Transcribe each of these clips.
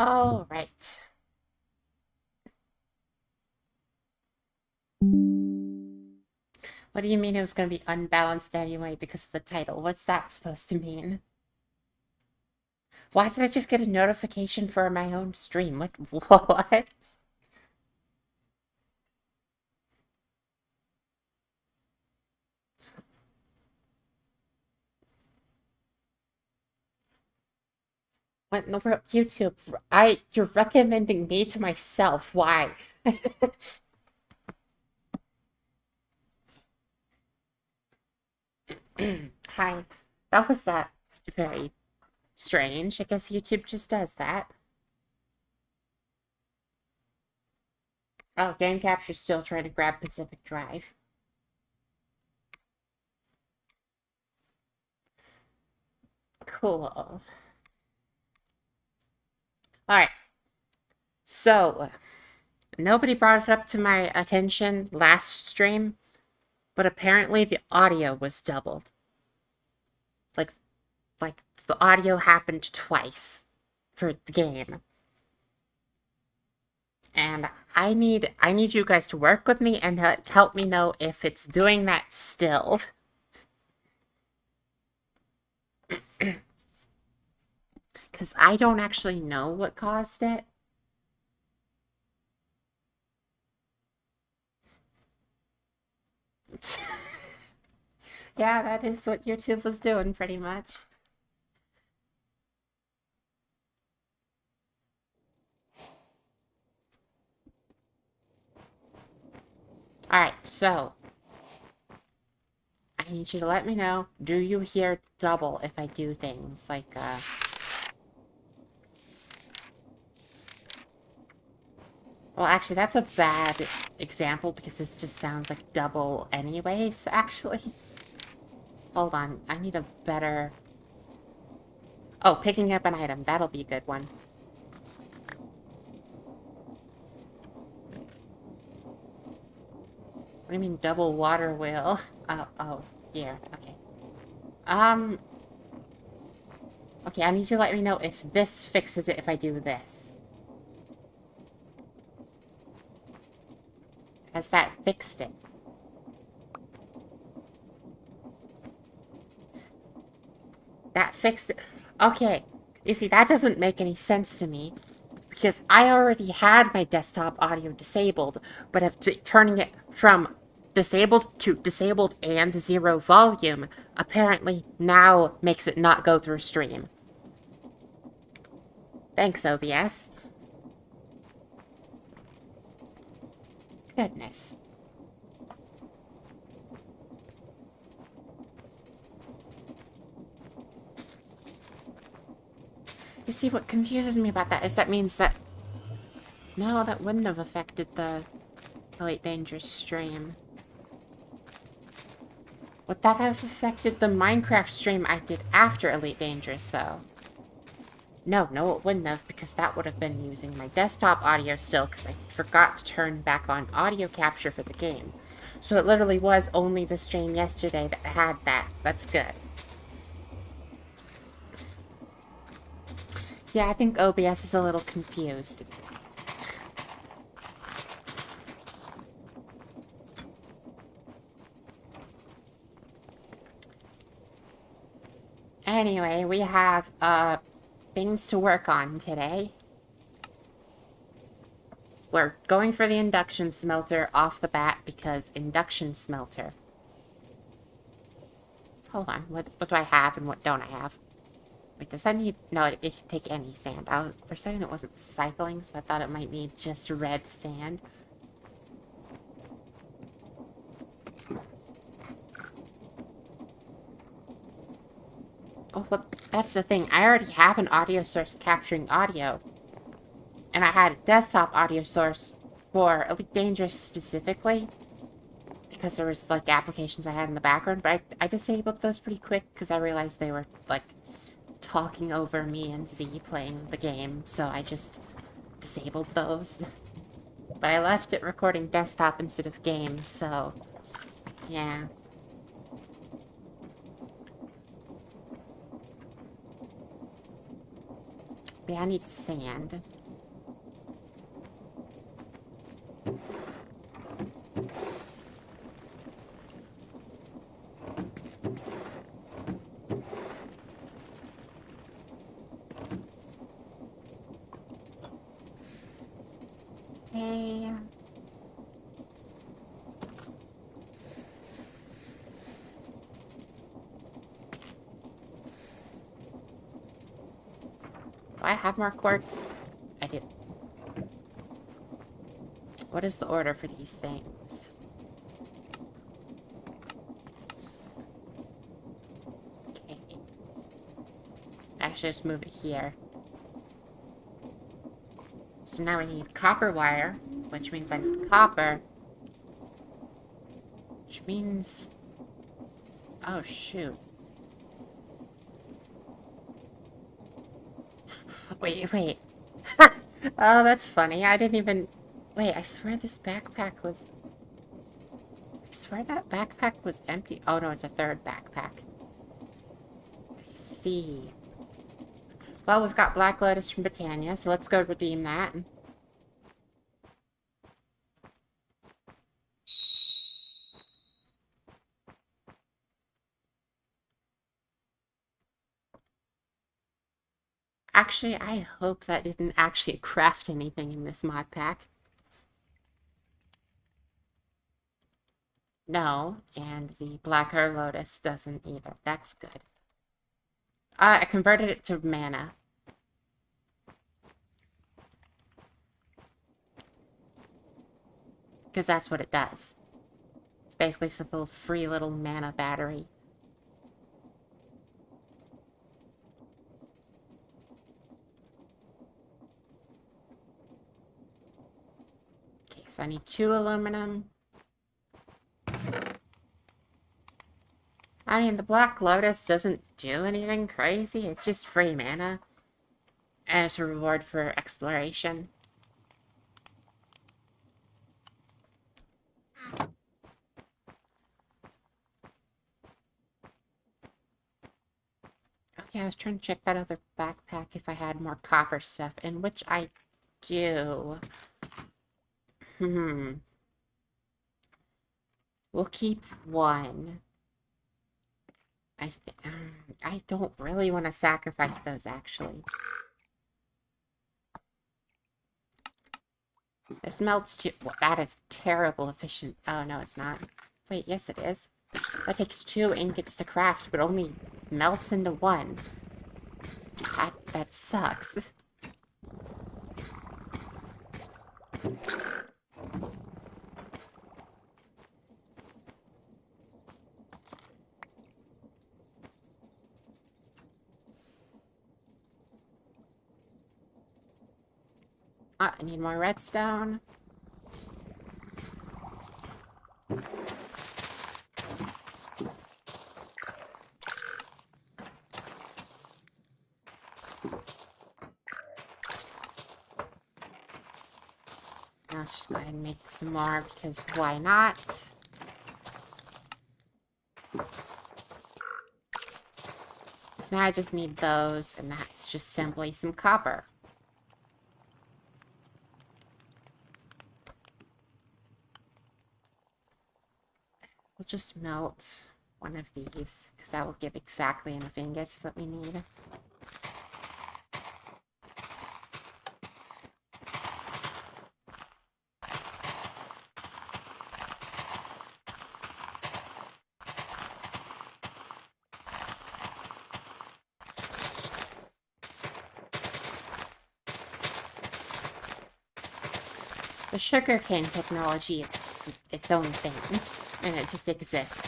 All right. What do you mean it was going to be unbalanced anyway because of the title? What's that supposed to mean? Why did I just get a notification for my own stream? What? What in the world? YouTube, you're recommending me to myself. Why? Hi. That was very strange. I guess YouTube just does that. Oh, Game Capture's still trying to grab Pacific Drive. Cool. Alright, so nobody brought it up to my attention last stream, but apparently the audio was doubled. Like, like the audio happened twice for the game. And I need you guys to work with me and help me know if it's doing that still. Because I don't actually know what caused it. Yeah, that is what YouTube was doing pretty much. Alright, so I need you to let me know, do you hear double if I do things like, well, actually, that's a bad example because this just sounds like double anyways, actually. Hold on, I need a better... Oh, picking up an item, that'll be a good one. What do you mean double water wheel? Oh, dear, okay. Um, okay, I need you to let me know if this fixes it if I do this. Has that fixed it? That fixed it. Okay, you see, that doesn't make any sense to me because I already had my desktop audio disabled, but if turning it from disabled to disabled and zero volume apparently now makes it not go through stream. Thanks, OBS. Goodness. You see, what confuses me about that is that means that... No, that wouldn't have affected the Elite Dangerous stream. Would that have affected the Minecraft stream I did after Elite Dangerous, though? No, it wouldn't have, because that would have been using my desktop audio still, because I forgot to turn back on audio capture for the game. So it literally was only the stream yesterday that had that. That's good. Yeah, I think OBS is a little confused. Anyway, we have, things to work on today. We're going for the induction smelter off the bat because induction smelter. Hold on, what do I have and what don't I have? Wait, does that need... No, it can take any sand. For a second it wasn't cycling, so I thought it might need just red sand. Oh, look, that's the thing. I already have an audio source capturing audio. And I had a desktop audio source for Elite Dangerous specifically. Because there was, like, applications I had in the background. But I disabled those pretty quick because I realized they were, like, talking over me and Z playing the game. So I just disabled those. But I left it recording desktop instead of game, so... Yeah. Maybe I need sand. Hey. Do I have more quartz? I do. What is the order for these things? Okay. Actually, just move it here. So now we need copper wire, which means I need copper. Which means... Oh, shoot. Wait. Oh, that's funny. I didn't even... Wait, I swear this backpack was... I swear that backpack was empty. Oh, no, it's a third backpack. I see. Well, we've got Black Lotus from Britannia, so let's go redeem that. Actually, I hope that didn't actually craft anything in this mod pack. No, and the Blacker Lotus doesn't either. That's good. I converted it to mana. Because that's what it does. It's basically just a little free little mana battery. Okay, so I need 2 aluminum. I mean, the Black Lotus doesn't do anything crazy. It's just free mana. And it's a reward for exploration. Okay, I was trying to check that other backpack if I had more copper stuff, in which I do. We'll keep 1. I don't really want to sacrifice those, actually. This melts too. Well, that is terrible efficient. Oh, no, it's not. Wait, yes, it is. That takes 2 ingots to craft, but only melts into 1. That sucks. I need more redstone. Let's just go ahead and make some more, because why not? So now I just need those, and that's just simply some copper. We'll just melt 1 of these, because that will give exactly enough ingots that we need. The sugarcane technology is just its own thing, and it just exists.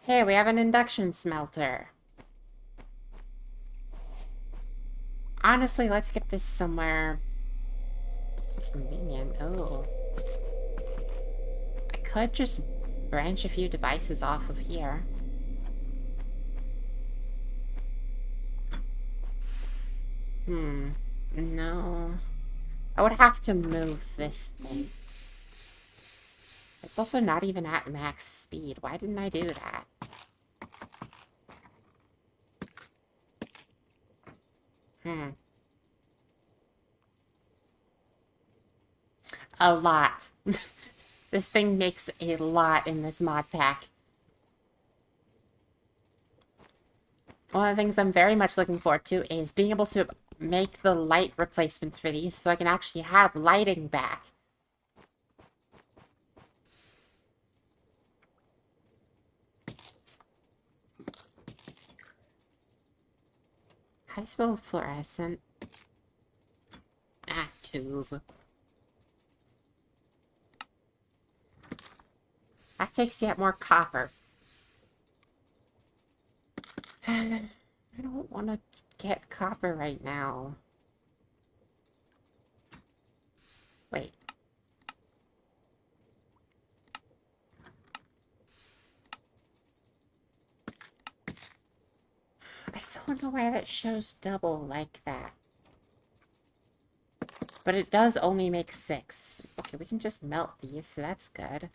Hey, we have an induction smelter. Honestly, let's get this somewhere convenient. Oh. I could just branch a few devices off of here. No. I would have to move this thing. It's also not even at max speed. Why didn't I do that? A lot. This thing makes a lot in this mod pack. One of the things I'm very much looking forward to is being able to make the light replacements for these so I can actually have lighting back. How do you spell fluorescent? Ah, tube. That takes yet more copper. I don't want to get copper right now. Wait. I still don't know why that shows double like that. But it does only make 6. Okay, we can just melt these, so that's good.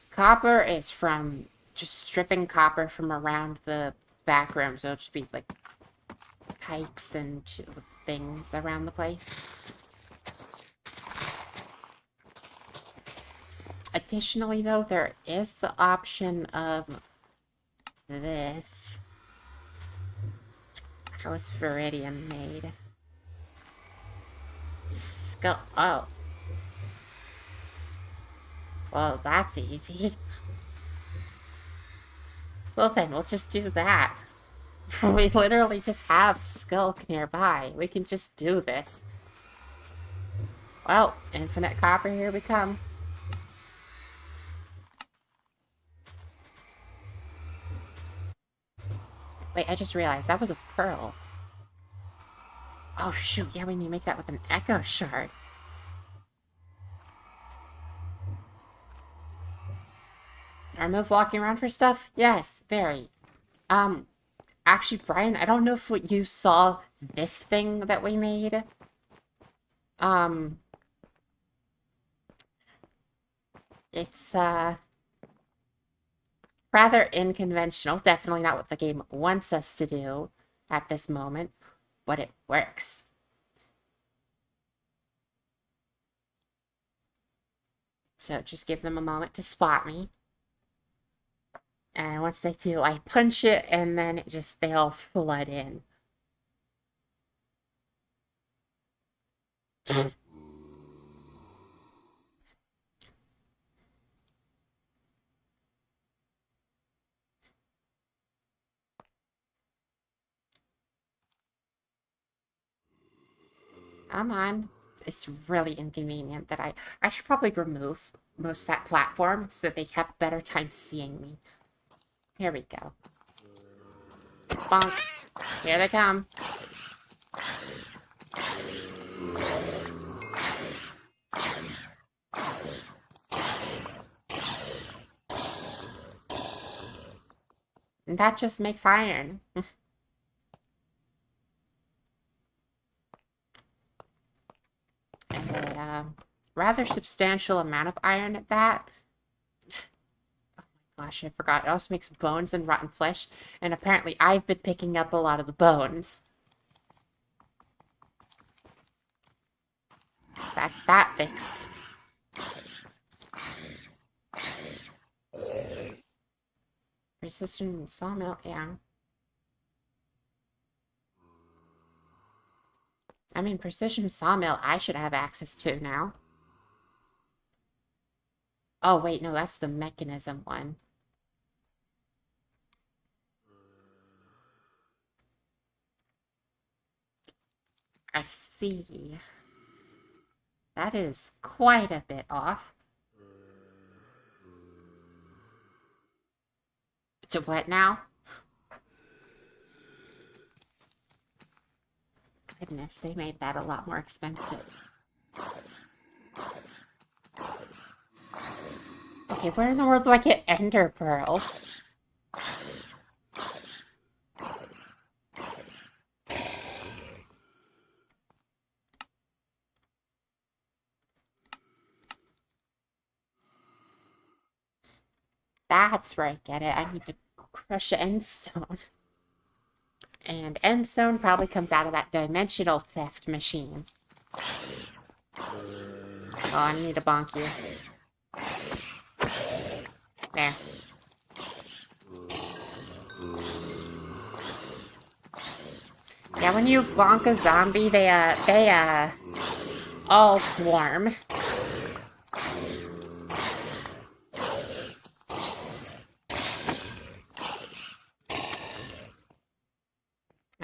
Copper is from just stripping copper from around the back room, so it'll just be like pipes and things around the place. Additionally, though, there is the option of this. How is Viridium made? Skull. Oh. Well, that's easy. Well, then, we'll just do that. We literally just have Skulk nearby. We can just do this. Well, infinite copper, here we come. Wait, I just realized that was a pearl. Oh, shoot. Yeah, we need to make that with an echo shard. Are Move walking around for stuff? Yes, very. Actually, Brian, I don't know if you saw this thing that we made. It's, rather unconventional. Definitely not what the game wants us to do at this moment, but it works. So just give them a moment to spot me. And once they do, I punch it, and then they all flood in. Come on. It's really inconvenient that I should probably remove most of that platform so that they have a better time seeing me. Here we go. Bonk. Here they come. And that just makes iron. And a rather substantial amount of iron at that. Oh my gosh, I forgot. It also makes bones and rotten flesh. And apparently I've been picking up a lot of the bones. That's that fixed. Precision sawmill, yeah. I mean, precision sawmill I should have access to now. Oh, wait, no, that's the mechanism one. I see. That is quite a bit off. To what now? Goodness, they made that a lot more expensive. Okay, where in the world do I get ender pearls? That's where I get it. I need to crush endstone. And endstone probably comes out of that dimensional theft machine. Oh, I need to bonk you. There. Yeah, when you bonk a zombie, they all swarm.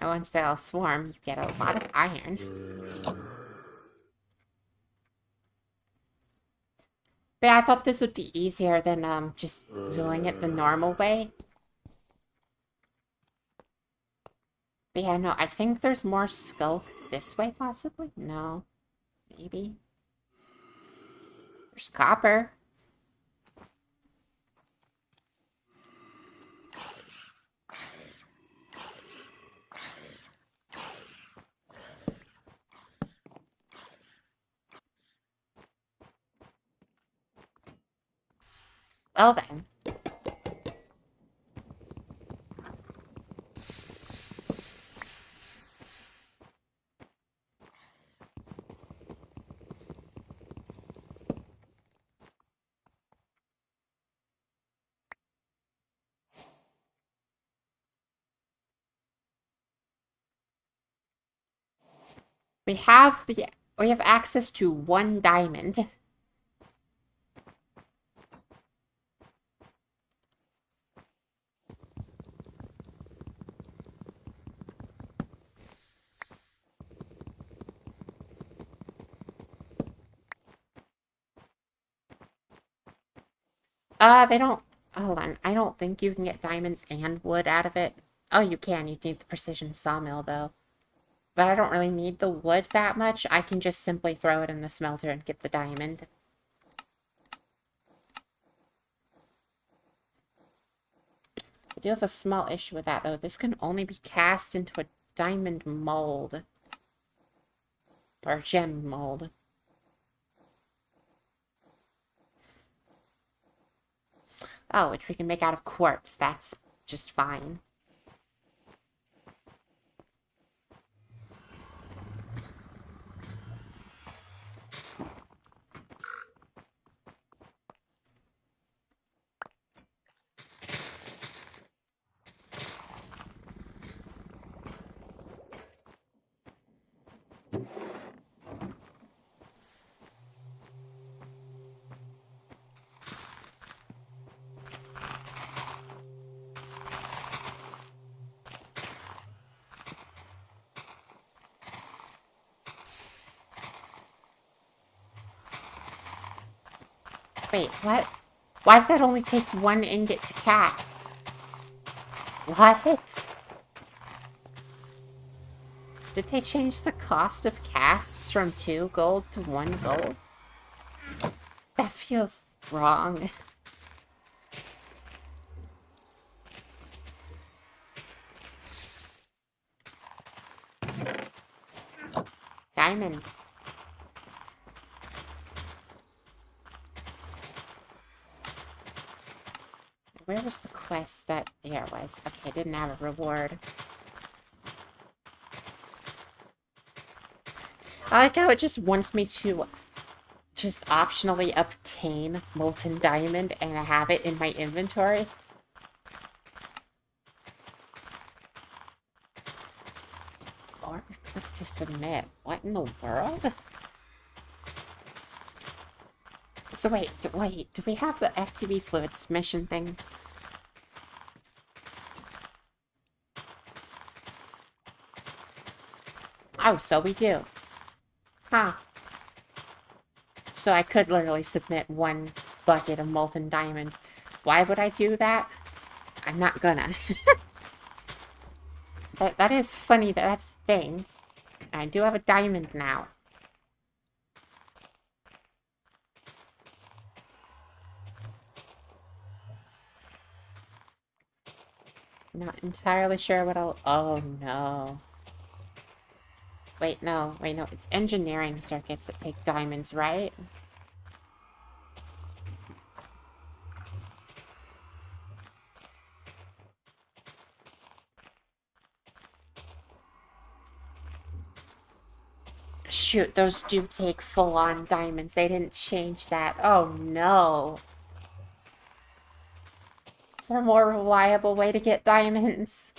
And once they all swarm, you get a lot of iron. But yeah, I thought this would be easier than just doing it the normal way. But yeah, no, I think there's more skulk this way, possibly? No. Maybe. There's copper. Well then. We have access to 1 diamond. They don't... Hold on. I don't think you can get diamonds and wood out of it. Oh, you can. You need the precision sawmill, though. But I don't really need the wood that much. I can just simply throw it in the smelter and get the diamond. I do have a small issue with that, though. This can only be cast into a diamond mold. Or gem mold. Oh, which we can make out of quartz. That's just fine. Wait, what? Why does that only take 1 ingot to cast? What? Did they change the cost of casts from 2 gold to 1 gold? That feels wrong. Diamond. Where was the quest that... There it was. Okay, I didn't have a reward. I like how it just wants me to just optionally obtain molten diamond and have it in my inventory. Or click to submit. What in the world? So wait, do we have the FTB fluids mission thing? Oh, so we do. Huh. So I could literally submit 1 bucket of molten diamond. Why would I do that? I'm not gonna. That is funny that that's the thing. And I do have a diamond now. I'm not entirely sure what I'll... Oh, no. Wait, no. Wait, no. It's engineering circuits that take diamonds, right? Shoot, those do take full-on diamonds. They didn't change that. Oh, no. Is there a more reliable way to get diamonds?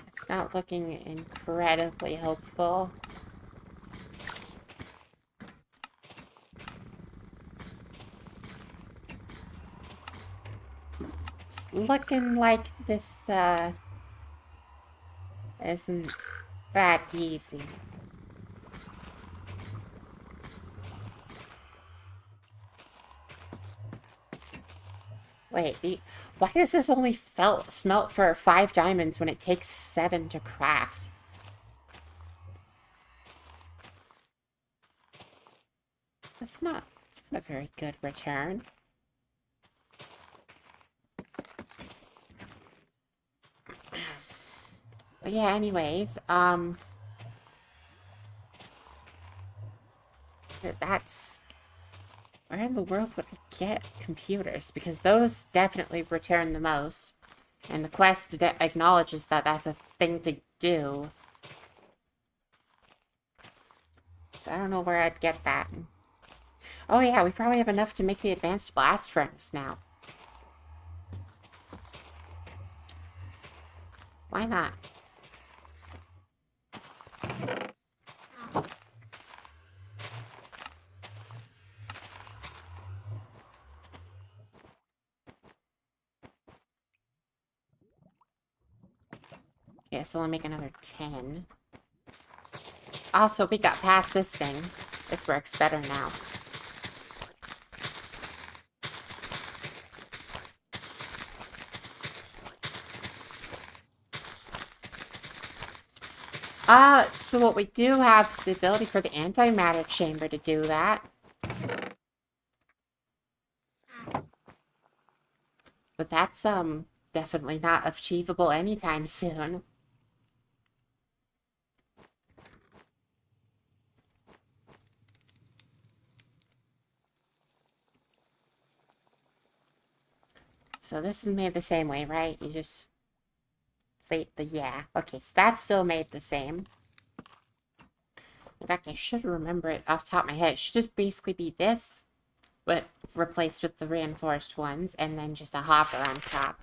It's not looking incredibly hopeful. It's looking like this, isn't that easy. Wait, why does this only smelt for 5 diamonds when it takes 7 to craft? That's not a very good return. But yeah, anyways, that's... Where in the world would I get computers? Because those definitely return the most. And the quest acknowledges that that's a thing to do. So I don't know where I'd get that. Oh yeah, we probably have enough to make the advanced blast furnace now. Why not? Okay, so I'll make another 10. Also, we got past this thing. This works better now. So what we do have is the ability for the antimatter chamber to do that. But that's, definitely not achievable anytime soon. So this is made the same way, right? You just plate the... Yeah. Okay, so that's still made the same. In fact, I should remember it off the top of my head. It should just basically be this, but replaced with the reinforced ones, and then just a hopper on top.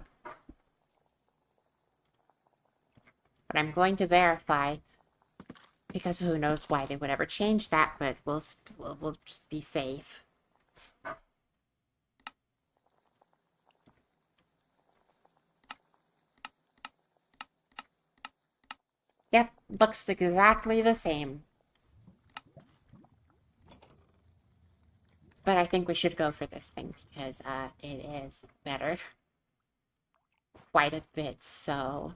But I'm going to verify, because who knows why they would ever change that, but we'll just be safe. Yep, looks exactly the same. But I think we should go for this thing, because, it is better. Quite a bit, so...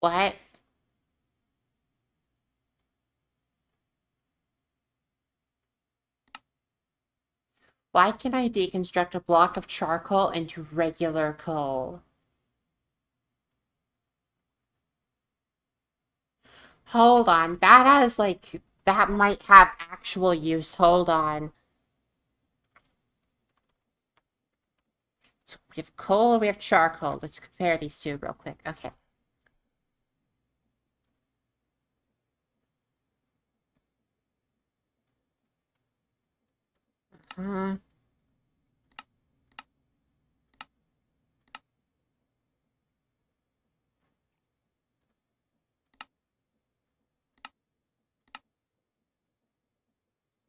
What? Why can I deconstruct a block of charcoal into regular coal? Hold on, that has, like, that might have actual use. Hold on. So we have coal, we have charcoal. Let's compare these two real quick. Okay. Uh,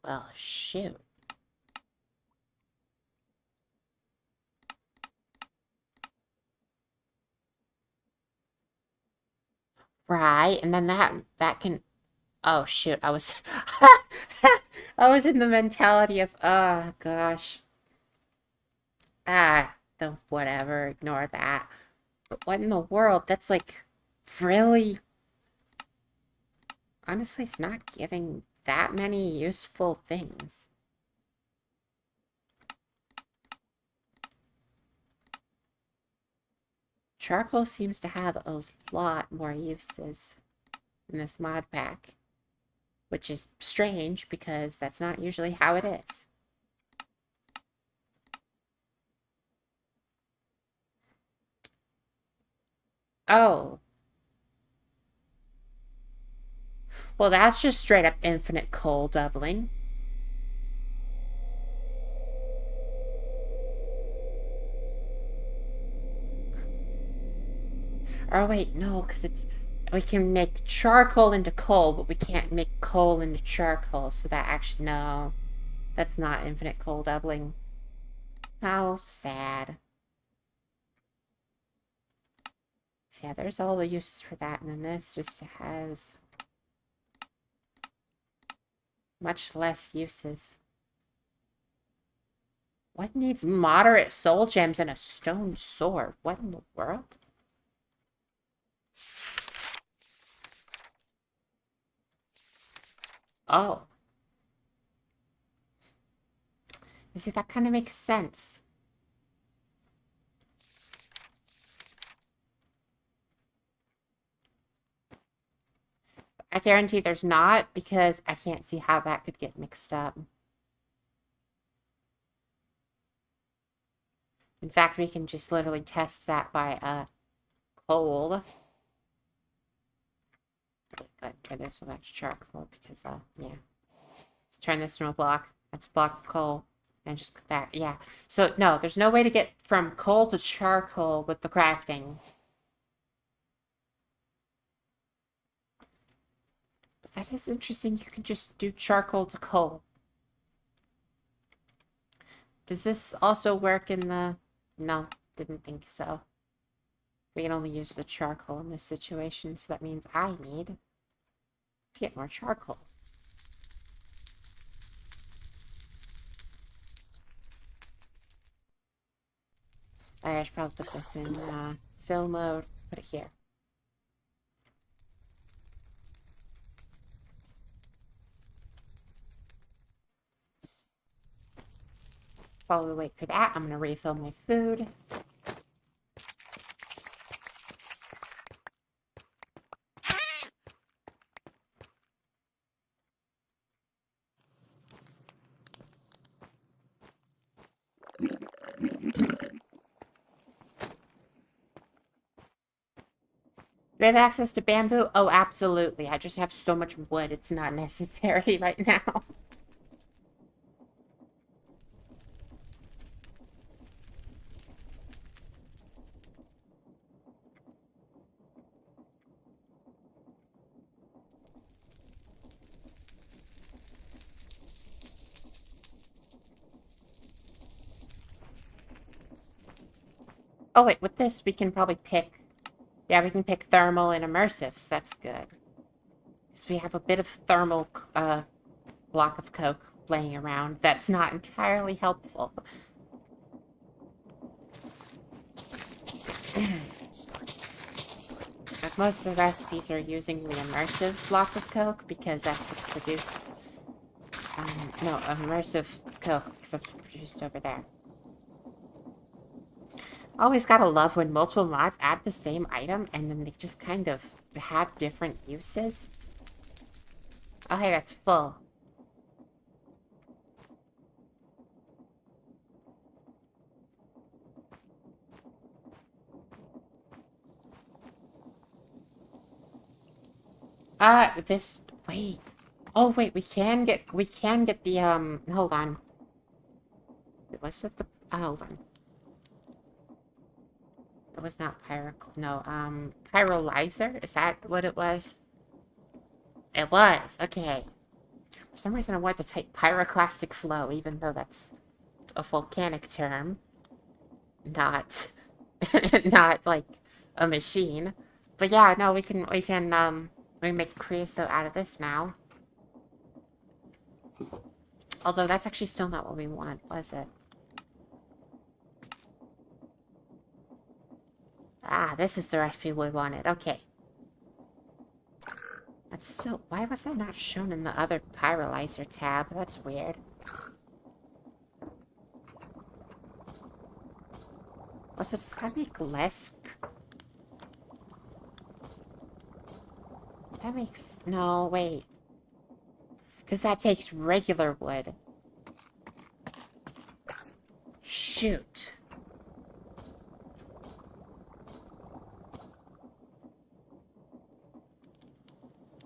well, shoot. Right, and then that can... Oh, shoot, I was... I was in the mentality of, oh, gosh. Ah, the whatever, ignore that. But what in the world? That's, like, really... Honestly, it's not giving that many useful things. Charcoal seems to have a lot more uses in this mod pack, which is strange because that's not usually how it is. Oh. Well, that's just straight up infinite coal doubling. Or wait, no, because it's... We can make charcoal into coal, but we can't make coal into charcoal, so that actually... No. That's not infinite coal doubling. How sad. So yeah, there's all the uses for that, and then this just has much less uses. What needs moderate soul gems and a stone sword? What in the world? Oh. You see, that kind of makes sense. I guarantee there's not, because I can't see how that could get mixed up. In fact, we can just literally test that by, coal. Good, turn this one back to charcoal, because, yeah. Let's turn this from a block. That's a block of coal. And just go back, yeah. So, no, there's no way to get from coal to charcoal with the crafting. But that is interesting, you can just do charcoal to coal. Does this also work in the... No, didn't think so. We can only use the charcoal in this situation, so that means I need to get more charcoal. I should probably put this in fill mode, put it here. While we wait for that, I'm going to refill my food. Do we have access to bamboo? Oh, absolutely. I just have so much wood, it's not necessary right now. Oh, wait, with this, we can probably pick... Yeah, we can pick thermal and immersive, so that's good. Because we have a bit of thermal, block of coke laying around. That's not entirely helpful. Because most of the recipes are using the immersive block of coke, because that's what's produced. No, immersive Coke, because that's produced over there. Always gotta love when multiple mods add the same item and then they just kind of have different uses. Oh, hey, that's full. Wait. Oh, wait, we can get the, hold on. Was it the, hold on. It was not pyrolyzer? Is that what it was? It was, okay. For some reason I wanted to type pyroclastic flow, even though that's a volcanic term. Not, not like a machine. But yeah, no, we make creosote out of this now. Although that's actually still not what we want, was it? Ah, this is the recipe we wanted. Okay. That's still... Why was that not shown in the other pyrolyzer tab? That's weird. Also, does that make less... That makes... No, wait. Because that takes regular wood. Shoot.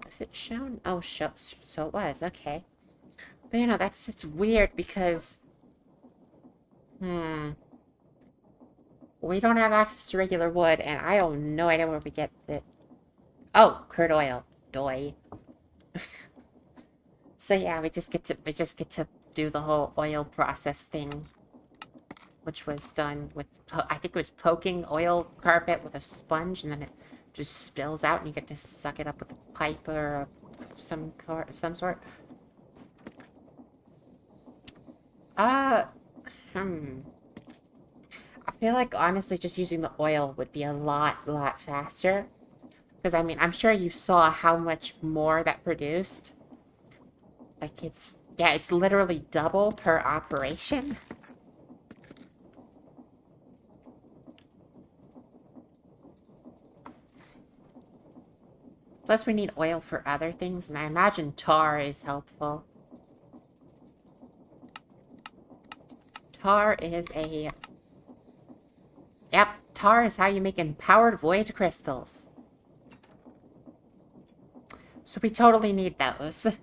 Was it shown? Oh, so it was. Okay. But, you know, it's weird because... We don't have access to regular wood, and I have no idea where we get it. Oh, crude oil. Doy. So yeah, we just get to do the whole oil process thing, which was done with, I think it was poking oil carpet with a sponge, and then it just spills out, and you get to suck it up with a pipe or some sort. I feel like honestly, just using the oil would be a lot faster, because I mean, I'm sure you saw how much more that produced. Like, it's literally double per operation. Plus, we need oil for other things, and I imagine tar is helpful. Tar is a... Yep, tar is how you make empowered void crystals. So we totally need those.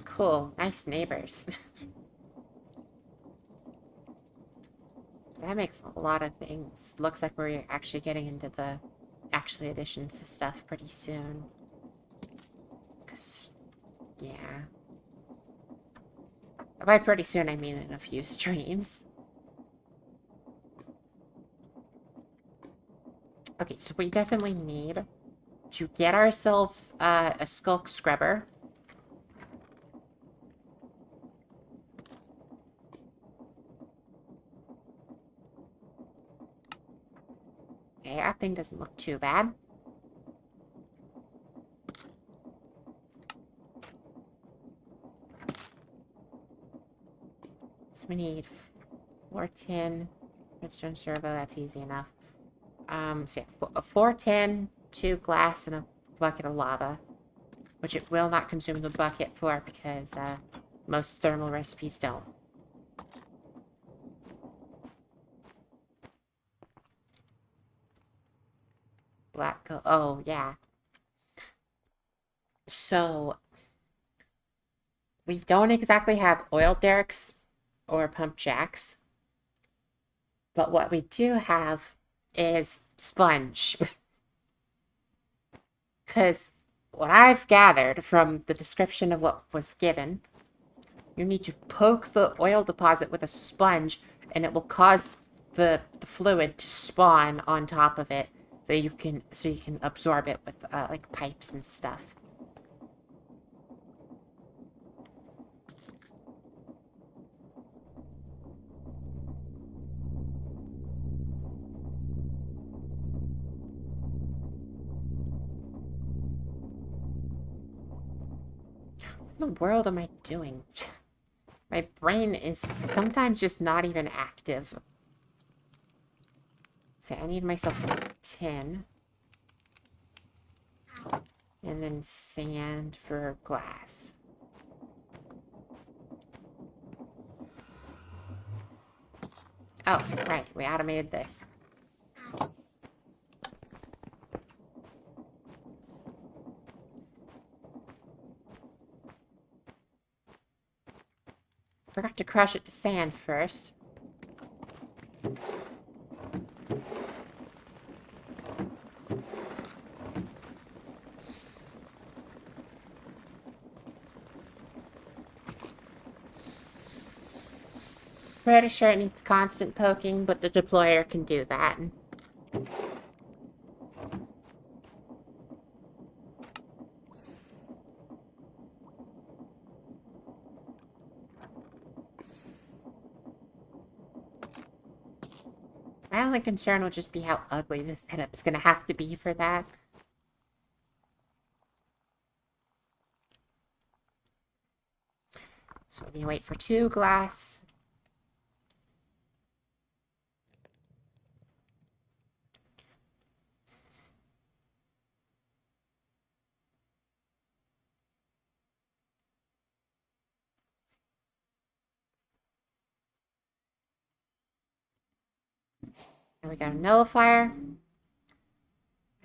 Cool. Nice neighbors. That makes a lot of things. Looks like we're actually getting into the additions to stuff pretty soon. 'Cause, yeah. By pretty soon, I mean in a few streams. Okay, so we definitely need to get ourselves a skulk scrubber. Okay, that thing doesn't look too bad. So we need 4 tin, redstone servo, that's easy enough. So yeah, a 4 tin, 2 glass, and a bucket of lava. Which it will not consume the bucket for because most thermal recipes don't. Oh, yeah. So, we don't exactly have oil derricks or pump jacks. But what we do have is sponge. Because what I've gathered from the description of what was given, you need to poke the oil deposit with a sponge, and it will cause the fluid to spawn on top of it, so you can absorb it with like pipes and stuff. What in the world am I doing? My brain is sometimes just not even active. So I need myself some tin. And then sand for glass. Oh, right. We automated this. Forgot to crush it to sand first. Pretty sure it needs constant poking, but the deployer can do that. My only concern will just be how ugly this setup's gonna have to be for that. So we need to wait for 2 glass. And we got a nullifier.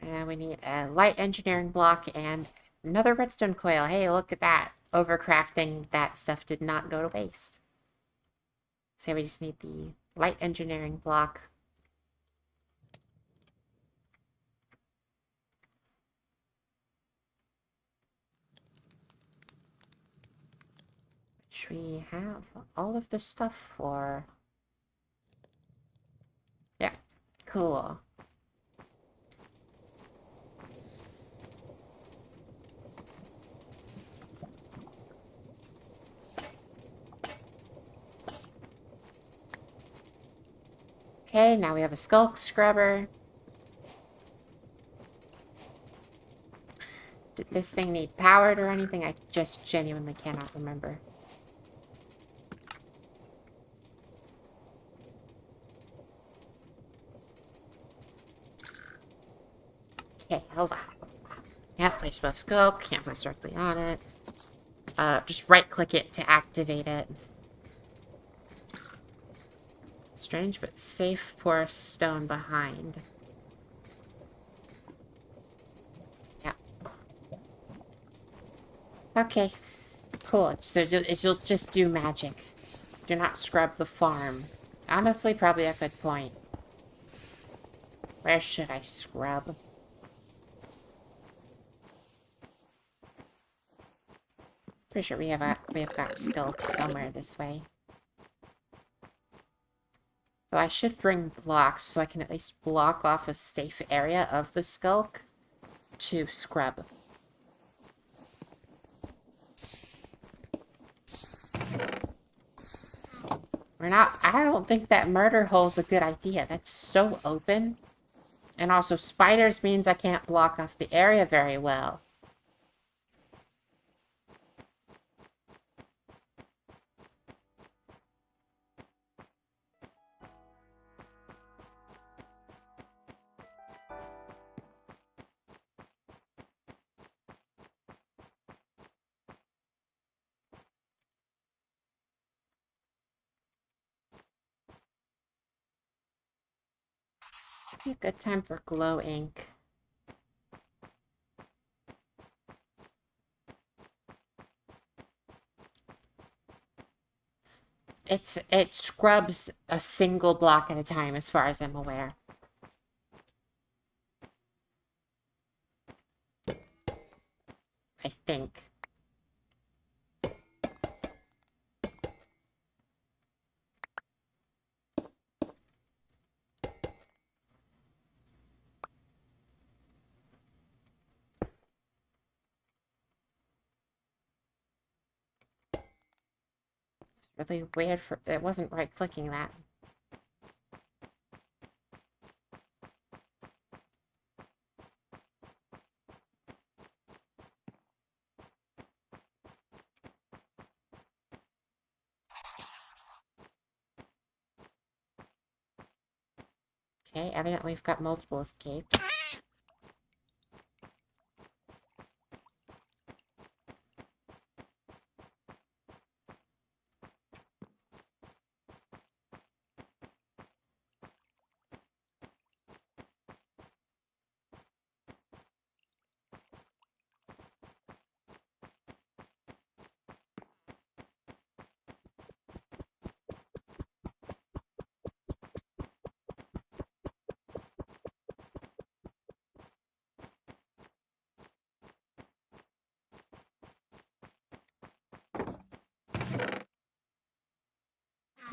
And we need a light engineering block and another redstone coil. Hey, look at that. Overcrafting that stuff did not go to waste. So we just need the light engineering block. Which we have all of the stuff for. Yeah, cool. Okay, now we have a skulk scrubber. Did this thing need powered or anything? I just genuinely cannot remember. Okay, hold on. Can't place above scope, can't place directly on it. Just right-click it to activate it. Strange but safe porous stone behind. Yeah. Okay. Cool. So it'll just do magic. Do not scrub the farm. Honestly, probably a good point. Where should I scrub? Pretty sure we have got skulks somewhere this way. So I should bring blocks so I can at least block off a safe area of the skulk to scrub. I don't think that murder hole's a good idea. That's so open. And also spiders means I can't block off the area very well. Be a good time for glow ink. It scrubs a single block at a time as far as I'm aware. I think. It's really weird for it wasn't right clicking that. Okay, evidently we've got multiple escapes.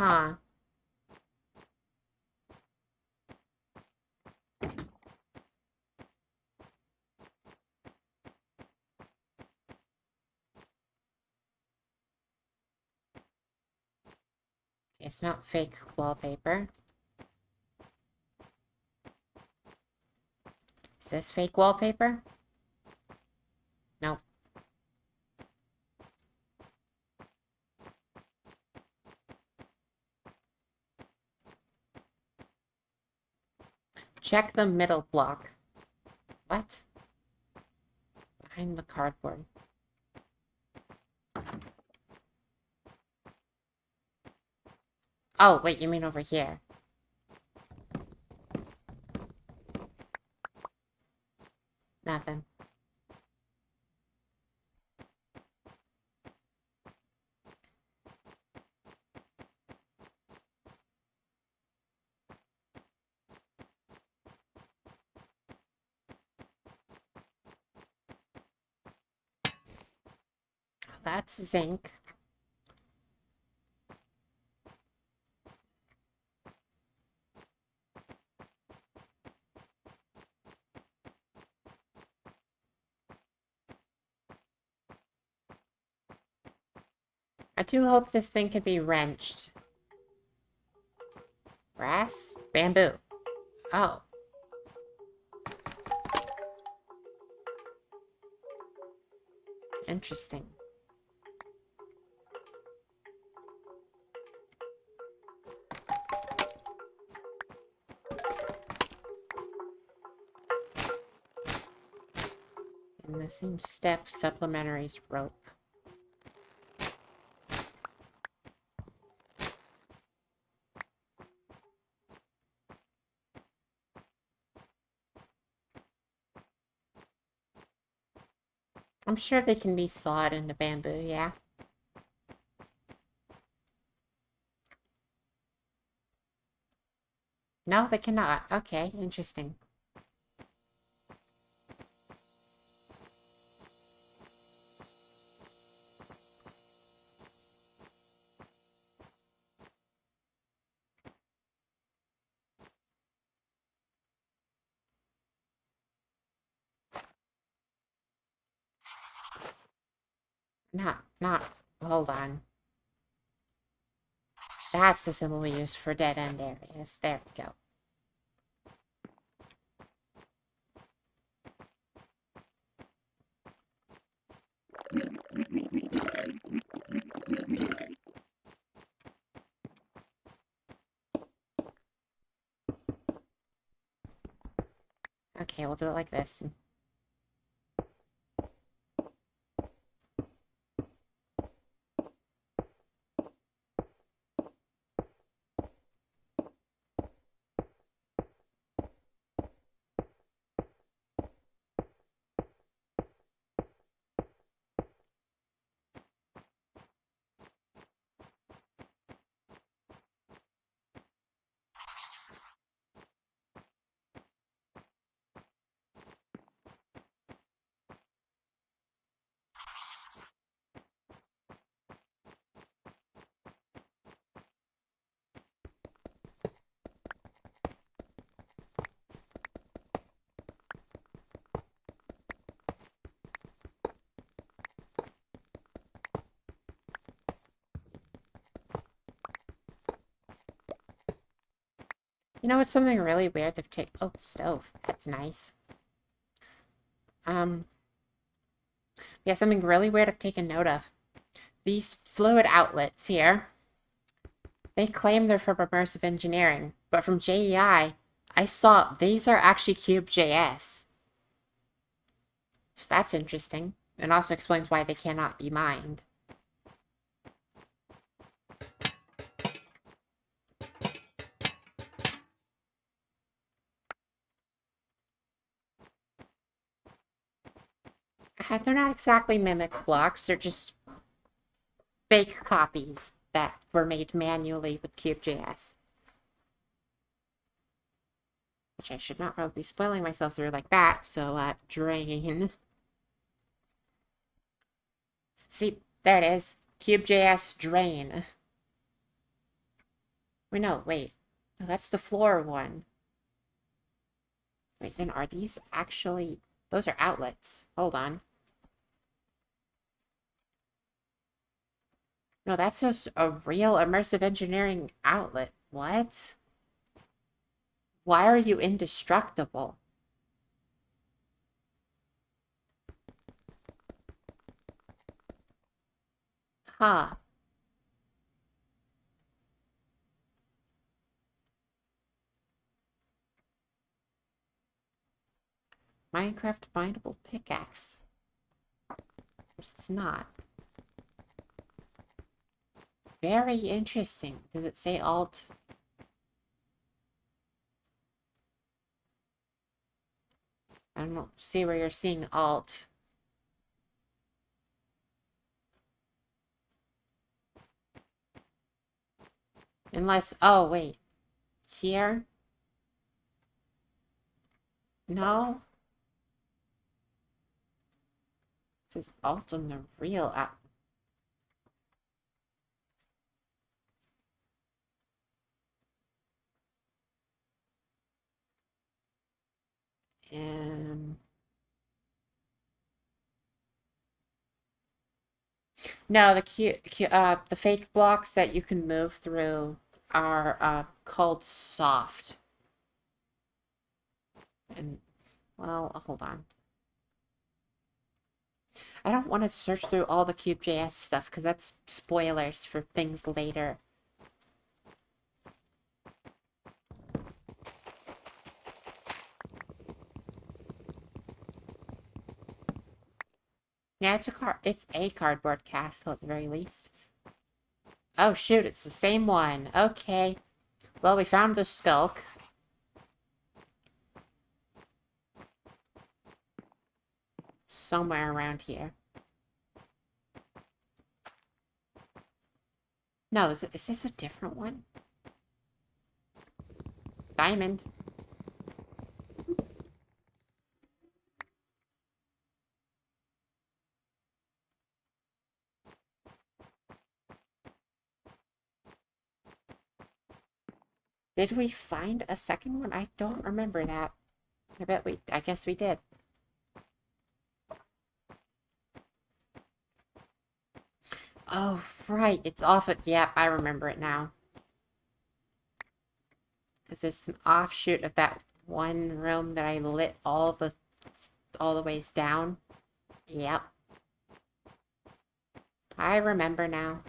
Huh. It's not fake wallpaper. Is this fake wallpaper? Nope. Check the middle block. What? Behind the cardboard. Oh, wait, you mean over here. Nothing. That's zinc. I do hope this thing can be wrenched. Brass? Bamboo. Oh. Interesting. And the same step, supplementaries rope. I'm sure they can be sawed into bamboo, yeah. No, they cannot. Okay, interesting. Hold on. That's the symbol we use for dead-end areas. There we go. Okay, we'll do it like this. You know, it's something really weird to take. Oh, stove. That's nice. Yeah, something really weird I've taken note of. These fluid outlets here, they claim they're from immersive engineering, but from JEI, I saw these are actually Cube.js. So that's interesting. And also explains why they cannot be mined. They're not exactly mimic blocks, they're just fake copies that were made manually with Cube.js. Which I should not probably be spoiling myself through like that, so, drain. See, there it is. Cube.js drain. Wait, no, wait. No, that's the floor one. Wait, then are these actually... Those are outlets. Hold on. No, that's just a real immersive engineering outlet. What? Why are you indestructible? Huh. Minecraft bindable pickaxe. But it's not. Very interesting. Does it say alt? I don't see where you're seeing alt. Unless, oh, wait. Here? No? It says alt on the real app. No, the fake blocks that you can move through are called soft. And well, hold on. I don't want to search through all the Cube.js stuff because that's spoilers for things later. Yeah, it's a cardboard castle at the very least. Oh shoot, it's the same one. Okay. Well, we found the skulk. Somewhere around here. No, is this a different one? Diamond. Did we find a second one? I don't remember that. I guess we did. Oh, right. It's off at, yeah, I remember it now. Because it's an offshoot of that one room that I lit all the ways down. Yep. I remember now.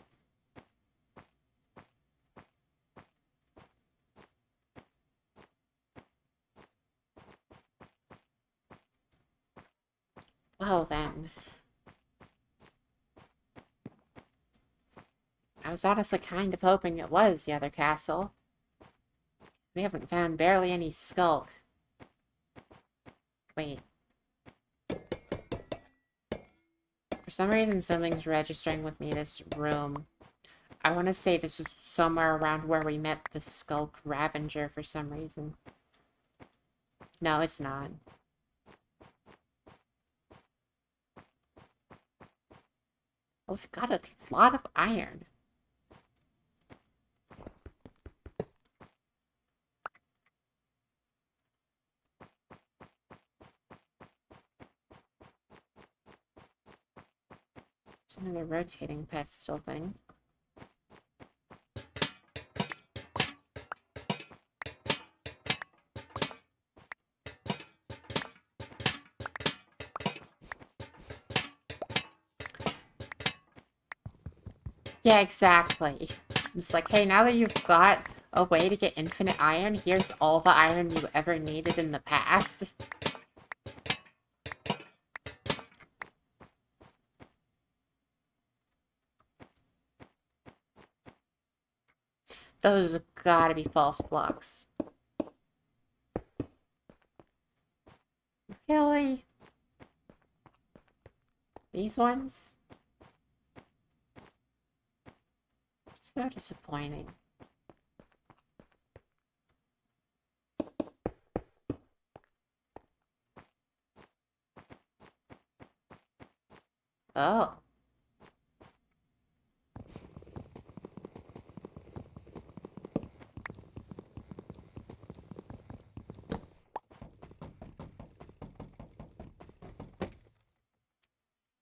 Well then. I was honestly kind of hoping it was the other castle. We haven't found barely any skulk. Wait. For some reason, something's registering with me in this room. I want to say this is somewhere around where we met the Skulk Ravenger for some reason. No, it's not. Well, we've got a lot of iron. There's another rotating pedestal thing. Yeah, exactly. It's like, hey, now that you've got A way to get infinite iron? Here's all the iron you ever needed in the past. Those gotta be false blocks. Really? These ones? So disappointing. Oh.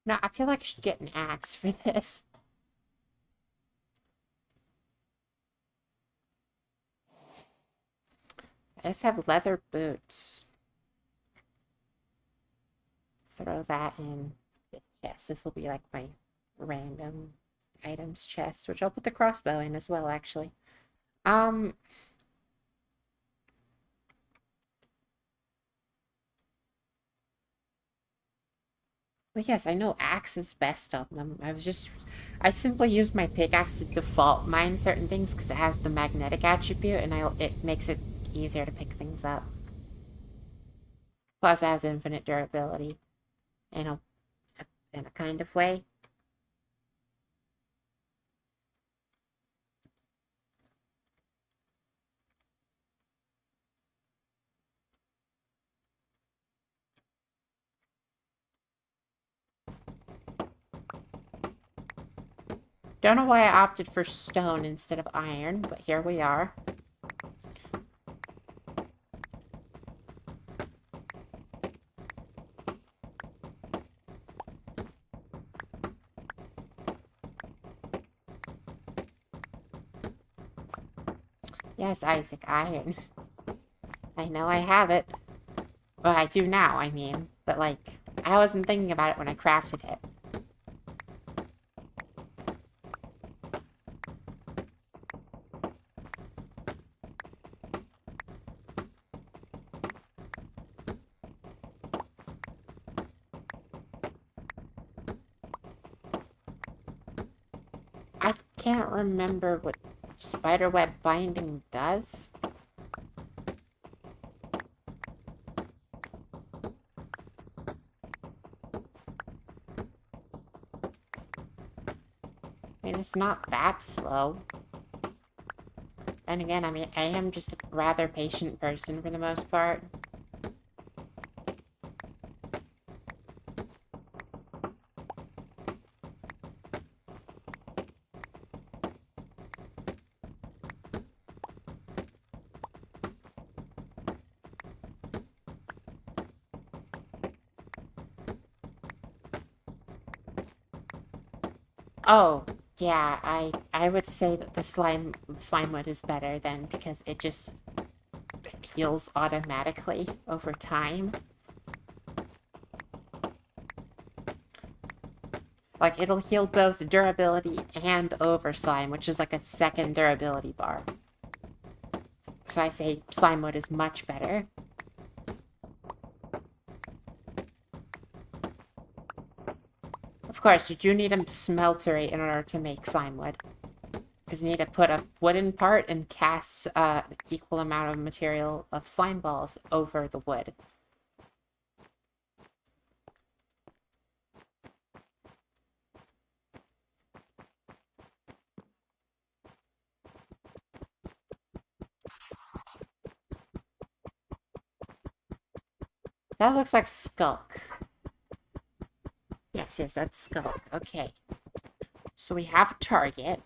No, I feel like I should get an axe for this. I just have leather boots. Throw that in this chest. This will be like my random items chest, which I'll put the crossbow in as well, actually. But yes, I know axe is best on them. I simply use my pickaxe to default mine certain things because it has the magnetic attribute and it makes it easier to pick things up. Plus, it has infinite durability in a kind of way. Don't know why I opted for stone instead of iron, but here we are. Yes, Isaac, iron. I know I have it. Well, I do now, I mean. But, like, I wasn't thinking about it when I crafted it. I can't remember what spiderweb binding does. I mean, it's not that slow. And again, I mean, I am just a rather patient person for the most part. Oh, yeah, I would say that the slime wood is better then because it just heals automatically over time. Like, it'll heal both durability and over slime, which is like a second durability bar. So I say slime wood is much better. Of course, you do need a smeltery in order to make slime wood. Because you need to put a wooden part and cast equal amount of material of slime balls over the wood. That looks like Skulk. Yes, yes, that's Skulk. Okay. So we have a target.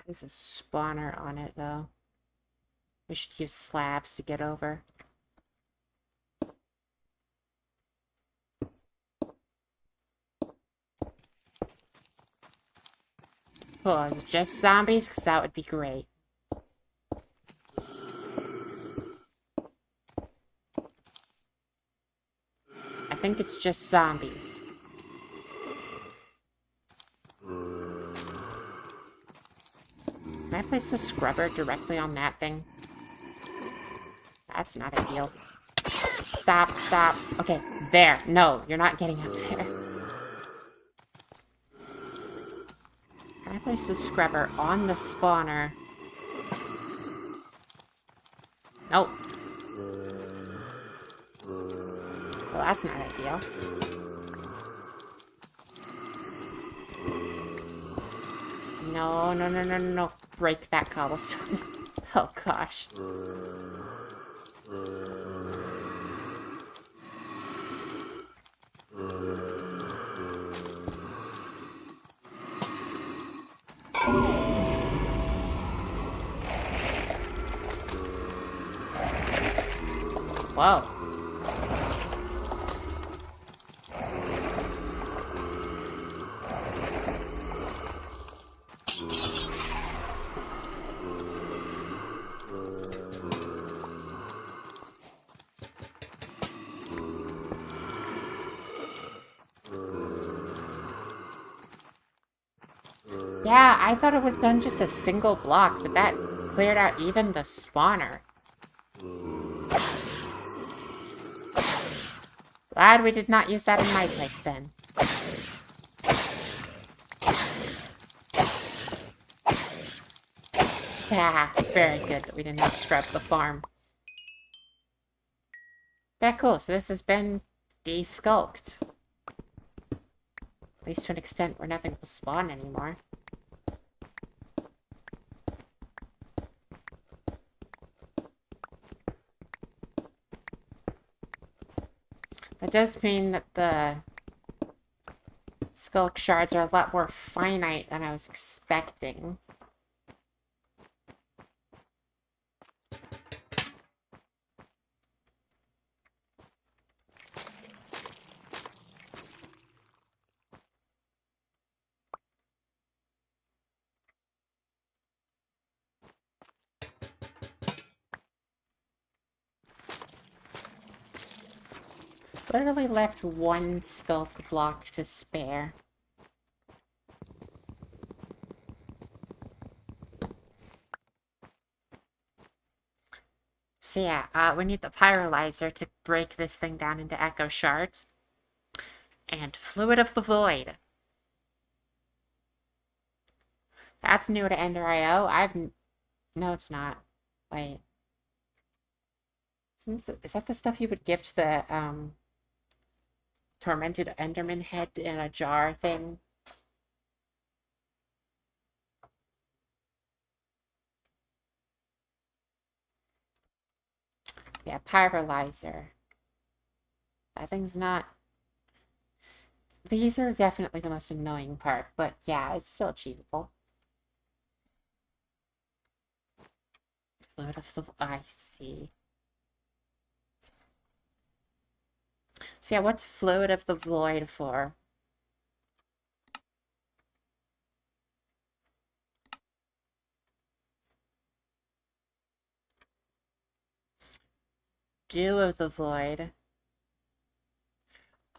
There's a spawner on it, though. We should use slabs to get over. Oh, is it just zombies? Because that would be great. think it's just zombies. Can I place the scrubber directly on that thing? That's not ideal. Stop, stop. Okay, there. No, you're not getting up there. Can I place the scrubber on the spawner? Nope. Well, that's not ideal. No, no, no, no, no, no. Break that cobblestone. Oh, gosh. Whoa. Yeah, I thought it would have done just a single block, but that cleared out even the spawner. Glad we did not use that in my place, then. Yeah, very good that we did not scrub the farm. Very cool, so this has been de-skulked. At least to an extent where nothing will spawn anymore. That does mean that the skulk shards are a lot more finite than I was expecting. Literally left one skulk block to spare. So yeah, we need the pyrolyzer to break this thing down into echo shards. And fluid of the void. That's new to Ender.io. No, it's not. Wait. Is that the stuff you would gift the, tormented Enderman head in a jar thing? Yeah, pyrolyzer. That thing's not... These are definitely the most annoying part, but yeah, it's still achievable. Fluid of the... I see. So yeah, what's Fluid of the Void for? Dew of the Void.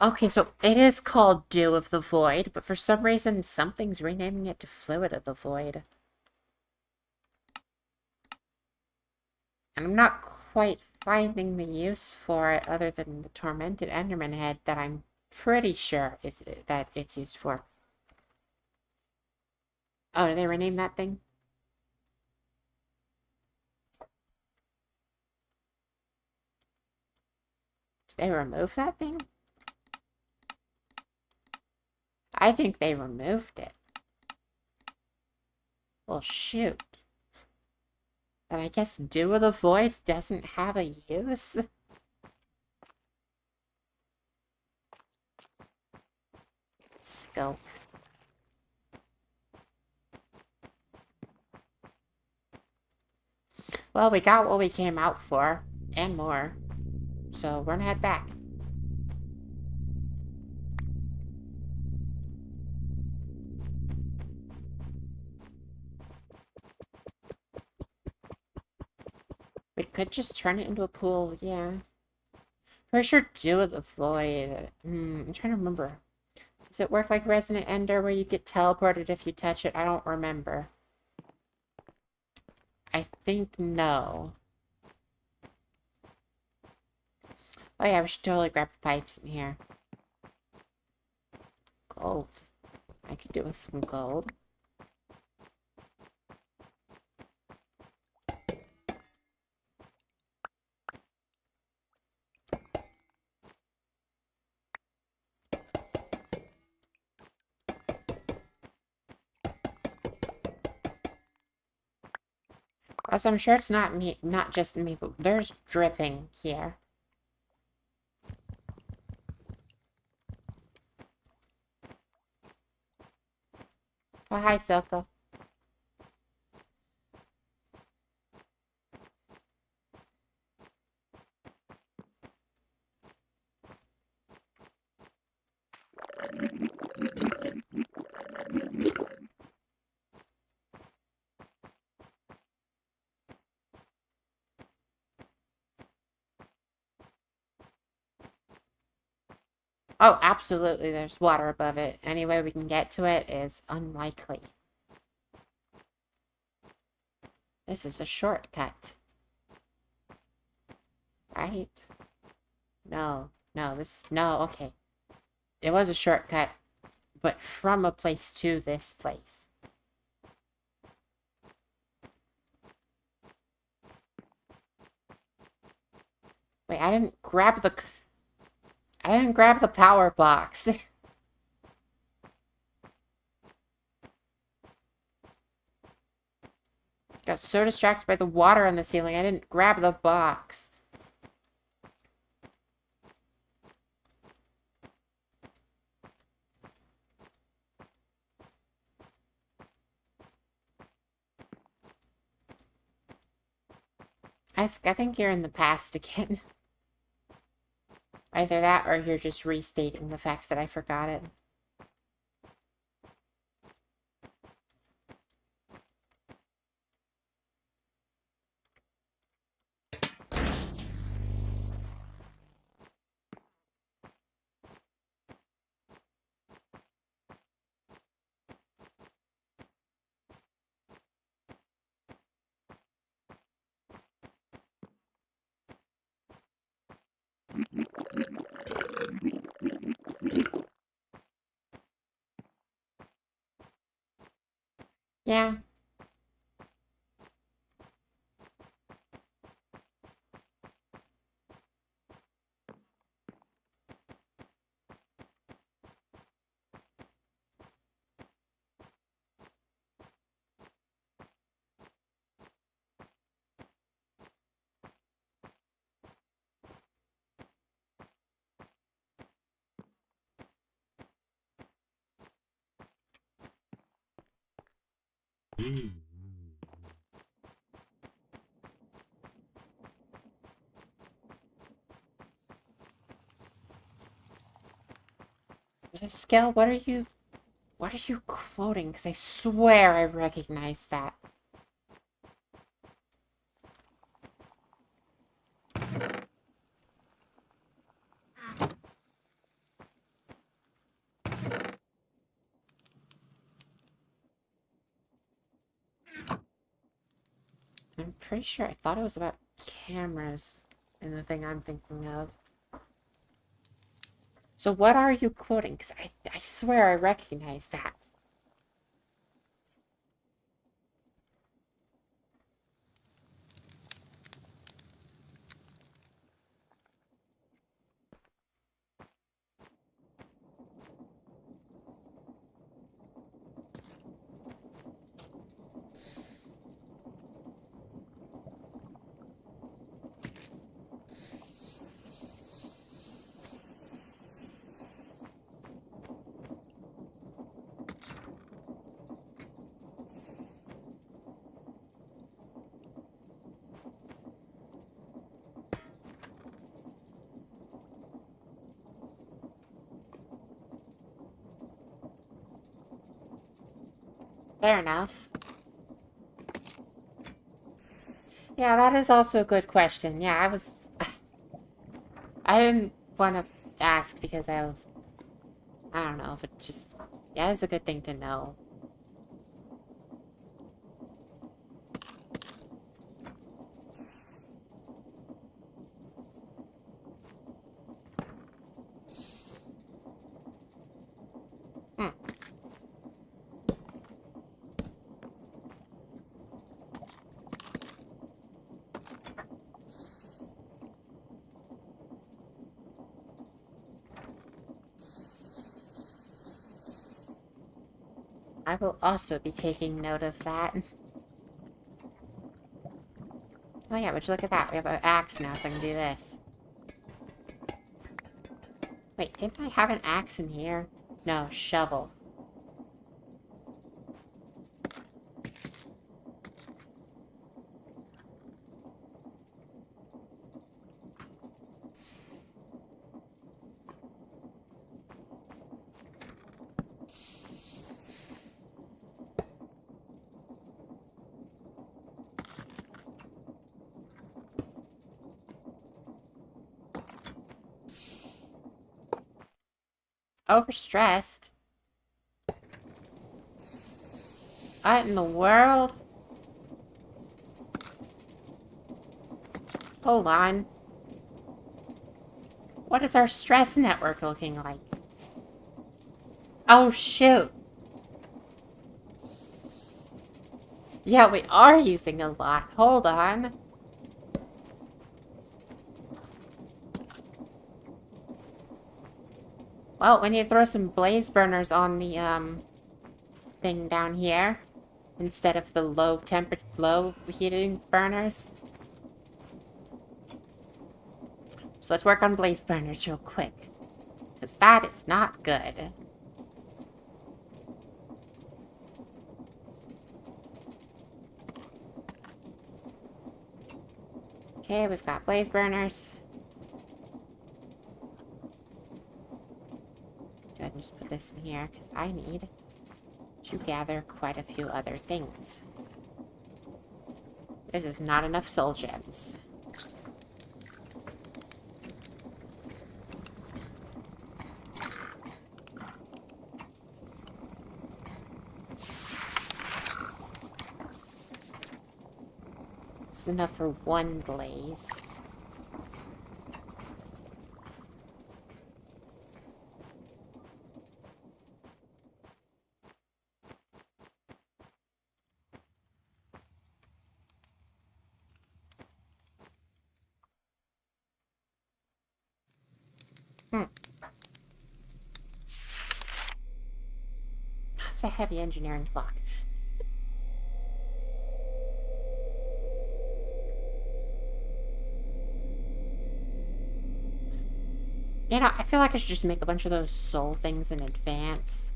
Okay, so it is called Dew of the Void, but for some reason something's renaming it to Fluid of the Void. And I'm not quite finding the use for it other than the Tormented Enderman head that I'm pretty sure that it's used for. Oh, did they rename that thing? Did they remove that thing? I think they removed it. Well, shoot. Then I guess Dew of the Void doesn't have a use? Skulk. Well, we got what we came out for, and more. So we're gonna head back. We could just turn it into a pool, yeah. For sure, do with the void. I'm trying to remember. Does it work like Resident Ender where you get teleported if you touch it? I don't remember. I think no. Oh yeah, we should totally grab the pipes in here. Gold. I could do with some gold. Also, I'm sure it's not me, not just me, but there's dripping here. Oh, hi, Silka. Oh, absolutely, there's water above it. Any way we can get to it is unlikely. This is a shortcut. Right? No, no, okay. It was a shortcut, but from a place to this place. Wait, I didn't grab the power box. Got so distracted by the water on the ceiling, I didn't grab the box. Isaac, I think you're in the past again. Either that or you're just restating the fact that I forgot it. Yeah. So, Skill, what are you quoting? Because I swear I recognize that. I'm pretty sure I thought it was about cameras in the thing I'm thinking of. So what are you quoting? Because I swear I recognize that. Fair enough. Yeah, that is also a good question. Yeah, I didn't want to ask because I don't know, if it just... Yeah, it's a good thing to know. Hmm. I will also be taking note of that. Oh yeah, would you look at that? We have an axe now, so I can do this. Wait, didn't I have an axe in here? No, shovel. Overstressed? What in the world? Hold on. What is our stress network looking like? Oh, shoot. Yeah, we are using a lot. Hold on. Well, we need to throw some blaze burners on the, thing down here. Instead of the low heating burners. So let's work on blaze burners real quick. Because that is not good. Okay, we've got blaze burners. Go ahead and just put this in here, because I need to gather quite a few other things. This is not enough soul gems. It's enough for one blaze. It's a heavy engineering block. You know, I feel like I should just make a bunch of those soul things in advance.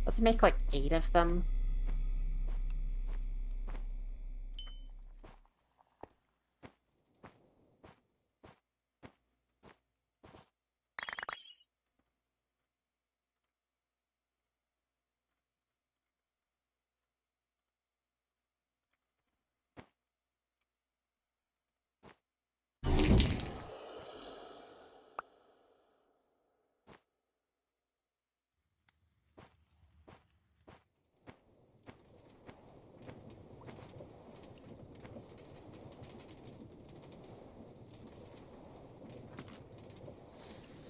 Let's make like 8 of them.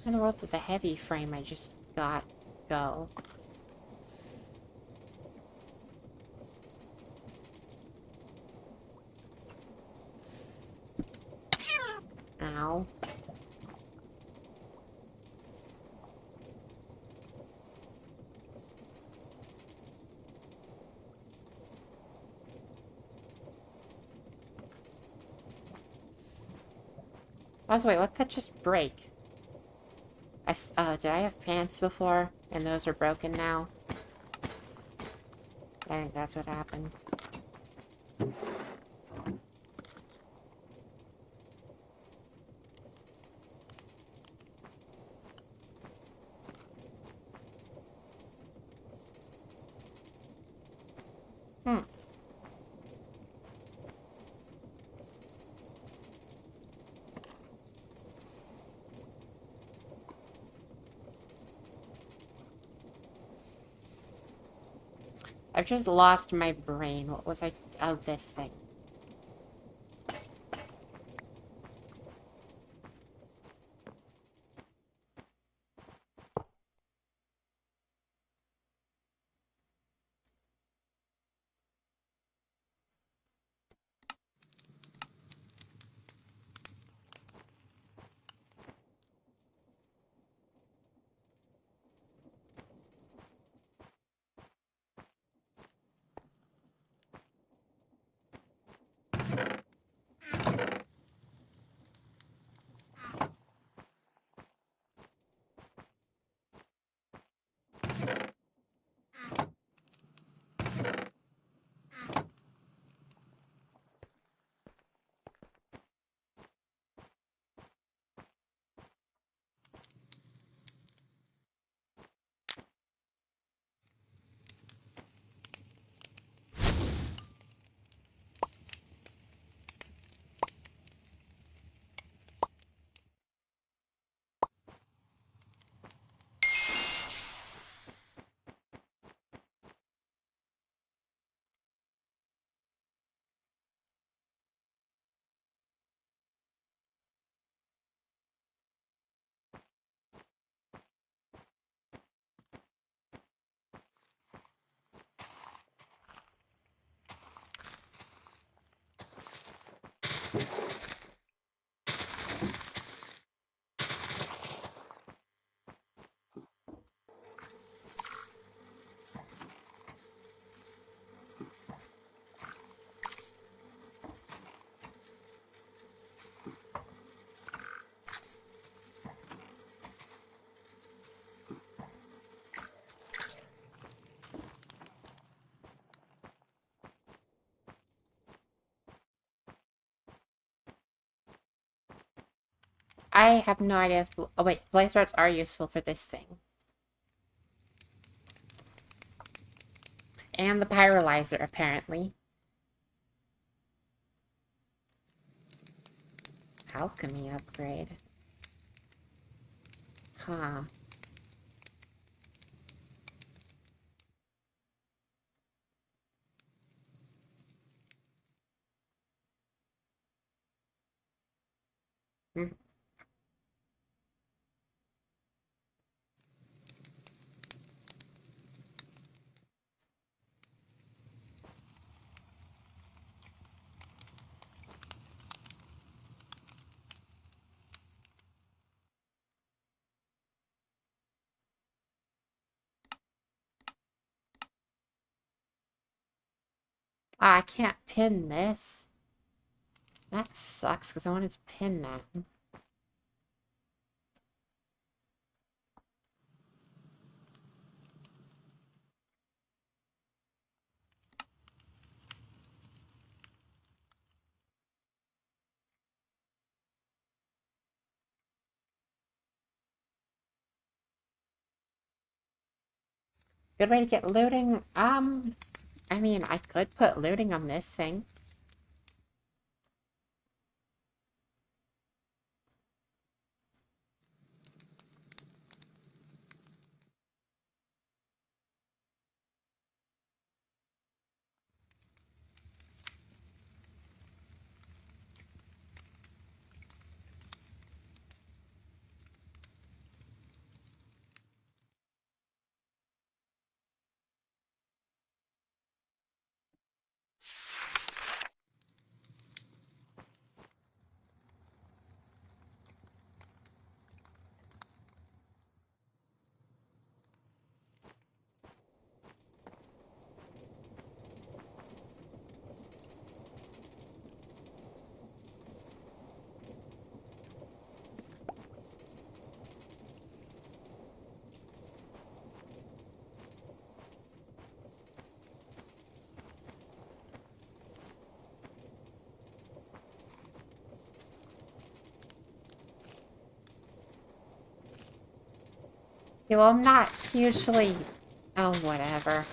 Where in the world did the heavy frame I just got go? Ow. Oh, wait, what did that just break? Did I have pants before? And those are broken now? I think that's what happened. Hmm. I've just lost my brain. What was I... Oh, this thing. I have no idea if... Oh, wait. Blaze rods are useful for this thing. And the pyrolyzer, apparently. Alchemy upgrade. Huh. Hmm. Ah, I can't pin this. That sucks, because I wanted to pin that. Good way to get looting? I mean, I could put looting on this thing. Yeah, well, I'm not hugely... Oh, whatever.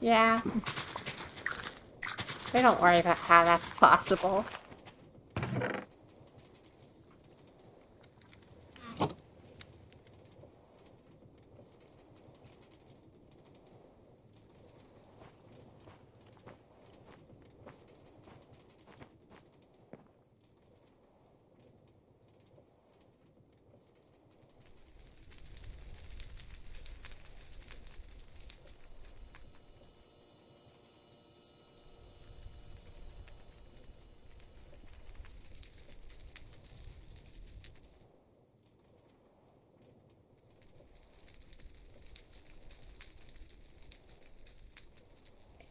Yeah. They don't worry about how that's possible.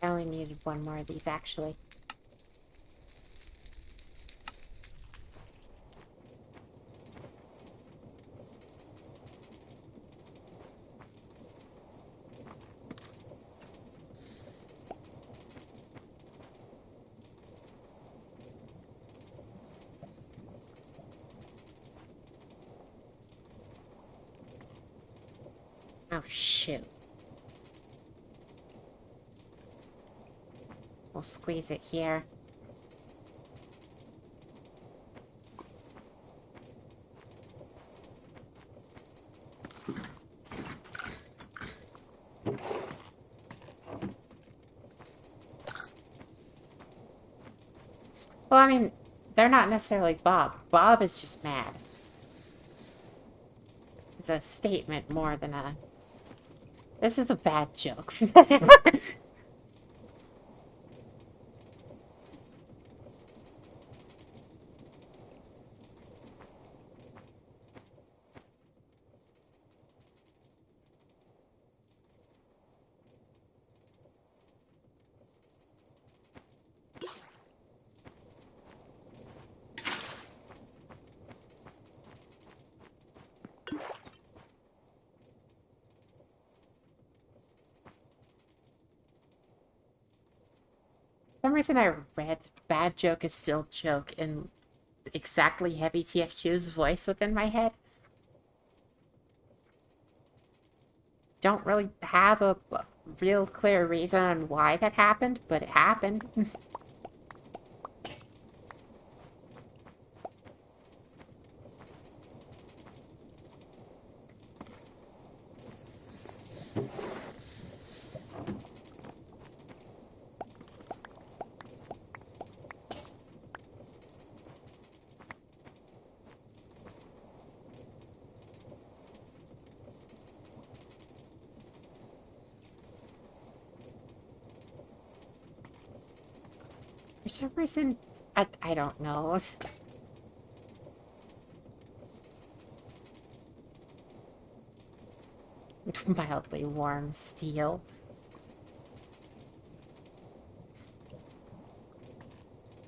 I only needed one more of these, actually. Oh, shoot. We'll squeeze it here. Well, I mean, they're not necessarily Bob. Bob is just mad. It's a statement more than a... This is a bad joke. For some reason I read bad joke is still joke in exactly Heavy TF2's voice within my head. Don't really have a real clear reason on why that happened, but it happened. For some reason, I don't know. Mildly warm steel.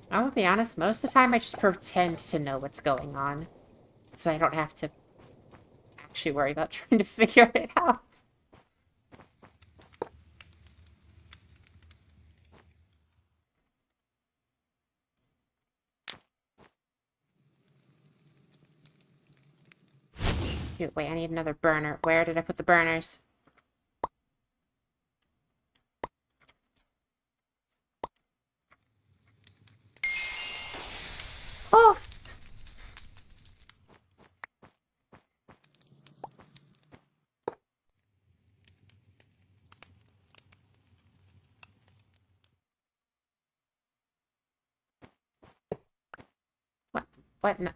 I'm gonna be honest, most of the time I just pretend to know what's going on. So I don't have to actually worry about trying to figure it out. Shoot, wait, I need another burner. Where did I put the burners? Oh! What? What? No.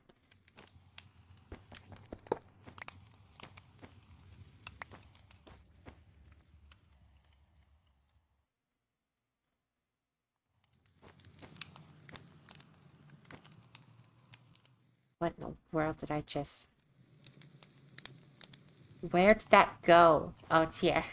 What in the world did I just... Where did that go? Oh, it's here.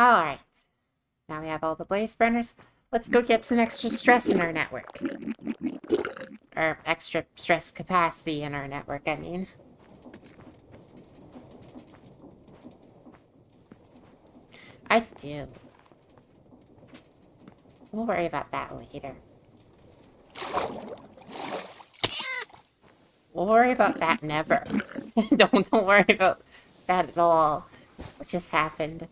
Alright. Now we have all the blaze burners. Let's go get some extra stress in our network. Or extra stress capacity in our network, I mean. I do. We'll worry about that later. We'll worry about that never. Don't worry about that at all. What just happened?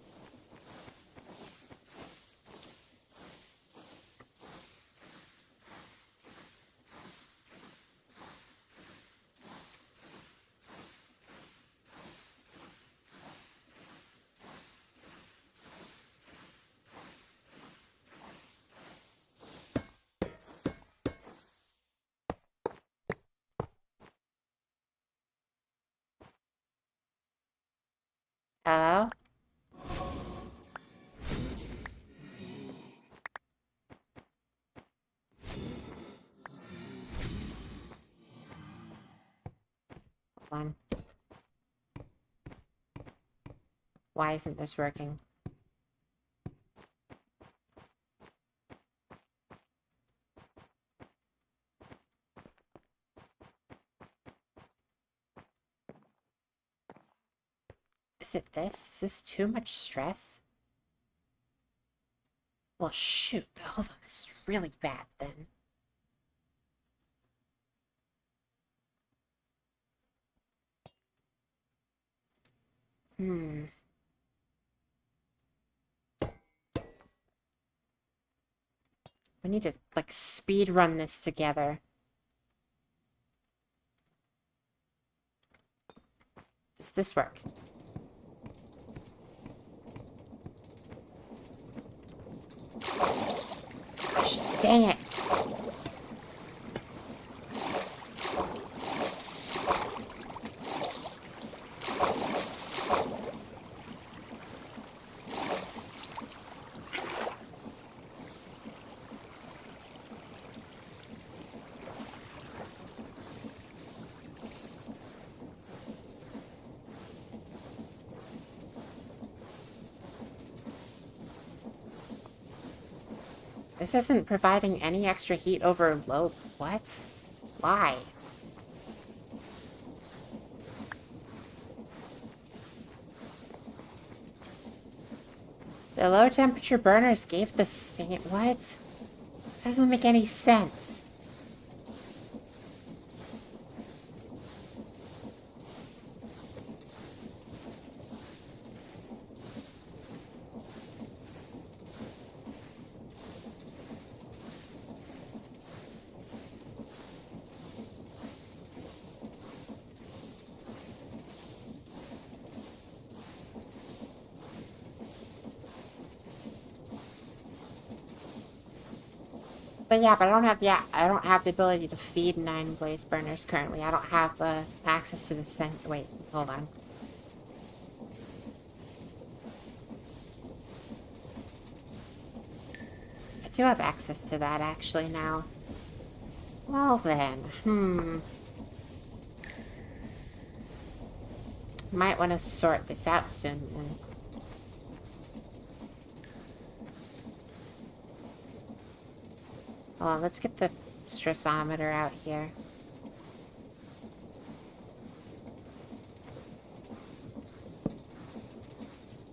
Hello? Hold on. Why isn't this working? Is it this? Is this too much stress? Well, shoot. Hold on. This is really bad, then. We need to, like, speed run this together. Does this work? Gosh, dang it. This isn't providing any extra heat over low... What? Why? The low temperature burners gave the same... What? That doesn't make any sense. But yeah, I don't have the ability to feed 9 blaze burners currently. I don't have access to the wait, hold on. I do have access to that actually now. Well then, might want to sort this out soon then. Hold on, let's get the stressometer out here.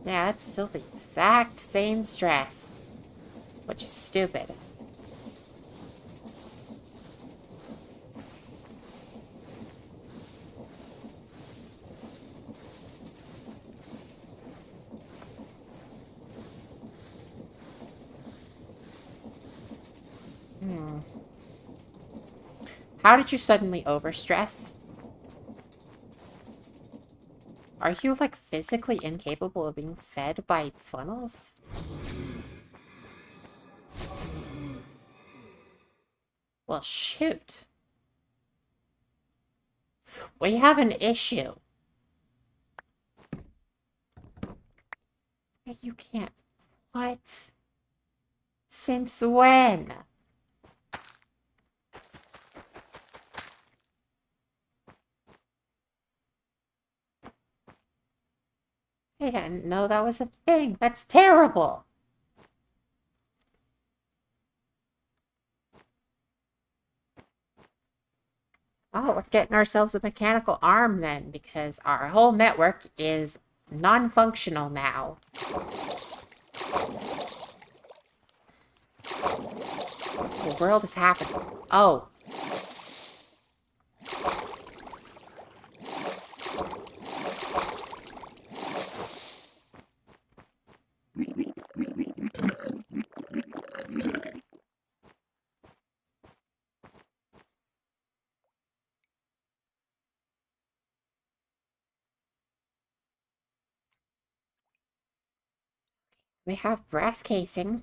Yeah, that's still the exact same stress. Which is stupid. How did you suddenly overstress? Are you, like, physically incapable of being fed by funnels? Well, shoot. We have an issue. You can't... What? Since when? I didn't know that was a thing. thing. That's terrible. Oh, we're getting ourselves a mechanical arm then, because our whole network is non-functional now. What the world is happening? Oh. We have brass casing.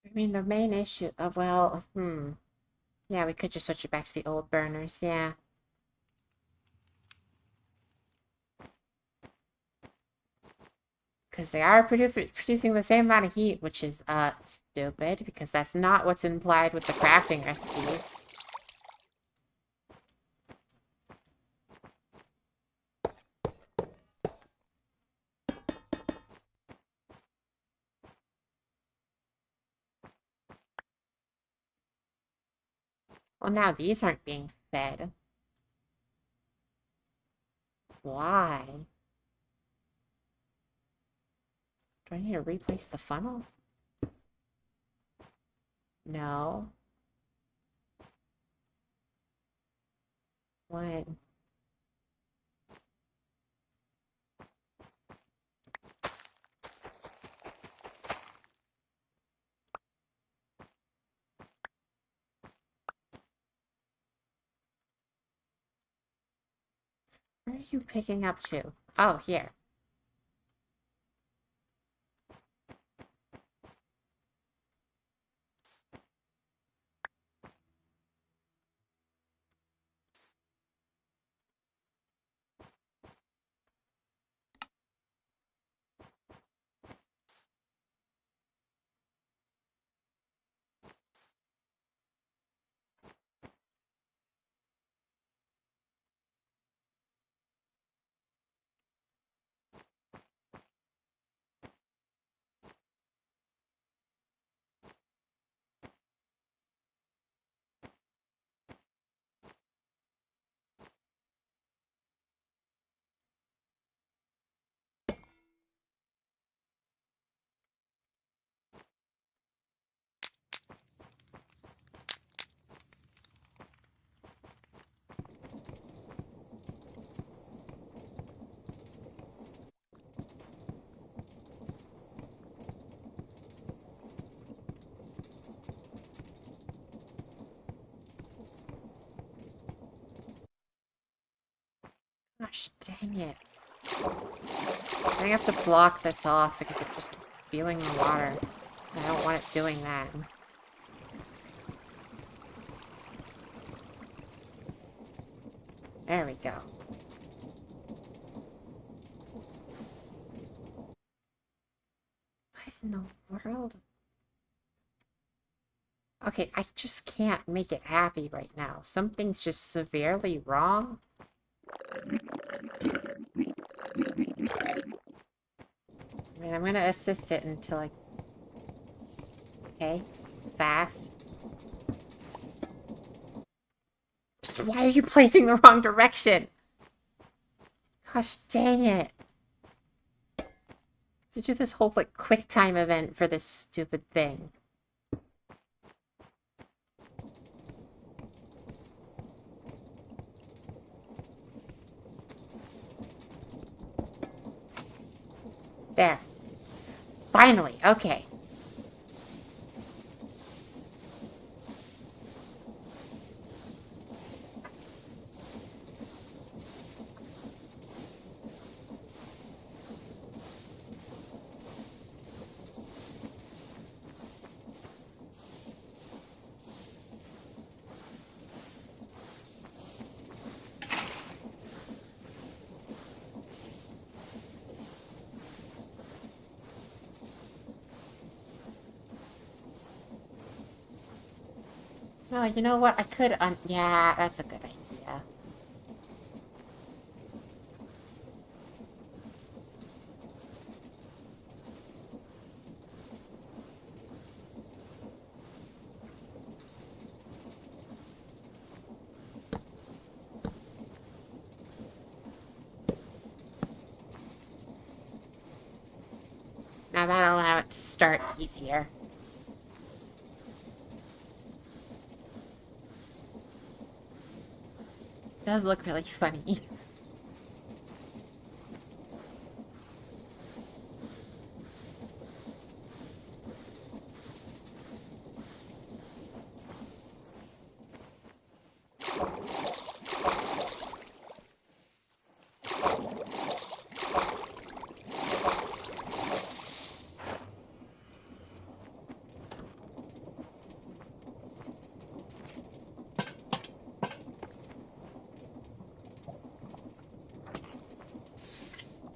I mean, the main issue of, well, yeah, we could just switch it back to the old burners, yeah. Because they are producing the same amount of heat, which is, stupid, because that's not what's implied with the crafting recipes. Well, now these aren't being fed. Why? Do I need to replace the funnel? No. What? Where are you picking up to? Oh, here. Gosh, dang it. I have to block this off because it just keeps spewing the water. I don't want it doing that. There we go. What in the world? Okay, I just can't make it happy right now. Something's just severely wrong. I mean, I'm gonna assist it until I... Okay, fast. Why are you placing the wrong direction? Gosh dang it. To do this whole, like, quick time event for this stupid thing. There. Finally, okay. Oh, you know what? I could yeah, that's a good idea. Now that'll allow it to start easier. It does look really funny.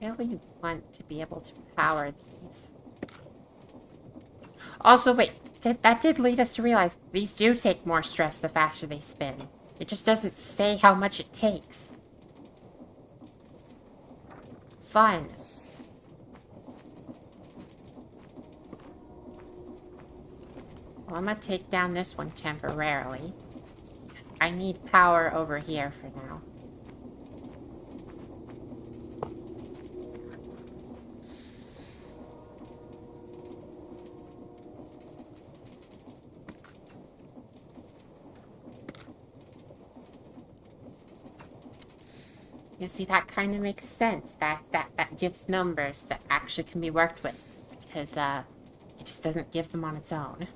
I really want to be able to power these. Also, wait, that did lead us to realize these do take more stress the faster they spin. It just doesn't say how much it takes. Fun. Well, I'm gonna take down this one temporarily. I need power over here for now. You see, that kind of makes sense. That gives numbers that actually can be worked with. Because, it just doesn't give them on its own.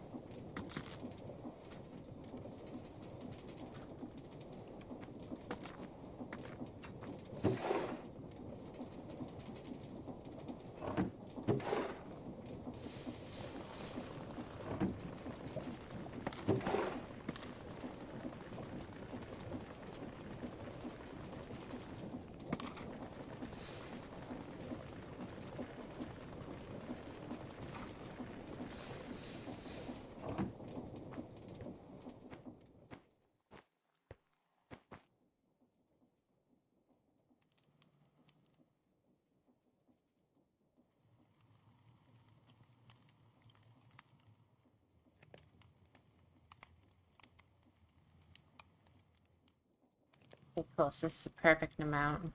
Okay, cool, so this is a perfect amount.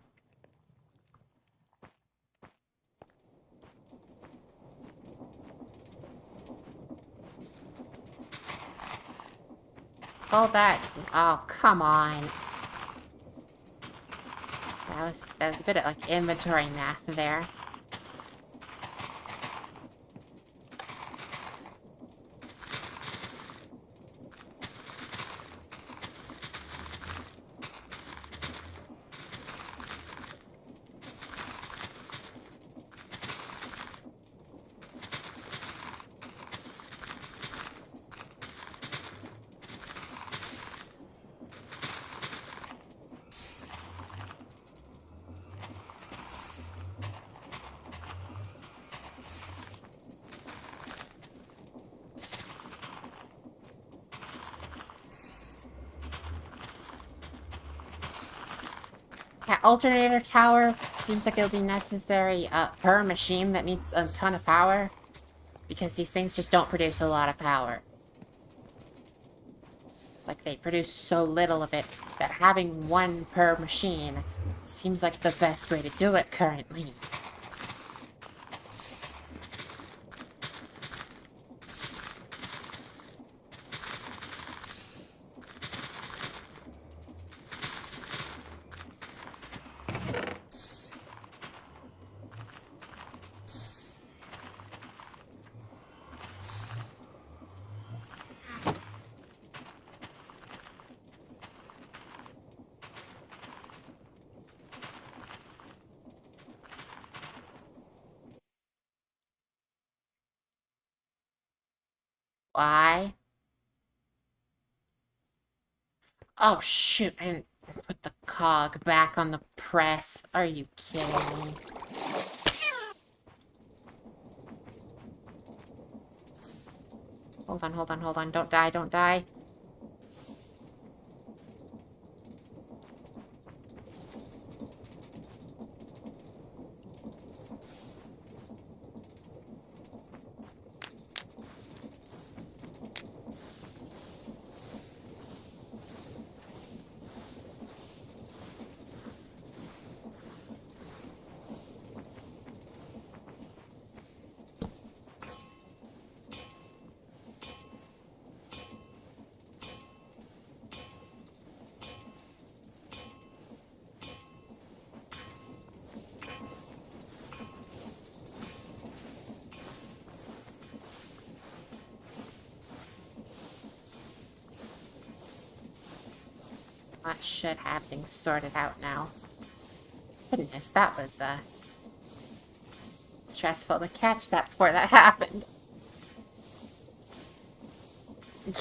All that... Oh, come on. That was a bit of, like, inventory math there. Yeah, alternator tower seems like it'll be necessary per machine that needs a ton of power. Because these things just don't produce a lot of power. Like, they produce so little of it that having one per machine seems like the best way to do it currently. Why? Oh, shoot, I didn't put the cog back on the press. Are you kidding me? Hold on, hold on, hold on. Don't die, don't die. That should have things sorted out now. Goodness, that was, stressful to catch that before that happened.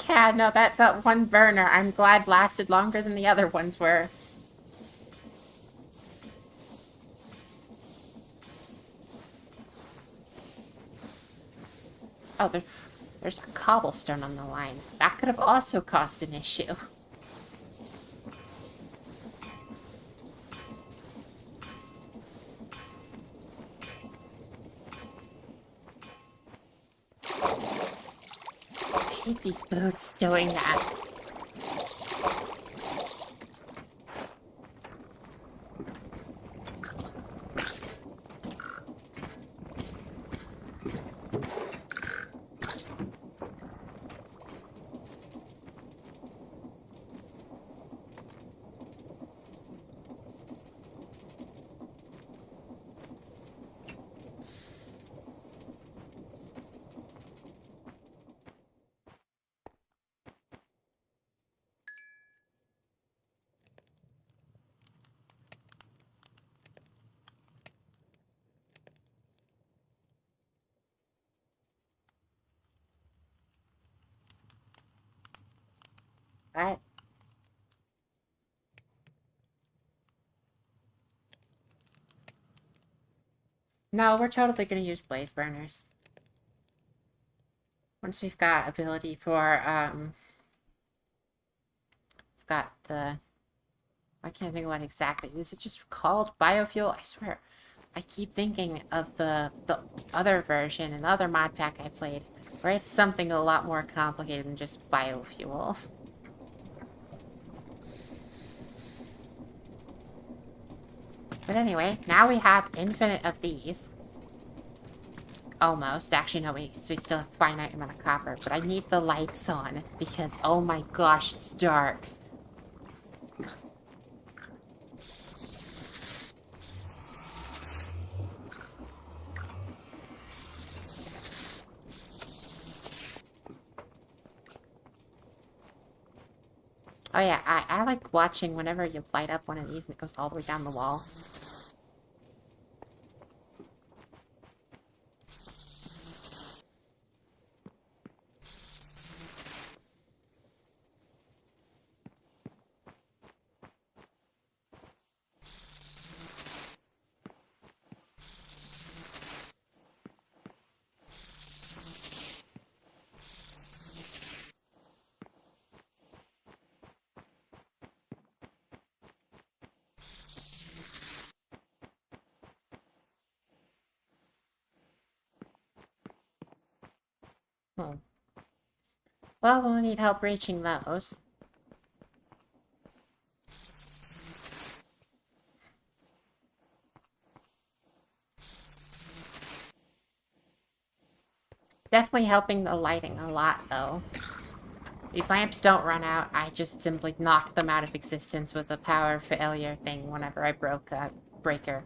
Yeah, no, that one burner, I'm glad lasted longer than the other ones were. Oh, there's a cobblestone on the line. That could have also caused an issue. I hate these boots doing that. Right? No, we're totally gonna use blaze burners. Once we've got ability for, we've got the... I can't think of what exactly. Is it just called biofuel? I swear. I keep thinking of the other version and the other mod pack I played, where it's something a lot more complicated than just biofuel. But anyway, now we have infinite of these. Almost. Actually, no, we still have a finite amount of copper. But I need the lights on, because, oh my gosh, it's dark. Oh yeah, I like watching whenever you light up one of these and it goes all the way down the wall. Hmm. Well, we'll need help reaching those. Definitely helping the lighting a lot, though. These lamps don't run out. I just simply knocked them out of existence with a power failure thing whenever I broke a breaker.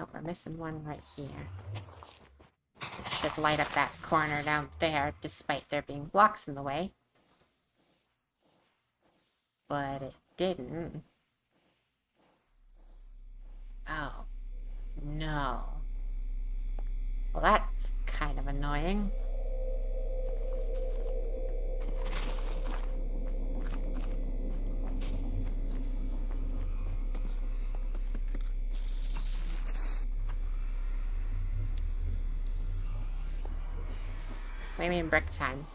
Oh, we're missing one right here. It should light up that corner down there, despite there being blocks in the way. But it didn't. Oh, no. Well, that's kind of annoying. Maybe in brick time.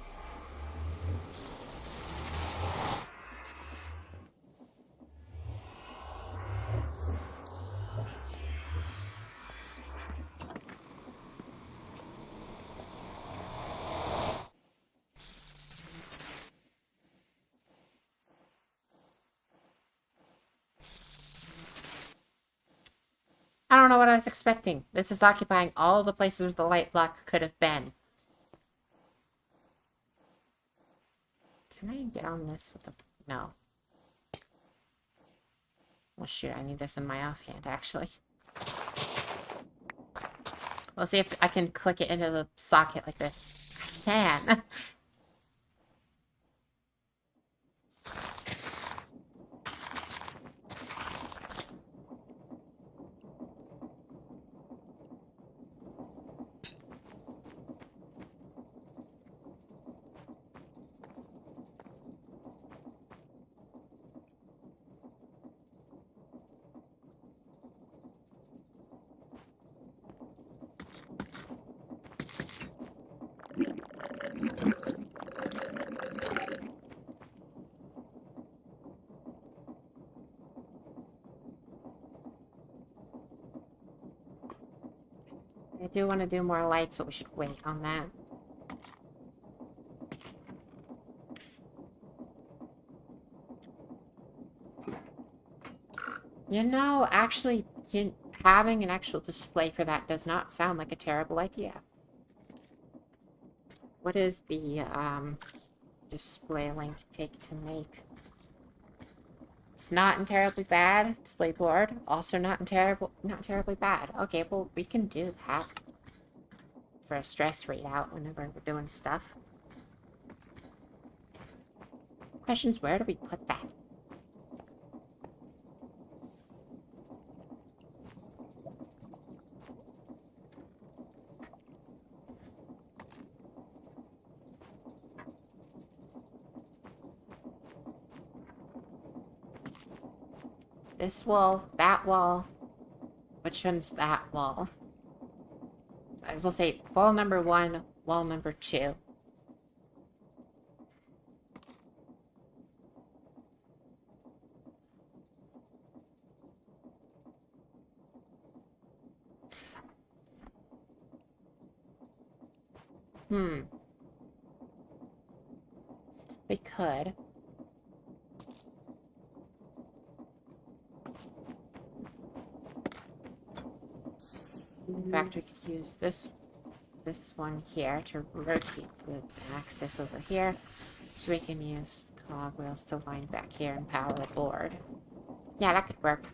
I don't know what I was expecting. This is occupying all the places where the light block could have been. Can I get on this with the... No. Well, shoot, I need this in my offhand, actually. We'll see if I can click it into the socket like this. I can. I do want to do more lights, but we should wait on that. You know, actually, having an actual display for that does not sound like a terrible idea. What is the display link take to make? It's not terribly bad. Display board also not terribly bad. Okay, well we can do that for a stress readout whenever we're doing stuff. Questions: where do we put that? This wall, that wall. Which one's that wall? I will say wall number 1, wall number 2. We could. In fact, we could use this one here to rotate the axis over here, so we can use cogwheels to line back here and power the board. Yeah, that could work.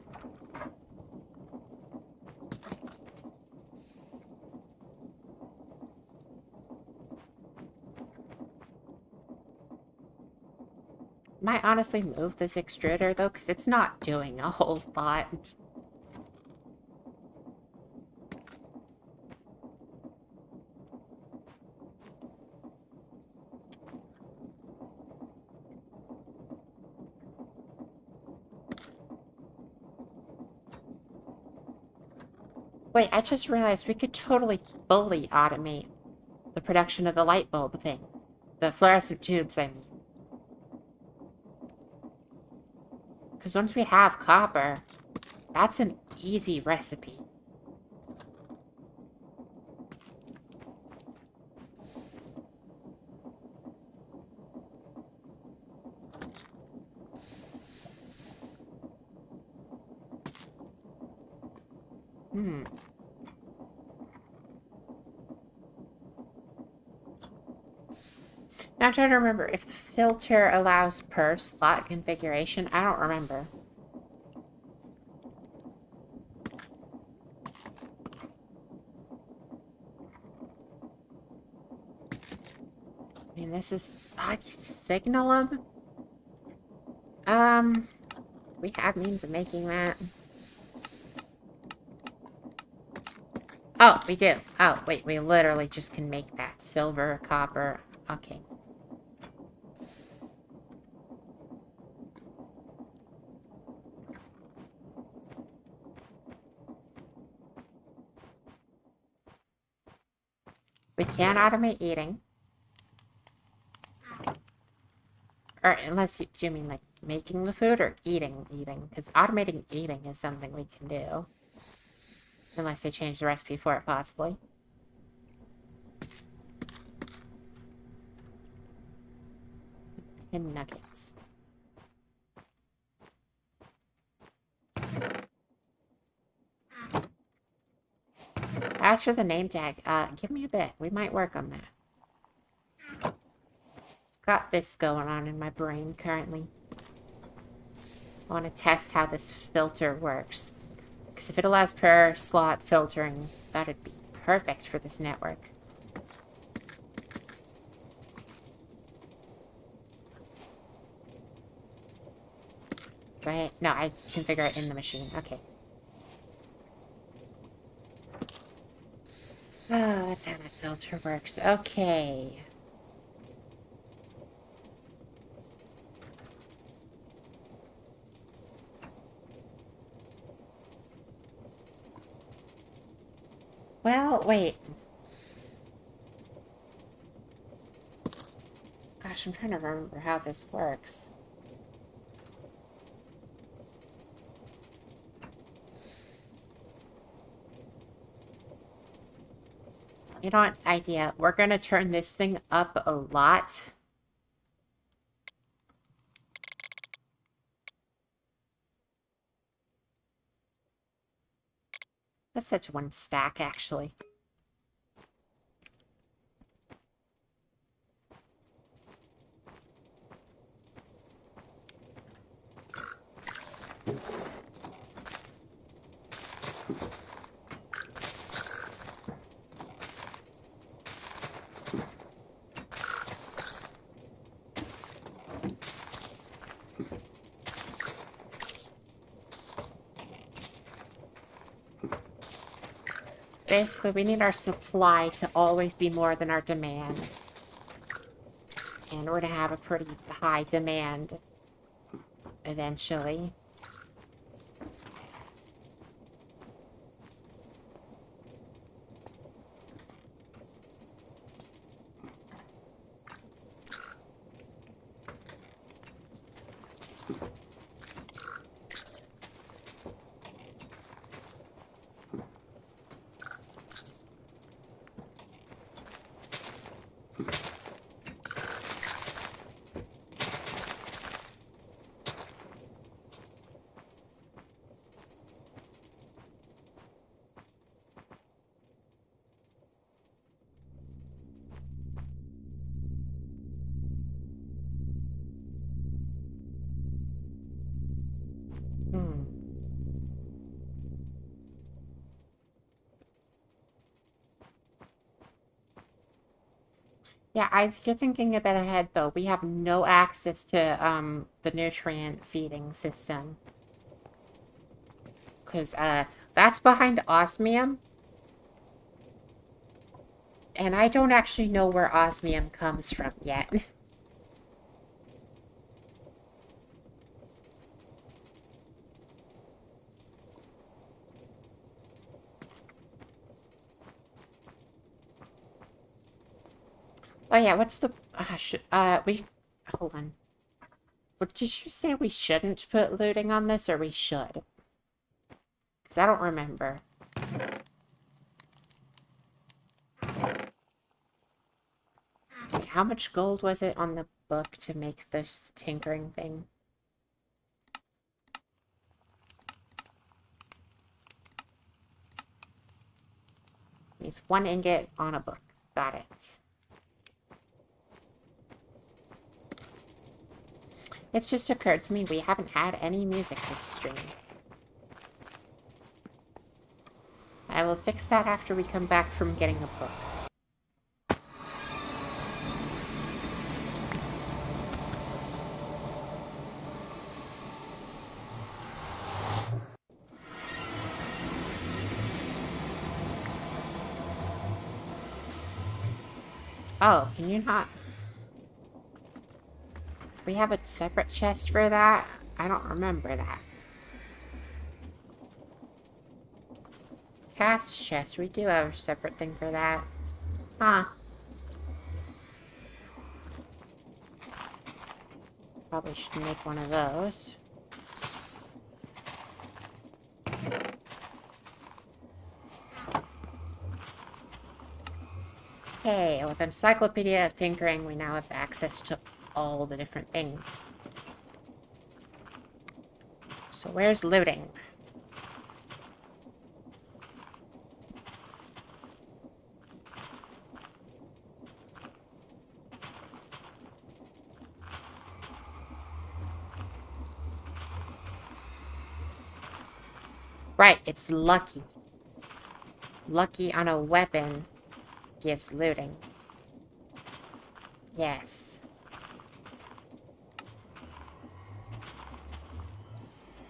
Might honestly move this extruder though, because it's not doing a whole lot. Wait, I just realized we could totally fully automate the production of the light bulb thing. The fluorescent tubes, I mean. Because once we have copper, that's an easy recipe. Now I'm trying to remember if the filter allows per slot configuration. I don't remember. I mean, this is... signal them? We have means of making that. Oh, we do. Oh, wait, we literally just can make that. Silver, copper. Okay. We can automate eating. Or unless you mean like making the food or eating? Because automating eating is something we can do. Unless they change the recipe for it, possibly. And nuggets. As for the name tag, give me a bit. We might work on that. Got this going on in my brain currently. I want to test how this filter works. Because if it allows per slot filtering, that'd be perfect for this network. Right? No, I configure it in the machine. Okay. Oh, that's how that filter works. Okay. Well, wait. Gosh, I'm trying to remember how this works. You know what? Idea. We're gonna turn this thing up a lot. Let's set to 1 stack, actually. Basically, we need our supply to always be more than our demand. And we're going to have a pretty high demand eventually. Yeah, you're thinking a bit ahead, though. We have no access to, the nutrient feeding system. Because, that's behind osmium. And I don't actually know where osmium comes from yet. Oh yeah, what's the... hold on. What did you say we shouldn't put looting on this, or we should? Because I don't remember. How much gold was it on the book to make this tinkering thing? It's 1 ingot on a book. Got it. It's just occurred to me we haven't had any music this stream. I will fix that after we come back from getting a book. Oh, can you not... We have a separate chest for that? I don't remember that. Cast chest, we do have a separate thing for that. Huh. Probably should make one of those. Okay, with Encyclopedia of Tinkering, we now have access to all the different things. So where's looting? Right, it's lucky. Lucky on a weapon gives looting. Yes.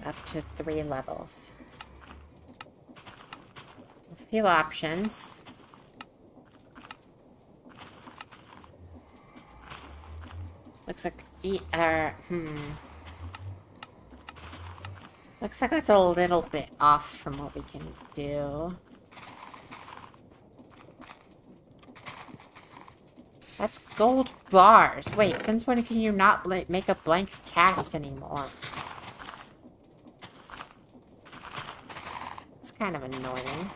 Up to 3 levels. A few options. Looks like looks like that's a little bit off from what we can do. That's gold bars. Wait, since when can you not make a blank cast anymore? It's kind of annoying.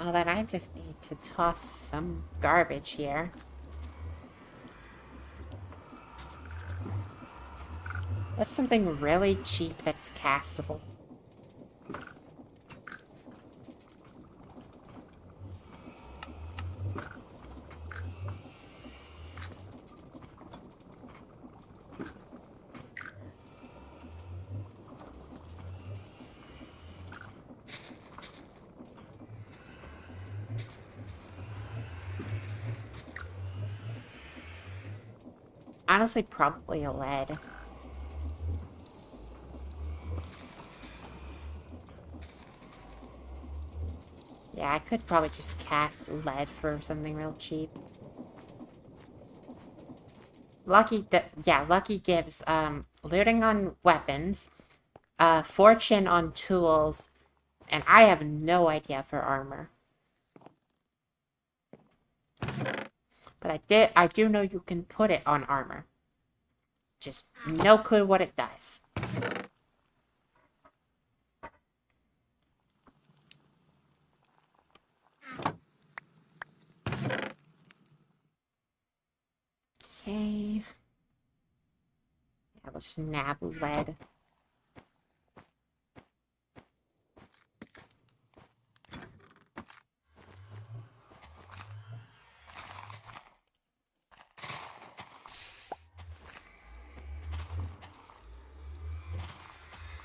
Oh, then I just need to toss some garbage here. What's something really cheap that's castable? Honestly, probably a lead. Yeah, I could probably just cast lead for something real cheap. Lucky gives, looting on weapons, fortune on tools, and I have no idea for armor. But I do know you can put it on armor. Just no clue what it does. Okay. Yeah, we'll just nab lead.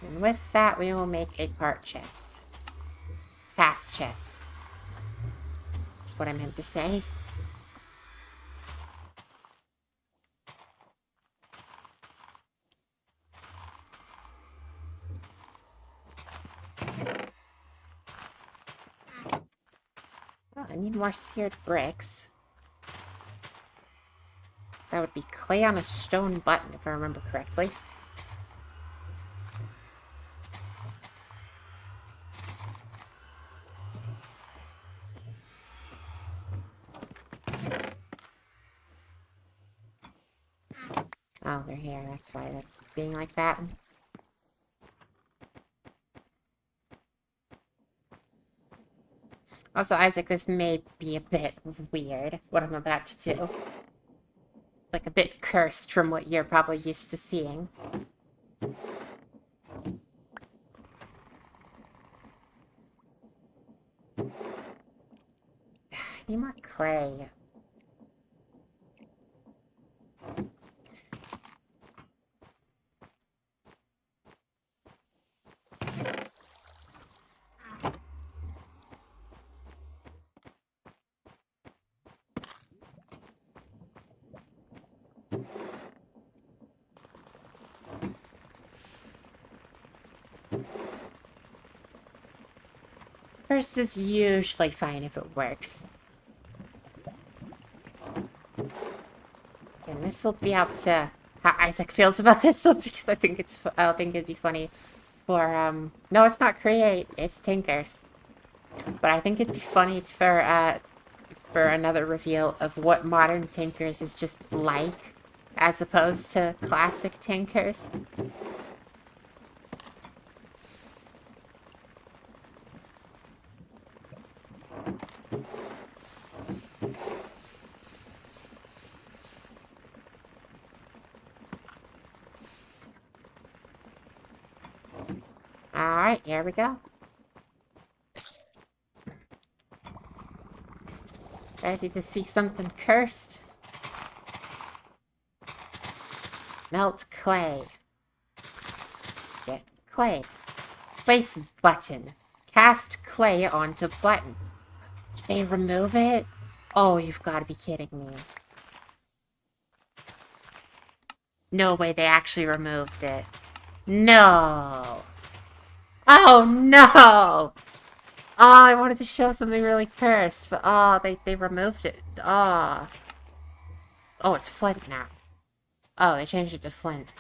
And with that, we will make a part chest. Fast chest. That's what I meant to say. Oh, I need more seared bricks. That would be clay on a stone button, if I remember correctly. Oh, they're here. That's why that's being like that. Also, Isaac, this may be a bit weird, what I'm about to do. Like, a bit cursed from what you're probably used to seeing. I need more clay. First is usually fine if it works. And this will be up to how Isaac feels about this one, because I think it'd be funny for, no, it's not create, it's Tinkers. But I think it'd be funny for another reveal of what modern Tinkers is just like, as opposed to classic Tinkers. Alright, here we go. Ready to see something cursed? Melt clay. Get clay. Place button. Cast clay onto button. Did they remove it? Oh, you've got to be kidding me. No way they actually removed it. No. Oh, no. Oh, I wanted to show something really cursed, but oh, they removed it. Oh. Oh, it's flint now. Oh, they changed it to flint.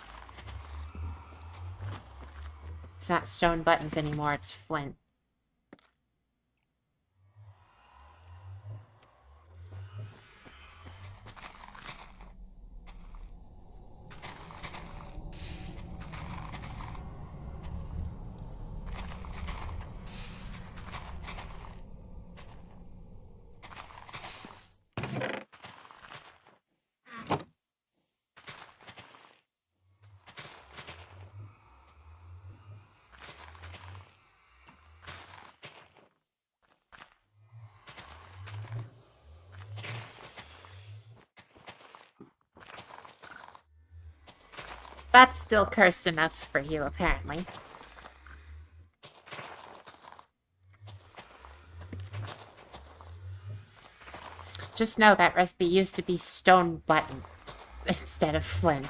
It's not stone buttons anymore, it's flint. That's still cursed enough for you, apparently. Just know that recipe used to be stone button instead of flint.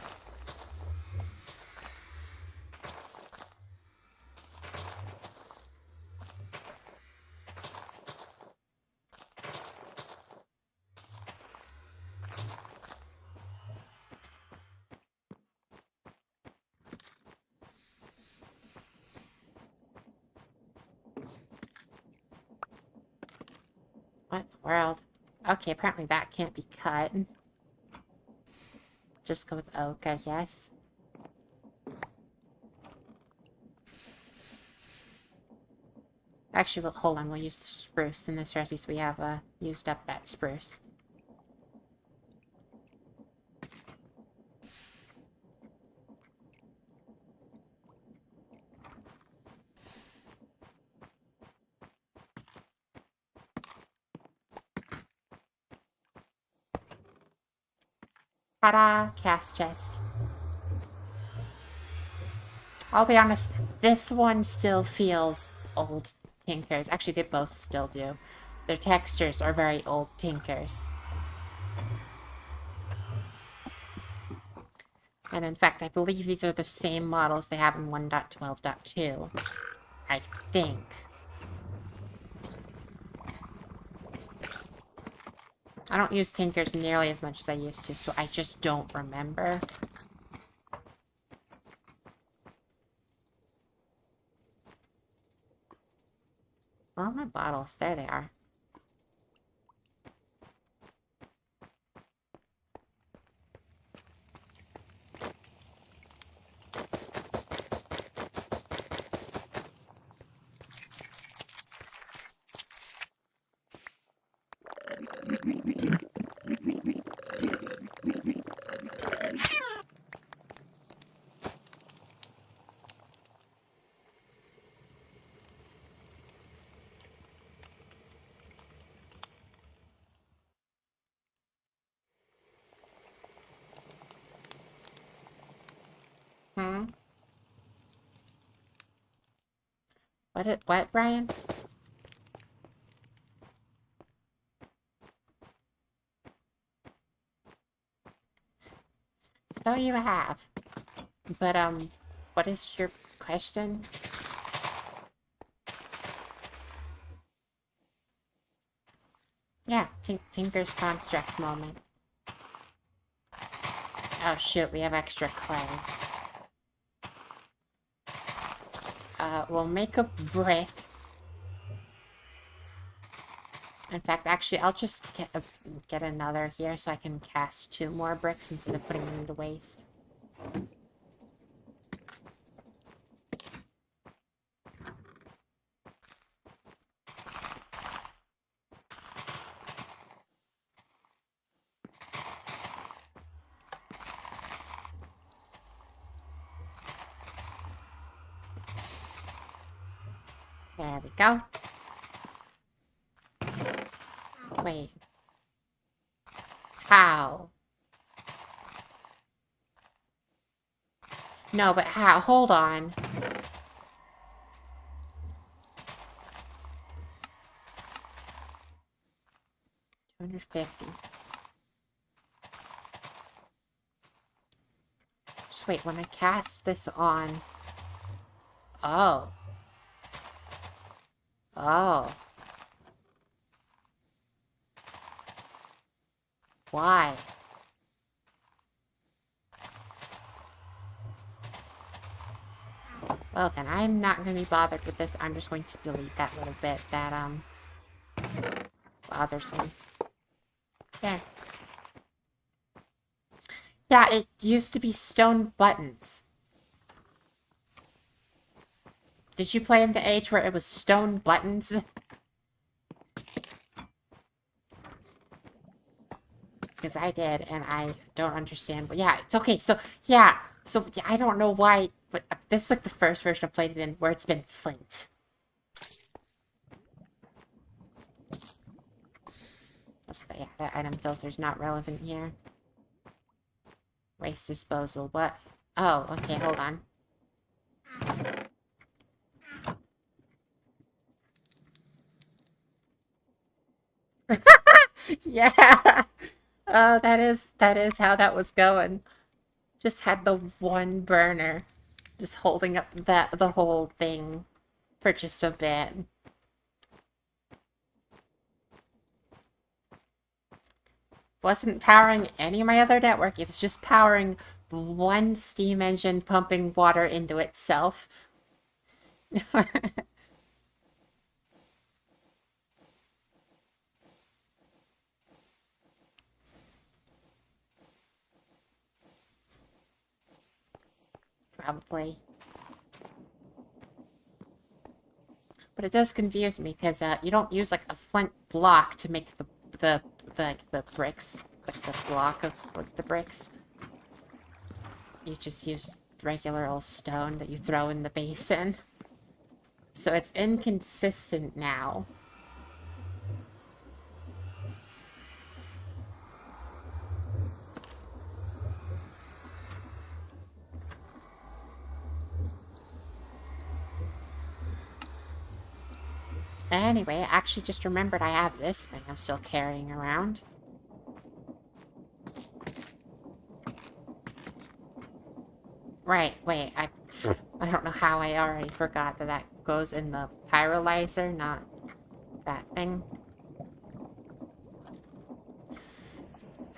What in the world? Okay, apparently that can't be cut. Just go with oak, I guess. Actually, hold on, we'll use the spruce in this recipe, so we have used up that spruce. Ta-da! Cast chest. I'll be honest, this one still feels old Tinkers. Actually, they both still do. Their textures are very old Tinkers. And in fact, I believe these are the same models they have in 1.12.2. I think. I don't use Tinkers nearly as much as I used to, so I just don't remember. Where are my bottles? There they are. Hmm? What, Brian? So you have. But, what is your question? Yeah, Tinker's construct moment. Oh shoot, we have extra clay. We'll make a brick. In fact, actually, I'll just get another here so I can cast 2 more bricks instead of putting them into waste. There we go. Wait. How? No, but how? Hold on. 250. Just wait, when I cast this on... Oh. Oh. Why? Well then, I'm not going to be bothered with this. I'm just going to delete that little bit that, bothers me. There. Yeah, it used to be stone buttons. Did you play in the age where it was stone buttons? Because I did, and I don't understand. But yeah, it's okay. So, yeah. So, yeah, I don't know why, but this is like the first version I've played it in where it's been flint. So, yeah, that item filter is not relevant here. Waste disposal. What? Oh, okay, hold on. Yeah. Oh, that is how that was going. Just had the one burner, just holding up the whole thing for just a bit. Wasn't powering any of my other network. It was just powering one steam engine pumping water into itself. Probably. But it does confuse me because you don't use like a flint block to make the bricks, like the block of like, the bricks. You just use regular old stone that you throw in the basin. So it's inconsistent now. Anyway, I actually just remembered I have this thing I'm still carrying around. Right, wait, I don't know how I already forgot that that goes in the pyrolyzer, not that thing.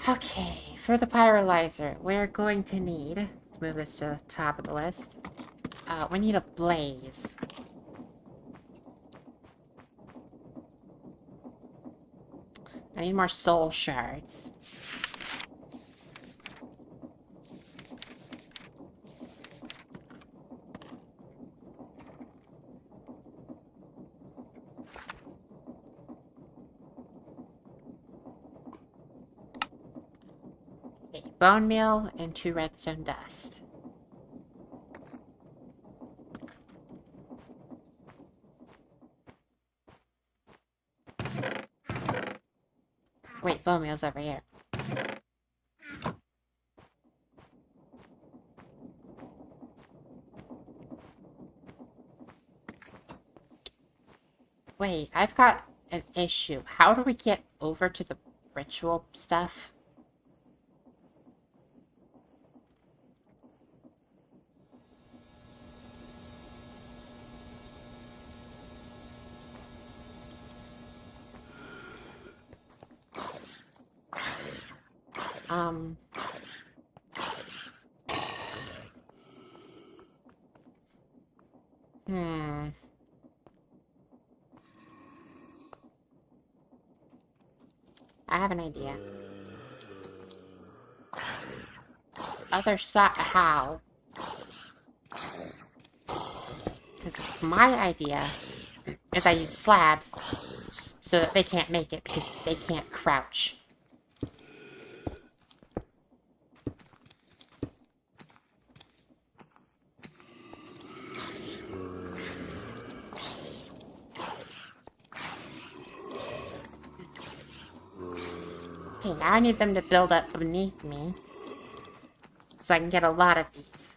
Okay, for the pyrolyzer, we're going to need, let's move this to the top of the list, we need a blaze. I need more soul shards. Okay, bone meal and 2 redstone dust. Wait, bone meal's over here. Wait, I've got an issue. How do we get over to the ritual stuff? Um... I have an idea. Other side, how? Because my idea is I use slabs so that they can't make it because they can't crouch. Okay, now I need them to build up beneath me so I can get a lot of these.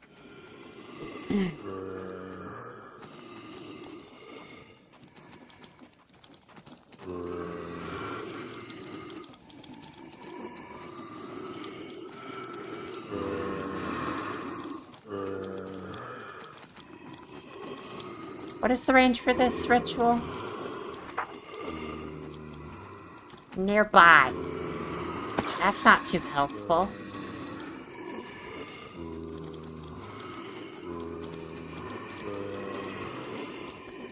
What is the range for this ritual? Nearby. That's not too helpful.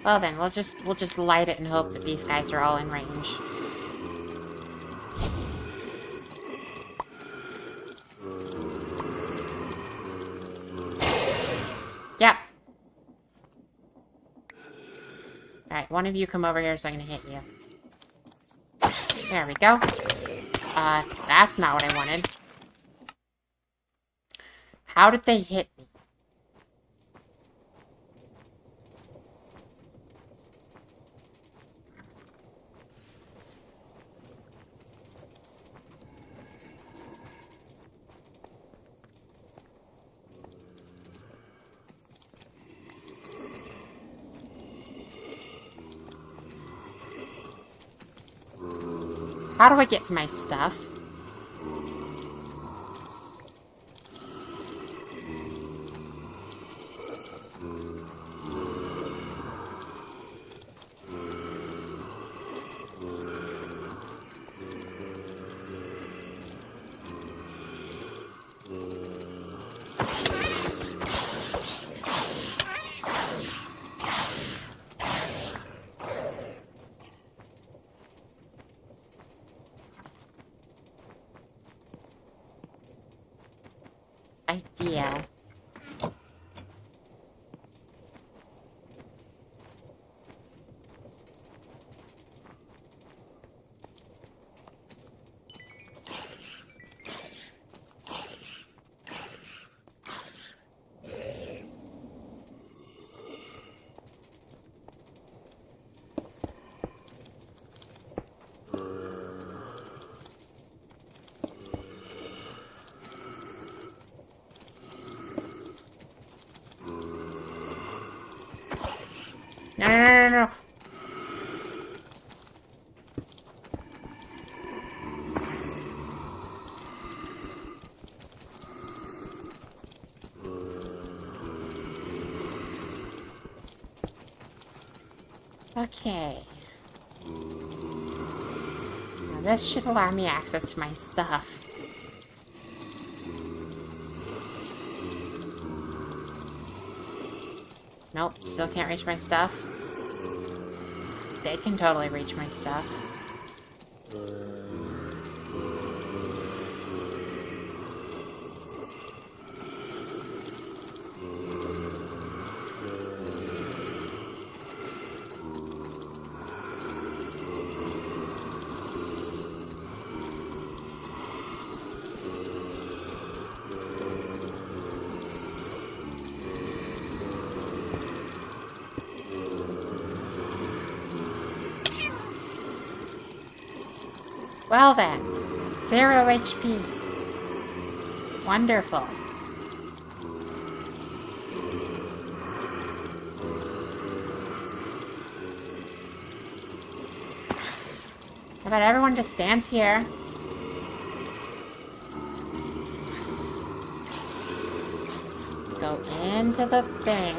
Well then, we'll just light it and hope that these guys are all in range. Yep. Alright, one of you come over here so I can hit you. There we go. That's not what I wanted. How did they hit me? How do I get to my stuff? Idea. No. Okay. Now this should allow me access to my stuff. Nope, still can't reach my stuff. They can totally reach my stuff. Well then, 0 HP. Wonderful. How about everyone just stands here? Go into the thing.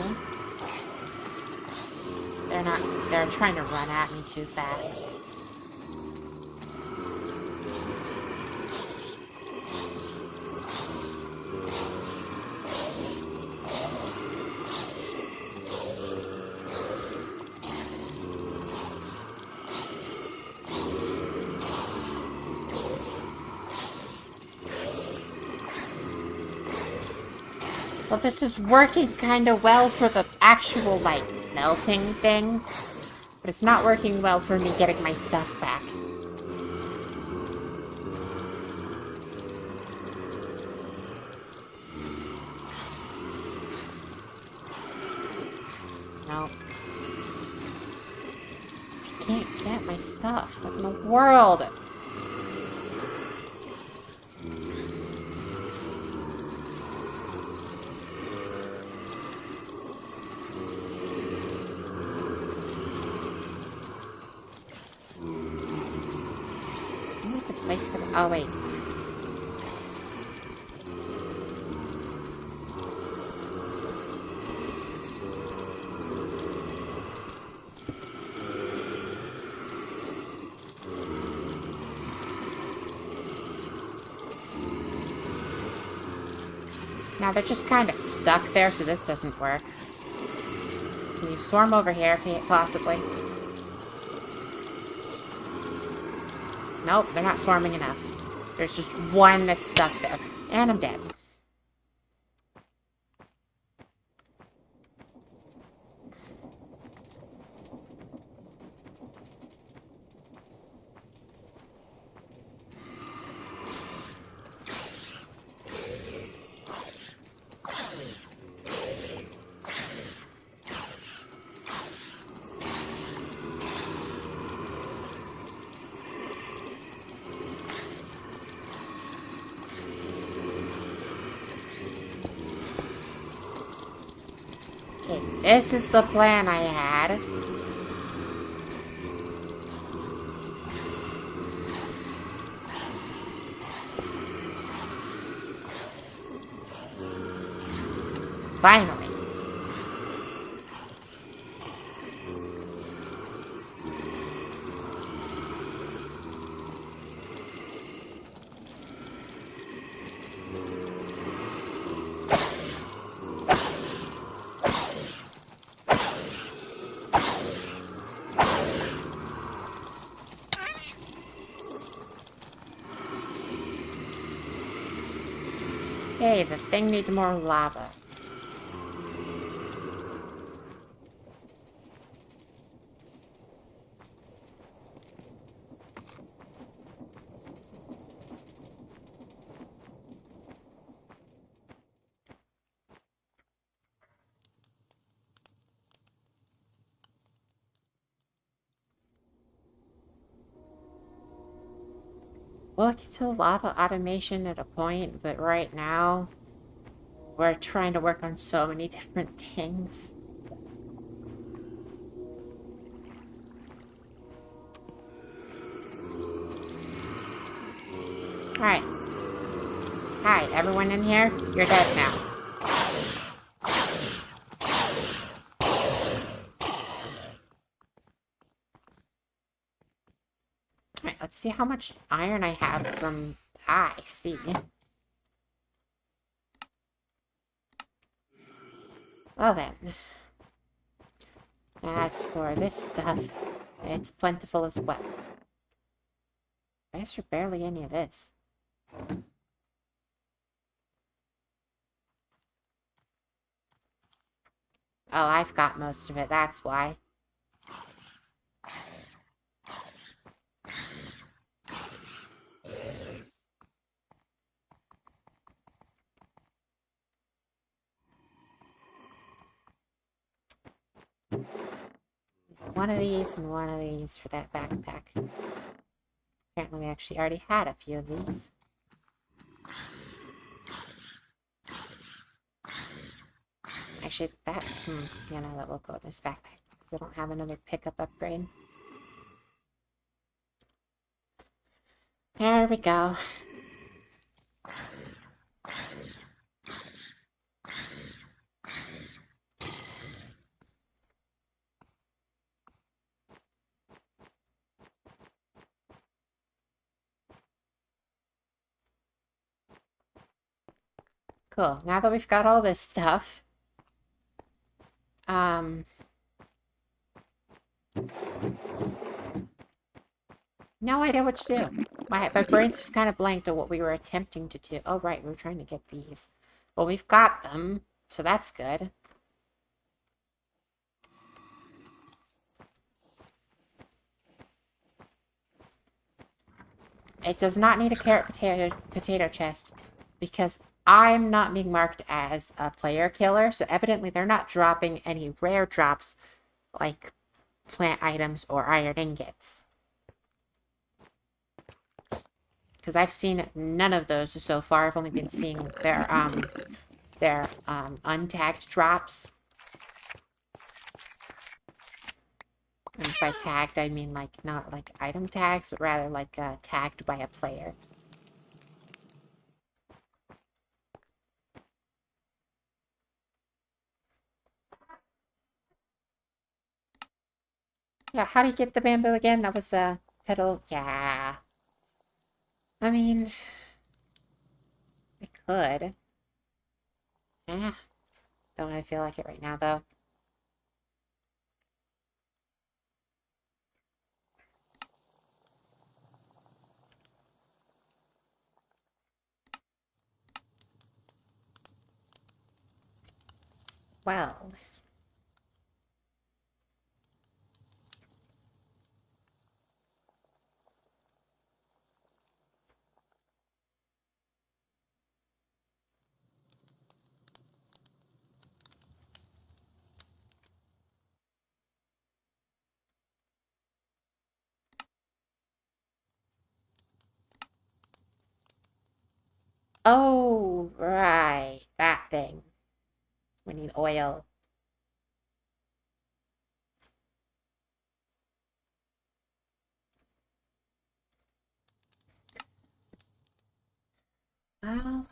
They're trying to run at me too fast. Well, this is working kind of well for the actual, like, melting thing. But it's not working well for me getting my stuff back. Nope. I can't get my stuff. What in the world? Oh, wait. Now they're just kind of stuck there, so this doesn't work. Can you swarm over here, possibly? Nope, they're not swarming enough. There's just one that's stuck there. And I'm dead. Okay, this is the plan I had. Finally. Hey, the thing needs more lava. We'll get to lava automation at a point, but right now, we're trying to work on so many different things. Alright. Hi, everyone in here? You're dead now. Alright, let's see how much iron I have from... Ah, I see. Well then. As for this stuff, it's plentiful as well. Why is there barely any of this? Oh, I've got most of it, that's why. One of these and one of these for that backpack. Apparently we actually already had a few of these. Actually, that... yeah, no, that will go in this backpack, because I don't have another pickup upgrade. There we go. Cool. Now that we've got all this stuff, no idea what to do. My brain's just kind of blanked on what we were attempting to do. Oh, right, we were trying to get these. Well, we've got them, so that's good. It does not need a carrot potato chest, because I'm not being marked as a player killer, so evidently they're not dropping any rare drops like plant items or iron ingots. Because I've seen none of those so far. I've only been seeing their untagged drops. And by tagged, I mean, like, not like item tags, but rather like tagged by a player. Yeah, how do you get the bamboo again? That was a pedal. Yeah. I mean, I could. Eh, don't really feel like it right now, though. Well. Oh, right. That thing. We need oil. Well,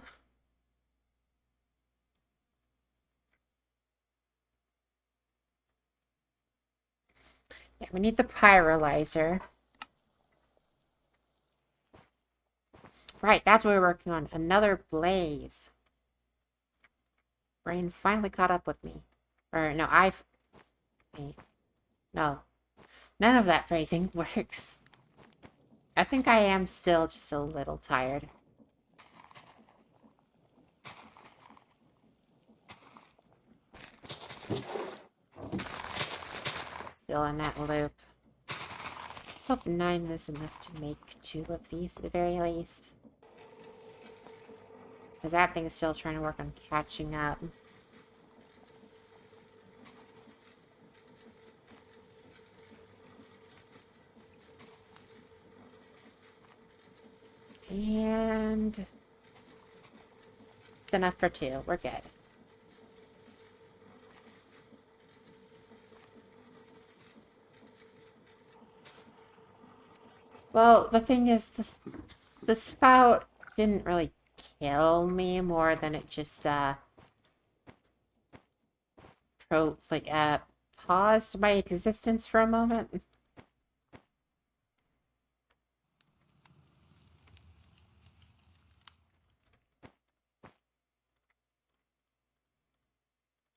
yeah, we need the pyrolyzer. Right, that's what we're working on. Another blaze. Brain finally caught up with me. Or, no, wait, no. None of that phrasing works. I think I am still just a little tired. Still in that loop. Hope 9 is enough to make 2 of these at the very least. Because that thing is still trying to work on catching up. And it's enough for 2. We're good. Well, the thing is, the spout didn't really kill me more than it just, paused my existence for a moment.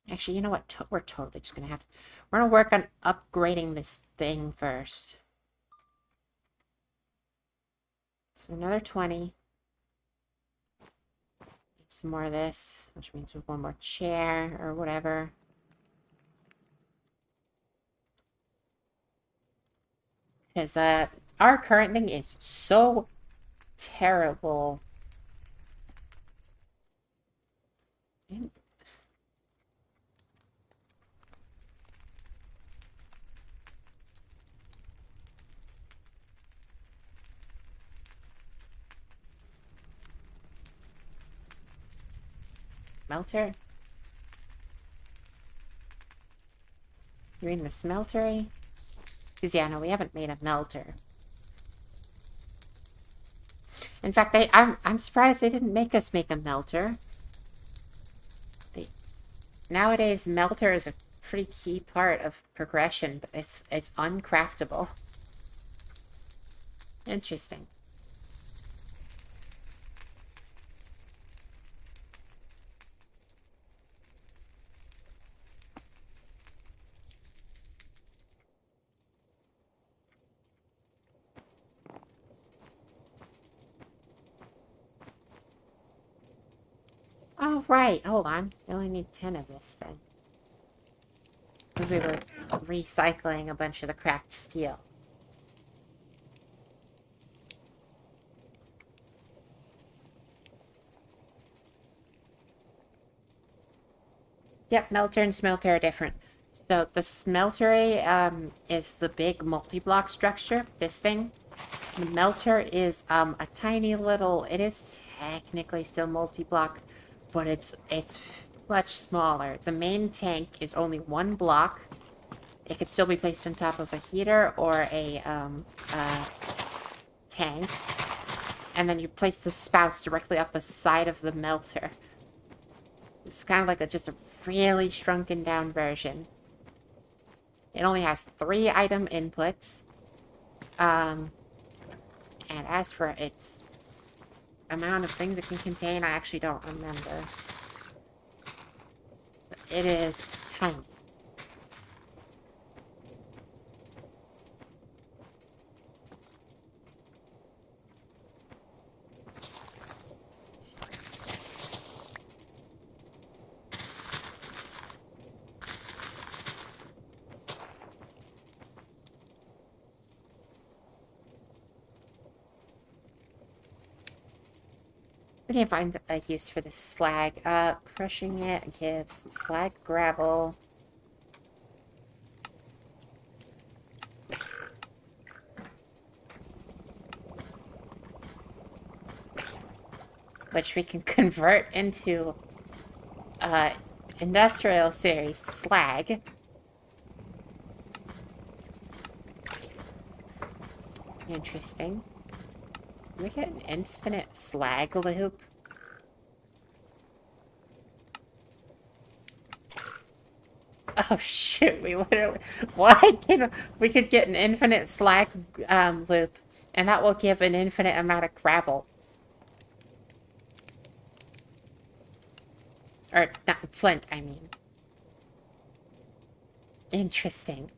Actually, you know what? We're totally just gonna have to... We're gonna work on upgrading this thing first. So another 20. Need some more of this, which means with one more chair or whatever. Because our current thing is so terrible. Melter? You mean the smeltery? Because, yeah, no, we haven't made a melter. In fact, I'm surprised they didn't make us make a melter. Nowadays, melter is a pretty key part of progression, but it's uncraftable. Interesting. Oh, right. Hold on. We only need 10 of this thing. Because we were recycling a bunch of the cracked steel. Yep, melter and smelter are different. So the smeltery is the big multi-block structure, this thing. The melter is a tiny little, it is technically still multi-block, but it's much smaller. The main tank is only 1 block. It could still be placed on top of a heater or a tank. And then you place the spouts directly off the side of the melter. It's kind of like just a really shrunken down version. It only has 3 item inputs. And as for its amount of things it can contain, I actually don't remember. It is tiny. We need to find a use for this slag. Crushing it gives slag gravel. Which we can convert into industrial series slag. Interesting. Can we get an infinite slag loop? Oh shoot, we literally... Why can't we could get an infinite slag loop, and that will give an infinite amount of gravel. Or, not flint, I mean. Interesting.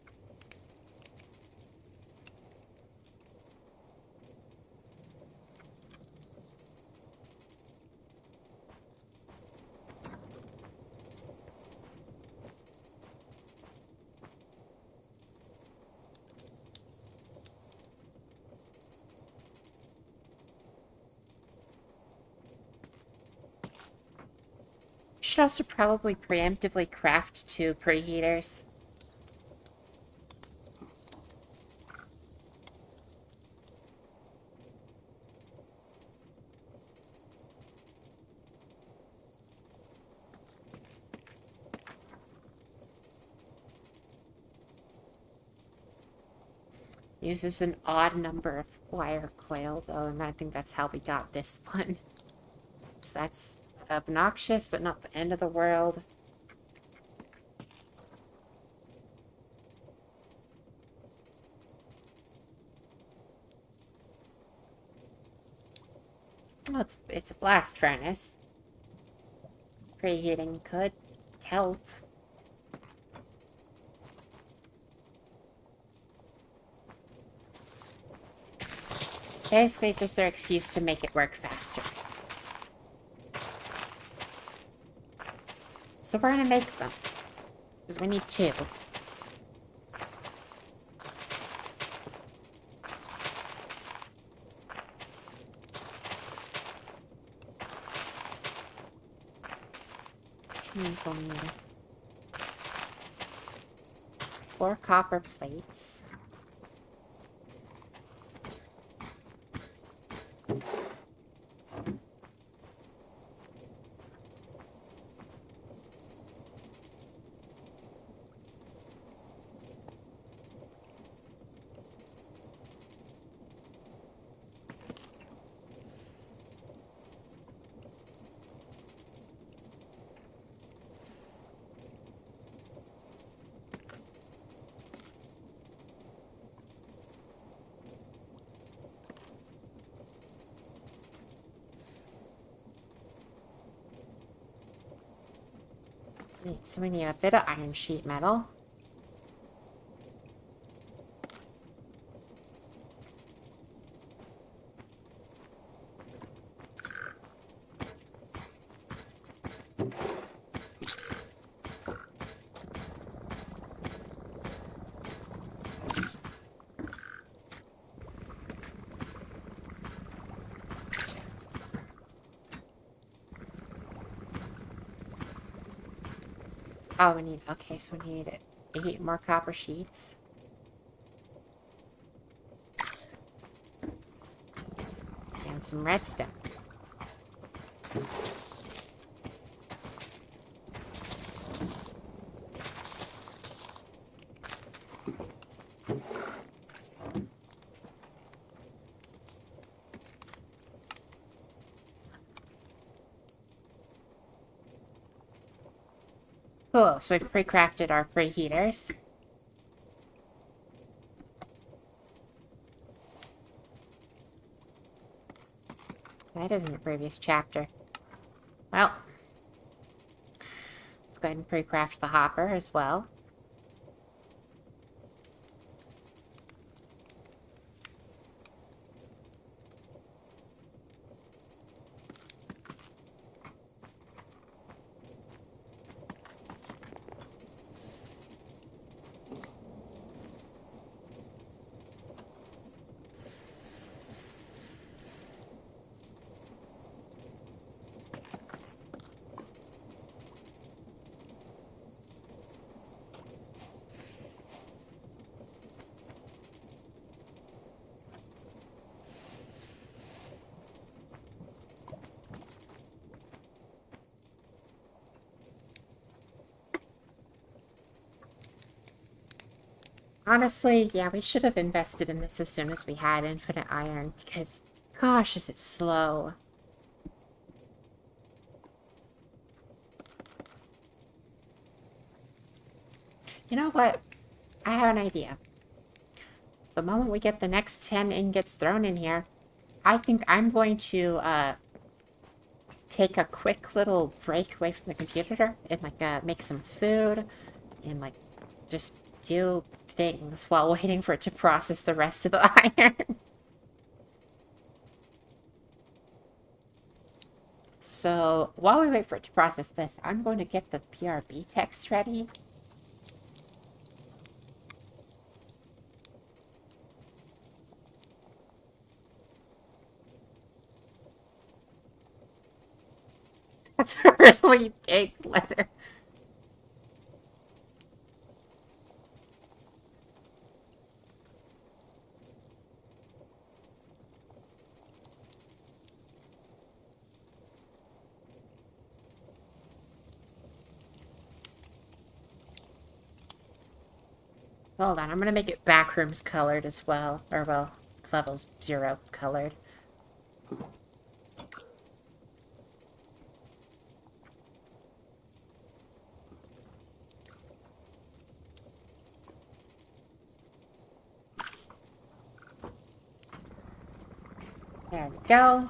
Should also probably preemptively craft 2 preheaters. Uses an odd number of wire Uses an odd number of wire coil, though, and I think that's how we got this one. So that's obnoxious, but not the end of the world. Oh, it's a blast furnace. Preheating could help. Basically, it's just their excuse to make it work faster. So we're gonna make them. Because we need 2. Which means we'll need 4 copper plates. So we need a bit of iron sheet metal. Oh, we need... Okay, so we need 8 more copper sheets. And some redstone. Cool, so we've pre-crafted our preheaters. That isn't a previous chapter. Well, Let's go ahead and pre-craft the hopper as well. Honestly, yeah, we should have invested in this as soon as we had infinite iron, because, gosh, is it slow. You know what? I have an idea. The moment we get the next 10 ingots thrown in here, I think I'm going to, take a quick little break away from the computer and, like, make some food and, like, just do things while waiting for it to process the rest of the iron. So, while we wait for it to process this, I'm going to get the PRB text ready. That's a really big letter. Hold on, I'm gonna make it backrooms colored as well. Or, well, level 0 colored. There we go.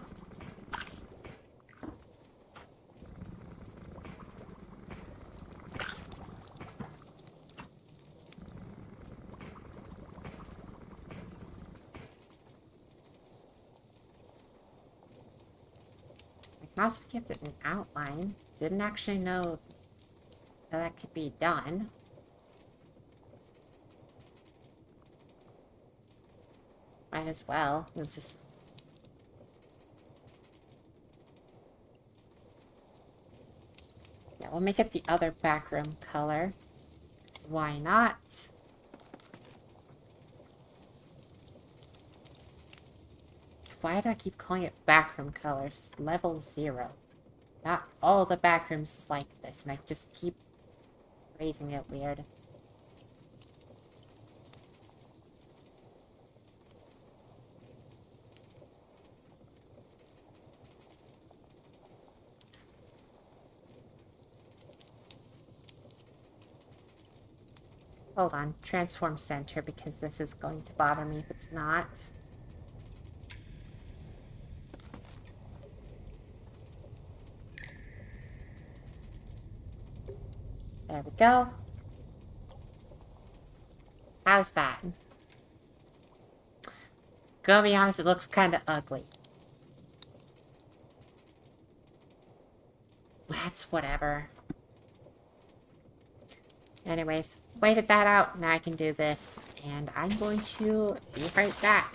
I can also give it an outline. Didn't actually know how that could be done. Might as well. It's just... Yeah, we'll make it the other backroom color. So why not? Why do I keep calling it backroom colors? It's level 0. Not all the backrooms is like this, and I just keep phrasing it weird. Hold on, transform center, because this is going to bother me if it's not. There we go. How's that? Gonna be honest, it looks kind of ugly. That's whatever. Anyways, waited that out, now I can do this. And I'm going to be right back.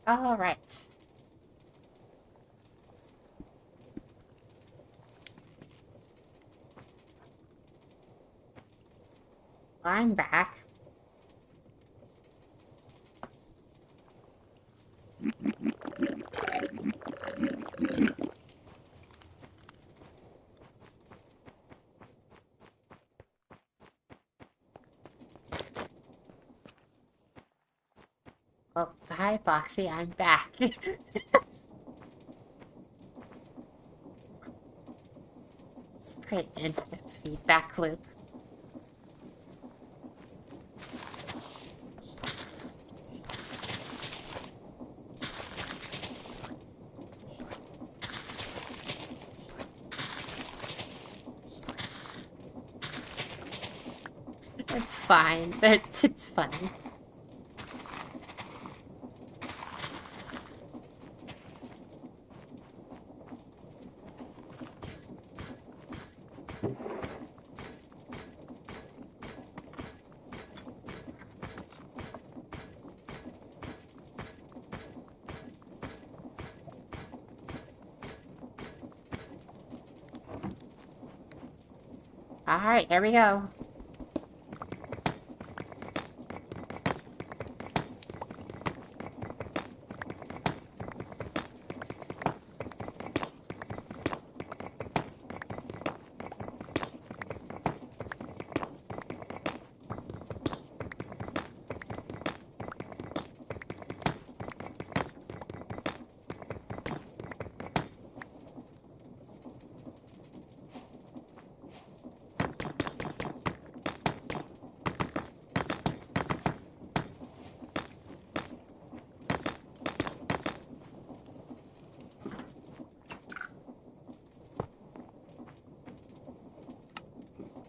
All right. I'm back. Well, hi, Boxy. I'm back. It's a great infinite feedback loop. It's fine. It's funny. Alright, here we go.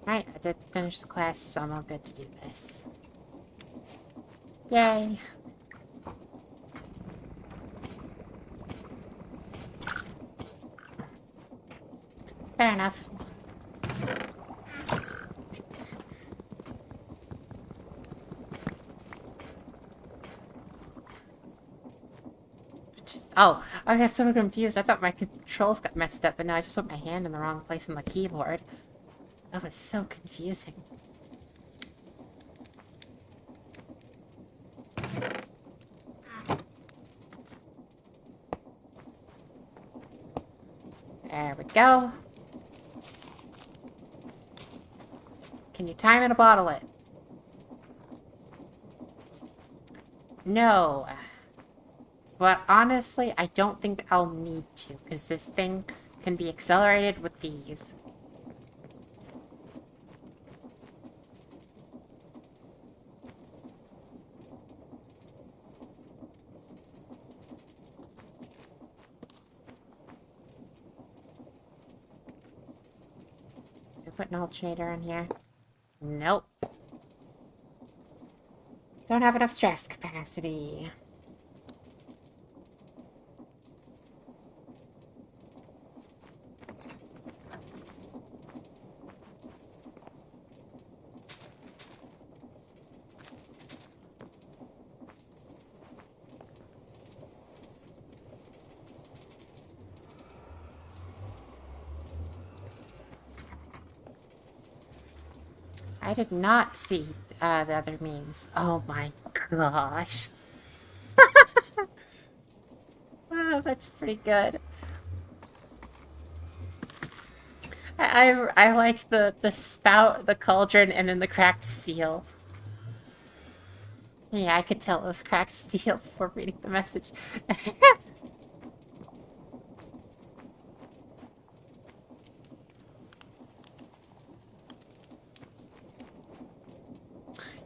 Alright, I did finish the quest, so I'm all good to do this. Yay! Fair enough. Oh, I got so confused. I thought my controls got messed up, but no, I just put my hand in the wrong place on the keyboard. That was so confusing. There we go. Can you time and a bottle it? No. But honestly, I don't think I'll need to, because this thing can be accelerated with these. Did I put an alternator in here? Nope. Don't have enough stress capacity. I did not see the other memes. Oh my gosh. Oh, that's pretty good. I like the spout, the cauldron, and then the cracked steel. Yeah, I could tell it was cracked steel before reading the message.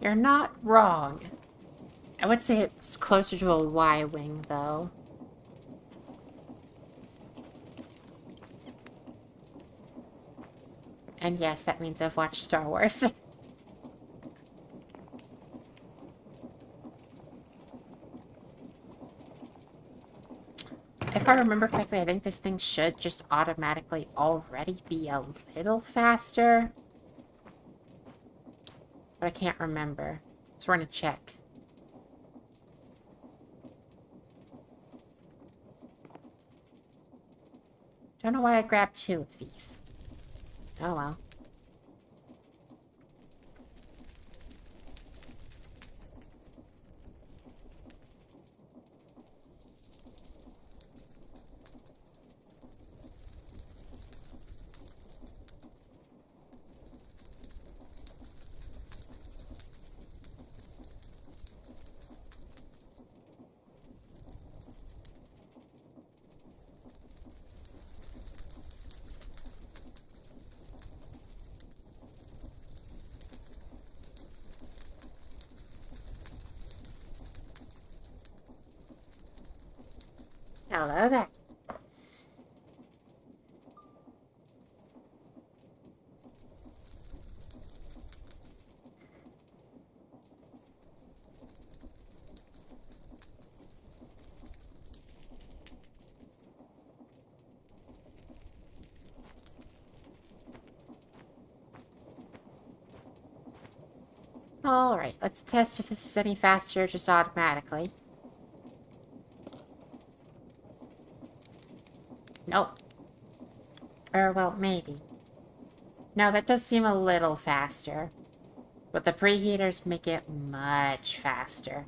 You're not wrong. I would say it's closer to a Y-wing, though. And yes, that means I've watched Star Wars. If I remember correctly, I think this thing should just automatically already be a little faster. But I can't remember. So we're gonna check. Don't know why I grabbed 2 of these. Oh well. Hello there. Alright, let's test if this is any faster just automatically. Nope. Or, well, maybe. No, that does seem a little faster. But the preheaters make it much faster.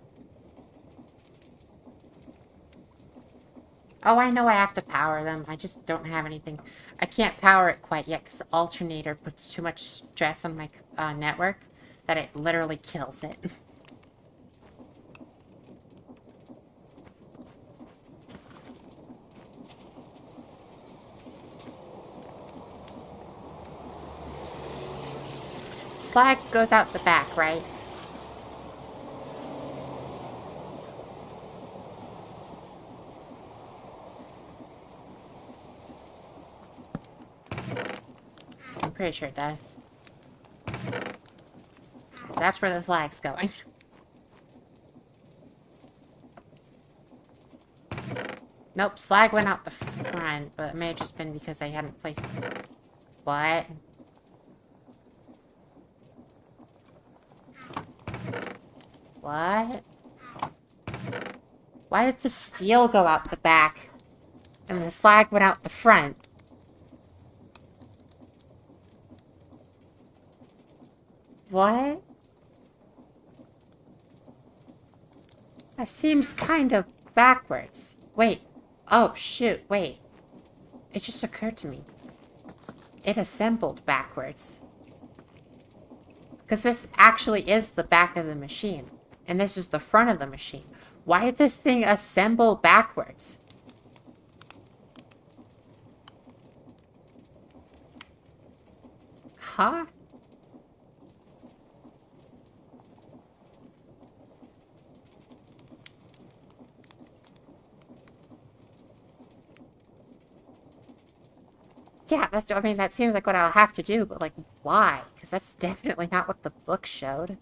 Oh, I know I have to power them. I just don't have anything. I can't power it quite yet because the alternator puts too much stress on my network that it literally kills it. Slag goes out the back, right? So I'm pretty sure it does. Because that's where the slag's going. Nope, slag went out the front, but it may have just been because I hadn't placed... What? What? Why did the steel go out the back? And the slag went out the front? What? That seems kind of backwards. Wait. Oh, shoot, wait. It just occurred to me. It assembled backwards. Because this actually is the back of the machine. And this is the front of the machine. Why did this thing assemble backwards? Huh? Yeah, I mean, that seems like what I'll have to do, but, like, why? Because that's definitely not what the book showed.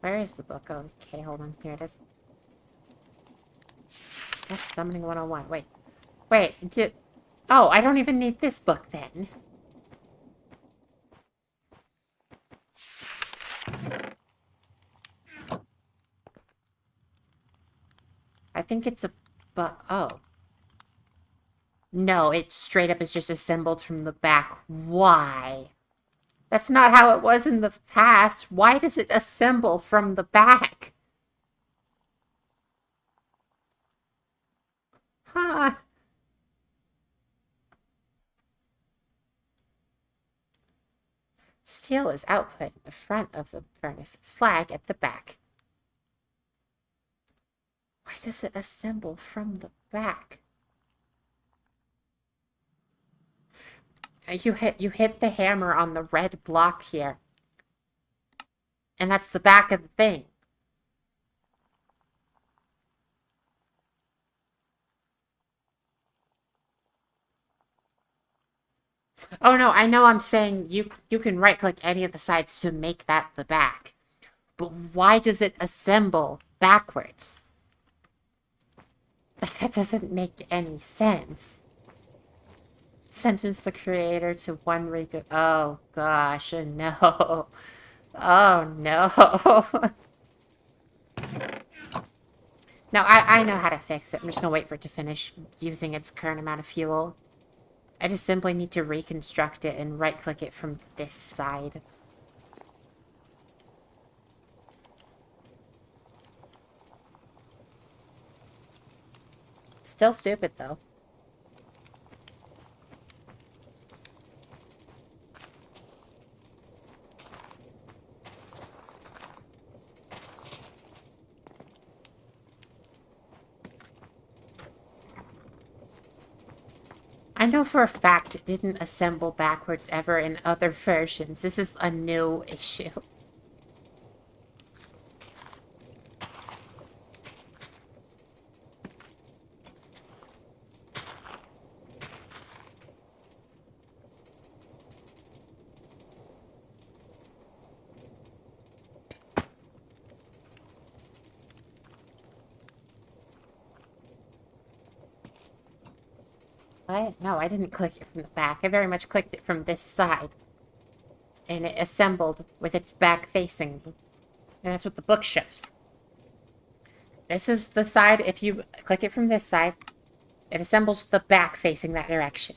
Where is the book? Oh, okay, hold on. Here it is. That's Summoning 101. Wait. Wait, oh, I don't even need this book, then. I think it's a... But, oh. No, it straight up is just assembled from the back. Why? That's not how it was in the past. Why does it assemble from the back? Huh. Steel is output in the front of the furnace, slag at the back. Why does it assemble from the back? You hit the hammer on the red block here. And that's the back of the thing. Oh no, I know I'm saying you can right-click any of the sides to make that the back. But why does it assemble backwards? Like, that doesn't make any sense. Sentence the creator to one week. Oh gosh, no. Oh no. No, I know how to fix it. I'm just gonna wait for it to finish using its current amount of fuel. I just simply need to reconstruct it and right-click it from this side. Still stupid, though. I know for a fact it didn't assemble backwards ever in other versions. This is a new issue. What? No, I didn't click it from the back. I very much clicked it from this side. And it assembled with its back facing me. And that's what the book shows. This is the side, if you click it from this side, it assembles the back facing that direction.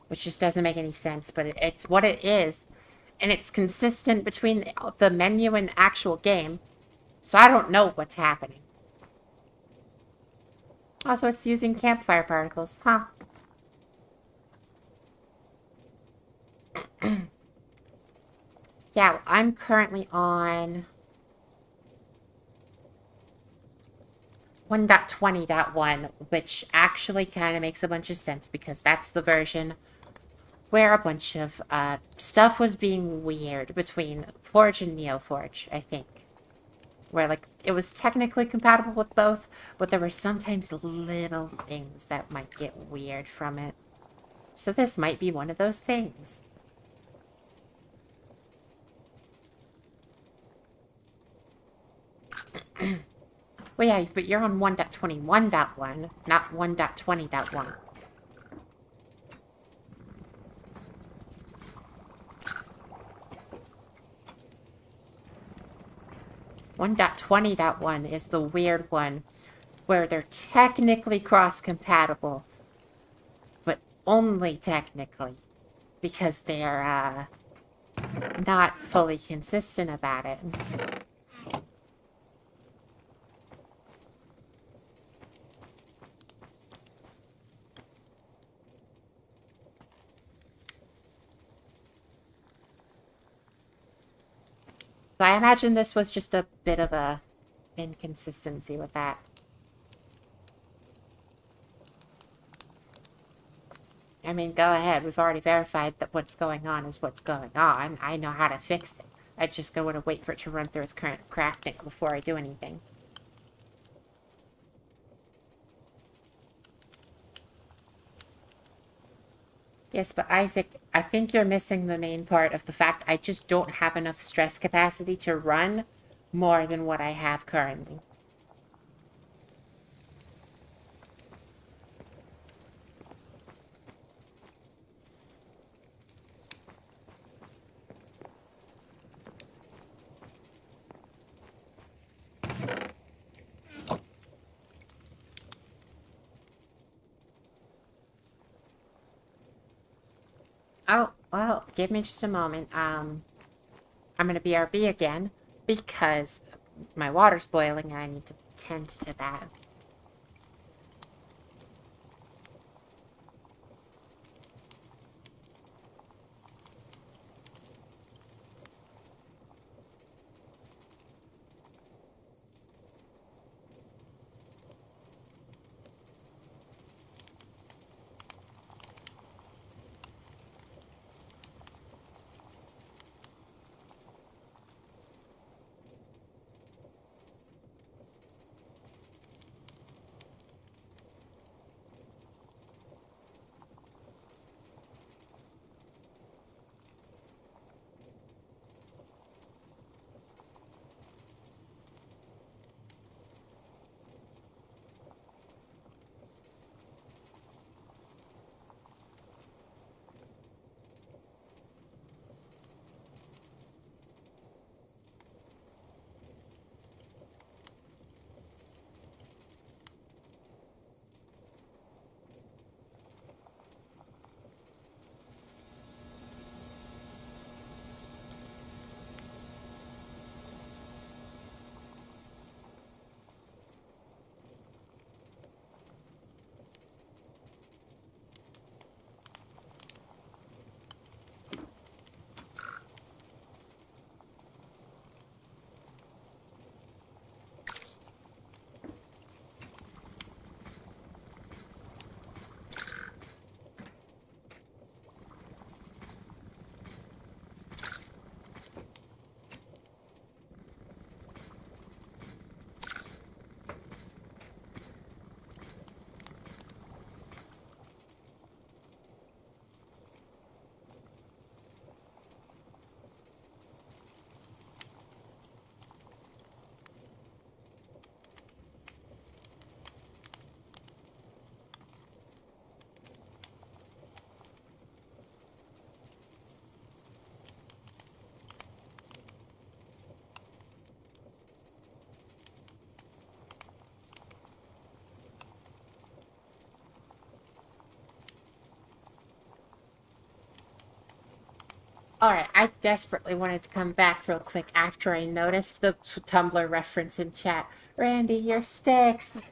Which just doesn't make any sense, but it's what it is. And it's consistent between the menu and the actual game. So I don't know what's happening. Also, it's using campfire particles. Huh. Yeah, I'm currently on 1.20.1, which actually kind of makes a bunch of sense because that's the version where a bunch of stuff was being weird between Forge and NeoForge, I think. Where, like, it was technically compatible with both, but there were sometimes little things that might get weird from it. So this might be one of those things. Well, yeah, but you're on 1.21.1, not 1.20.1. 1.20.1 is the weird one where they're technically cross-compatible, but only technically, because they're not fully consistent about it. So I imagine this was just a bit of a inconsistency with that. I mean, go ahead. We've already verified that what's going on is what's going on. I know how to fix it. I just go to wait for it to run through its current crafting before I do anything. Yes, but Isaac, I think you're missing the main part of the fact I just don't have enough stress capacity to run more than what I have currently. Oh, well, give me just a moment. I'm gonna BRB again because my water's boiling and I need to tend to that. Alright, I desperately wanted to come back real quick after I noticed the Tumblr reference in chat. Randy, your sticks!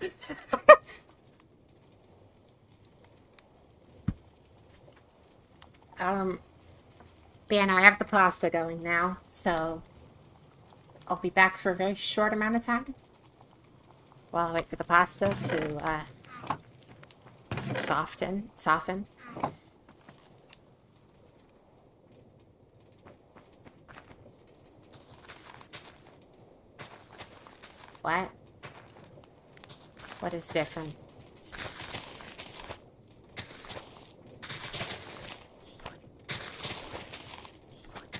But yeah, no, I have the pasta going now, so I'll be back for a very short amount of time while I wait for the pasta to, soften. What? What is different?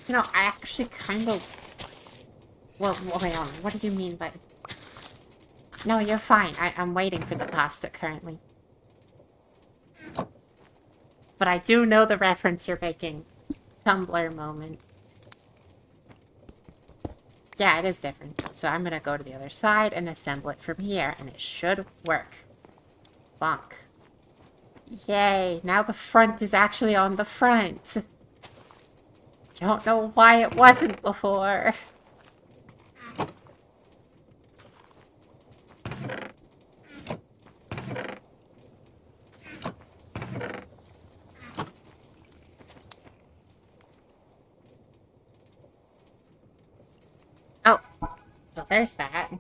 You know, I actually kind of... Well, wait on. What do you mean by... No, you're fine. I'm waiting for the pasta currently. But I do know the reference you're making. Tumblr moment. Yeah, it is different. So I'm gonna go to the other side and assemble it from here, and it should work. Bonk. Yay, now the front is actually on the front. Don't know why it wasn't before. Oh, well, there's that.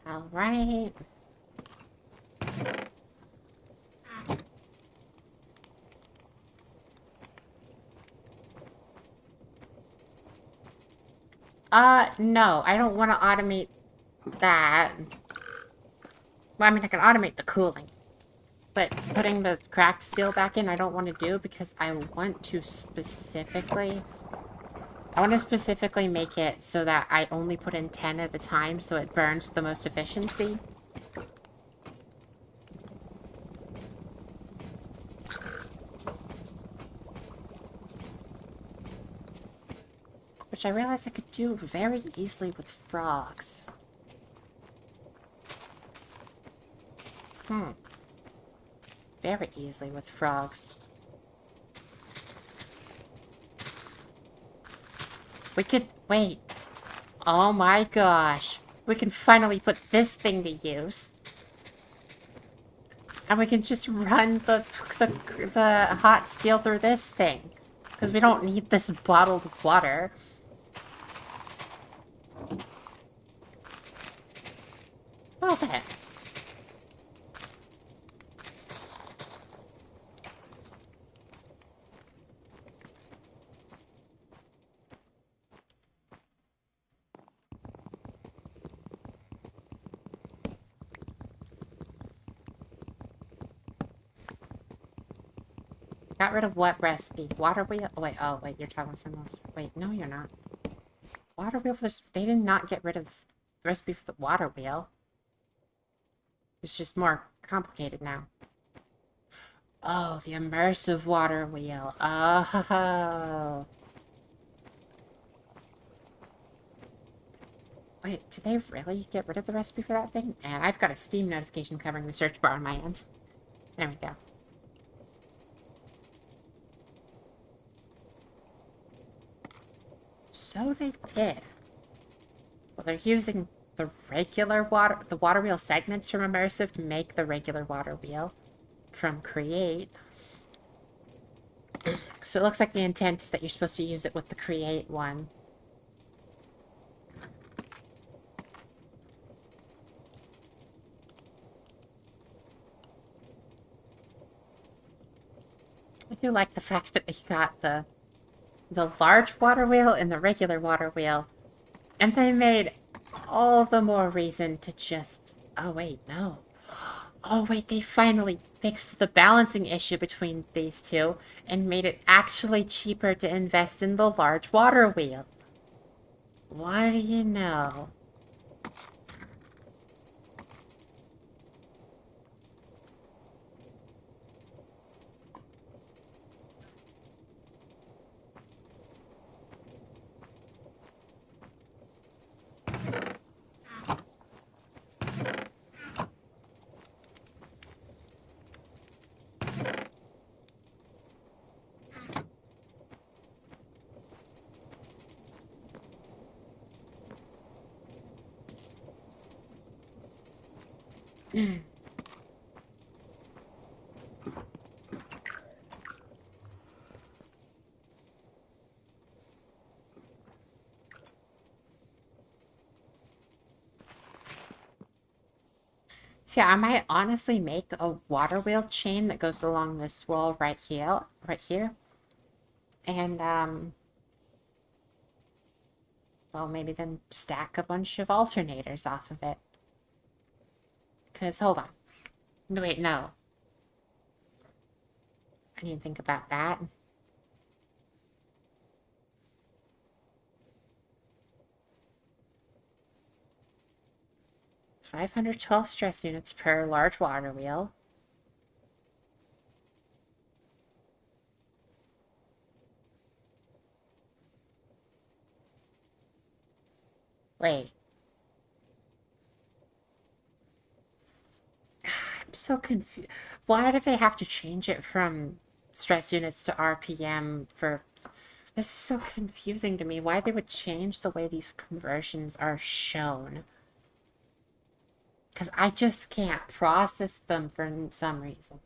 Alright. No, I don't want to automate that. Well, I mean, I can automate the cooling. But putting the cracked steel back in, I don't want to do because I want to specifically... I want to specifically make it so that I only put in 10 at a time so it burns with the most efficiency. Which I realized I could do very easily with frogs. Very easily with frogs. We could... Wait. Oh my gosh. We can finally put this thing to use. And we can just run the hot steel through this thing. Because we don't need this bottled water. Well then. Got rid of what recipe? Water wheel? Oh wait, you're talking something else. Wait, no you're not. Water wheel for this... They did not get rid of the recipe for the water wheel. It's just more complicated now. Oh, the immersive water wheel. Oh. Wait, did they really get rid of the recipe for that thing? And I've got a Steam notification covering the search bar on my end. There we go. So they did. Well, they're using the water wheel segments from Immersive to make the regular water wheel from Create. So it looks like the intent is that you're supposed to use it with the Create one. I do like the fact that they got the large water wheel and the regular water wheel. And they made all the more reason to just... Oh, wait, no. Oh, wait, they finally fixed the balancing issue between these two and made it actually cheaper to invest in the large water wheel. What do you know? So yeah, I might honestly make a water wheel chain that goes along this wall right here, and well, maybe then stack a bunch of alternators off of it. Cause hold on, no, wait, no, I need to think about that. 512 stress units per large water wheel. Wait, I'm so confused. Why do they have to change it from stress units to RPM for... This is so confusing to me. Why they would change the way these conversions are shown. Because I just can't process them for some reason.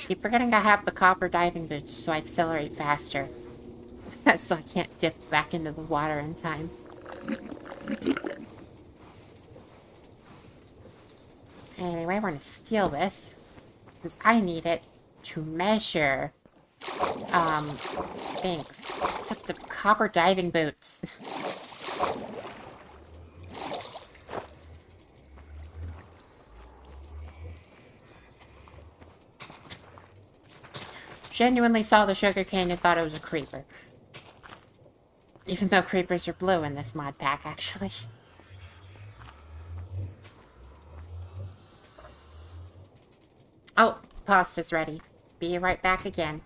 Keep forgetting I have the copper diving boots, so I accelerate faster. So I can't dip back into the water in time. Anyway, we're gonna steal this, because I need it to measure, things. Stuff the copper diving boots. Genuinely saw the sugarcane and thought it was a creeper. Even though creepers are blue in this mod pack, actually. Oh, pasta's ready. Be right back again.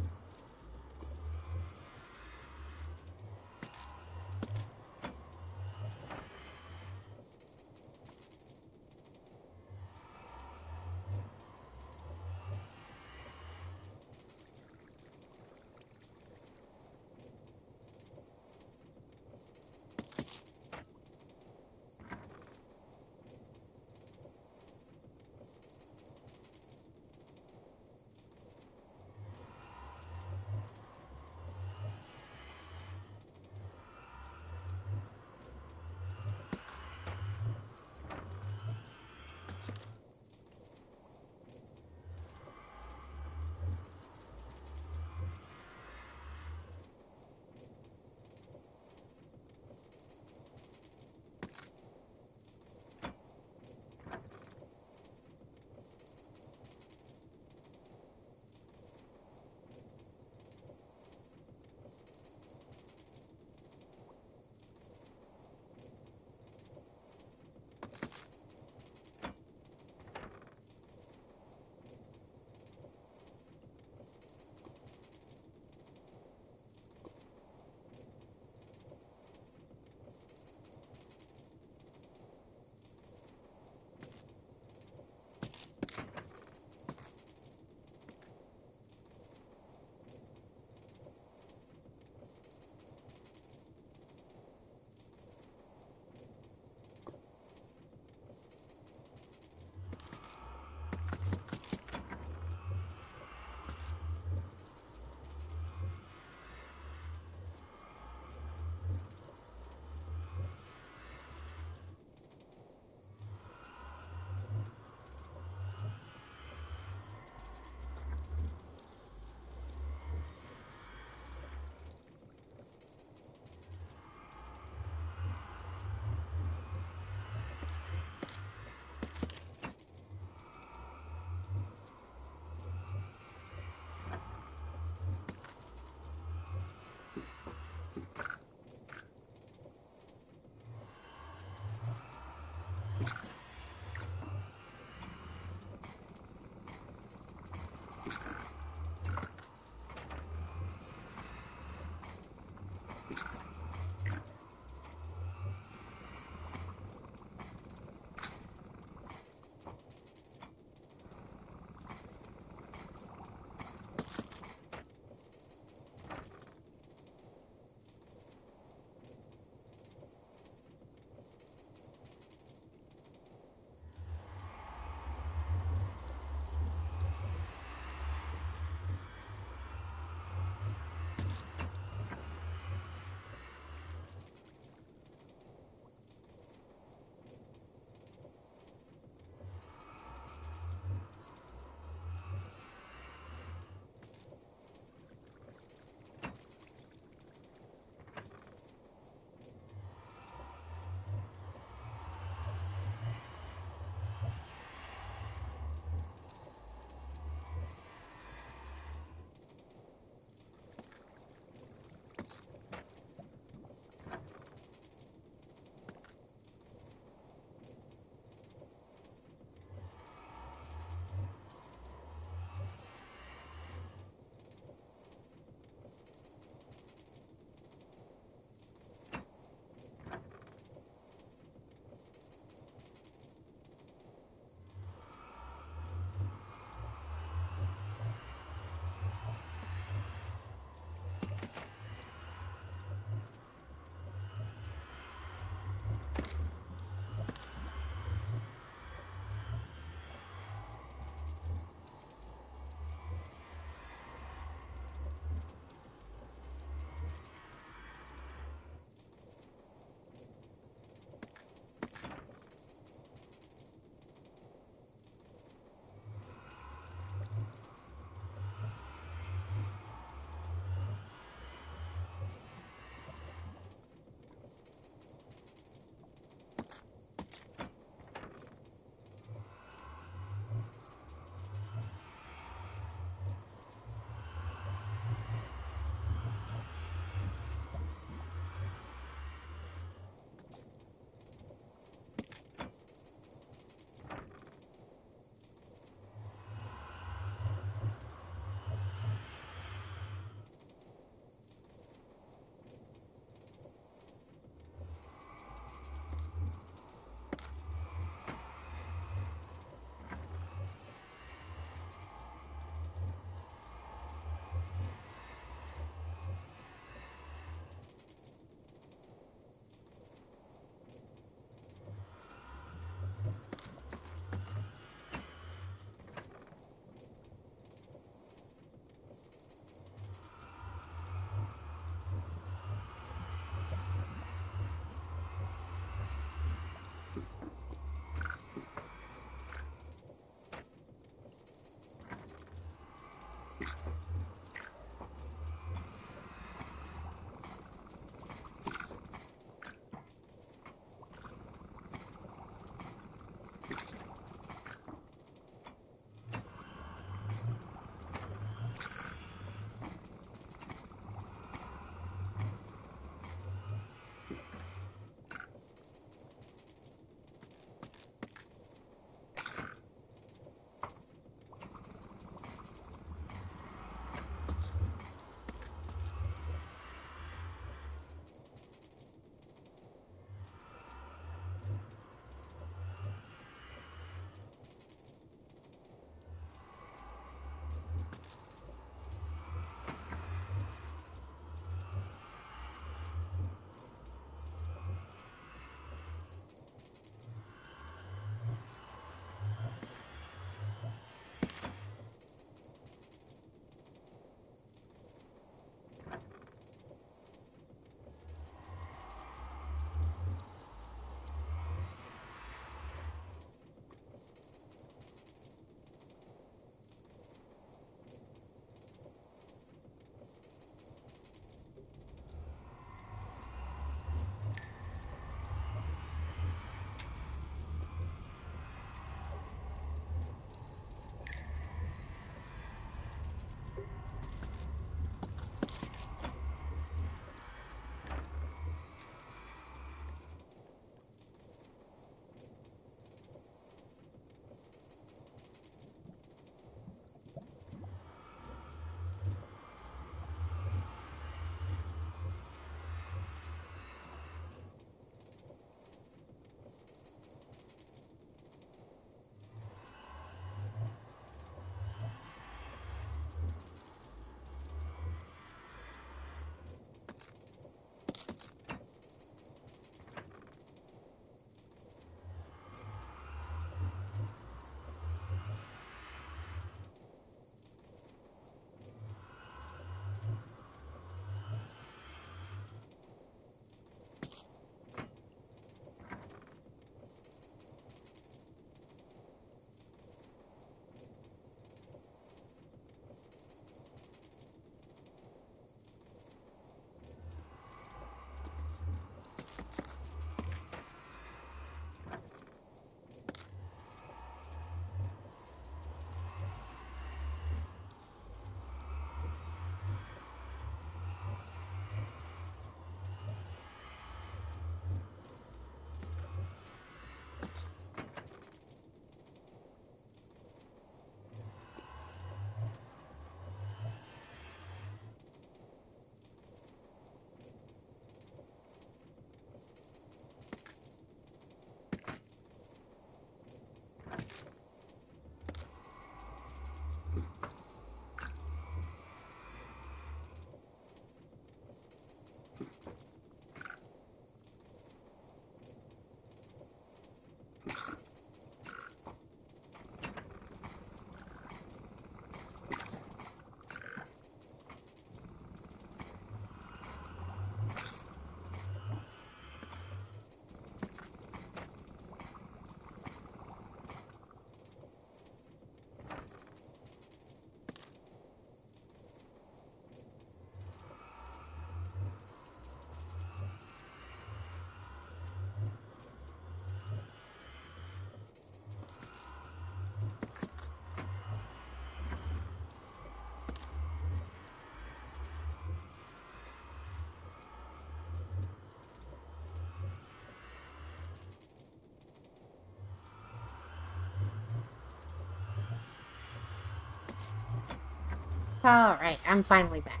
Alright, I'm finally back.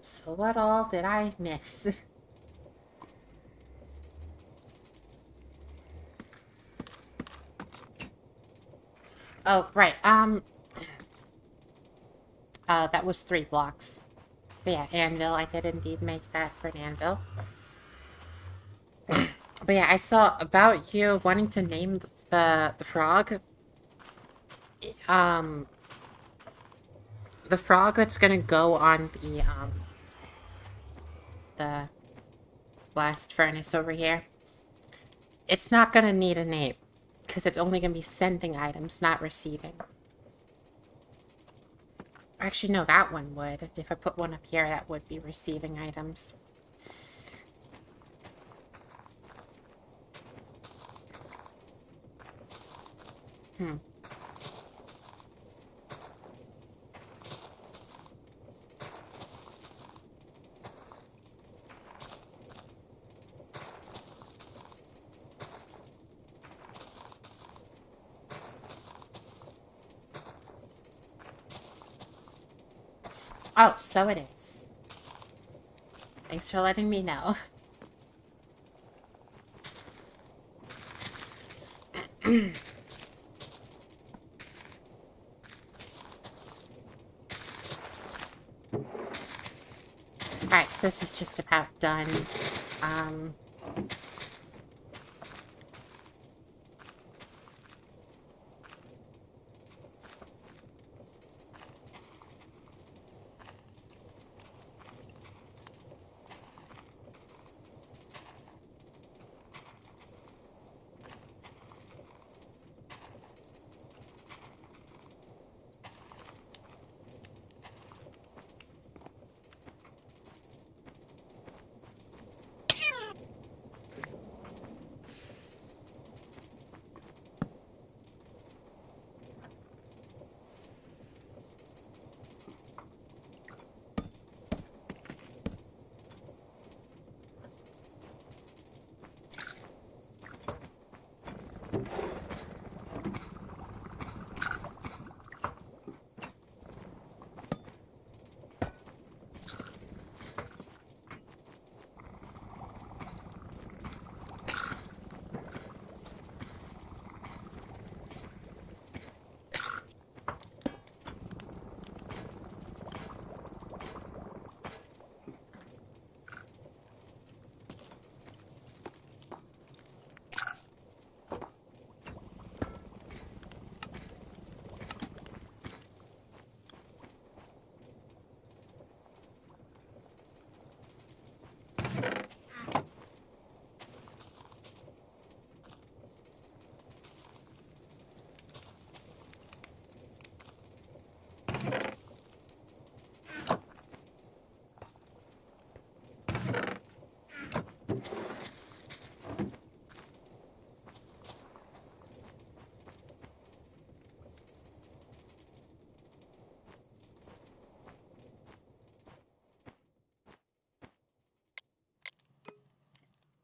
So what all did I miss? Oh, right, that was 3 blocks. But yeah, anvil, I did indeed make that for an anvil. But yeah, I saw about you wanting to name the frog. Um, the frog that's gonna go on the blast furnace over here. It's not gonna need a name, because it's only gonna be sending items, not receiving. Actually, no, that one would. If I put one up here, that would be receiving items. Hmm. Oh, so it is. Thanks for letting me know. Alright, so this is just about done. Um...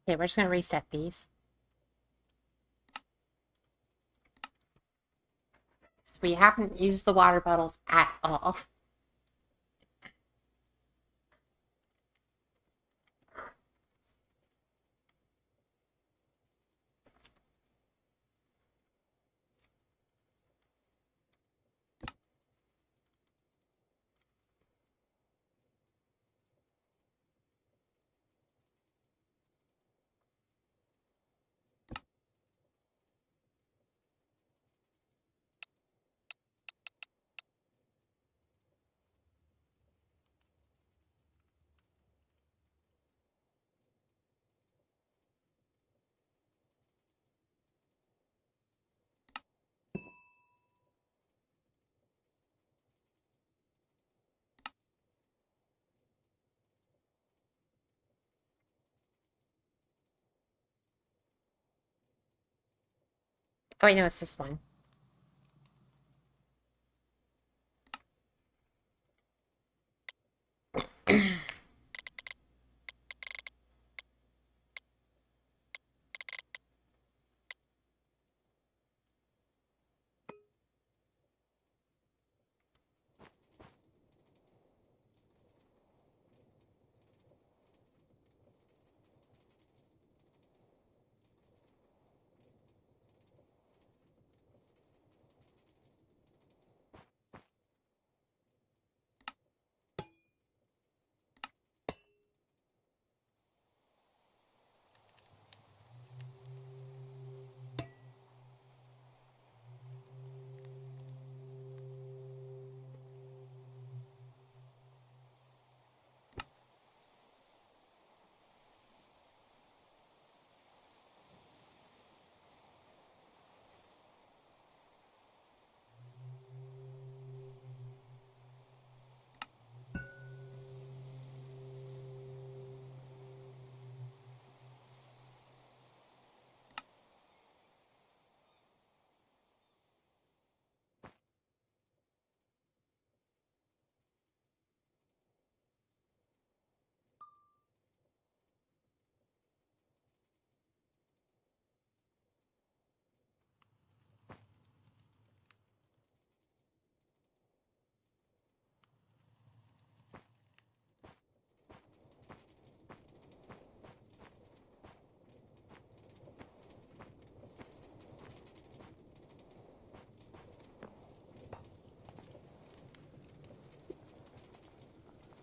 Okay, we're just gonna reset these. So we haven't used the water bottles at all. Oh, wait, no, it's this one.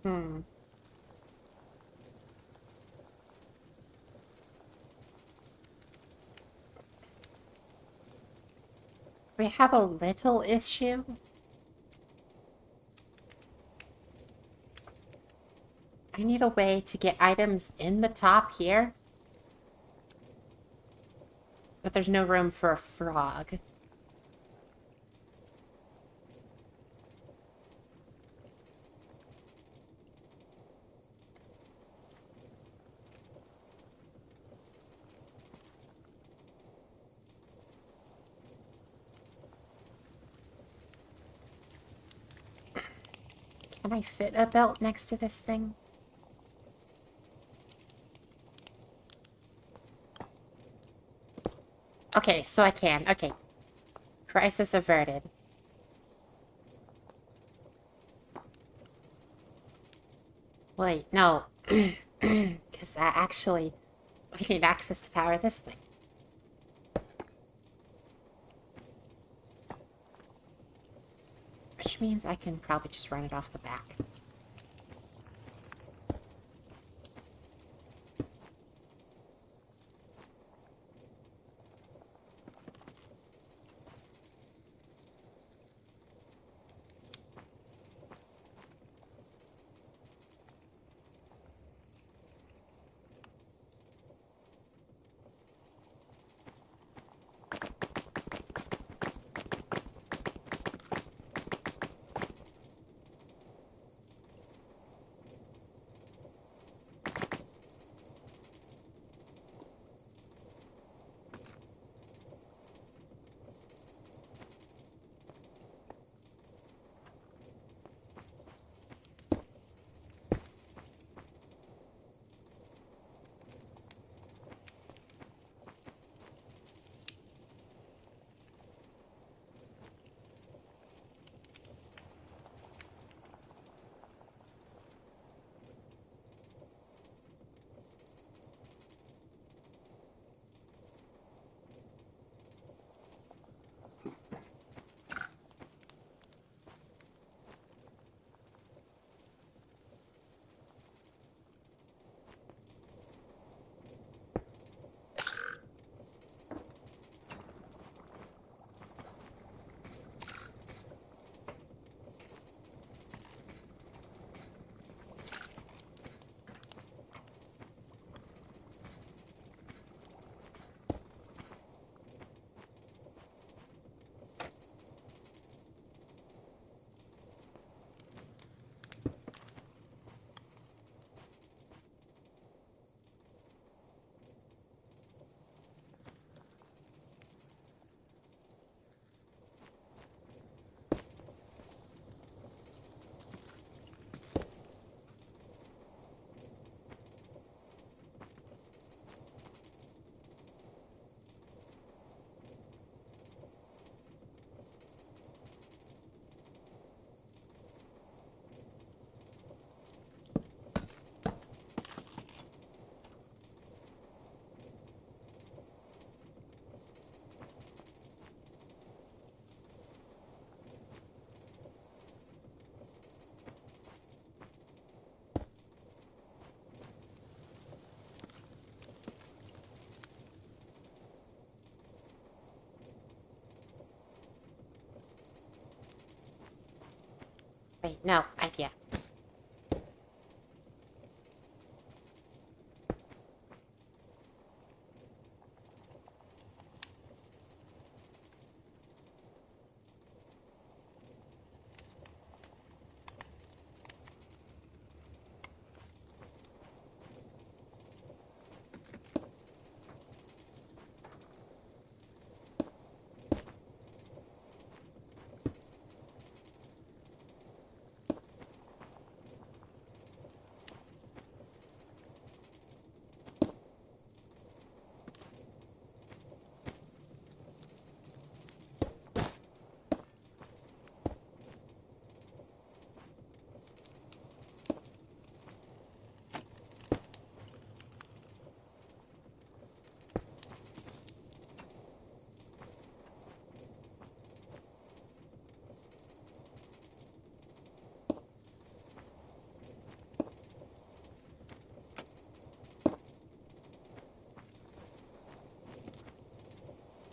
Hmm. We have a little issue. I need a way to get items in the top here, but there's no room for a frog. Can I fit a belt next to this thing? Okay, so I can. Okay. Crisis averted. Wait, no. Because actually, we need access to power this thing. Which means I can probably just run it off the back. Wait, no, idea.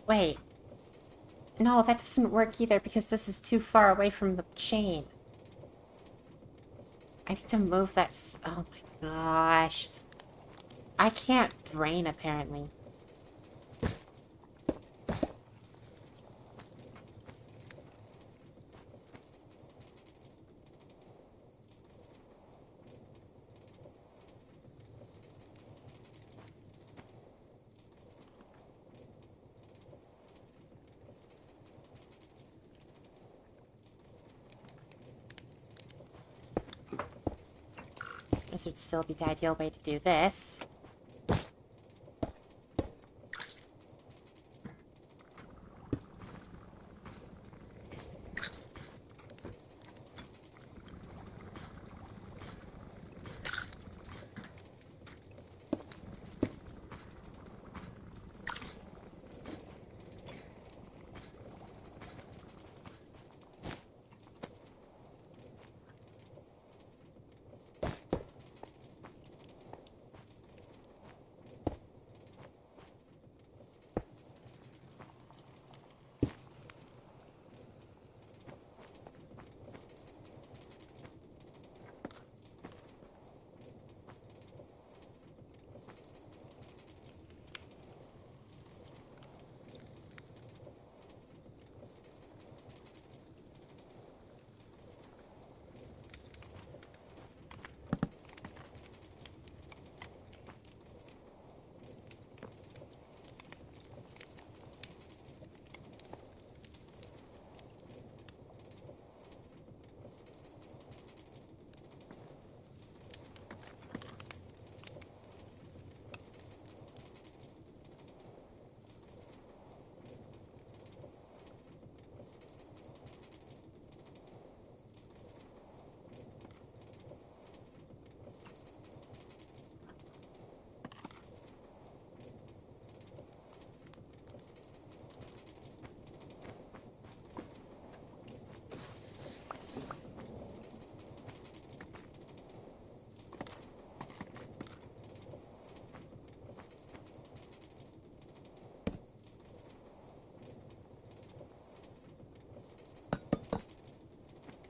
Wait. No, that doesn't work either because this is too far away from the chain. I need to move that oh my gosh. I can't brain, apparently. This would still be the ideal way to do this.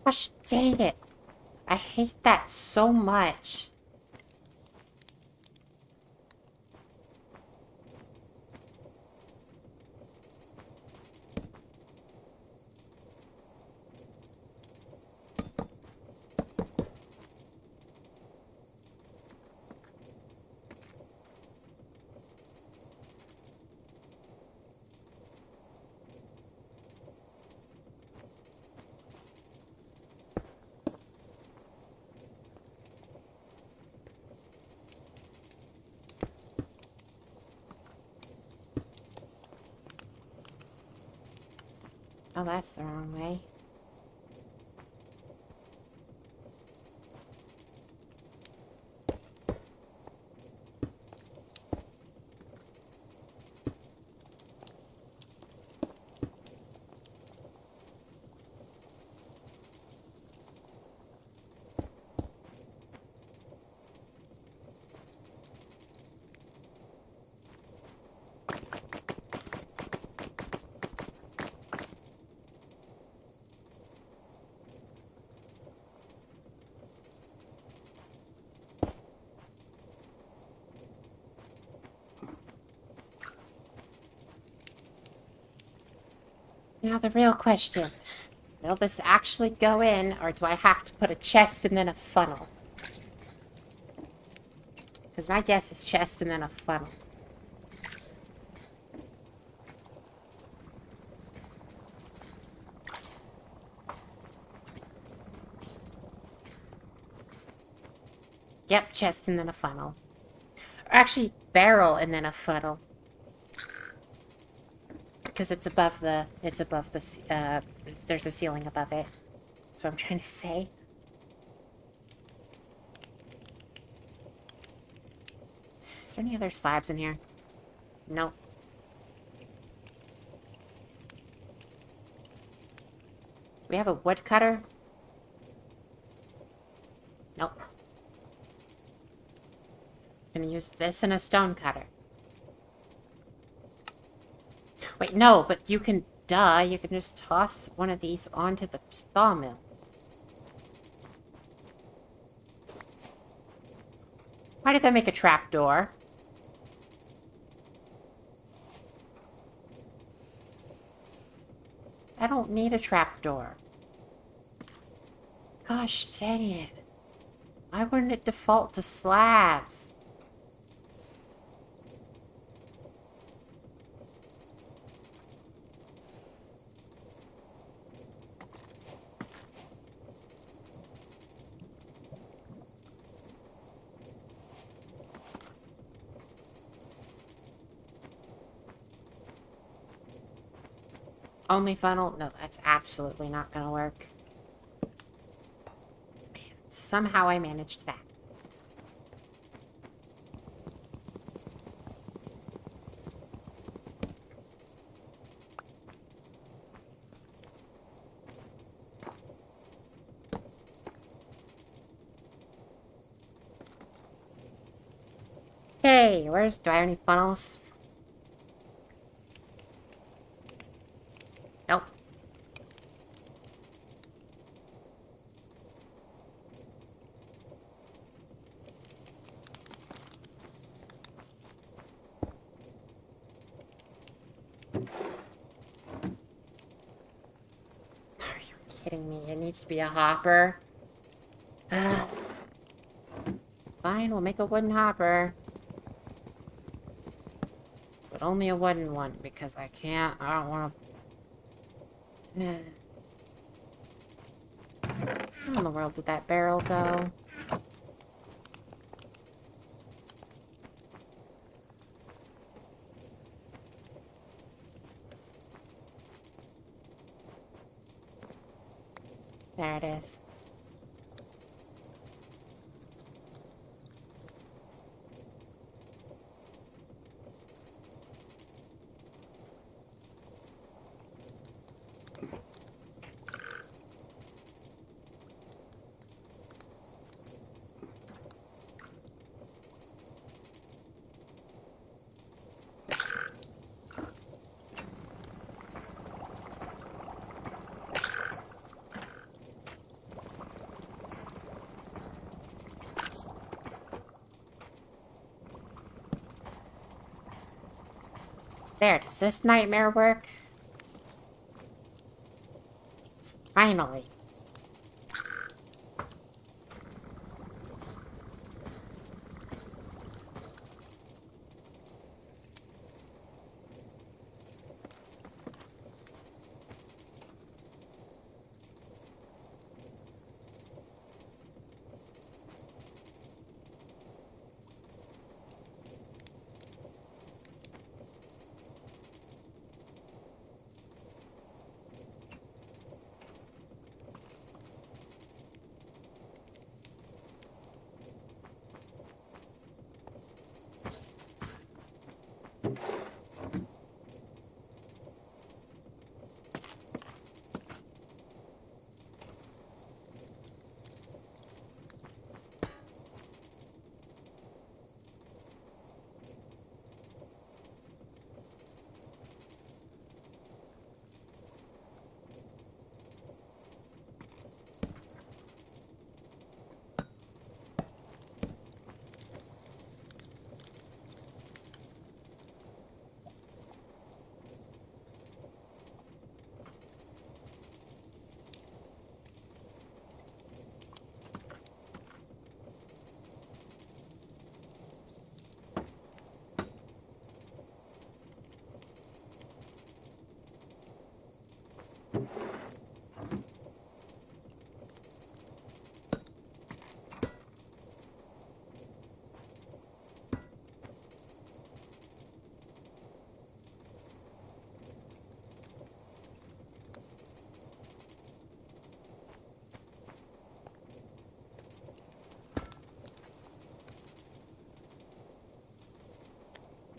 Gosh dang it. I hate that so much. Oh, that's the wrong way. Now the real question. Will this actually go in, or do I have to put a chest and then a funnel? Because my guess is chest and then a funnel. Yep, chest and then a funnel. Or actually, barrel and then a funnel. Because it's above the, there's a ceiling above it. That's what I'm trying to say. Is there any other slabs in here? Nope. We have a woodcutter? Nope. I'm gonna use this and a stone cutter. Wait, no, but you can... Duh, you can just toss one of these onto the sawmill. Why did that make a trapdoor? I don't need a trapdoor. Gosh dang it. Why wouldn't it default to slabs? Only funnel? No, that's absolutely not gonna work. Somehow I managed that. Hey, do I have any funnels? Nope. Are you kidding me? It needs to be a hopper. Fine, we'll make a wooden hopper. But only a wooden one, because I don't want to... Where in the world did that barrel go? There it is. There, does this nightmare work? Finally.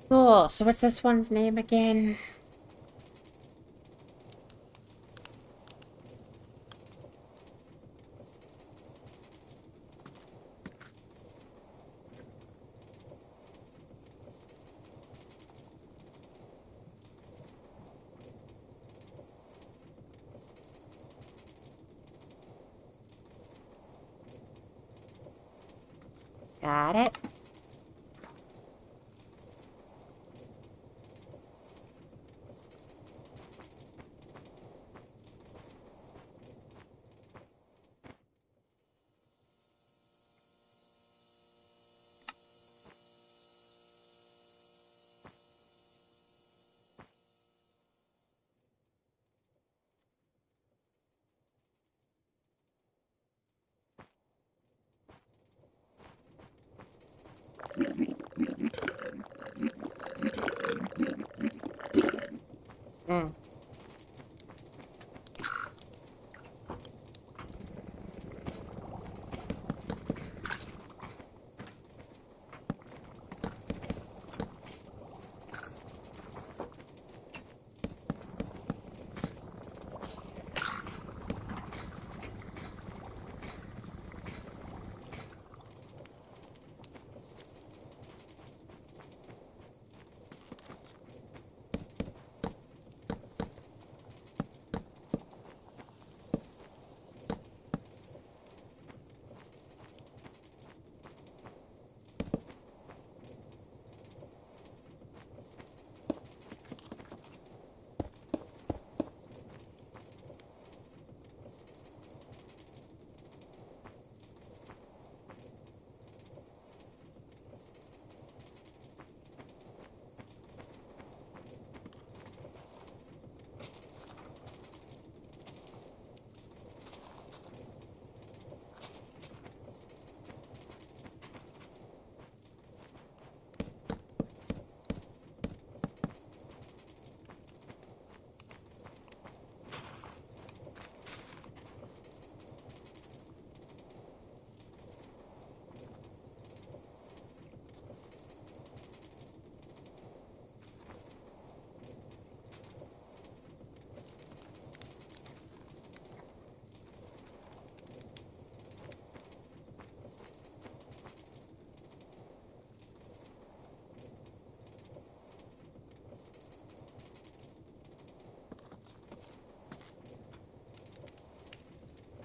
Cool, so what's this one's name again? Got it. Mm.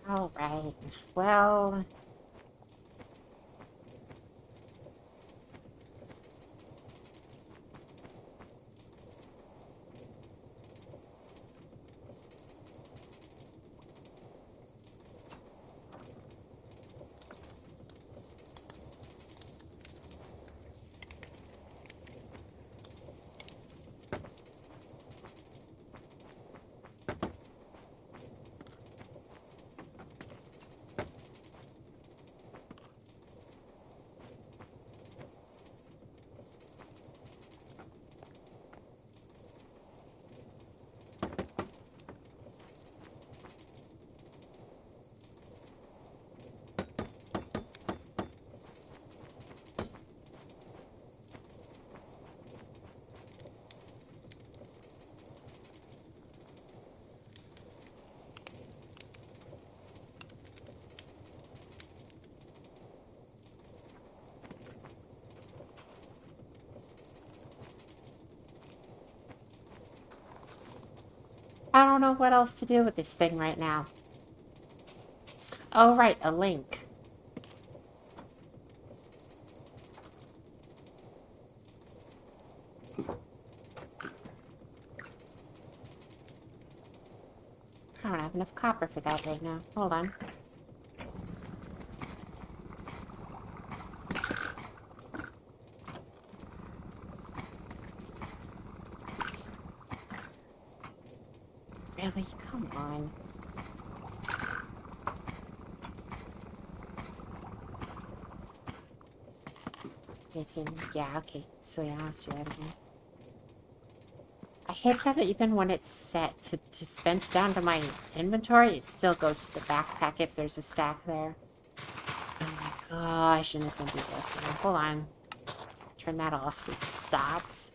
All right. Well... I don't know what else to do with this thing right now. Oh, right, a link. I don't have enough copper for that right now. Hold on. Really? Come on. Yeah, okay. So yeah, let's do that again. I hate that even when it's set to dispense down to my inventory, it still goes to the backpack if there's a stack there. Oh my gosh, and it's gonna do this. Hold on. Turn that off so it stops.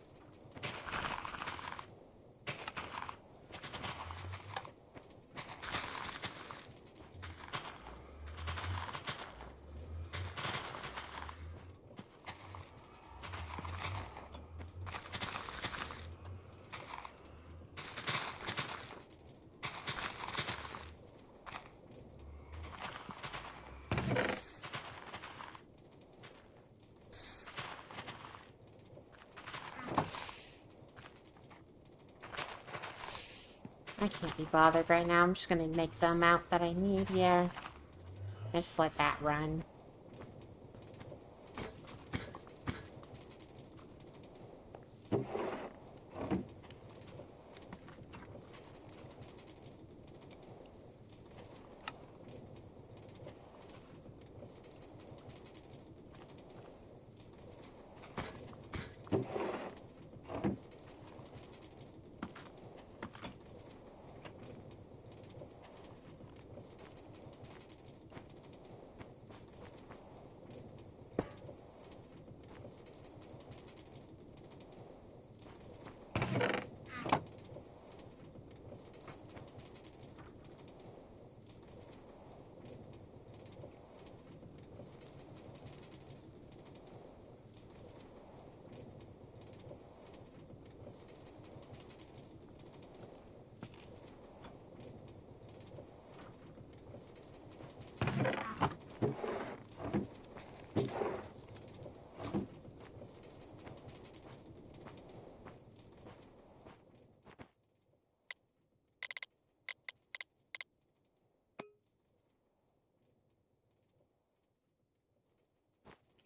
I can't be bothered right now. I'm just gonna make the amount that I need here. And just let that run.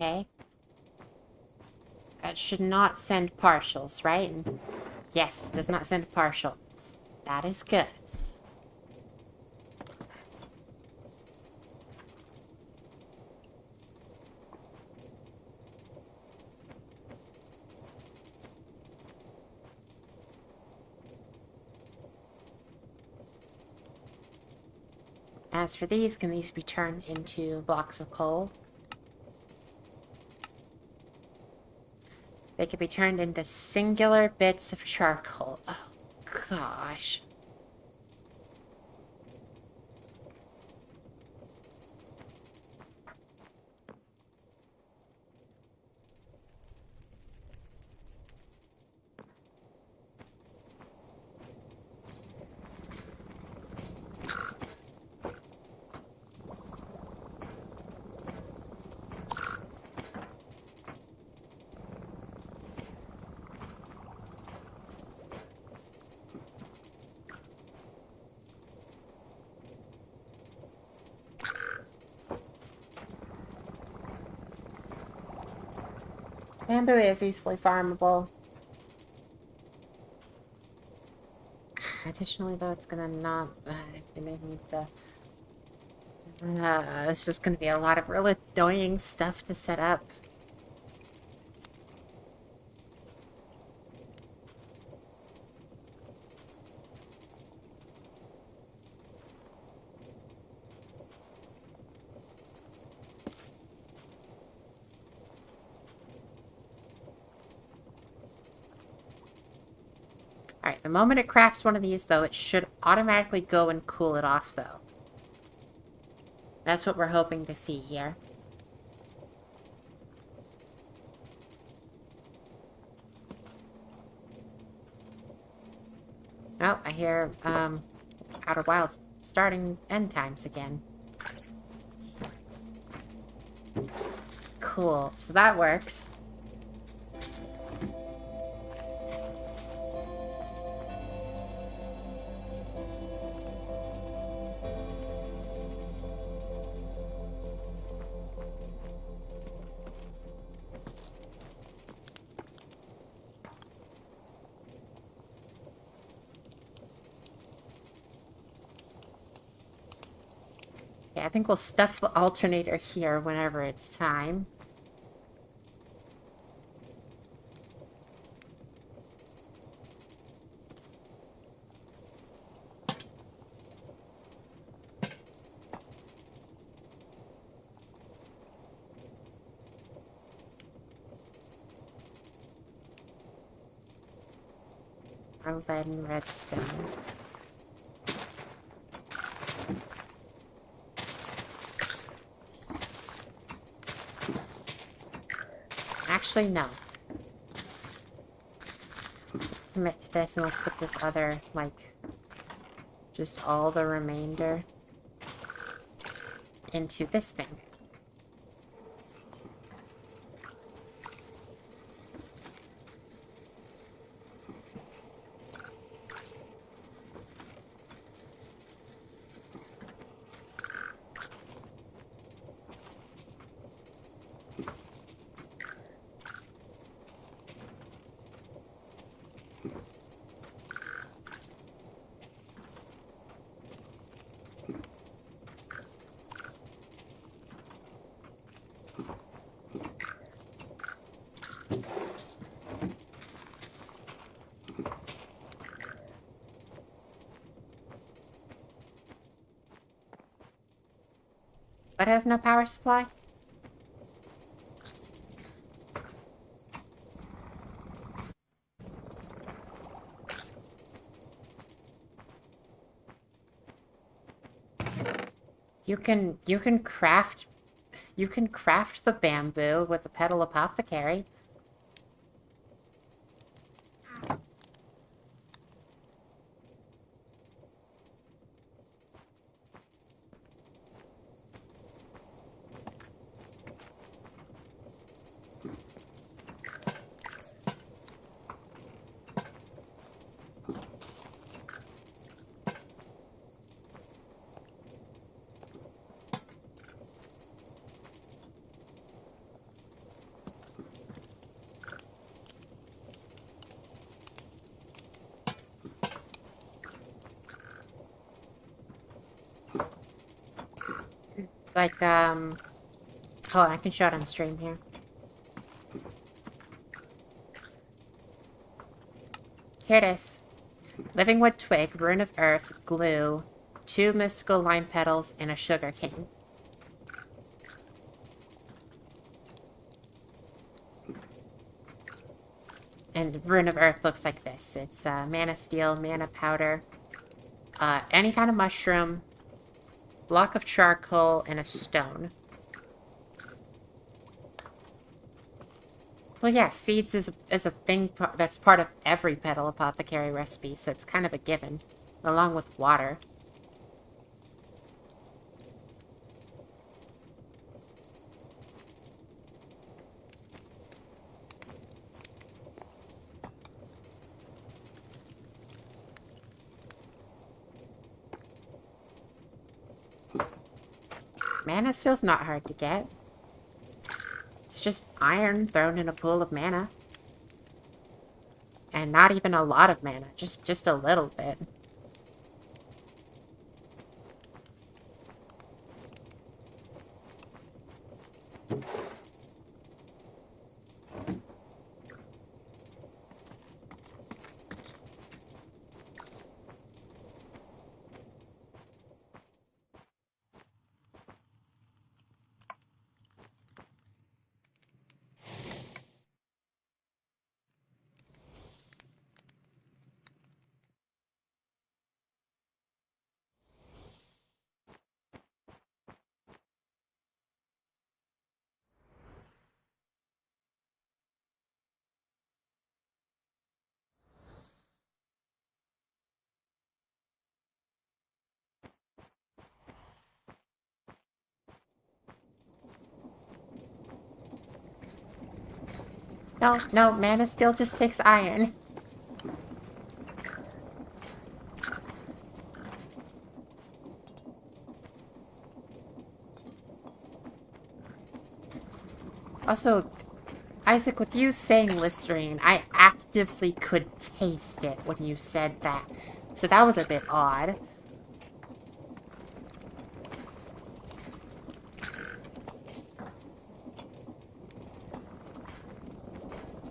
Okay. That should not send partials, right? Yes, does not send a partial. That is good. As for these, can these be turned into blocks of coal? They can be turned into singular bits of charcoal. Oh, gosh. Bamboo is easily farmable. Additionally, though, it's gonna not... gonna need the... it's just gonna be a lot of really annoying stuff to set up. Alright, the moment it crafts one of these, though, it should automatically go and cool it off, though. That's what we're hoping to see here. Oh, I hear, Outer Wilds starting end times again. Cool, so that works. Yeah, I think we'll stuff the alternator here whenever it's time. Our lead and redstone. Actually, no. Let's commit to this and let's put this other, like, just all the remainder into this thing. But has no power supply? You can craft the bamboo with the petal apothecary. Like, hold on, I can show it on stream here. Here it is. Living wood twig, rune of earth, glue, 2 mystical lime petals, and a sugar cane. And rune of earth looks like this. It's mana steel, mana powder, any kind of mushroom, block of charcoal, and a stone. Well, yeah, seeds is a thing that's part of every petal apothecary recipe, so it's kind of a given, along with water. Mana steel's not hard to get. It's just iron thrown in a pool of mana. And not even a lot of mana, just a little bit. No, mana steel just takes iron. Also, Isaac, with you saying Listerine, I actively could taste it when you said that. So that was a bit odd.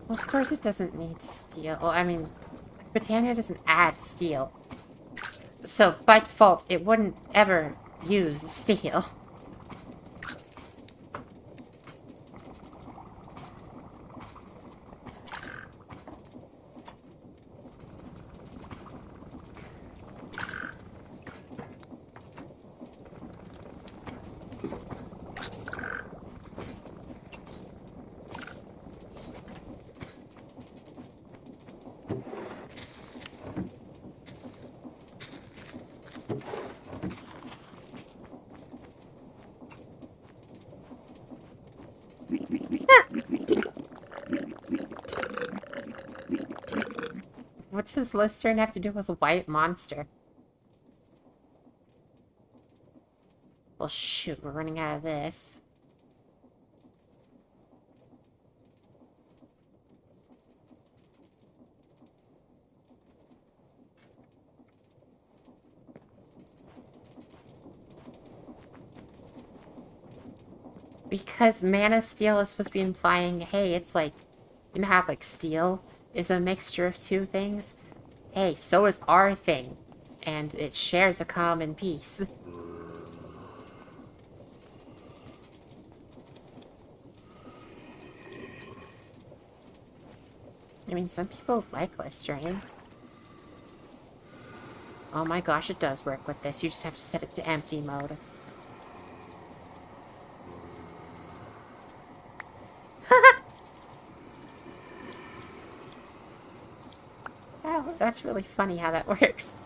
Well, of course it doesn't need steel. Well, I mean, Britannia doesn't add steel. So, by default, it wouldn't ever use steel. What does Listerine have to do with a white monster? Well, shoot, we're running out of this. Because mana steel is supposed to be implying, hey, it's like, you know how like steel is a mixture of two things? Hey, so is our thing. And it shares a common piece. I mean, some people like Listerine. Oh my gosh, it does work with this. You just have to set it to empty mode. Oh, that's really funny how that works.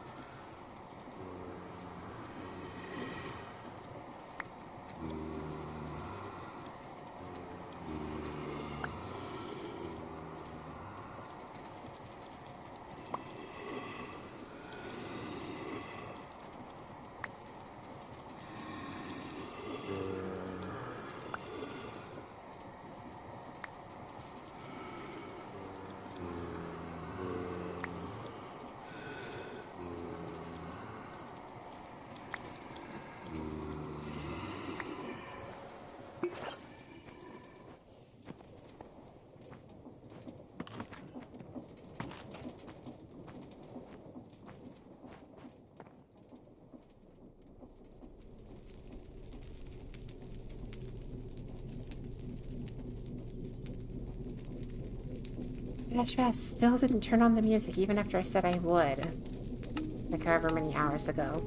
I still didn't turn on the music even after I said I would. Like however many hours ago.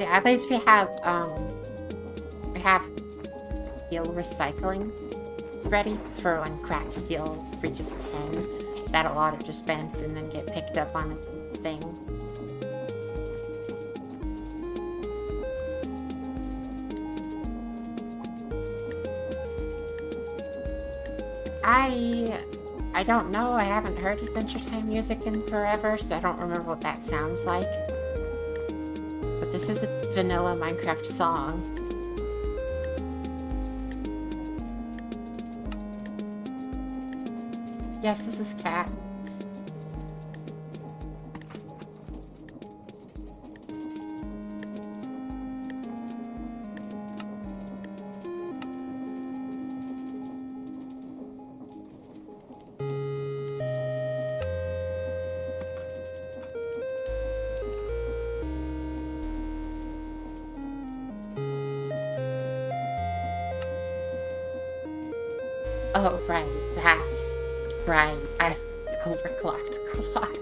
Yeah, at least we have steel recycling ready for when cracked steel reaches 10. That'll auto-dispense and then get picked up on a thing. I don't know. I haven't heard Adventure Time music in forever, so I don't remember what that sounds like. But this is a vanilla Minecraft song. Yes, this is Cat. Oh, right, that's right. I've overclocked clock.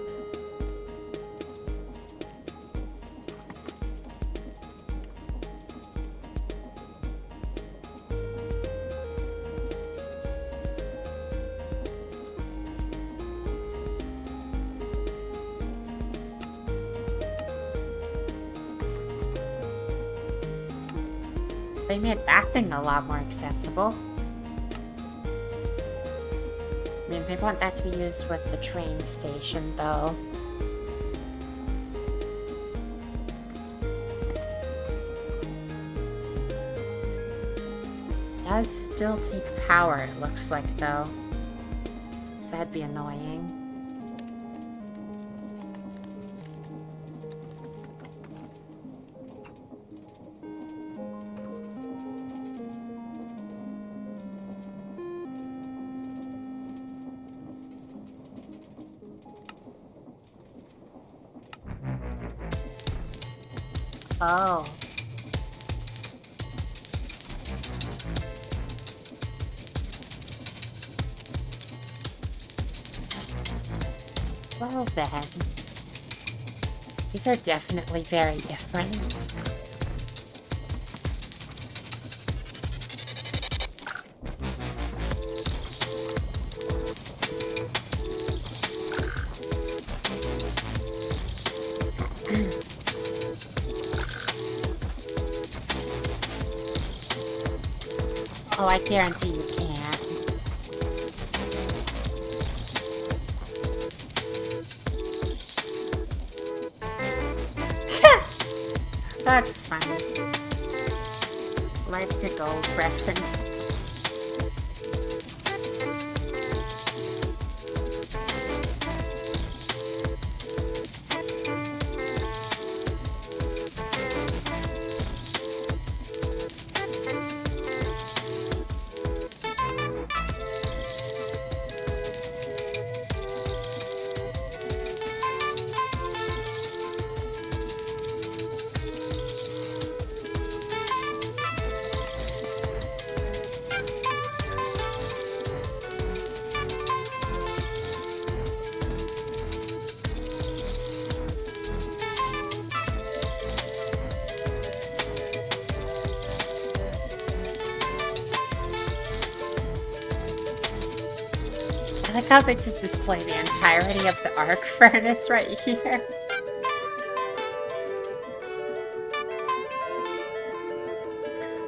They made that thing a lot more accessible. I mean, they want that to be used with the train station, though. Does still take power, it looks like, though. So that'd be annoying. Oh. Well then. These are definitely very different. Oh, I guarantee you can't. That's funny. Like to go reference. I like how they just display the entirety of the arc furnace right here.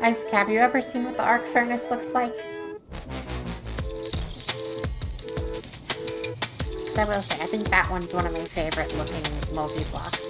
Isaac, have you ever seen what the arc furnace looks like? Because I will say, I think that one's one of my favorite looking multi-blocks.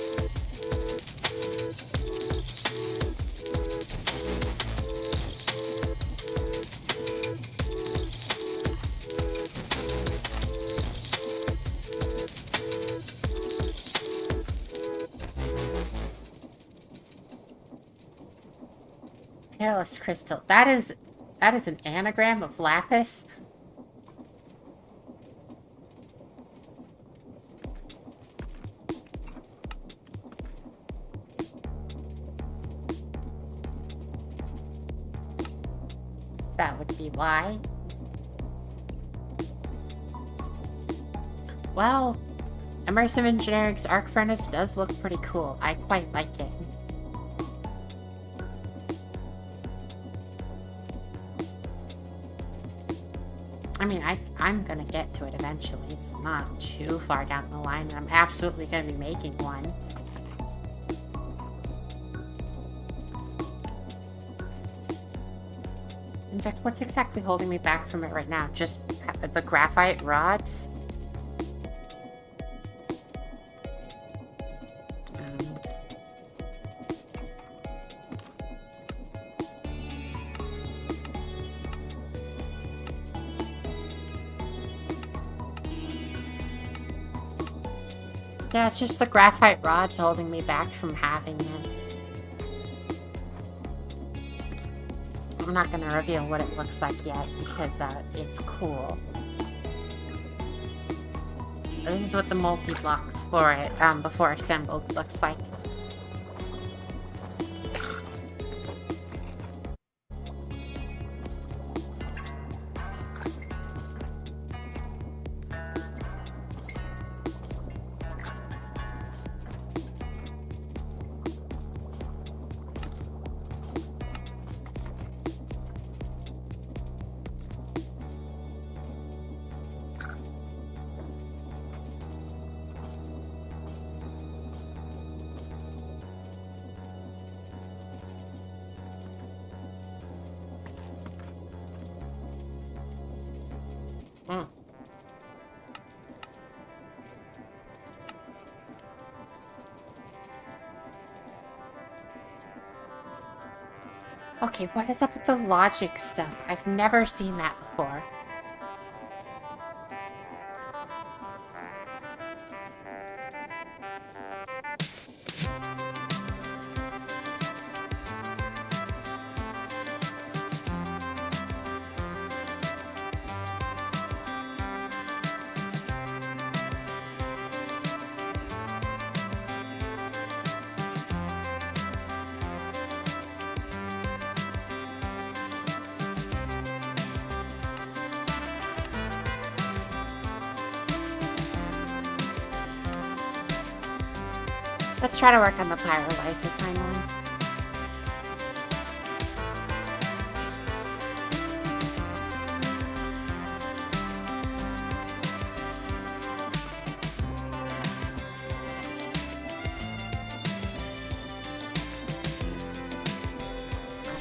Peerless crystal. That is an anagram of lapis. That would be why. Well, Immersive Engineering's arc furnace does look pretty cool. I quite like it. I mean, I'm gonna get to it eventually. It's not too far down the line, and I'm absolutely gonna be making one. In fact, what's exactly holding me back from it right now? Just the graphite rods? Yeah, it's just the graphite rods holding me back from having it. I'm not gonna reveal what it looks like yet because it's cool. This is what the multi-block for it, before assembled, looks like. Okay, what is up with the logic stuff? I've never seen that before. Let's try to work on the pyrolyzer finally.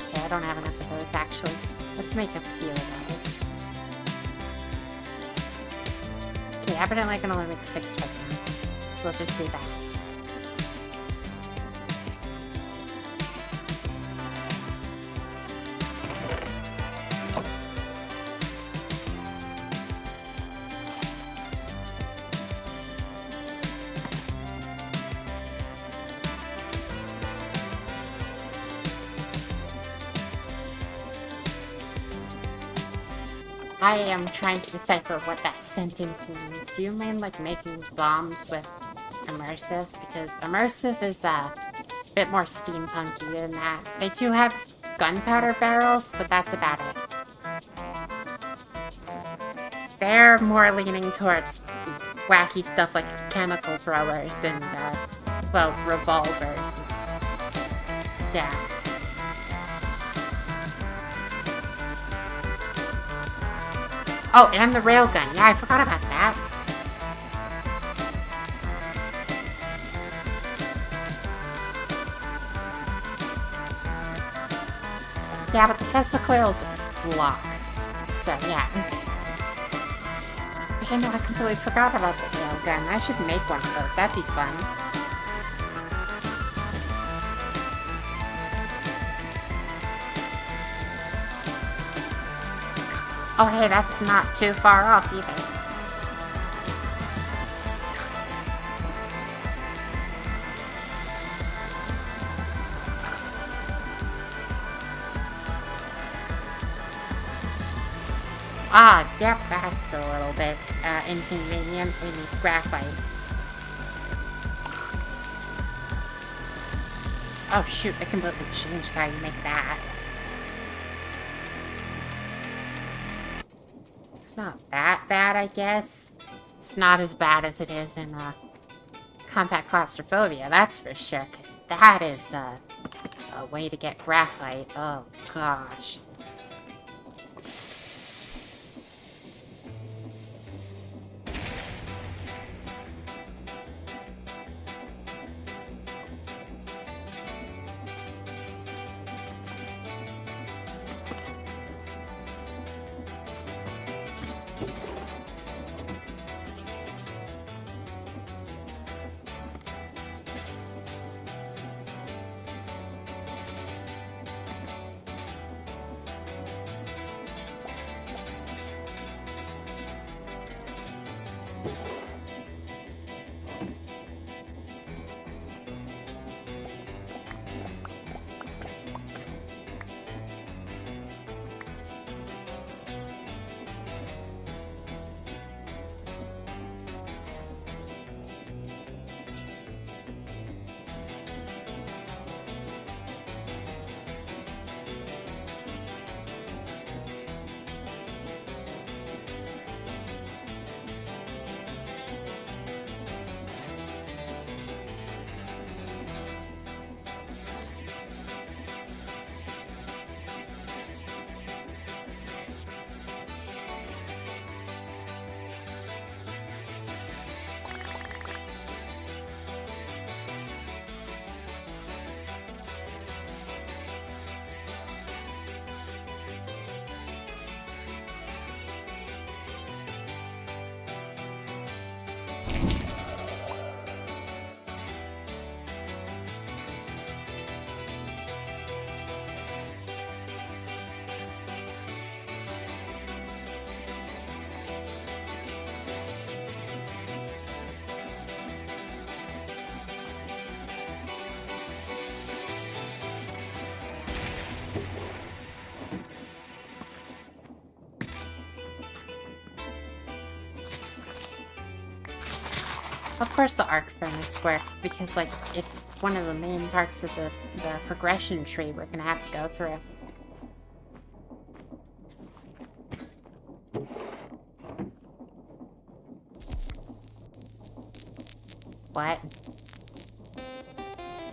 Okay, I don't have enough of those actually. Let's make a few of those. Okay, evidently I can only make 6 right now. So we'll just do that. I am trying to decipher what that sentence means. Do you mean like making bombs with immersive? Because immersive is a bit more steampunky than that. They do have gunpowder barrels, but that's about it. They're more leaning towards wacky stuff like chemical throwers and, well, revolvers. Yeah. Oh, and the railgun. Yeah, I forgot about that. Yeah, but the Tesla coils block. So, yeah. I know, I completely forgot about the railgun. I should make one of those. That'd be fun. Oh, hey, that's not too far off either. Ah, yep, that's a little bit inconvenient. We need graphite. Oh shoot, I completely changed how you make that. It's not that bad, I guess. It's not as bad as it is in compact claustrophobia, that's for sure, because that is a way to get graphite. Oh gosh. Of course the arc furnace works, because, like, it's one of the main parts of the progression tree we're gonna have to go through. What?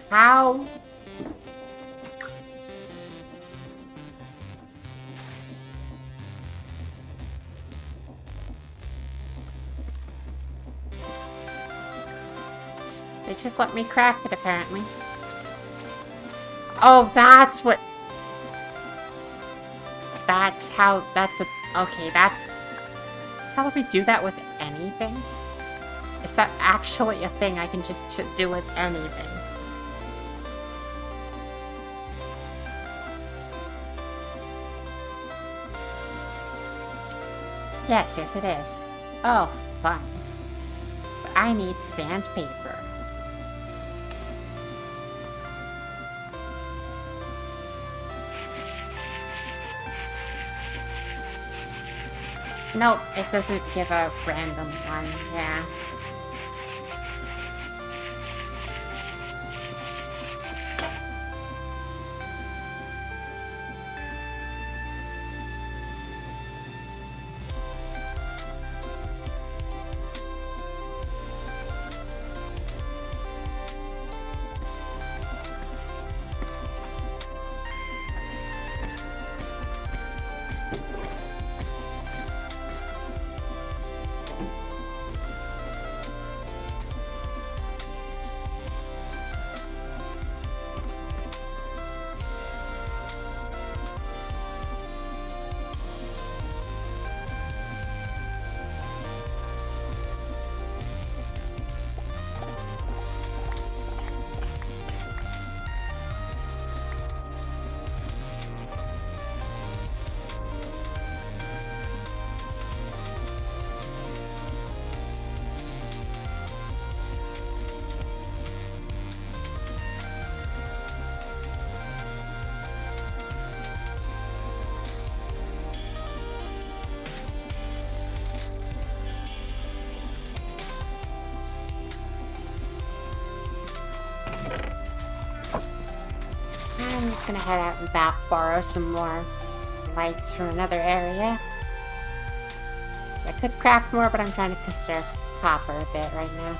How? They just let me craft it, apparently. Oh, that's what... That's how... That's a... Okay, that's... Just how let me do that with anything? Is that actually a thing I can just do with anything? Yes, yes it is. Oh, fun. But I need sandpaper. Nope, it doesn't give a random one, yeah. I'm just gonna head out and borrow some more lights from another area. So I could craft more, but I'm trying to conserve copper a bit right now.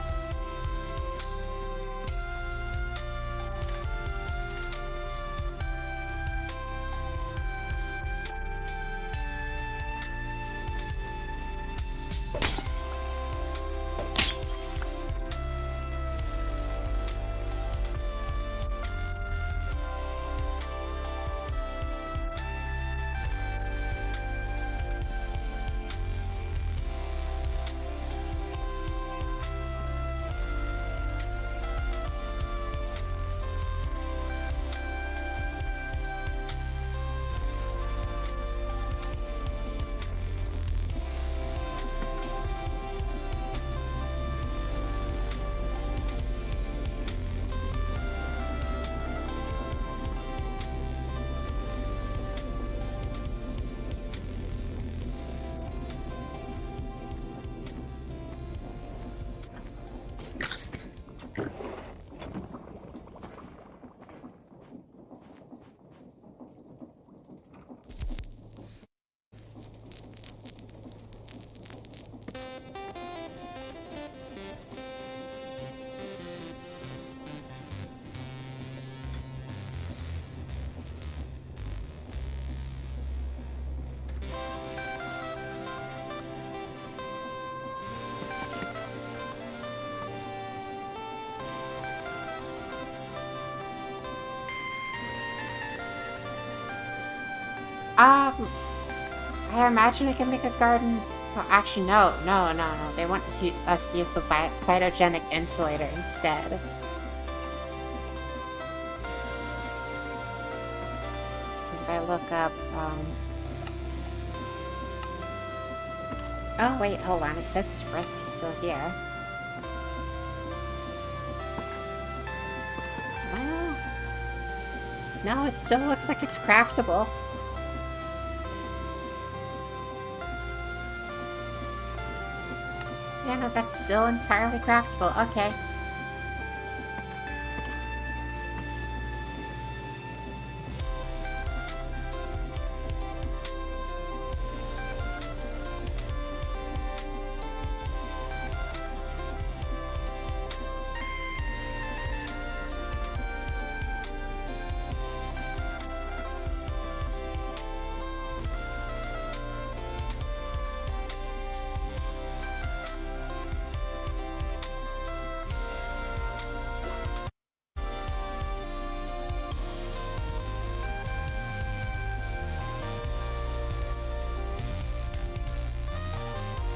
I imagine we can make a garden. Well, actually, no. They want us to use the phytogenic insulator instead. Because if I look up, oh, wait, hold on. It says this recipe's still here. Well, no, it still looks like it's craftable. Yeah, no, that's still entirely craftable. Okay.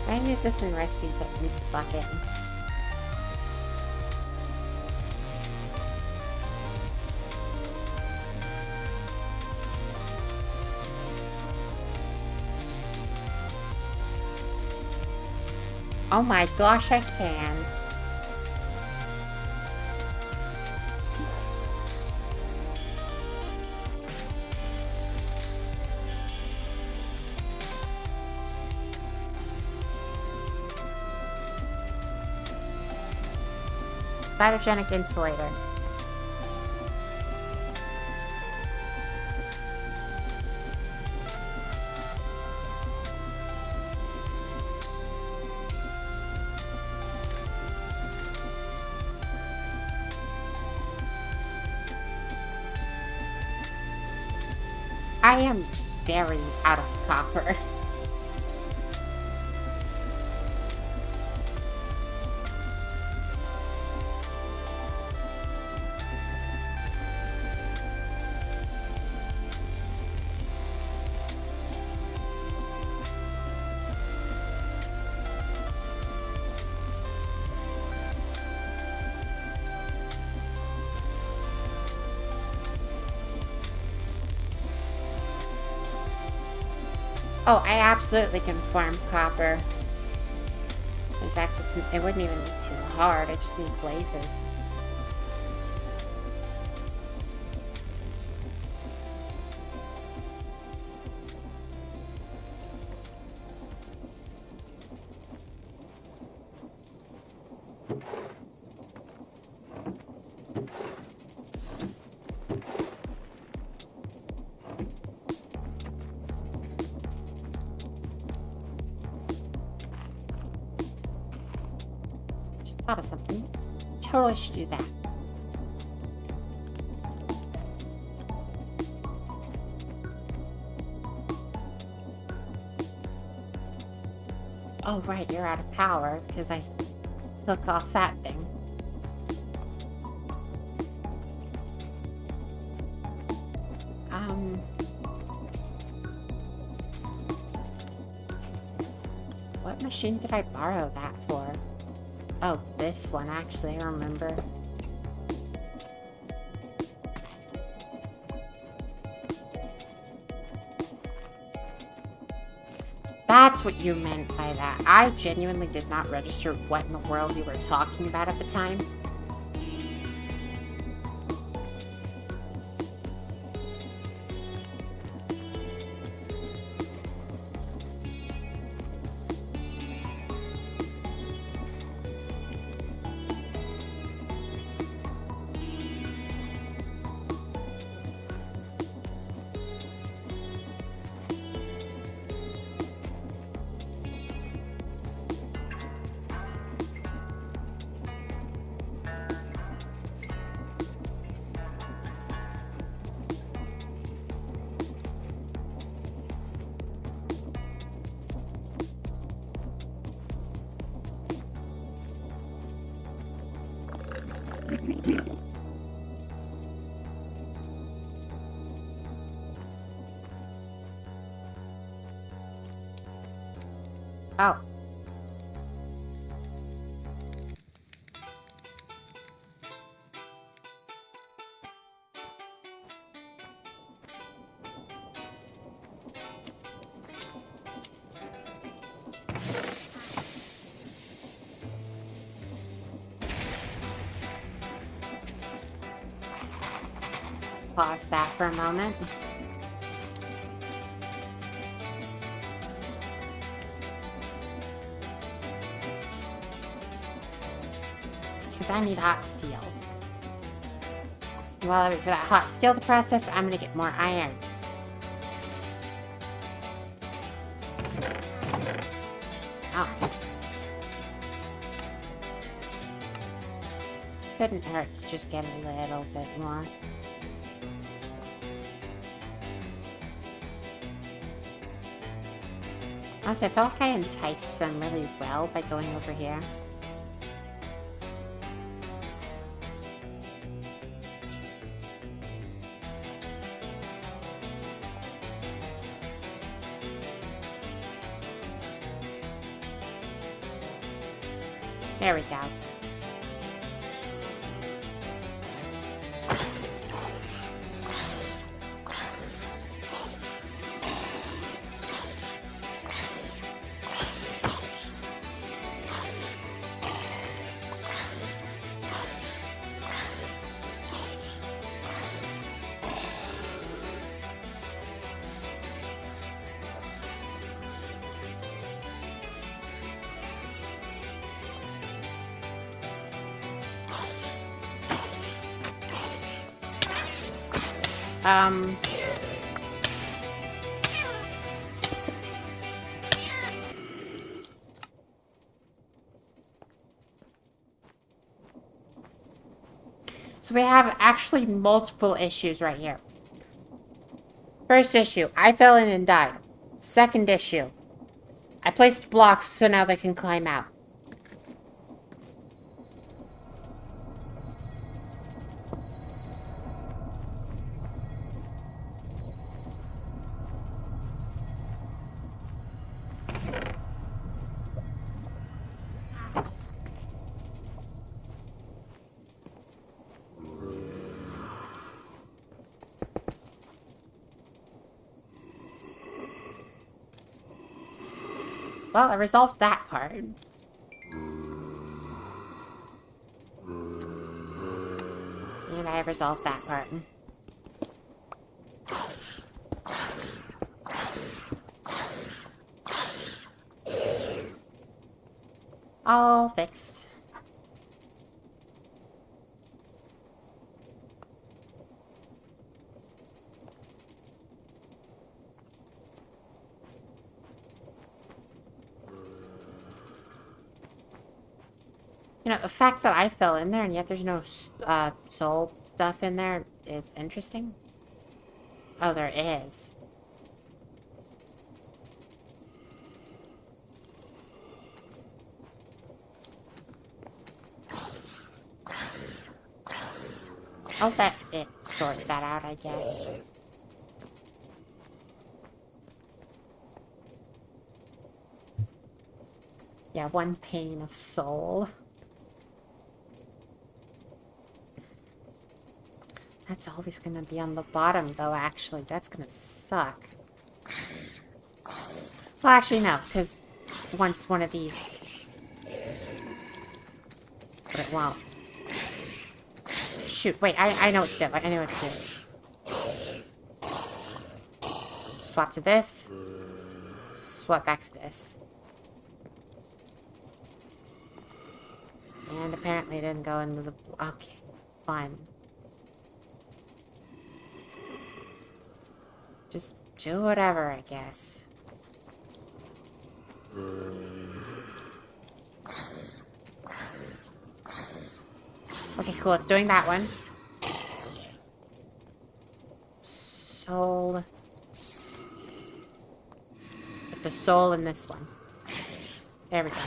I use this in recipes that need the bucket. Oh my gosh, I can. Photogenic insulator. I am very out of copper. Oh, I absolutely can farm copper. In fact, it wouldn't even be too hard. I just need blazes. Thought of something. Totally should do that. Oh, right, you're out of power because I took off that thing. What machine did I borrow that for? Oh, this one, actually, I remember. That's what you meant by that. I genuinely did not register what in the world you were talking about at the time. Oh. Pause that for a moment. Because I need hot steel. And while I wait for that hot steel to process, I'm going to get more iron. Oh. Couldn't hurt to just get a little bit more. Also, I feel like I enticed them really well by going over here. There we go. So we have actually multiple issues right here. First issue, I fell in and died. Second issue, I placed blocks so now they can climb out. Well, I resolved that part. And I resolved that part. All fixed. You know, the fact that I fell in there and yet there's no soul stuff in there is interesting. Oh, there is. I'll let it sort that out, I guess. Yeah, one pane of soul. That's always gonna be on the bottom, though, actually. That's gonna suck. Well, actually, no, because once one of these... But it won't. Shoot, wait, I know what to do. I know what to do. Swap to this. Swap back to this. And apparently it didn't go into the... Okay, fine. Just do whatever, I guess. Okay, cool. It's doing that one. Soul. Put the soul in this one. There we go.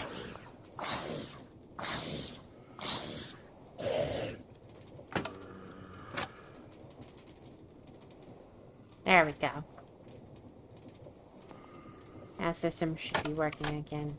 There we go. Now system should be working again.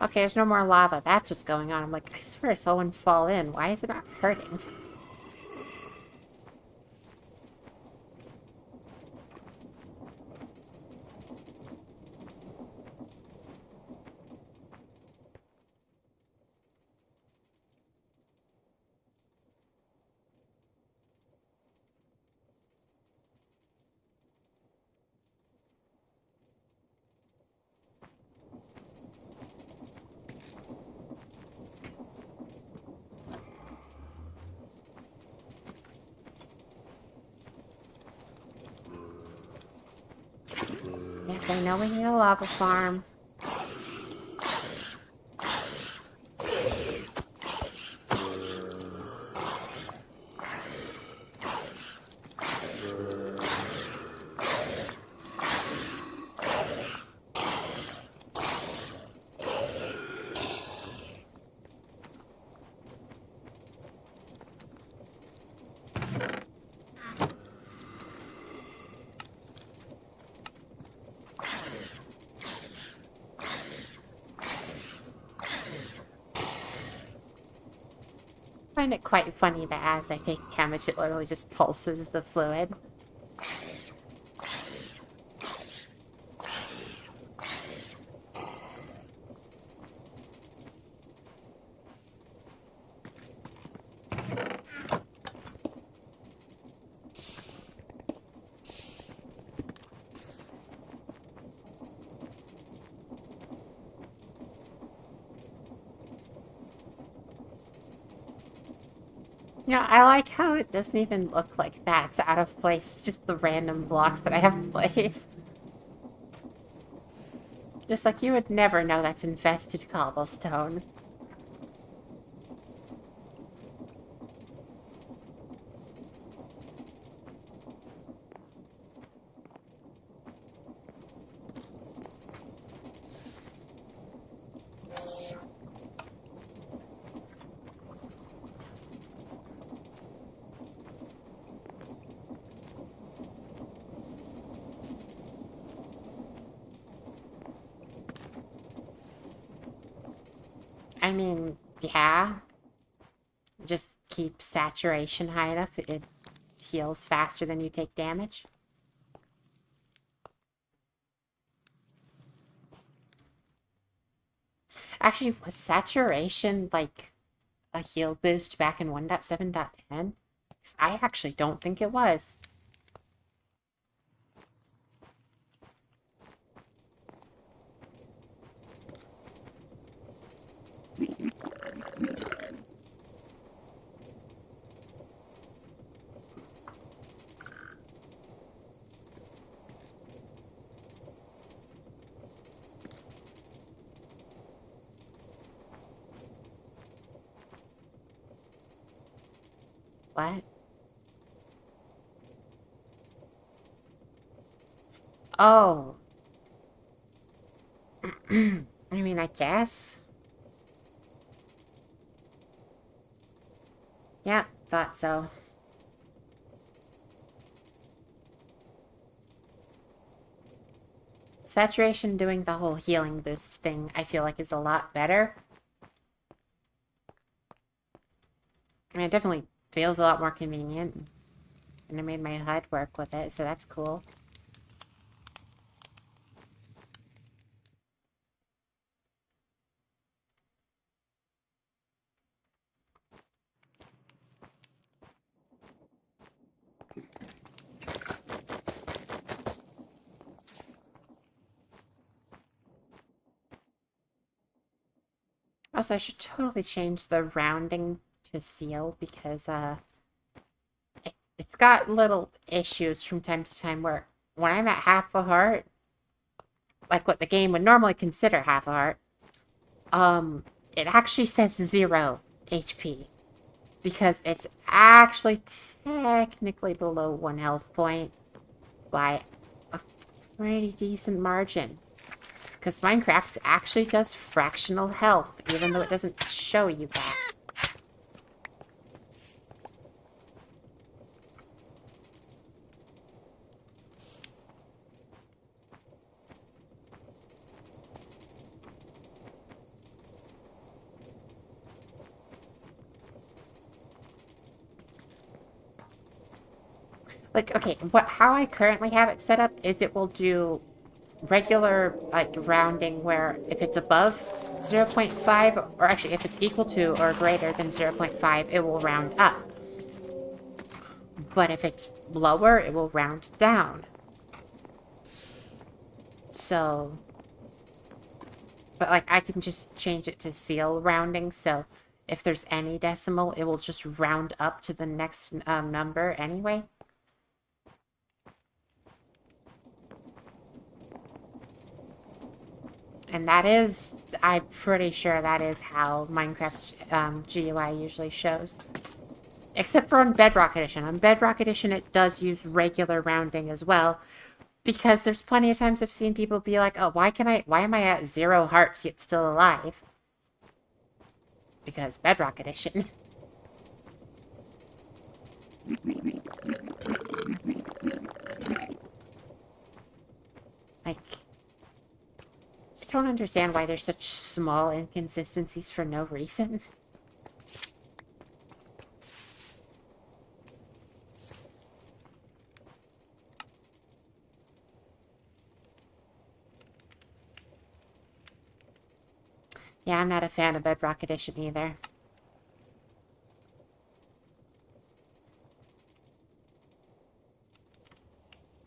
Okay, there's no more lava. That's what's going on. I'm like, I swear I saw one fall in. Why is it not hurting? Yes, I know we need a lava farm. find it quite funny that as I take damage, it literally just pulses the fluid. You know, I like how it doesn't even look like that's out of place, just the random blocks that I have placed. Just like you would never know that's infested cobblestone. I mean, yeah. Just keep saturation high enough, it heals faster than you take damage. Actually, was saturation like a heal boost back in 1.7.10? Because I actually don't think it was. What? Oh. I mean, I guess. Yeah, thought so. Saturation doing the whole healing boost thing, I feel like is a lot better. I mean, it definitely feels a lot more convenient. And I made my HUD work with it, so that's cool. Also, I should totally change the rounding to seal because, it's got little issues from time to time where when I'm at half a heart, like what the game would normally consider half a heart, it actually says 0 HP. Because it's actually technically below 1 health point by a pretty decent margin. Because Minecraft actually does fractional health, even though it doesn't show you that. Like, okay, how I currently have it set up is it will do regular, like, rounding where if it's above 0.5, or actually if it's equal to or greater than 0.5, it will round up. But if it's lower, it will round down. So, but like I can just change it to seal rounding, so if there's any decimal, it will just round up to the next number anyway. And that is, I'm pretty sure that is how Minecraft's GUI usually shows. Except for on Bedrock Edition. On Bedrock Edition, it does use regular rounding as well. Because there's plenty of times I've seen people be like, oh, why am I at 0 hearts yet still alive? Because Bedrock Edition. Like, I don't understand why there's such small inconsistencies for no reason. Yeah, I'm not a fan of Bedrock Edition either.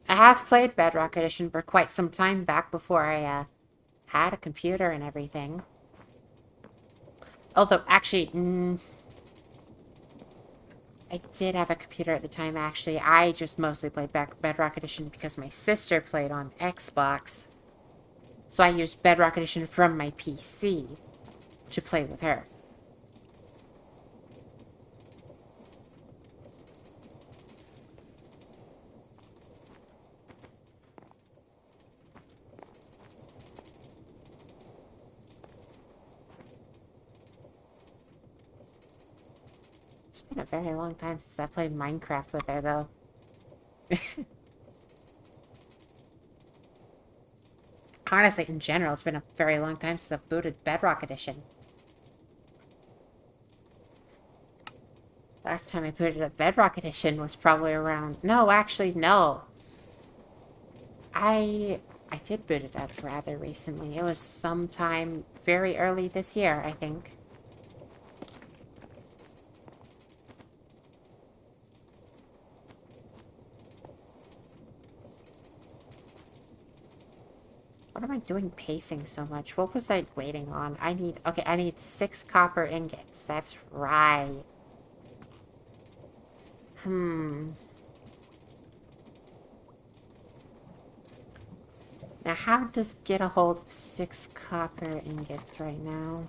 I have played Bedrock Edition for quite some time back before I had a computer and everything. Although, actually, I did have a computer at the time, actually. I just mostly played Bedrock Edition because my sister played on Xbox. So I used Bedrock Edition from my PC to play with her. It's been a very long time since I played Minecraft with her, though. Honestly, in general, it's been a very long time since I've booted Bedrock Edition. Last time I booted up Bedrock Edition was probably around... No, actually, no. I did boot it up rather recently. It was sometime very early this year, I think. What am I doing pacing so much? What was I waiting on? Okay, I need 6 copper ingots. That's right. Now, how does get a hold of 6 copper ingots right now?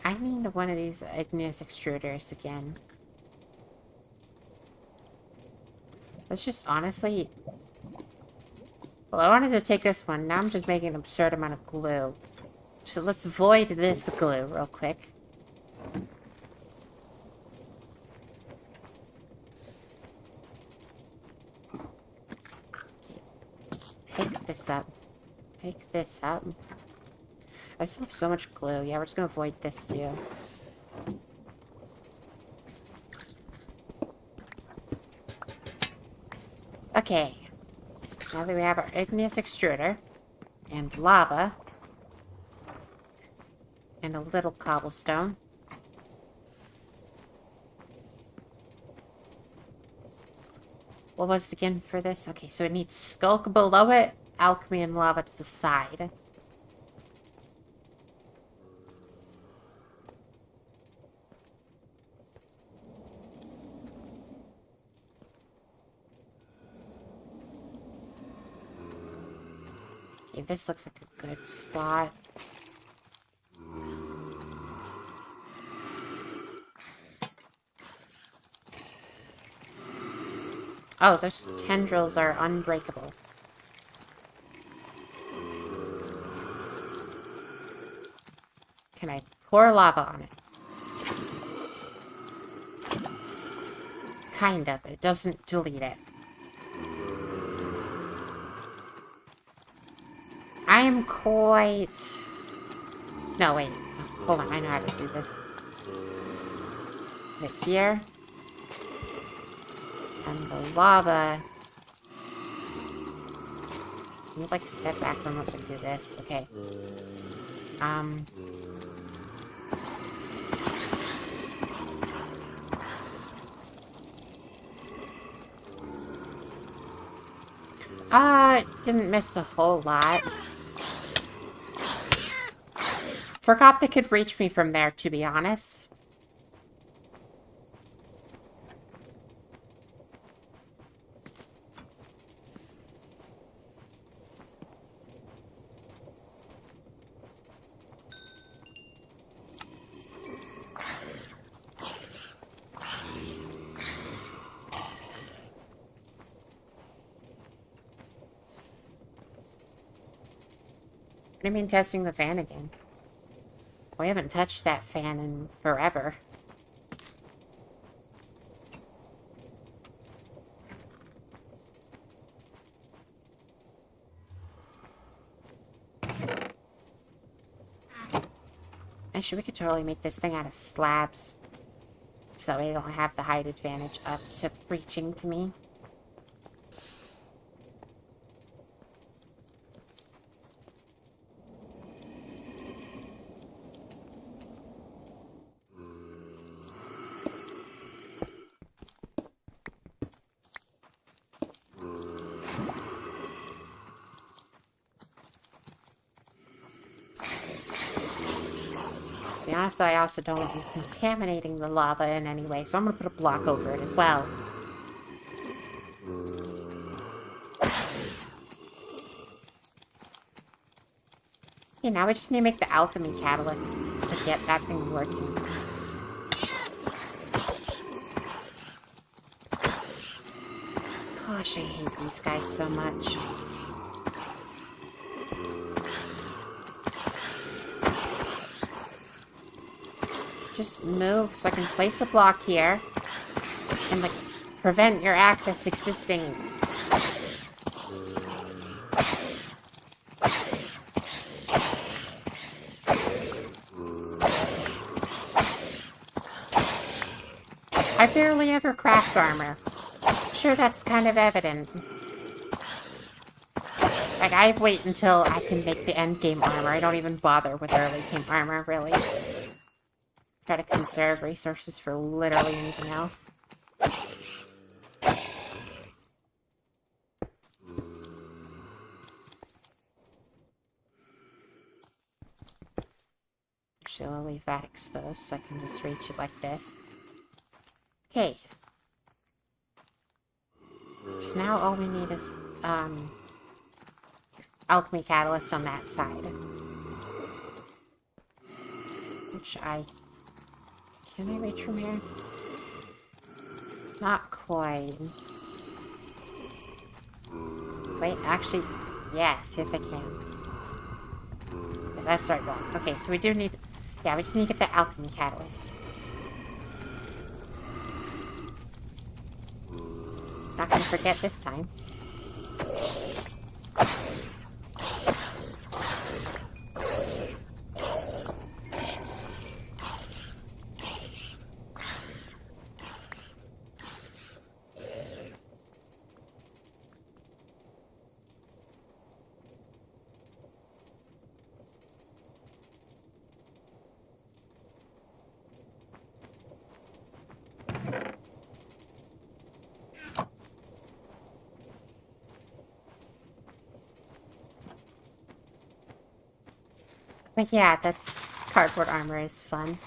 I need one of these igneous extruders again. Let's just honestly... Well, I wanted to take this one. Now I'm just making an absurd amount of glue. So let's void this glue real quick. Pick this up. Pick this up. I still have so much glue. Yeah, we're just gonna void this too. Okay. Now that we have our igneous extruder, and lava, and a little cobblestone. What was it again for this? Okay, so it needs skulk below it, alchemy and lava to the side. Okay, this looks like a good spot. Oh, those tendrils are unbreakable. Can I pour lava on it? Kinda, but it doesn't delete it. I am quite... No, wait. Hold on, I know how to do this. Right here. And the lava... I would like to step back from once I do this. Okay. Didn't miss a whole lot. Forgot they could reach me from there, to be honest. What do you mean testing the fan again? We haven't touched that fan in forever. Actually, we could totally make this thing out of slabs. So we don't have the height advantage up to reaching to me. so I also don't want you contaminating the lava in any way, so I'm going to put a block over it as well. Okay, now we just need to make the alchemy catalyst to get that thing working. Gosh, I hate these guys so much. Just move so I can place a block here and, like, prevent your access existing. I barely ever craft armor. Sure, that's kind of evident. Like, I wait until I can make the endgame armor. I don't even bother with early game armor, really. Try to conserve resources for literally anything else. Actually, I'll leave that exposed so I can just reach it like this. Okay. So now all we need is, alchemy catalyst on that side. Which can I reach from here? Not quite. Wait, actually, yes, I can. Yeah, that's the right one. Okay, so we do need, yeah, we just need to get the alchemy catalyst. Not gonna forget this time. But yeah, that's cardboard armor is fun.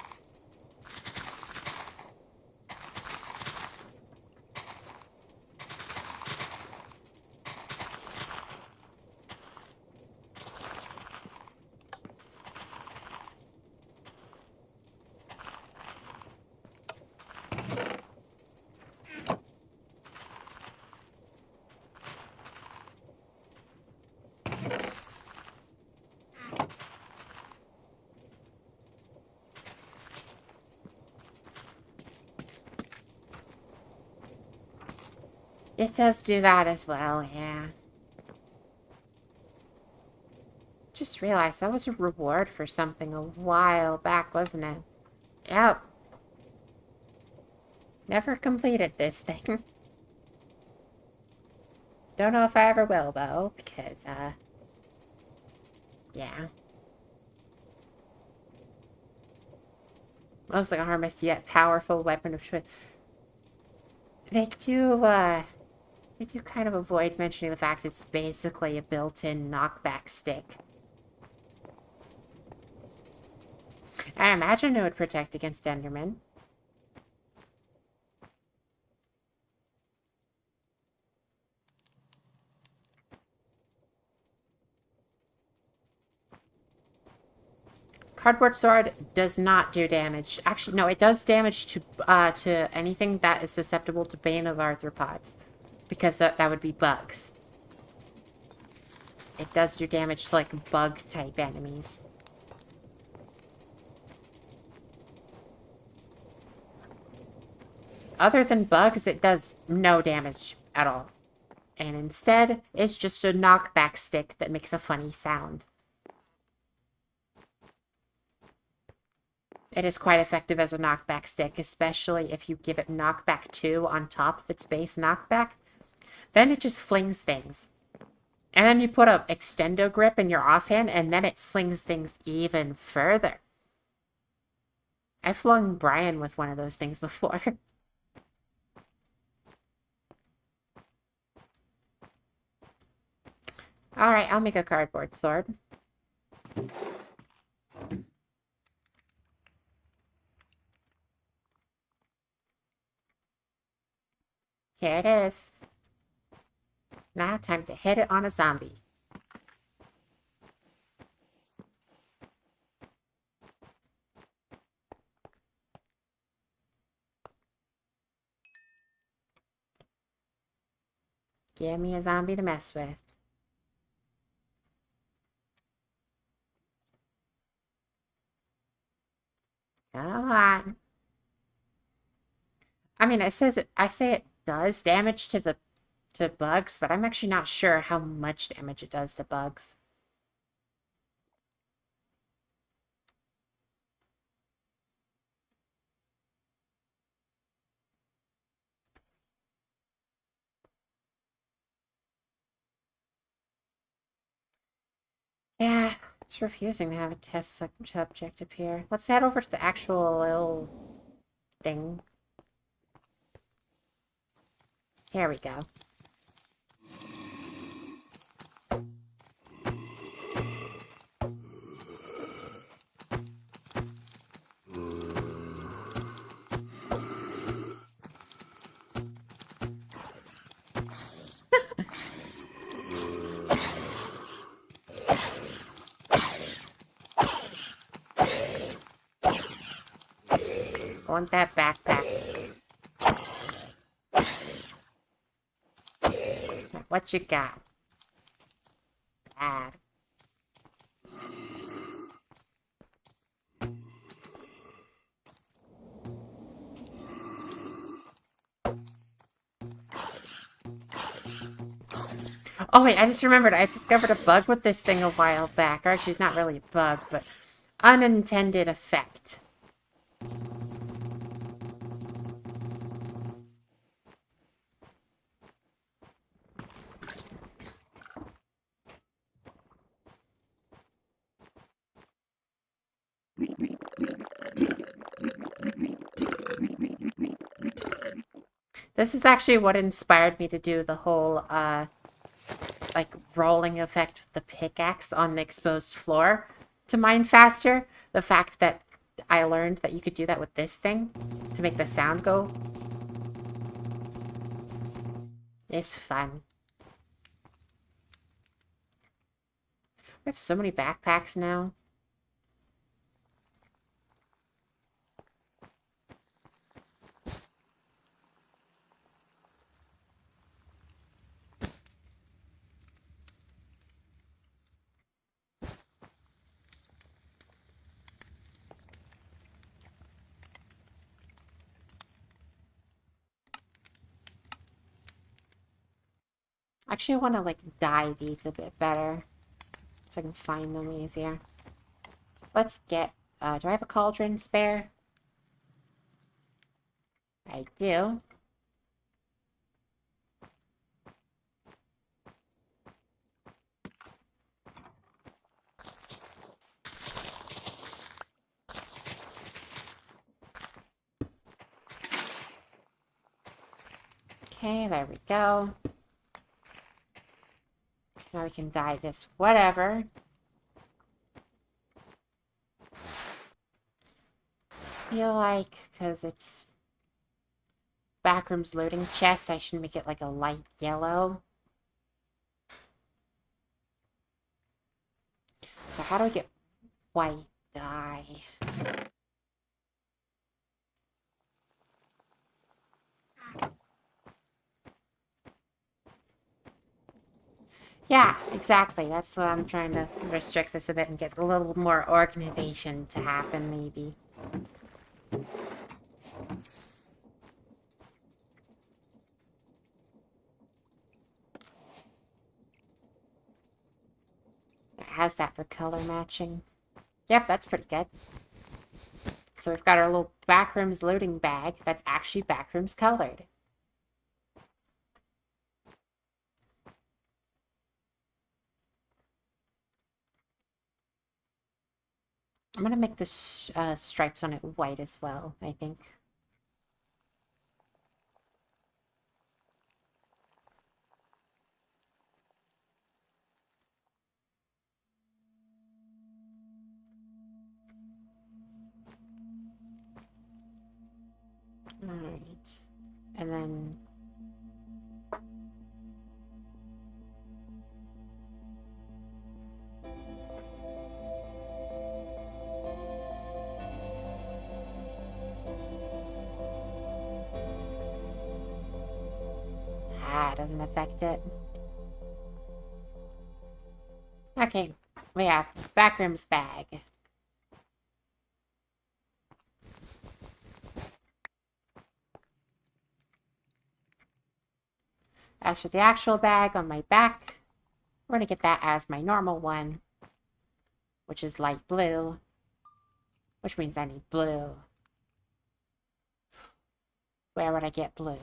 It does do that as well, yeah. Just realized that was a reward for something a while back, wasn't it? Yep. Never completed this thing. Don't know if I ever will, though, because, yeah. Most like a harmless yet powerful weapon of choice. They do kind of avoid mentioning the fact it's basically a built-in knockback stick. I imagine it would protect against Enderman. Cardboard sword does not do damage. Actually, no, it does damage to anything that is susceptible to Bane of Arthropods. Because that would be bugs. It does do damage to, like, bug-type enemies. Other than bugs, it does no damage at all. And instead, it's just a knockback stick that makes a funny sound. It is quite effective as a knockback stick, especially if you give it knockback 2 on top of its base knockback. Then it just flings things. And then you put a extendo grip in your offhand, and then it flings things even further. I flung Brian with one of those things before. Alright, I'll make a cardboard sword. Here it is. Now time to hit it on a zombie. Give me a zombie to mess with. Come on. I mean, I say it does damage to bugs, but I'm actually not sure how much damage it does to bugs. Yeah, it's refusing to have a test subject appear. Let's head over to the actual little thing. Here we go. I want that backpack. What you got? Bad. Oh wait, I just remembered I discovered a bug with this thing a while back. Or actually, it's not really a bug, but unintended effect. This is actually what inspired me to do the whole, like, rolling effect with the pickaxe on the exposed floor to mine faster. The fact that I learned that you could do that with this thing to make the sound go is fun. I have so many backpacks now. Actually, I want to, like, dye these a bit better so I can find them easier. So let's get, do I have a cauldron spare? I do. Okay, there we go. Now we can dye this whatever. I feel like, because it's backrooms loading chest, I should make it like a light yellow. So how do I get white dye? Yeah, exactly. That's what I'm trying to restrict this a bit and get a little more organization to happen, maybe. How's that for color matching? Yep, that's pretty good. So we've got our little backrooms loading bag that's actually backrooms colored. I'm gonna make the stripes on it white as well, I think. Alright. And then that doesn't affect it. Okay, we have backrooms bag. As for the actual bag on my back, we're gonna get that as my normal one, which is light blue, which means I need blue. Where would I get blue?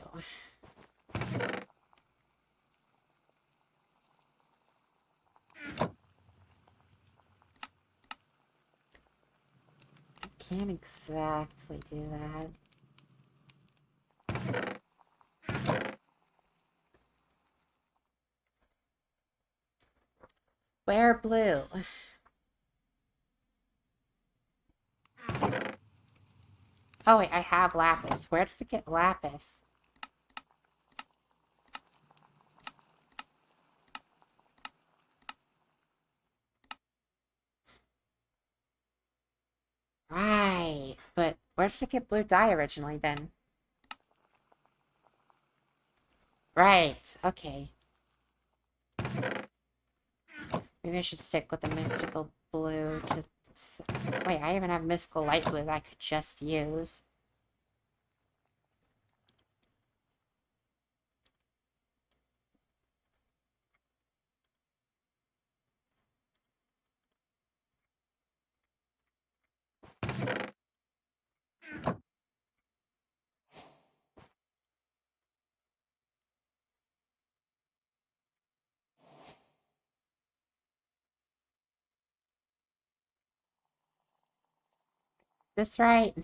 I can't exactly do that. Where blue? Oh wait, I have lapis. Where did I get lapis? Right, but where did I get blue dye originally then? Right, okay. Maybe I should stick with the mystical blue to... Wait, I even have mystical light blue that I could just use. This right?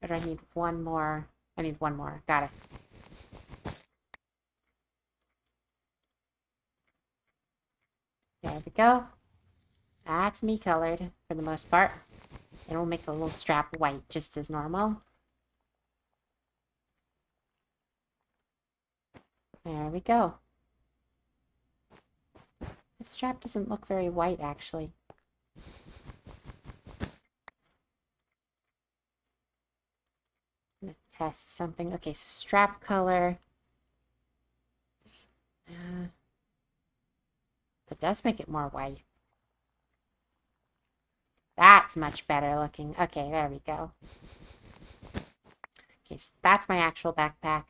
Or do I need one more? I need one more. Got it. There we go. That's me colored, for the most part. And we'll make the little strap white, just as normal. There we go. The strap doesn't look very white, actually. I'm gonna test something. Okay, strap color. That does make it more white. That's much better looking. Okay, there we go. Okay, so that's my actual backpack.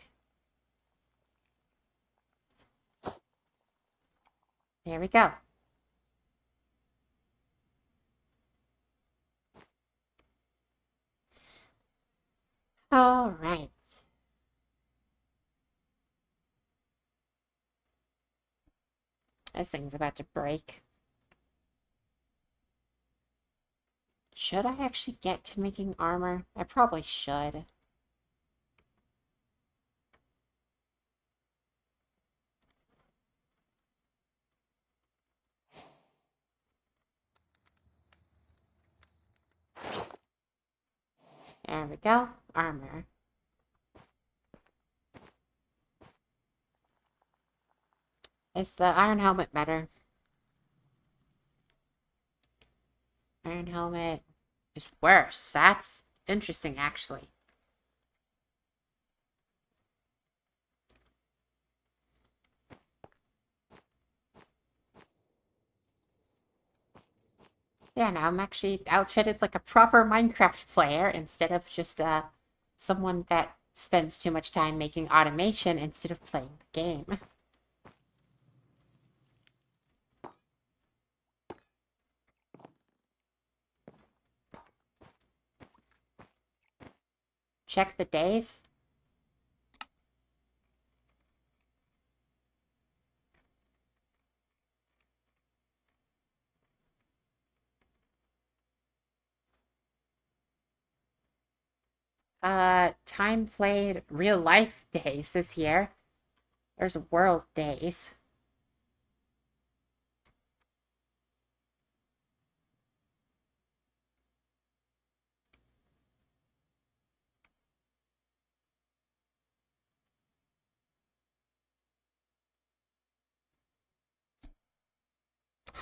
There we go. All right. This thing's about to break. Should I actually get to making armor? I probably should. There we go. Armor. Is the iron helmet better? Iron helmet is worse. That's interesting, actually. Yeah, now I'm actually outfitted like a proper Minecraft player instead of just someone that spends too much time making automation instead of playing the game. Check the days. Time played real life days this year. There's world days.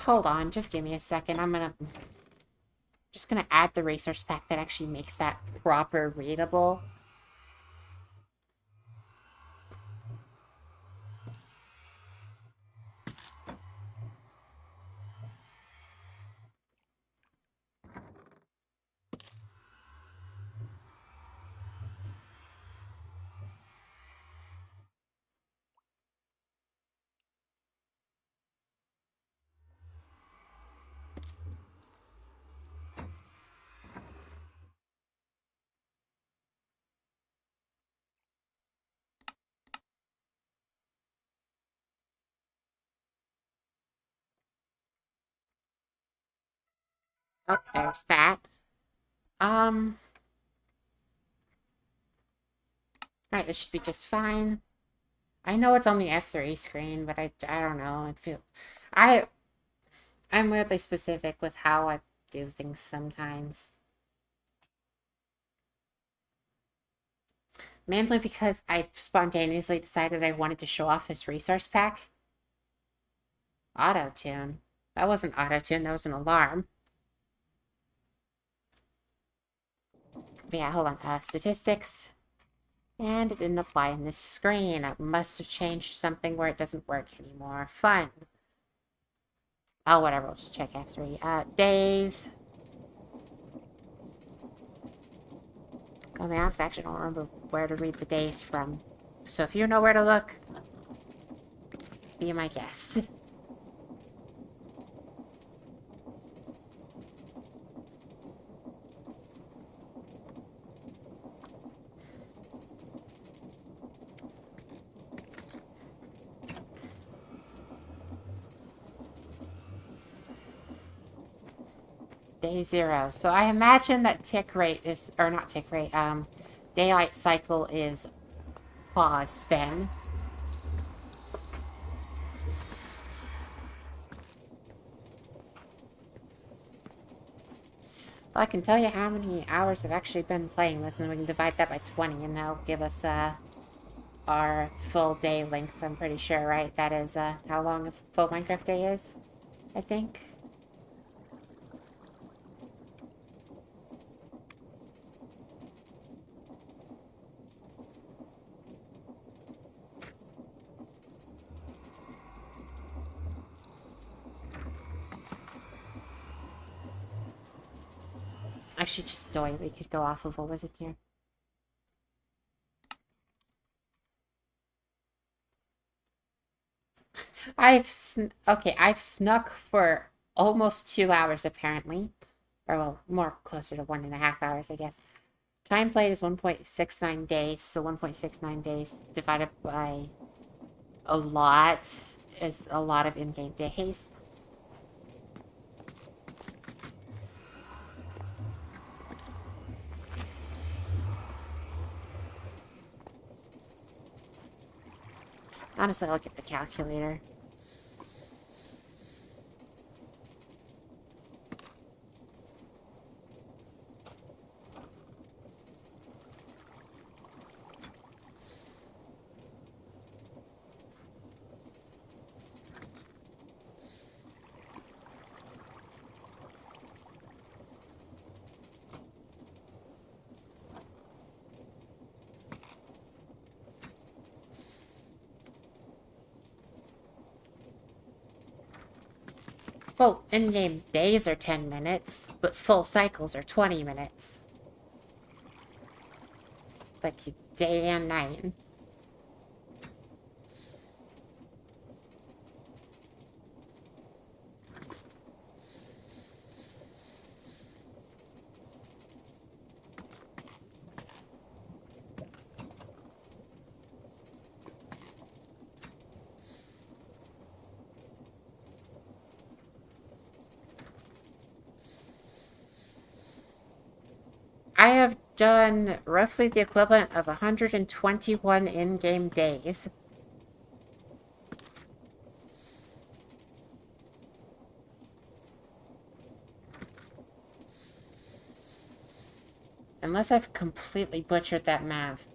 Hold on, just give me a second. Just gonna add the resource pack that actually makes that proper readable. Oh, there's that. Right, this should be just fine. I know it's on the F3 screen, but I don't know. I I'm weirdly specific with how I do things sometimes. Mainly because I spontaneously decided I wanted to show off this resource pack. Auto-tune. That wasn't auto-tune, that was an alarm. But yeah, hold on. Statistics. And it didn't apply in this screen. I must have changed something where it doesn't work anymore. Fun. Oh, whatever. We'll just check F3. Days. Oh, man, I actually don't remember where to read the days from. So if you know where to look, be my guest. Day 0. So I imagine that tick rate is, or not tick rate, daylight cycle is paused then. Well, I can tell you how many hours I've actually been playing this, and we can divide that by 20, and that'll give us, our full day length, I'm pretty sure, right? That is, how long a full Minecraft day is, I think. I should just do it. We could go off of what was it here. I've snuck for almost 2 hours apparently. Or well, more closer to 1.5 hours, I guess. Time played is 1.69 days, so 1.69 days divided by a lot is a lot of in-game days. Honestly, I'll get the calculator. Well, in-game days are 10 minutes, but full cycles are 20 minutes. Like day and night. I have done roughly the equivalent of 121 in-game days. Unless I've completely butchered that math.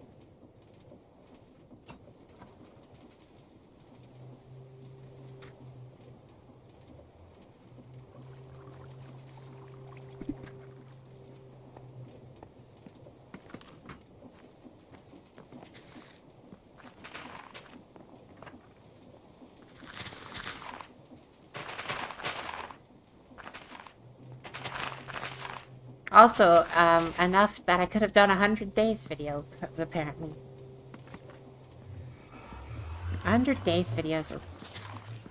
Also, enough that I could have done a 100 days video, apparently. 100 days videos are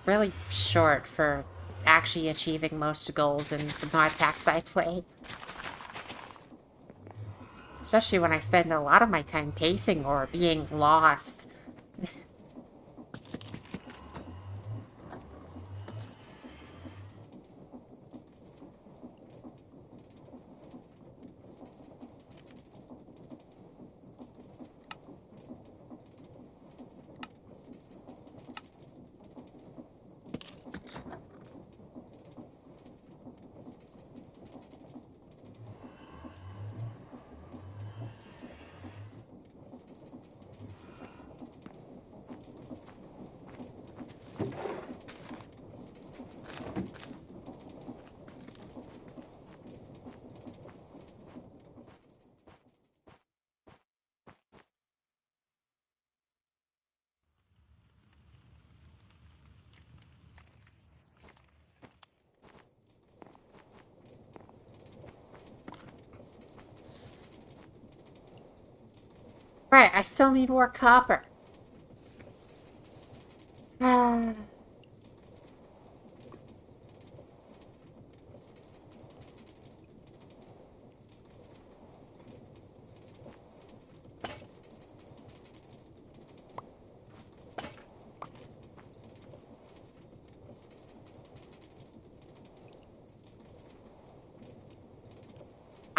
really short for actually achieving most goals in the mod packs I play. Especially when I spend a lot of my time pacing or being lost. Right, I still need more copper.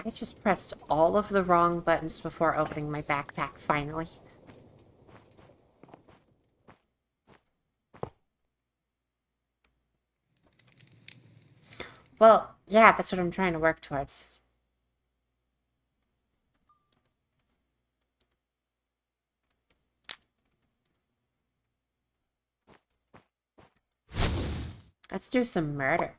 I just pressed all of the wrong buttons before opening my backpack, finally. Well, yeah, that's what I'm trying to work towards. Let's do some murder.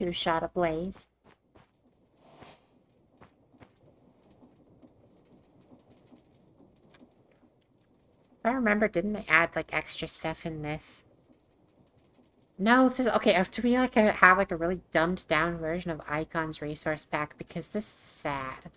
Two shot ablaze. If I remember, didn't they add, like, extra stuff in this? No, this... Okay, do we, like, have, like, a really dumbed-down version of Icon's resource pack? Because this is sad.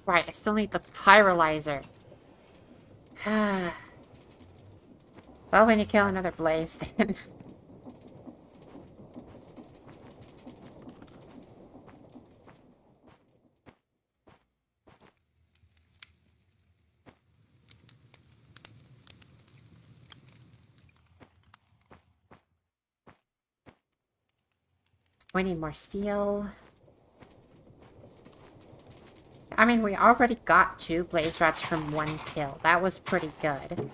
Right, I still need the pyrolyzer. Well, when you kill another blaze, then... We need more steel. I mean, we already got 2 blaze rods from 1 kill. That was pretty good.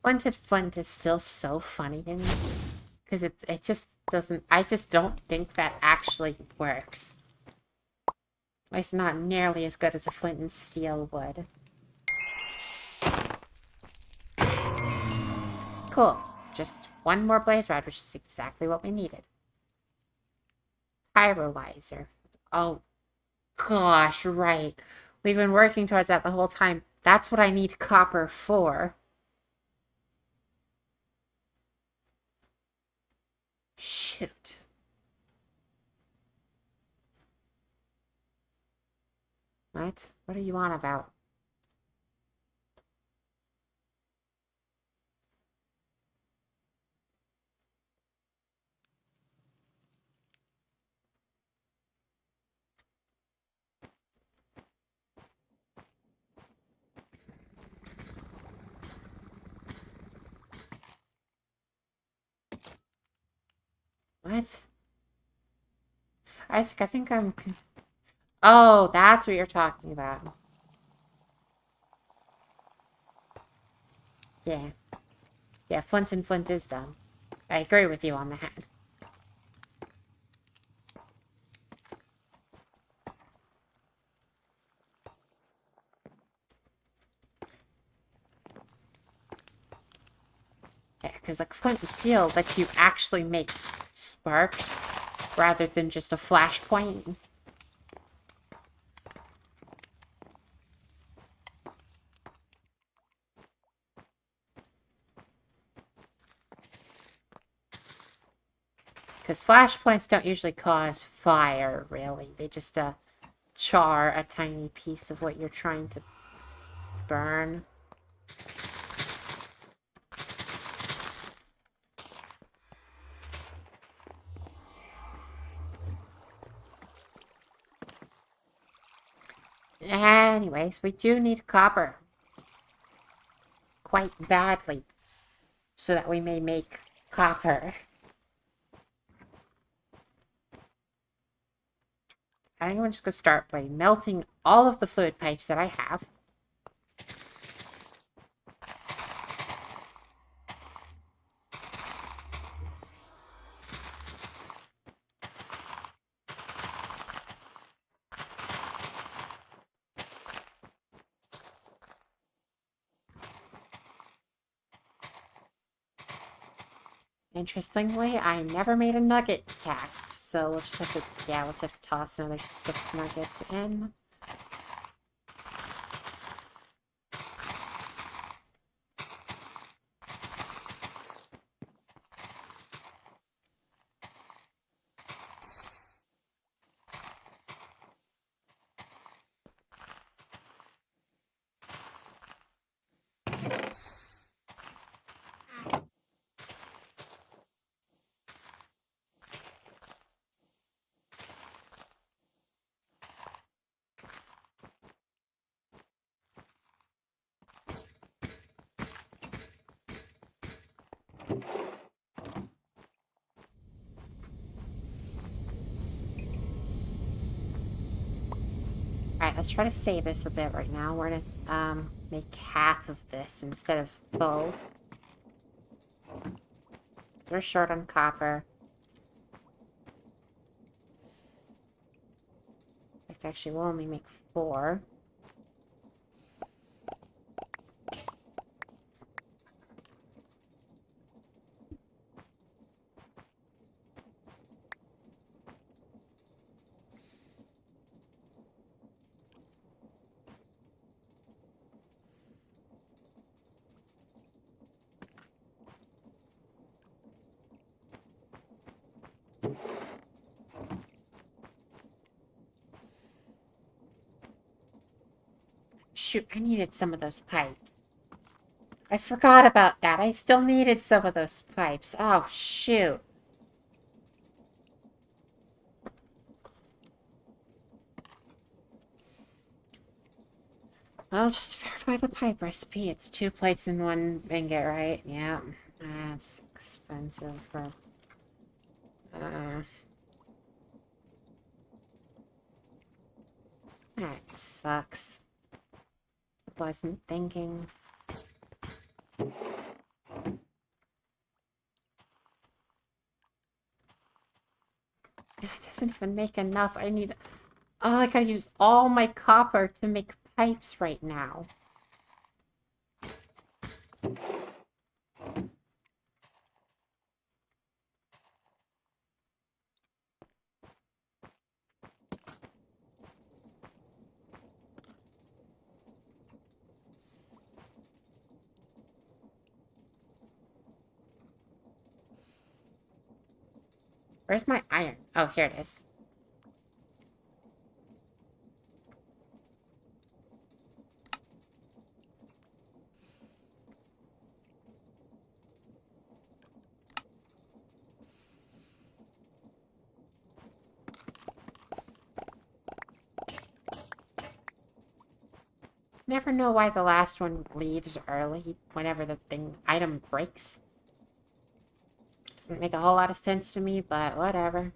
Flinted Flint is still so funny to me. Because it just doesn't... I just don't think that actually works. At least not nearly as good as a flint and steel would. Cool. Just 1 more blaze rod, which is exactly what we needed. Pyrolyzer. Oh, gosh, right. We've been working towards that the whole time. That's what I need copper for. Shoot. What? What are you on about? What? Isaac, I think I'm... Oh, that's what you're talking about. Yeah. Yeah, Flint and Flint is dumb. I agree with you on that. Yeah, because like Flint and Steel lets you actually make sparks. rather than just a flashpoint. Because flashpoints don't usually cause fire, really. They just char a tiny piece of what you're trying to burn. Anyways, we do need copper. Quite badly. So that we may make copper. I think I'm just going to start by melting all of the fluid pipes that I have. Interestingly, I never made a nugget cast, so we'll just have to, yeah, we'll just have to toss another 6 nuggets in. Alright, let's try to save this a bit right now. We're gonna make half of this instead of full. So we're short on copper. In fact, actually, we'll only make 4. Shoot, I needed some of those pipes. I forgot about that. I still needed some of those pipes. Oh, shoot. Well, just to verify the pipe recipe, it's 2 plates and 1 ingot, right? Yeah. That's expensive for... That sucks. Wasn't thinking. It doesn't even make enough. I need... Oh, I gotta use all my copper to make pipes right now. Where's my iron? Oh, here it is. Never know why the last one leaves early whenever the item breaks. Doesn't make a whole lot of sense to me, but whatever.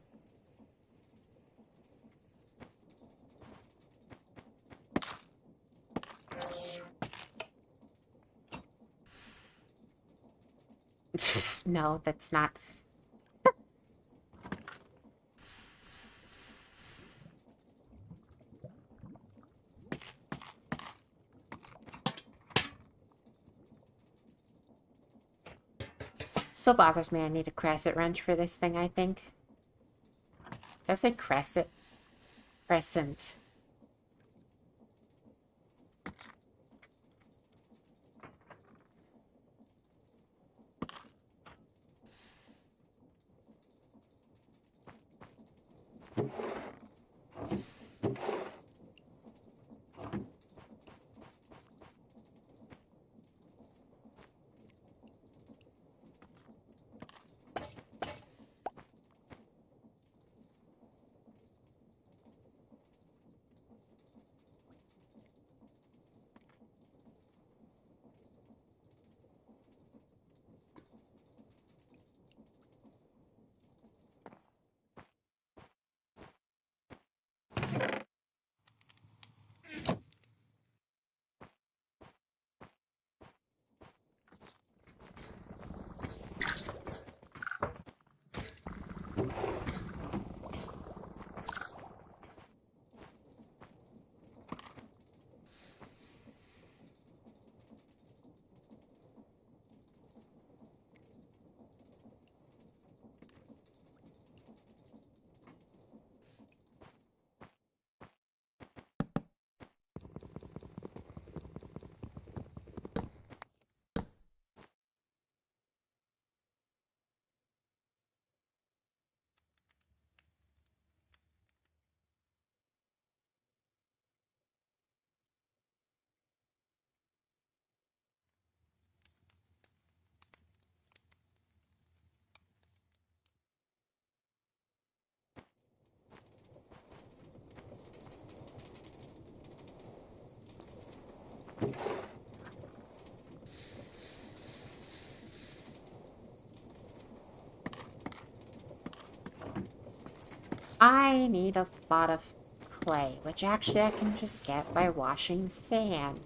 No, that's not... Still bothers me I need a crescent wrench for this thing, I think. I say crescent. Crescent. I need a lot of clay, which actually I can just get by washing sand.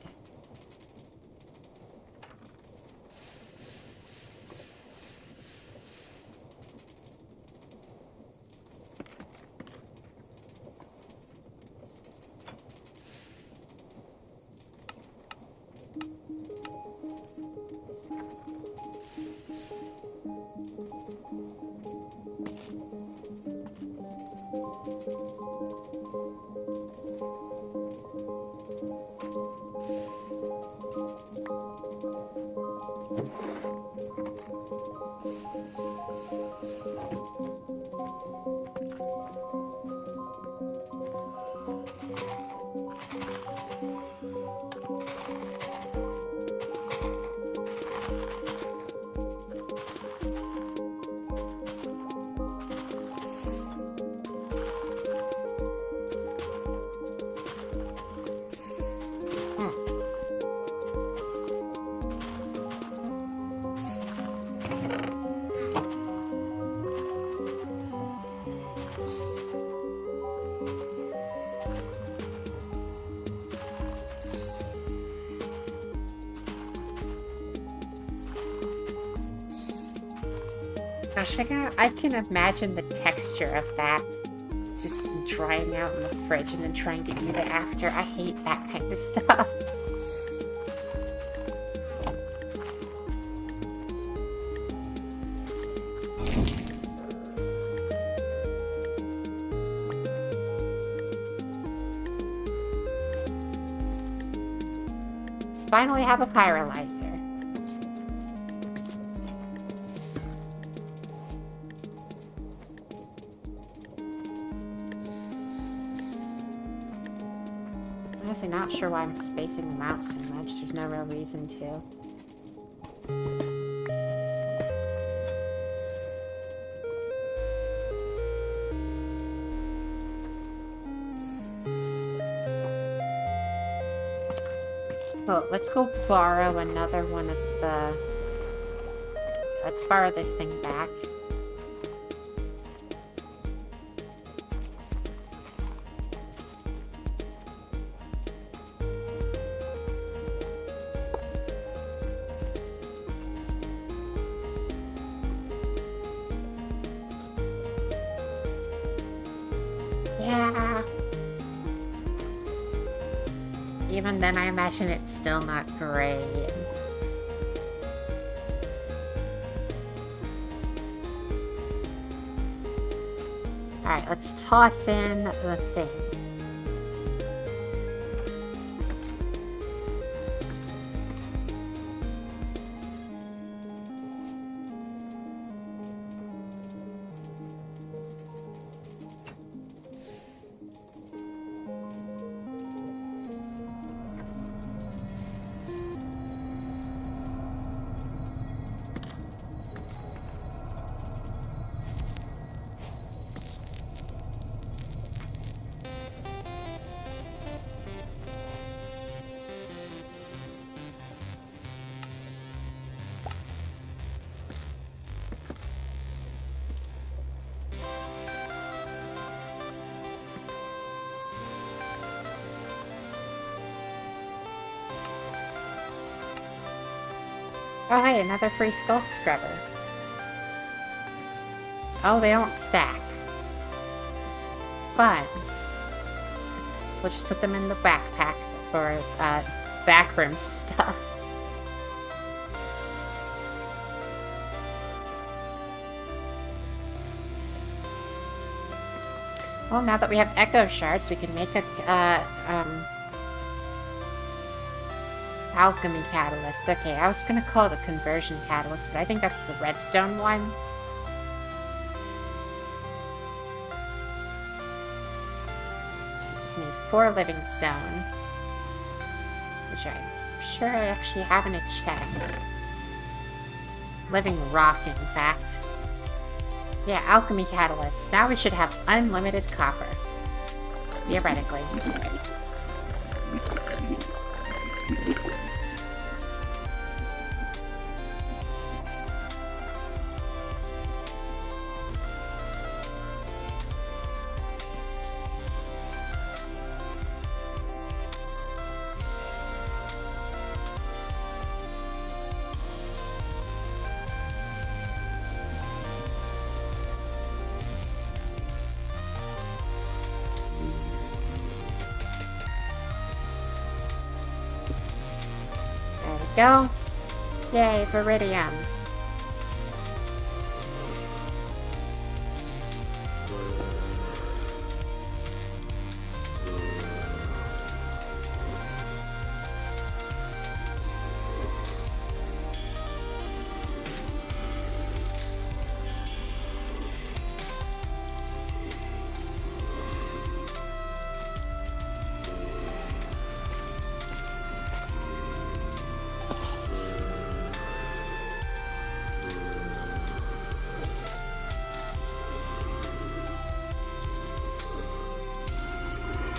Gosh, I can imagine the texture of that just drying out in the fridge and then trying to eat it after. I hate that kind of stuff. Finally have a pyrolyzer. Honestly, not sure why I'm spacing them out so much. There's no real reason to. Well, let's go borrow another one of the... Let's borrow this thing back. Yeah. Even then, I imagine it's still not great. Alright, let's toss in the thing. Oh hey, another free skull scrubber. Oh, they don't stack. Fun. We'll just put them in the backpack for backroom stuff. Well, now that we have echo shards, we can make a alchemy catalyst. Okay, I was gonna call it a conversion catalyst, but I think that's the redstone one. Okay, we just need 4 living stone, which I'm sure I actually have in a chest. Living rock, in fact. Yeah, alchemy catalyst. Now we should have unlimited copper. Theoretically. Go. Yay, Viridium.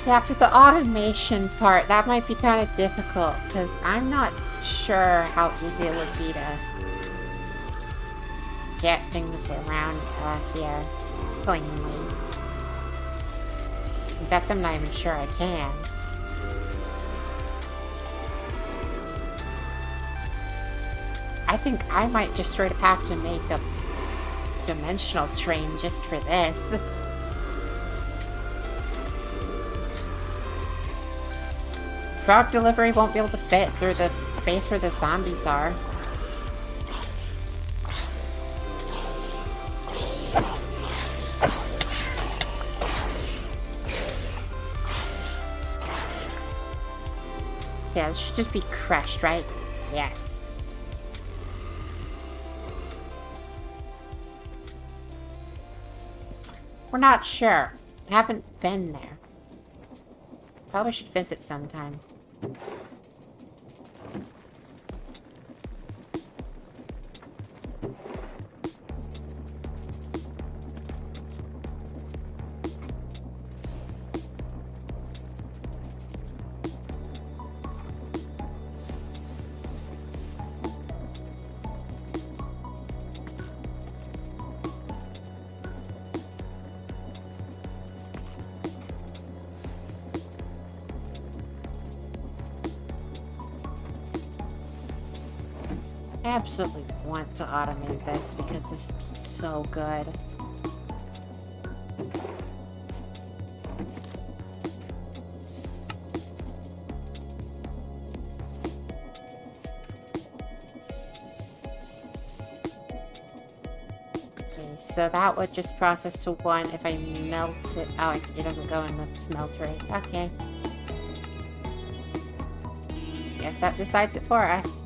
After the automation part, that might be kind of difficult, because I'm not sure how easy it would be to get things around here cleanly. In fact, I'm not even sure I can. I think I might just straight up have to make a dimensional train just for this. Frog delivery won't be able to fit through the base where the zombies are. Yeah, this should just be crushed, right? Yes. We're not sure. Haven't been there. Probably should visit sometime. I absolutely want to automate this because this is so good. Okay, so that would just process to 1 if I melt it. Oh, it doesn't go in the smeltery. Okay. Guess that decides it for us.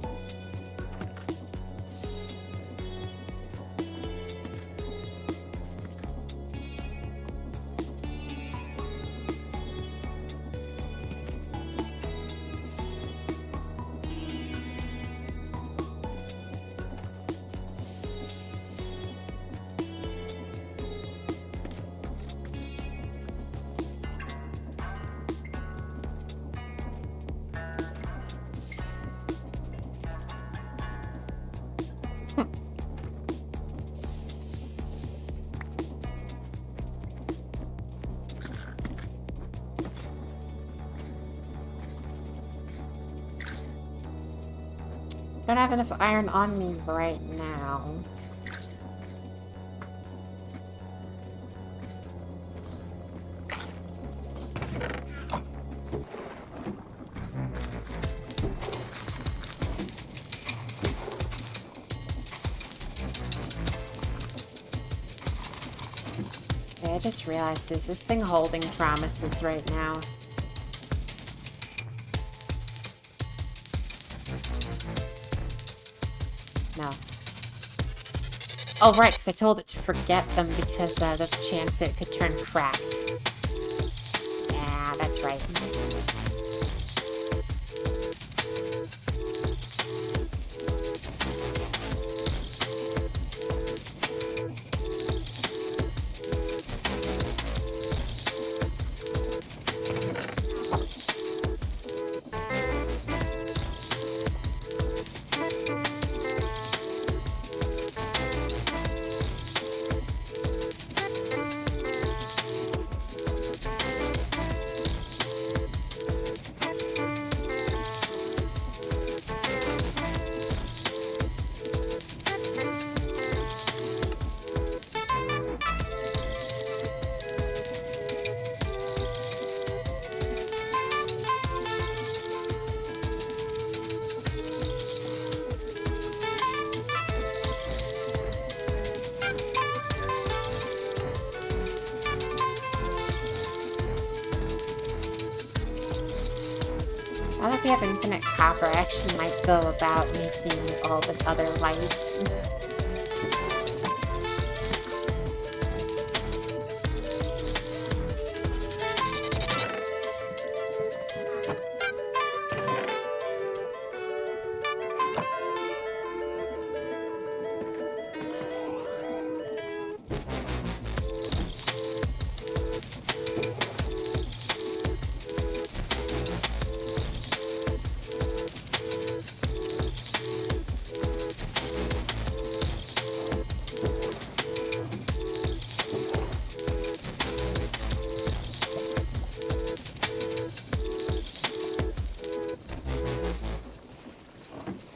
Don't have enough iron on me right now. Okay, I just realized, is this thing holding promises right now? No. Oh, right, because I told it to forget them because the chance it could turn cracked. Yeah, that's right. Now that we have infinite copper, I actually might go about making all the other lights.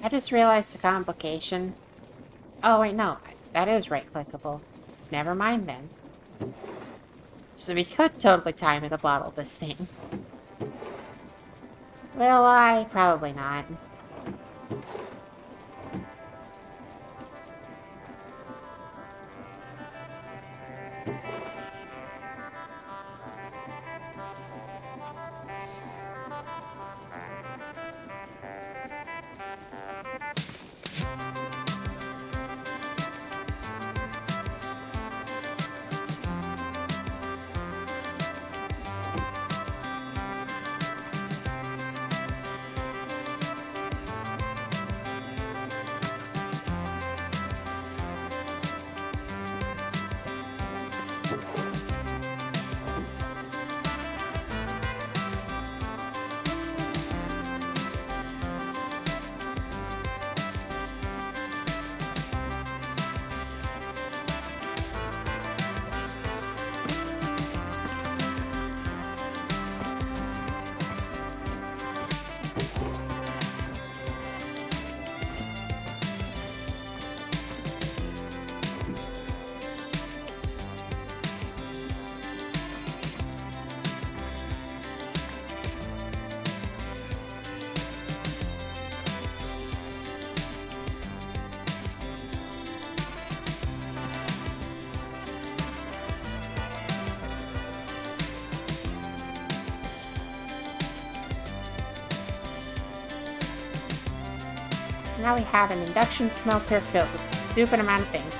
I just realized a complication. Oh, wait, no. That is right-clickable. Never mind, then. So we could totally time in a bottle this thing. Will I? Probably not. Now we have an induction smelter filled with a stupid amount of things.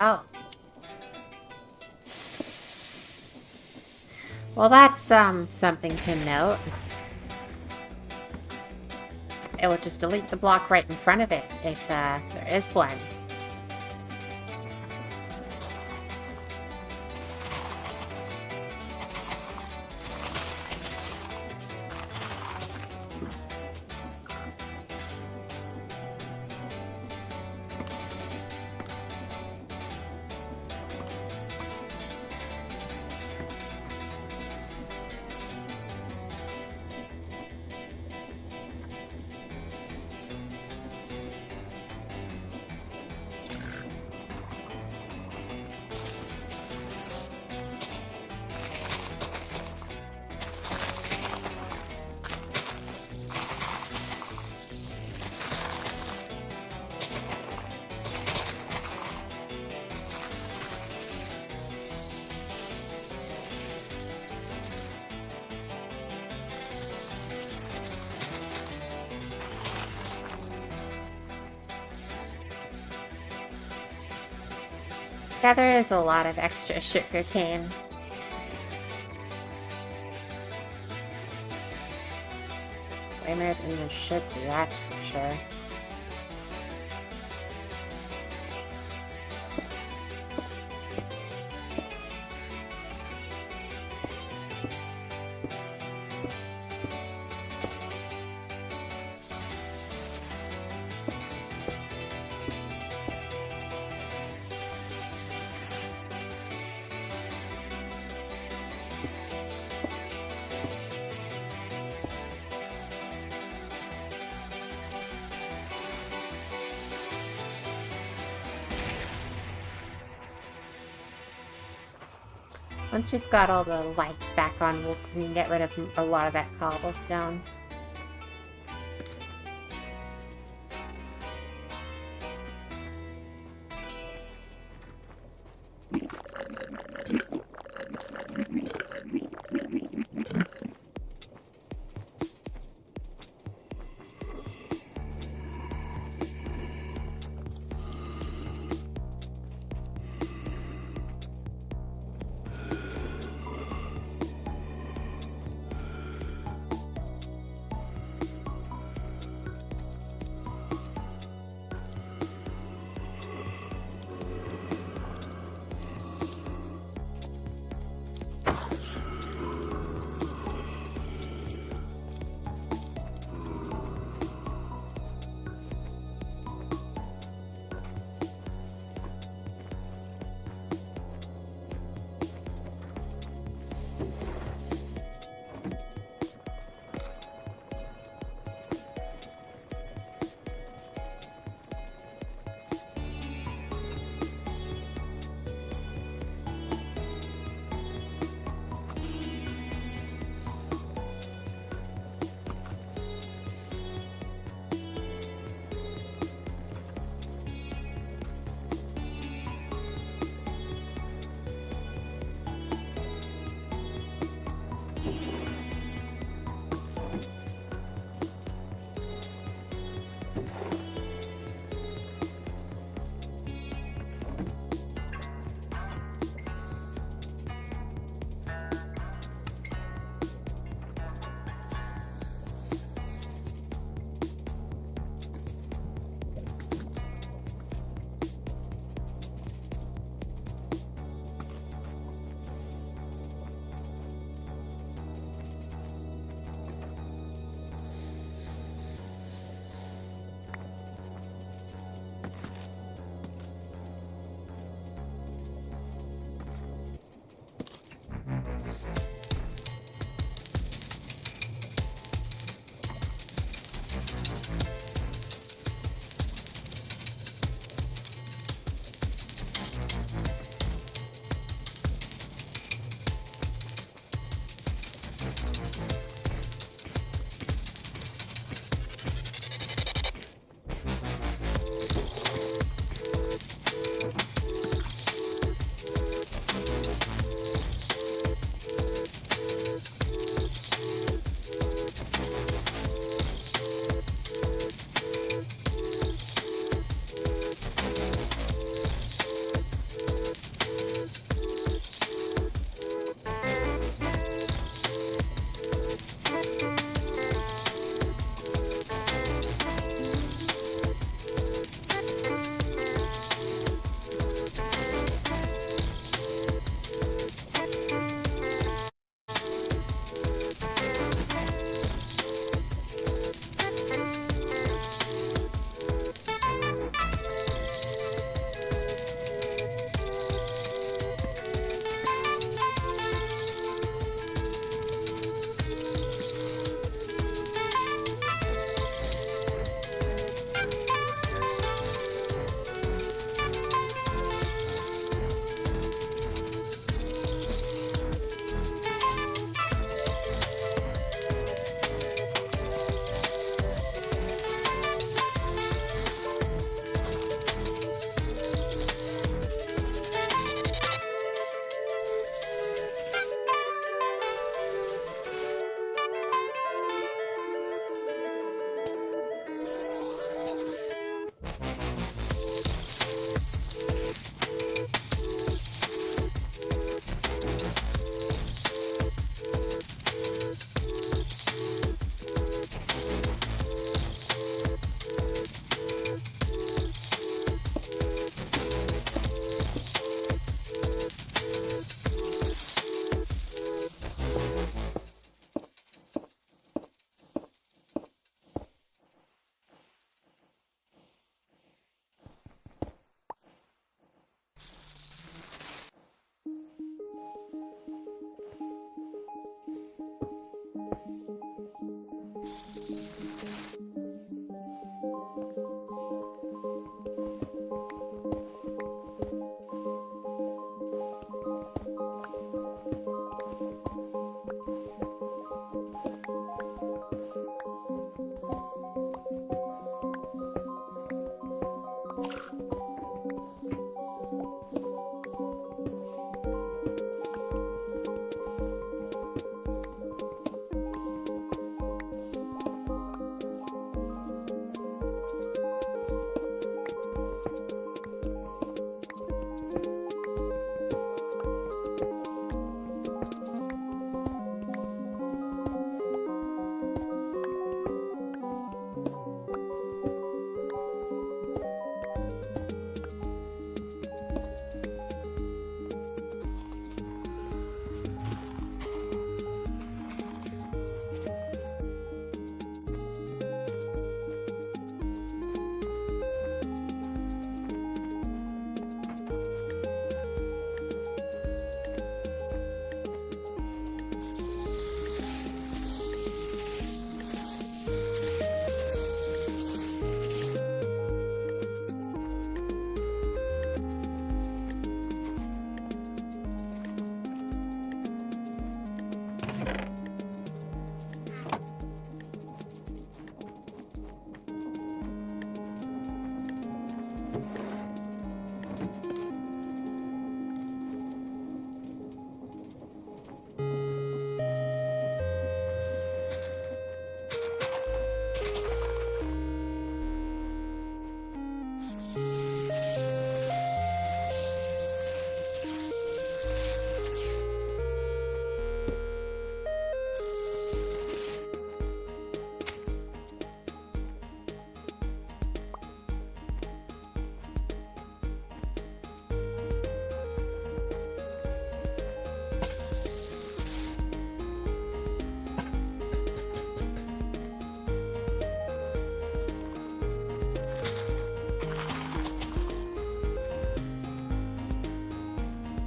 Oh. Well, that's, something to note. It will just delete the block right in front of it, if, there is one. Yeah, there is a lot of extra sugar cane. Way more than there should be, that's for sure. Once we've got all the lights back on, we can get rid of a lot of that cobblestone.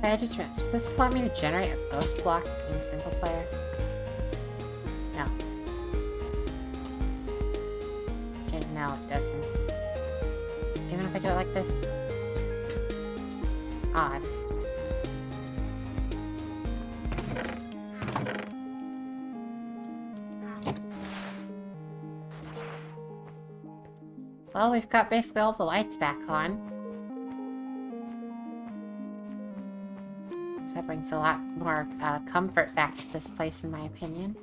I just realized, does this allow me to generate a ghost block in single player? No. Okay, no, it doesn't. Even if I do it like this? Odd. Well, we've got basically all the lights back on. So that brings a lot more comfort back to this place, in my opinion.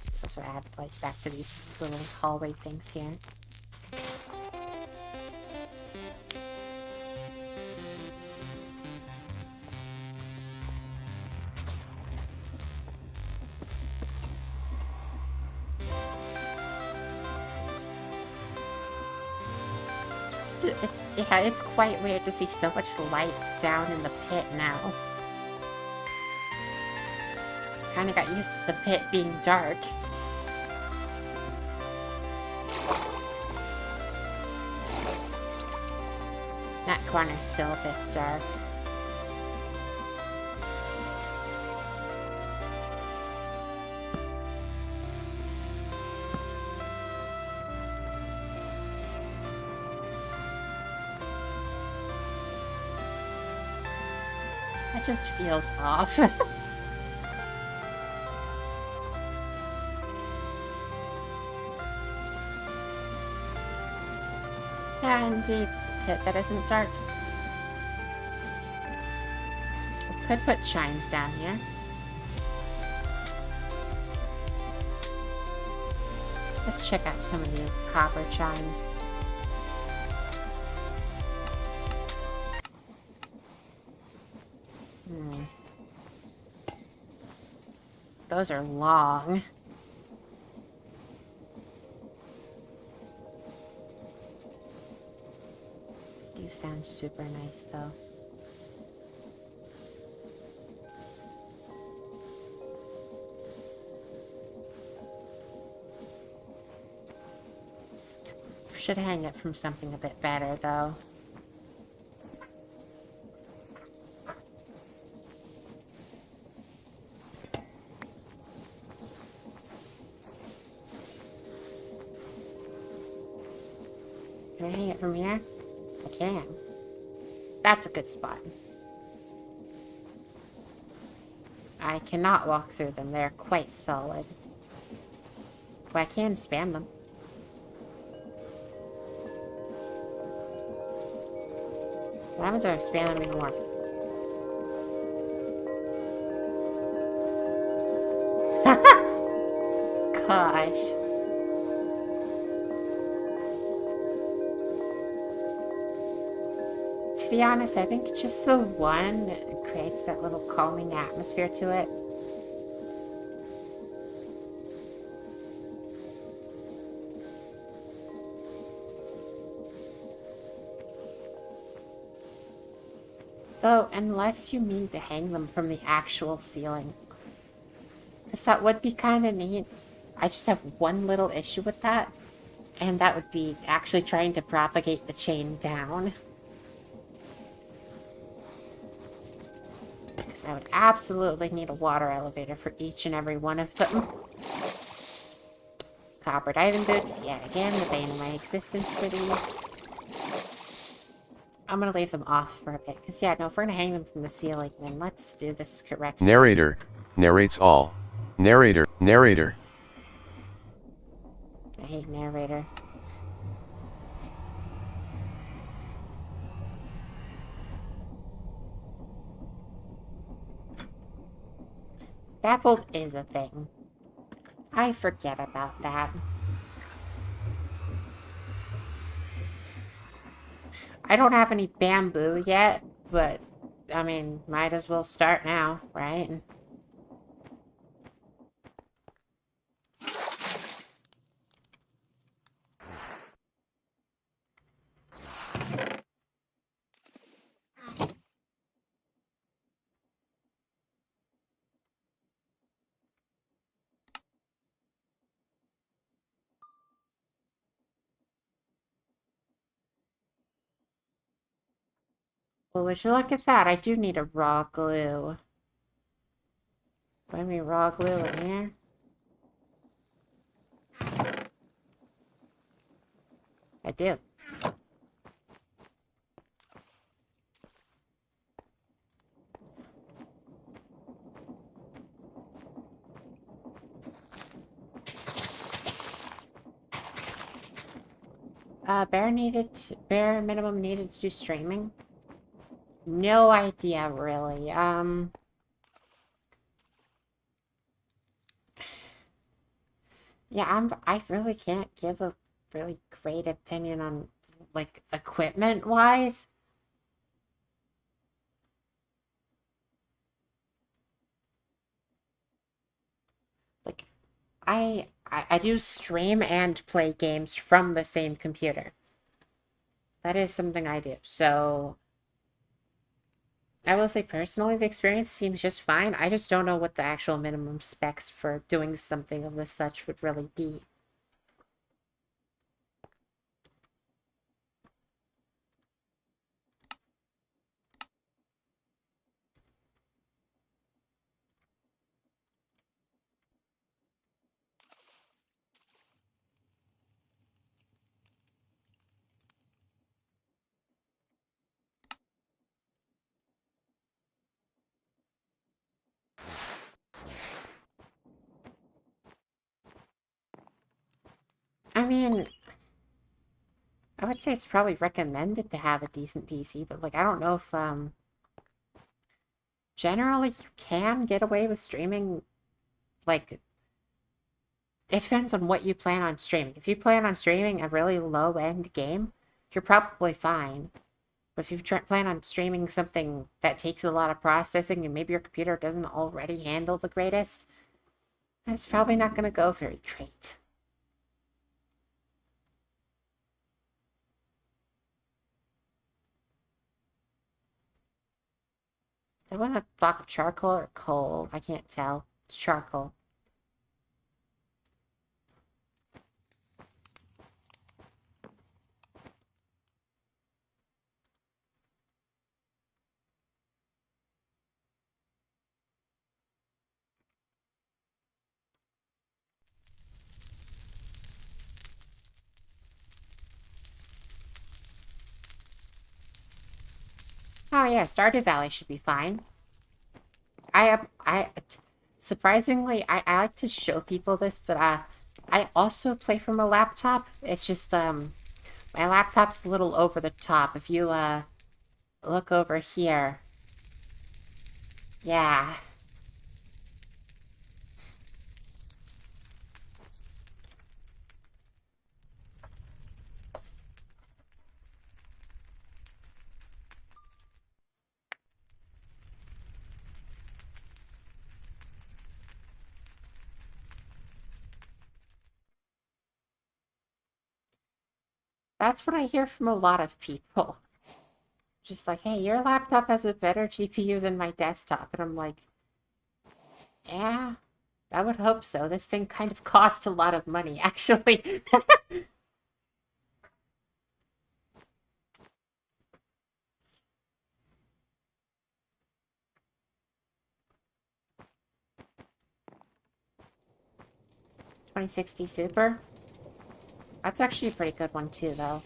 Let's also add lights back to these little hallway things here. It's quite weird to see so much light down in the pit now. Kinda got used to the pit being dark. That corner's still a bit dark. It just feels off. Yeah, indeed. That isn't dark. We could put chimes down here. Let's check out some of the copper chimes. Those are long. They do sound super nice, though. Should hang it from something a bit better, though. Can I hang it from here? I can. That's a good spot. I cannot walk through them. They're quite solid. But I can spam them. What happens if I spam them even more? Gosh. To be honest, I think just the one creates that little calming atmosphere to it. Though, unless you mean to hang them from the actual ceiling. Because that would be kind of neat. I just have one little issue with that. And that would be actually trying to propagate the chain down. Because I would absolutely need a water elevator for each and every one of them. Copper diving boots, yet again, the bane of my existence for these. I'm gonna leave them off for a bit, because yeah, no, if we're gonna hang them from the ceiling, then let's do this correctly. Narrator, narrates all. Narrator, narrator. I hate narrator. Scaffold is a thing. I forget about that. I don't have any bamboo yet, but, I mean, might as well start now, right? Well, would you look at that? I do need a raw glue. Find me raw glue in here. I do. Bare minimum needed to do streaming? No idea, really. Yeah, I really can't give a really great opinion on, like, equipment-wise. Like, I do stream and play games from the same computer. That is something I do. So, I will say personally, the experience seems just fine. I just don't know what the actual minimum specs for doing something of this such would really be. I mean, I would say it's probably recommended to have a decent PC, but like I don't know if generally you can get away with streaming. Like, it depends on what you plan on streaming. If you plan on streaming a really low-end game, you're probably fine. But if you plan on streaming something that takes a lot of processing and maybe your computer doesn't already handle the greatest, then it's probably not going to go very great. I want a block of charcoal or coal. I can't tell. It's charcoal. Oh yeah, Stardew Valley should be fine. Surprisingly, I like to show people this, but I also play from a laptop. It's just my laptop's a little over the top. If you look over here, yeah, that's what I hear from a lot of people. Just like, hey, your laptop has a better GPU than my desktop, and I'm like, yeah, I would hope so. This thing kind of cost a lot of money, actually. 2060 Super. That's actually a pretty good one too, though.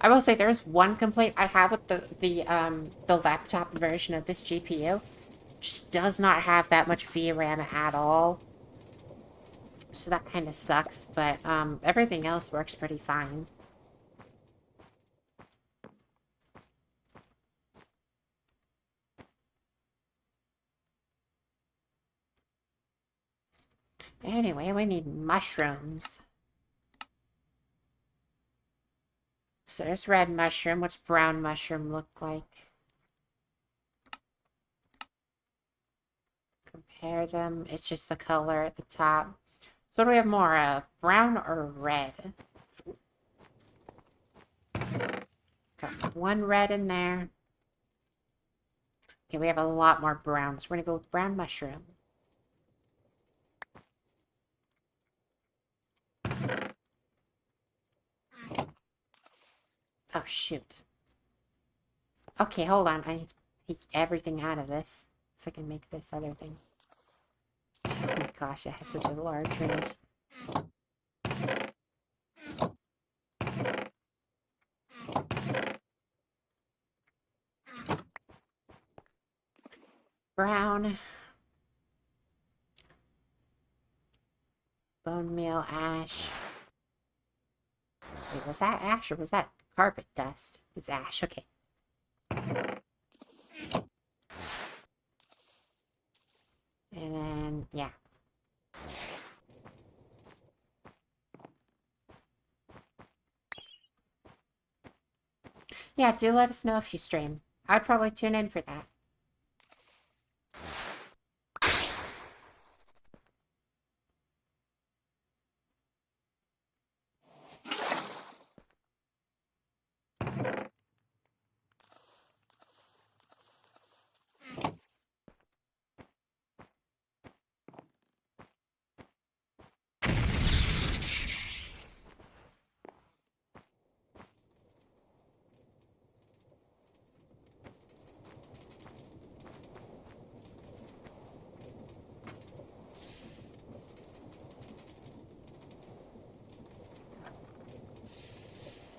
I will say there's one complaint I have with the laptop version of this GPU. Just does not have that much VRAM at all. So that kind of sucks, but everything else works pretty fine. Anyway, we need mushrooms. So there's red mushroom. What's brown mushroom look like? Compare them. It's just the color at the top. So what do we have more of? Brown or red? Got one red in there. Okay, we have a lot more brown. So we're gonna go with brown mushroom. Oh, shoot. Okay, hold on. I need to take everything out of this so I can make this other thing. Oh my gosh, it has such a large range. Brown. Bone meal, ash. Wait, was that ash or was that carpet dust? It's ash, okay. And then, yeah. Yeah, do let us know if you stream. I'd probably tune in for that.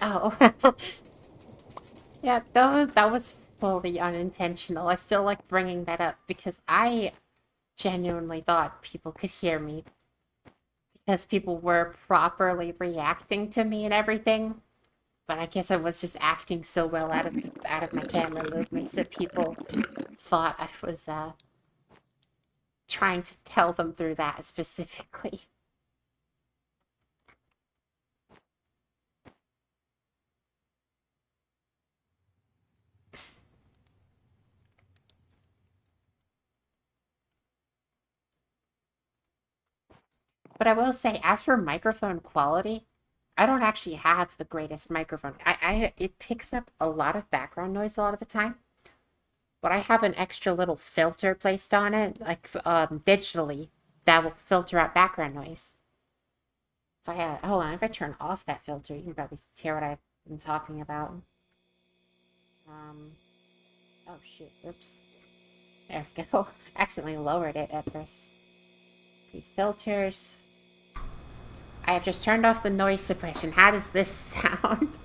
Oh. Yeah, that was fully unintentional. I still like bringing that up because I genuinely thought people could hear me because people were properly reacting to me and everything. But I guess I was just acting so well out of my camera movements that people thought I was trying to tell them through that specifically. But I will say, as for microphone quality, I don't actually have the greatest microphone. It picks up a lot of background noise a lot of the time, but I have an extra little filter placed on it, like digitally, that will filter out background noise. If I hold on, if I turn off that filter, you can probably hear what I've been talking about. Oh shoot, oops. There we go. Accidentally lowered it at first. The filters. I have just turned off the noise suppression. How does this sound?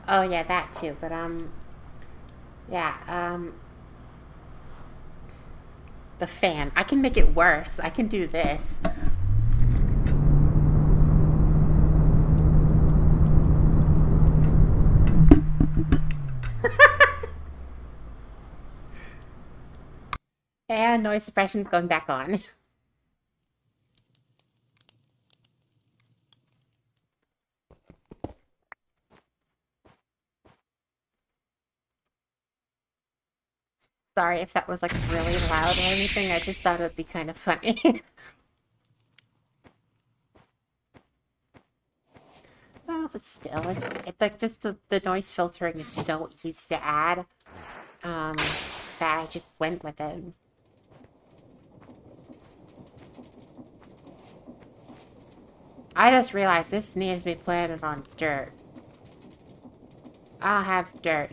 Oh yeah, that too. But yeah, the fan. I can make it worse. I can do this. And noise suppression's going back on. Sorry if that was like really loud or anything. I just thought it would be kind of funny. Well, but still, it's like just the noise filtering is so easy to add. That I just went with it. I just realized this needs to be planted on dirt. I'll have dirt.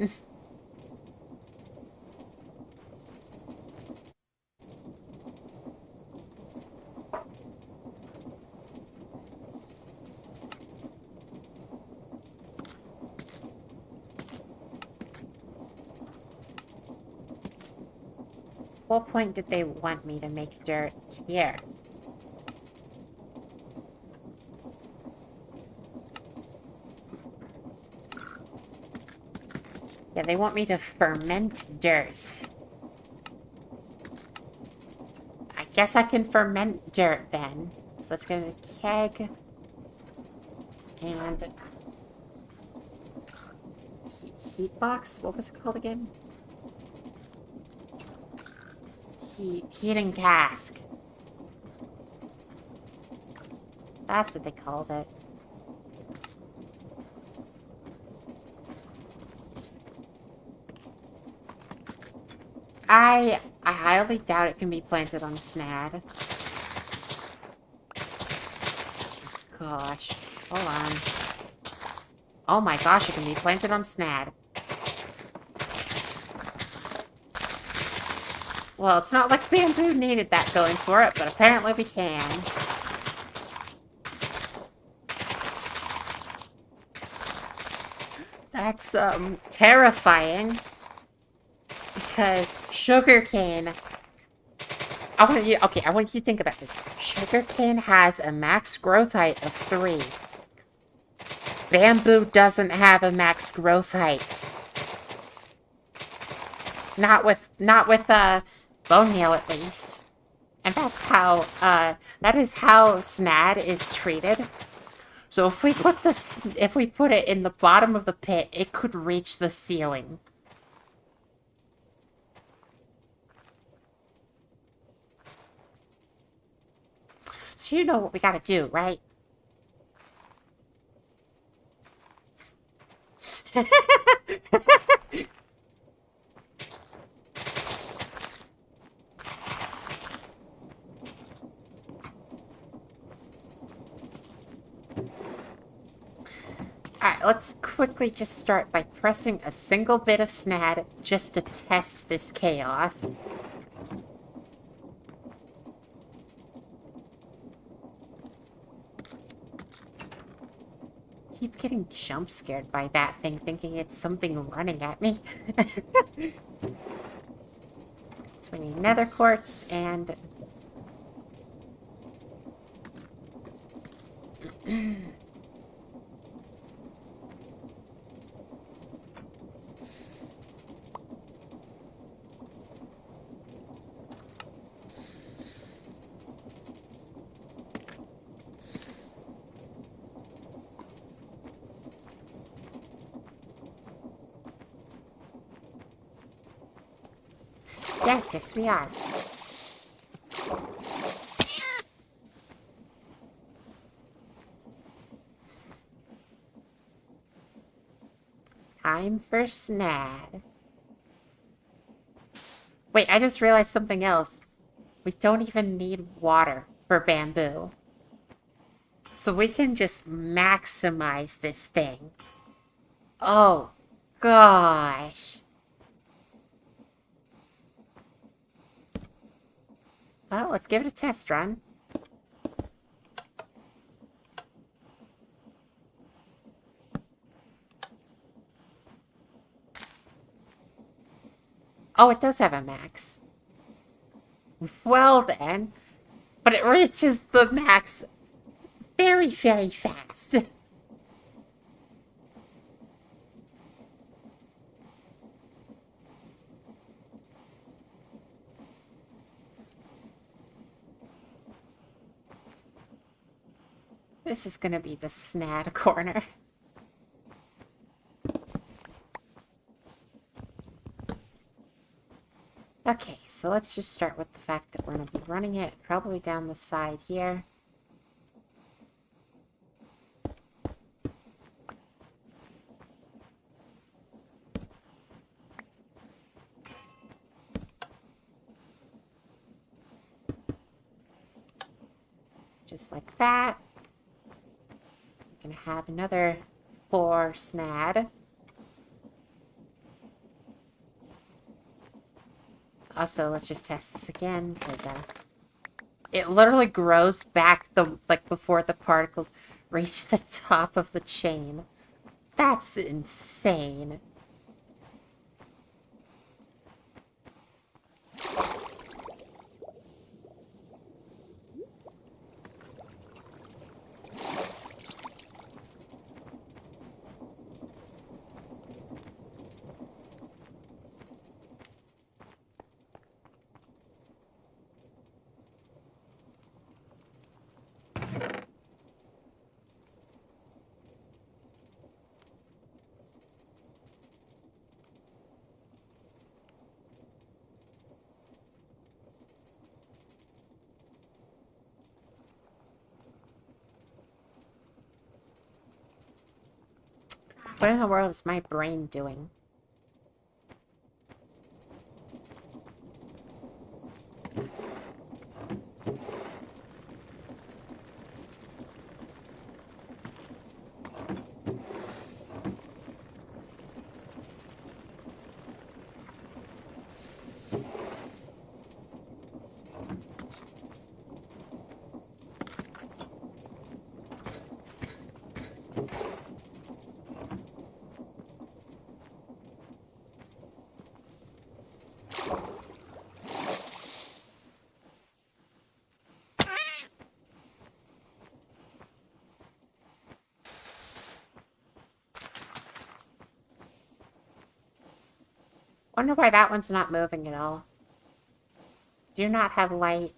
What point did they want me to make dirt here? Yeah, they want me to ferment dirt. I guess I can ferment dirt then. So let's get a keg. And... heat box? What was it called again? Heating cask. That's what they called it. I highly doubt it can be planted on Snad. Gosh. Hold on. Oh my gosh, it can be planted on Snad. Well, it's not like bamboo needed that going for it, but apparently we can. That's, terrifying. Because sugarcane... I want you to think about this. Sugarcane has a max growth height of 3. Bamboo doesn't have a max growth height. Not with bone meal, at least. And that's how, that is how Snad is treated. So if we put it in the bottom of the pit, it could reach the ceiling. So you know what we gotta do, right? Alright, let's quickly just start by pressing a single bit of Snad just to test this chaos. Keep getting jump scared by that thing, thinking it's something running at me. So we need nether quartz and... Yes, we are. Time for Snad. Wait, I just realized something else. We don't even need water for bamboo. So we can just maximize this thing. Oh, gosh. Well, let's give it a test run. Oh, it does have a max. Well then. But it reaches the max very, very fast. This is gonna be the Snad corner. Okay, so let's just start with the fact that we're going to be running it probably down the side here. Just like that. We're going to have another 4 Snad. Also, let's just test this again, because it literally grows back before the particles reach the top of the chain. That's insane. What in the world is my brain doing? Wonder why that one's not moving at all. Do not have light.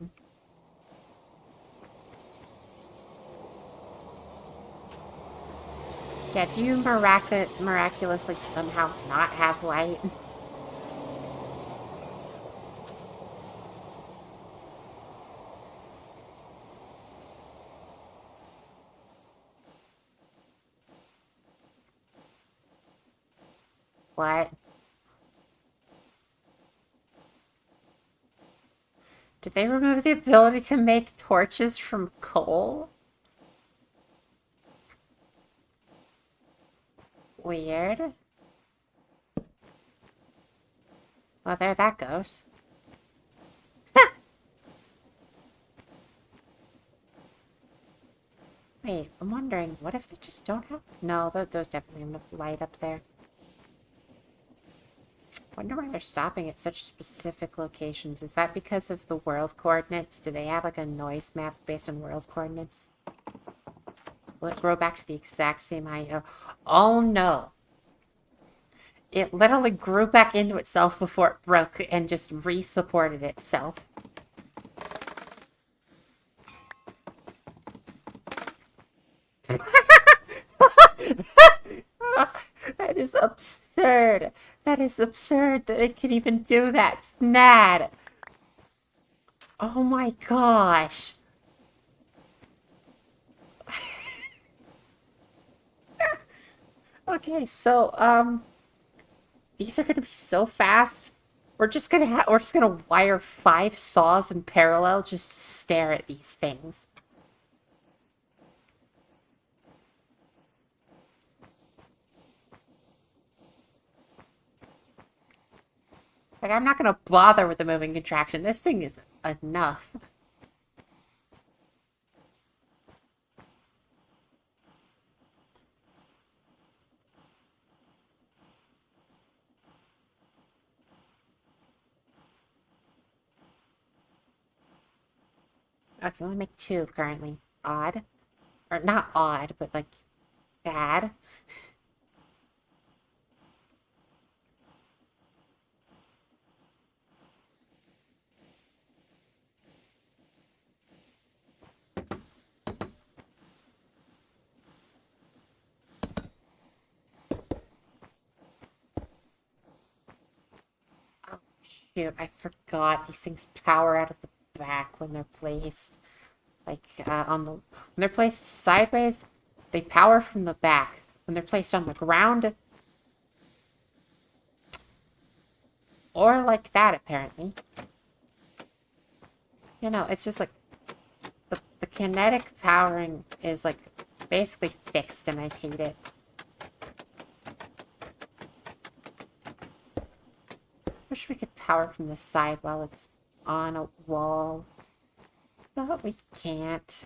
Yeah, do you miraculously somehow not have light? What? Did they remove the ability to make torches from coal? Weird. Well, there that goes. Wait, I'm wondering, what if they just don't have... No, those definitely have enough light up there. Wonder why they're stopping at such specific locations. Is that because of the world coordinates? Do they have like a noise map based on world coordinates? Will it grow back to the exact same height? Oh no! It literally grew back into itself before it broke and just re-supported itself. That is absurd. That is absurd that it could even do that. Snad. Oh my gosh. Okay, so, these are gonna be so fast. We're just gonna wire 5 saws in parallel just to stare at these things. Like, I'm not gonna bother with the moving contraption. This thing is enough. I can only make 2 currently. Odd. Or not odd, but like, sad. Oh, shoot, I forgot. These things power out of the back when they're placed. Like, when they're placed sideways, they power from the back. When they're placed on the ground, or like that, apparently. You know, it's just like, the kinetic powering is, like, basically fixed, and I hate it. Wish we could power from the side while it's on a wall. But we can't.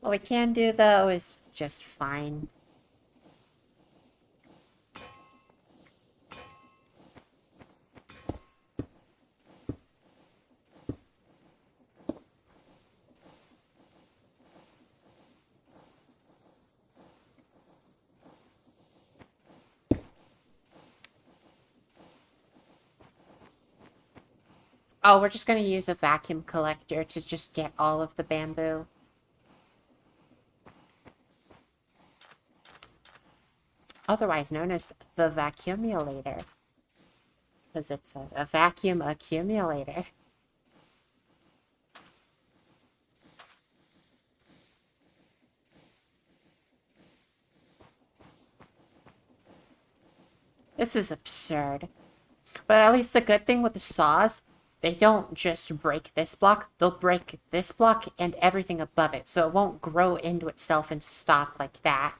What we can do, though, is just fine. Oh, we're just going to use a vacuum collector to just get all of the bamboo. Otherwise known as the vacuumulator. Because it's a vacuum accumulator. This is absurd. But at least the good thing with the saws, they don't just break this block, they'll break this block and everything above it, so it won't grow into itself and stop like that.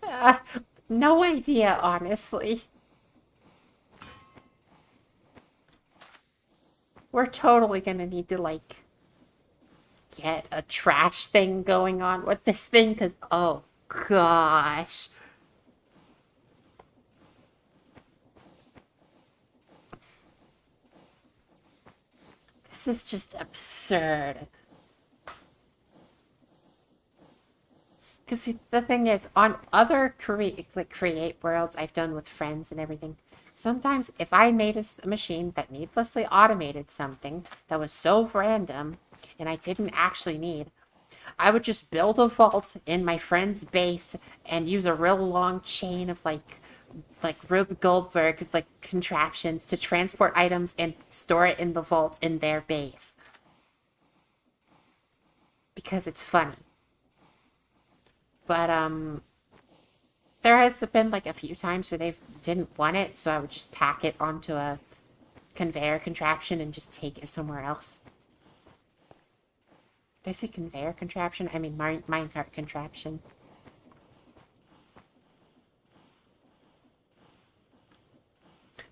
uh, no idea, honestly. We're totally gonna need to, like, get a trash thing going on with this thing, because, oh, gosh. This is just absurd. Because the thing is, on other create worlds I've done with friends and everything, sometimes if I made a machine that needlessly automated something that was so random and I didn't actually need, I would just build a vault in my friend's base and use a real long chain of like Rube Goldberg like contraptions to transport items and store it in the vault in their base because it's funny. But there has been like a few times where they didn't want it, so I would just pack it onto a conveyor contraption and just take it somewhere else. Did I say conveyor contraption? I mean minecart contraption.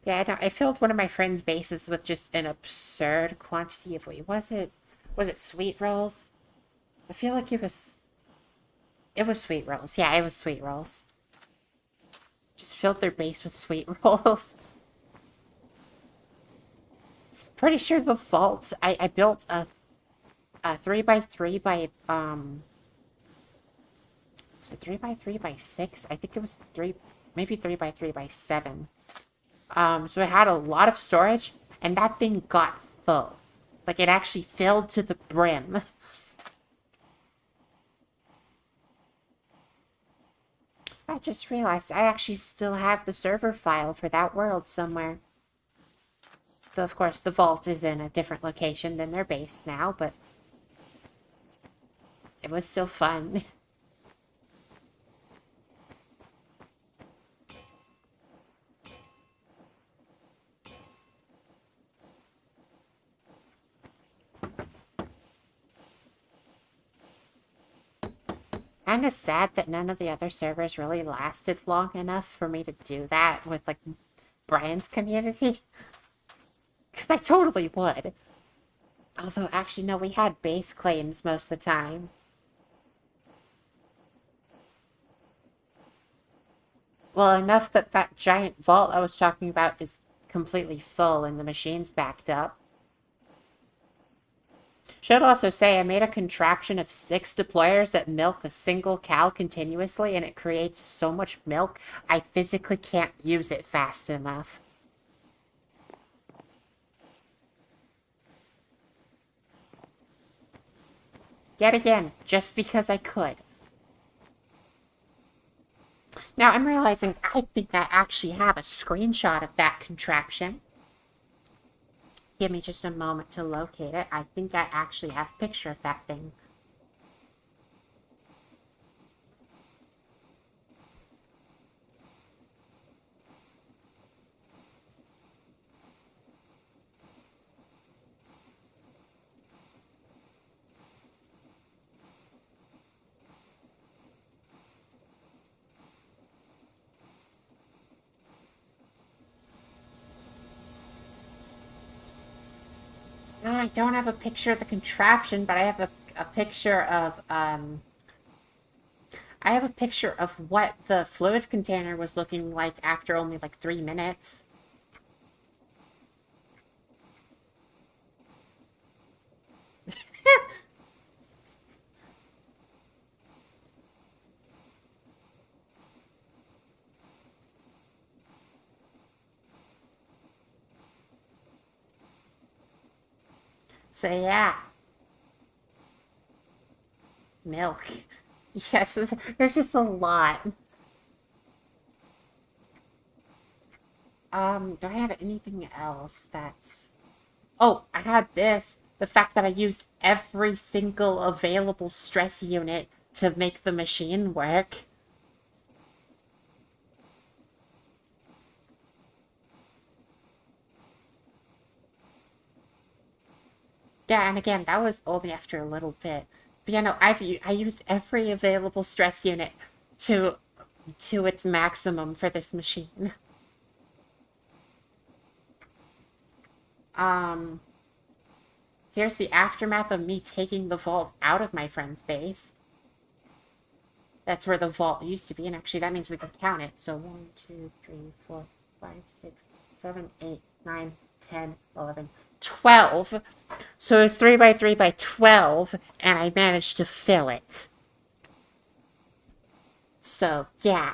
Yeah, I know. I filled one of my friend's bases with just an absurd quantity of, wait, was it sweet rolls? I feel like it was sweet rolls. Yeah, it was sweet rolls. Just filled their base with sweet rolls. Pretty sure the vault, I built a 3x3 by, was it 3x3 by 6? I think it was maybe 3x3 by 7. So it had a lot of storage, and that thing got full. Like, it actually filled to the brim. I just realized I actually still have the server file for that world somewhere. Though, of course, the vault is in a different location than their base now, but it was still fun. Kind of sad that none of the other servers really lasted long enough for me to do that with, like, Brian's community. Because I totally would. Although, actually, no, we had base claims most of the time. Well, enough that that giant vault I was talking about is completely full and the machine's backed up. Should also say I made a contraption of 6 deployers that milk a single cow continuously, and it creates so much milk I physically can't use it fast enough. Yet again, just because I could. Now I'm realizing I think I actually have a screenshot of that contraption. Give me just a moment to locate it. I think I actually have a picture of that thing. No, I don't have a picture of the contraption, but I have a picture of, I have a picture of what the fluid container was looking like after only like 3 minutes. So yeah, milk. Yes, there's just a lot. Do I have anything else that's... Oh, I had this. The fact that I used every single available stress unit to make the machine work. Yeah, and again, that was only after a little bit. But yeah, no, I used every available stress unit to to its maximum for this machine. Um, Here's the aftermath of me taking the vault out of my friend's base. That's where the vault used to be, and actually that means we can count it. So 1, 2, 3, 4, 5, 6, 7, 8, 9, 10, 11, 12. So it's 3 by 3 by 12, and I managed to fill it. So, yeah.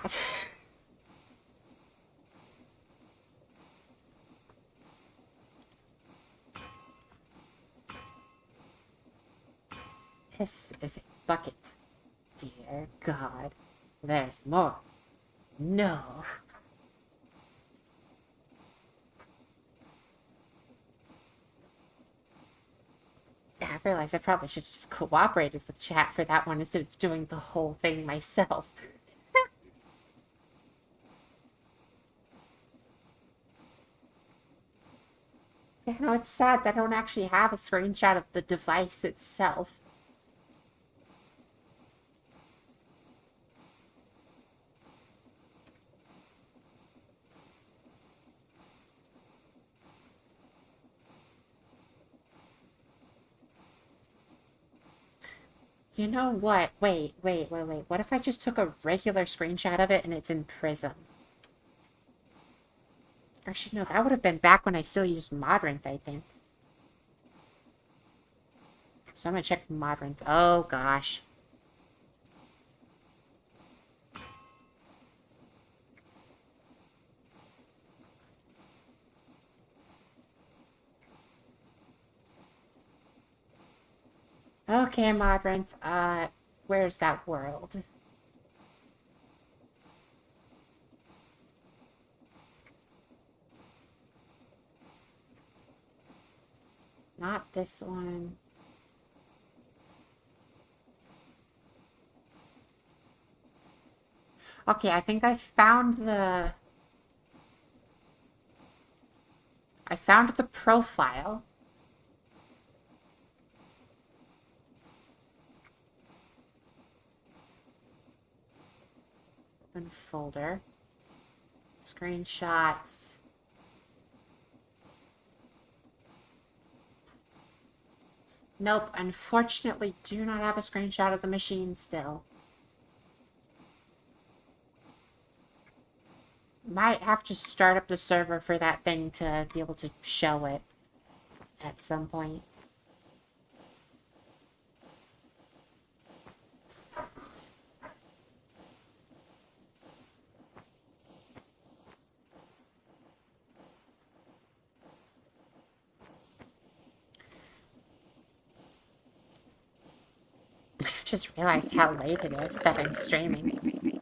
This is a bucket. Dear God. There's more. No. Yeah, I realized I probably should have just cooperated with chat for that one instead of doing the whole thing myself. Yeah, no, it's sad that I don't actually have a screenshot of the device itself. You know what? Wait. What if I just took a regular screenshot of it and it's in Prism? Actually, no, that would have been back when I still used Modrinth, I think. So I'm gonna check Modrinth. Oh, gosh. Okay, Modrinth. Where's that world? Not this one. Okay, I think I found the... I found the profile. Open folder. Screenshots. Nope, unfortunately do not have a screenshot of the machine still. Might have to start up the server for that thing to be able to show it at some point. I've just realized how late it is that I'm streaming.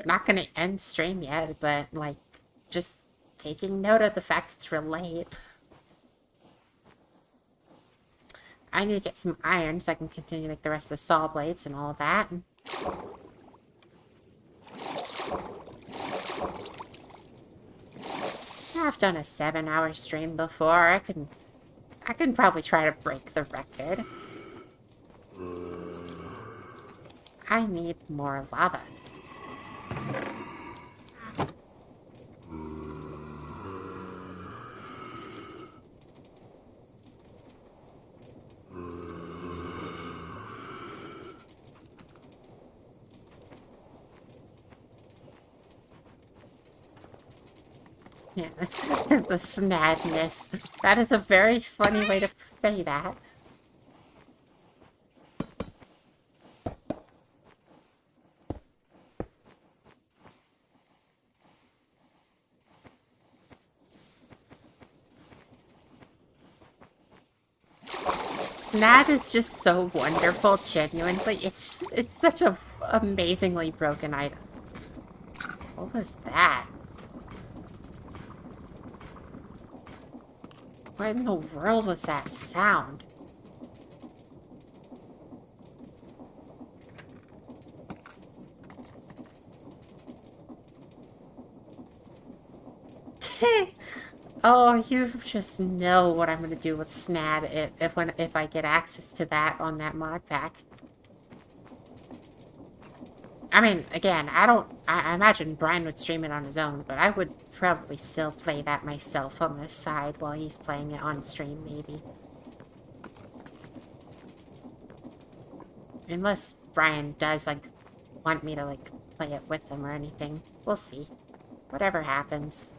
Not gonna end stream yet, but, like, just taking note of the fact it's real late. I need to get some iron so I can continue to make the rest of the saw blades and all that. I've done a 7-hour stream before. I can probably try to break the record. I need more lava. Yeah, the snadness. That is a very funny way to say that. Nad is just so wonderful, genuinely. It's such a amazingly broken item. What was that? What in the world was that sound? Oh, you just know what I'm gonna do with Snad if I get access to that on that mod pack. I mean, again, I imagine Brian would stream it on his own, but I would probably still play that myself on this side while he's playing it on stream, maybe. Unless Brian does, like, want me to, like, play it with him or anything. We'll see. Whatever happens.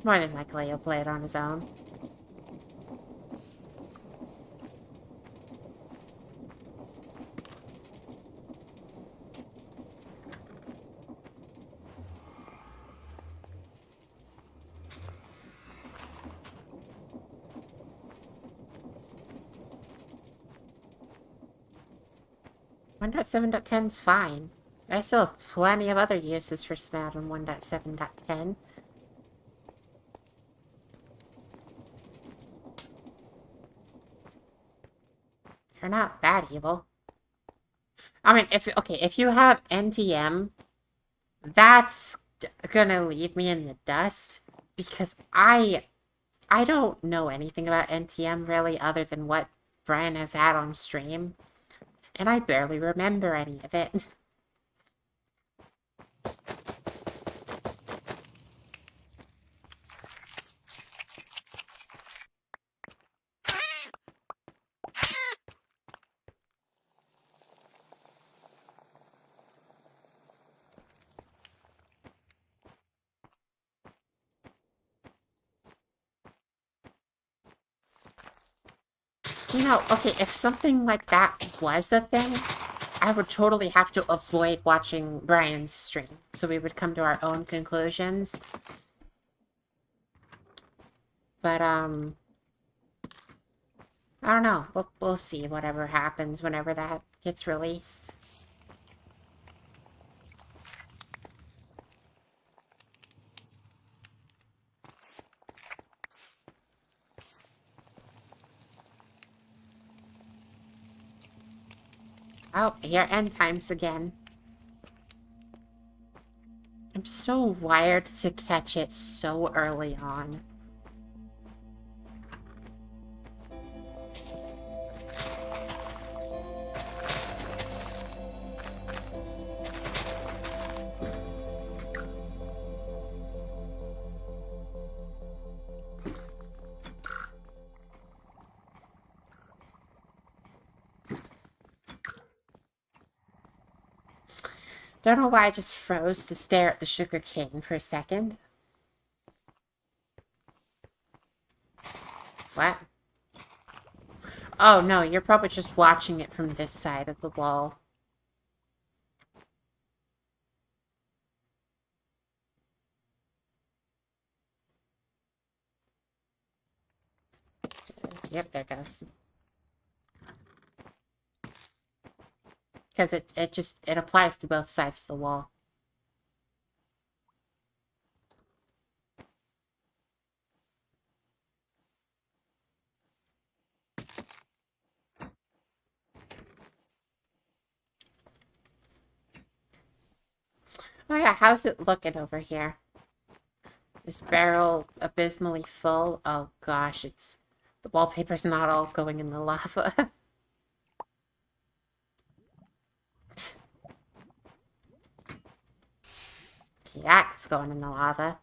More than likely, he'll play it on his own. 1.7.10 is fine. I still have plenty of other uses for Snout in 1.7.10. They're not that evil. I mean, if you have NTM, that's gonna leave me in the dust because I don't know anything about NTM really other than what Brian has had on stream, and I barely remember any of it. You know, okay, if something like that was a thing, I would totally have to avoid watching Brian's stream, so we would come to our own conclusions. But, I don't know. We'll see whatever happens whenever that gets released. Oh, here, end times again. I'm so wired to catch it so early on. Don't know why I just froze to stare at the sugar cane for a second. What? Oh, no, you're probably just watching it from this side of the wall. Yep, there goes. Because it applies to both sides of the wall. Oh yeah, how's it looking over here? This barrel abysmally full. Oh gosh, the wallpaper's not all going in the lava. Okay, that's going in the lava.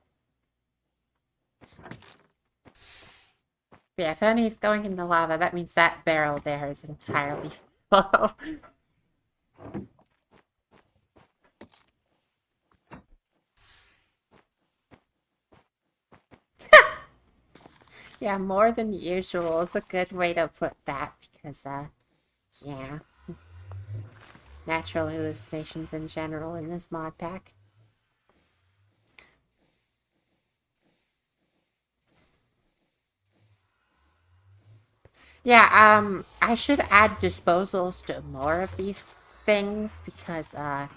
Yeah, if any's going in the lava, that means that barrel there is entirely full. Yeah, more than usual is a good way to put that because, yeah. Natural hallucinations in general in this mod pack. Yeah, I should add disposals to more of these things because, that...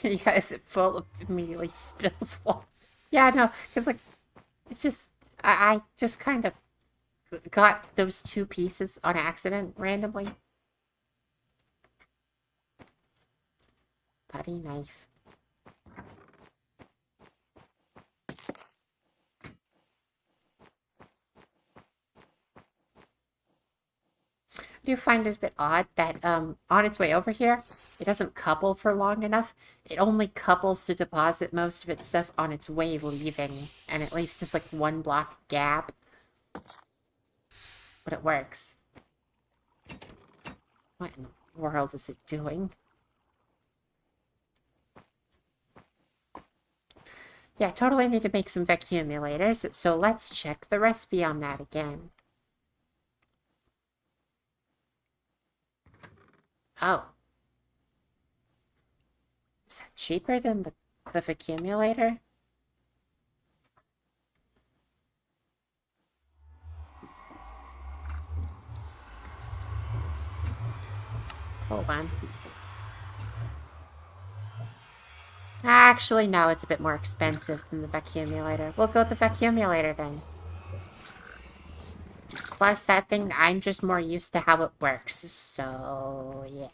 Yeah, is it full of immediately spills water? Yeah, no, because, like, it's just... I just kind of got those two pieces on accident randomly. Putty knife. I do find it a bit odd that on its way over here, it doesn't couple for long enough. It only couples to deposit most of its stuff on its way leaving, and it leaves just like one block gap. But it works. What in the world is it doing? Yeah, totally need to make some vacuumulators, so let's check the recipe on that again. Oh. Is that cheaper than the vacuumulator? Hold on. Actually, no, it's a bit more expensive than the vacuumulator. We'll go with the vacuumulator then. Plus, that thing, I'm just more used to how it works, so yeah.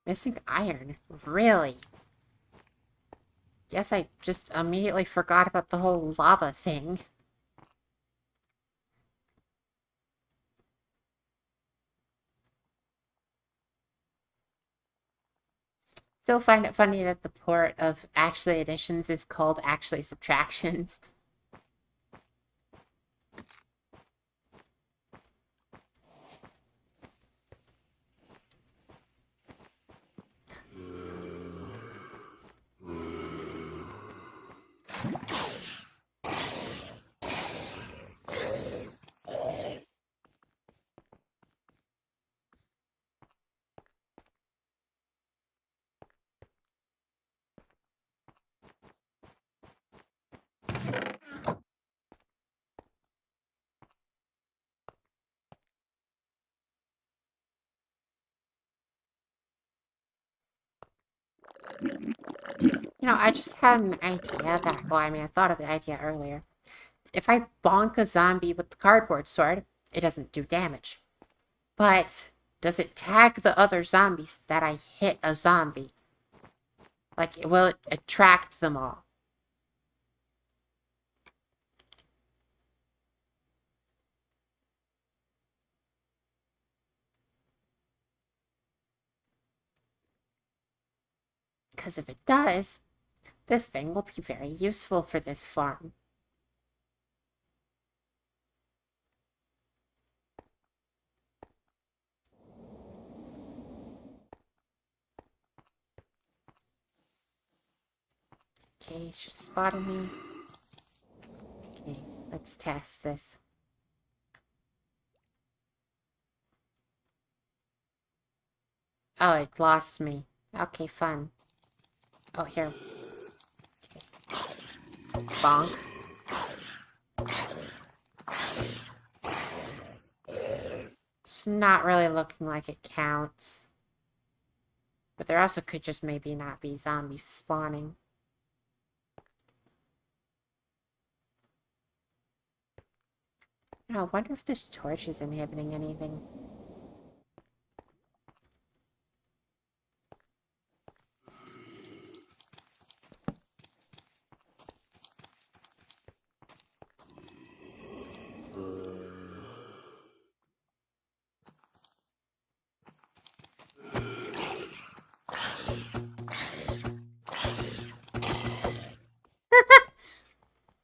Missing iron? Really? Guess I just immediately forgot about the whole lava thing. Still find it funny that the port of actually additions is called actually subtractions. You know, I just had an idea that, well, I mean, I thought of the idea earlier. If I bonk a zombie with the cardboard sword, it doesn't do damage. But does it tag the other zombies that I hit a zombie? Like, will it attract them all? Because if it does, this thing will be very useful for this farm. Okay, should have spotted me. Okay, let's test this. Oh, it lost me. Okay, fun. Oh, here. Okay. Bonk. It's not really looking like it counts. But there also could just maybe not be zombies spawning. I wonder if this torch is inhibiting anything.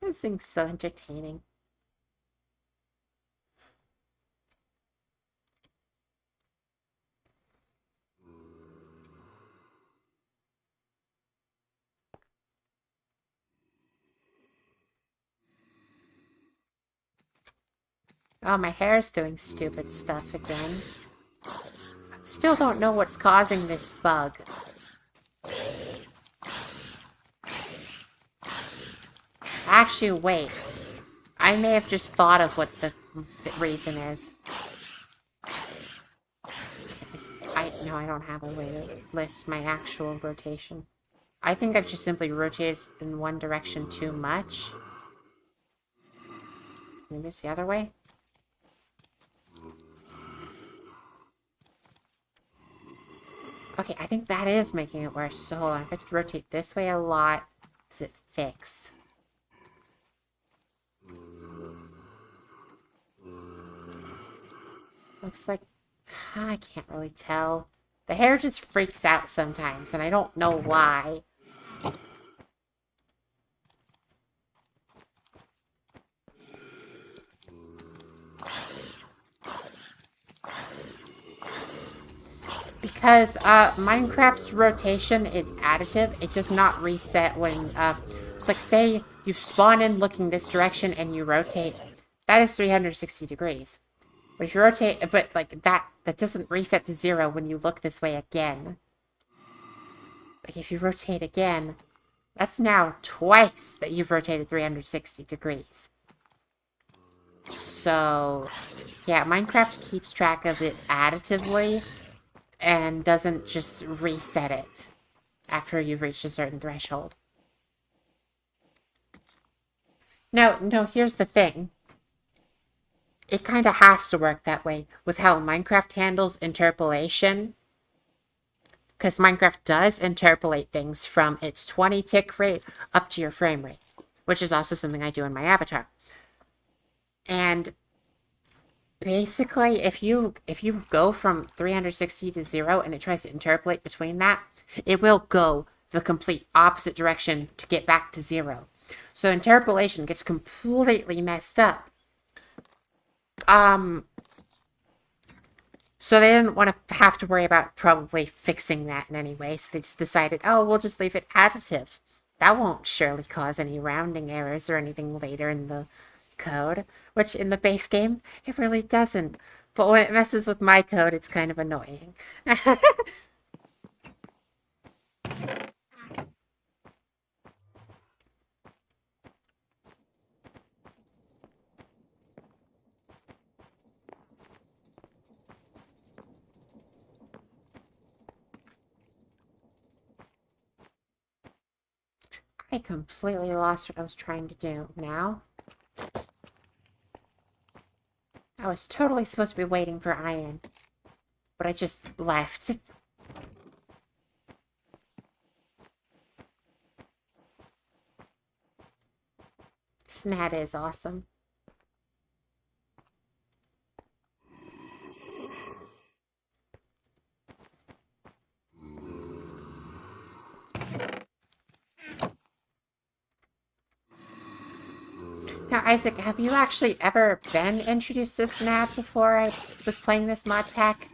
This thing's so entertaining. Oh, my hair's doing stupid stuff again. Still don't know what's causing this bug. Actually, wait. I may have just thought of what the reason is. No, I don't have a way to list my actual rotation. I think I've just simply rotated in one direction too much. Maybe it's the other way? Okay, I think that is making it worse. So hold on, if I could rotate this way a lot, does it fix? Looks like... I can't really tell. The hair just freaks out sometimes, and I don't know why. Because Minecraft's rotation is additive. It does not reset when... it's like, say you spawn in looking this direction and you rotate. That is 360 degrees. But if you rotate... But, like, that doesn't reset to 0 when you look this way again. Like, if you rotate again, That's now twice that you've rotated 360 degrees. So, yeah, Minecraft keeps track of it additively and doesn't just reset it after you've reached a certain threshold. No, here's the thing. It kind of has to work that way with how Minecraft handles interpolation. Because Minecraft does interpolate things from its 20 tick rate up to your frame rate, which is also something I do in my avatar. And basically, if you go from 360 to 0 and it tries to interpolate between that, it will go the complete opposite direction to get back to 0. So interpolation gets completely messed up. So they didn't want to have to worry about probably fixing that in any way, so they just decided, oh, we'll just leave it additive. That won't surely cause any rounding errors or anything later in the code, which in the base game, it really doesn't. But when it messes with my code, it's kind of annoying. I completely lost what I was trying to do now. I was totally supposed to be waiting for iron, but I just left. Snad is awesome. Now, Isaac, have you actually ever been introduced to Snad before I was playing this mod pack?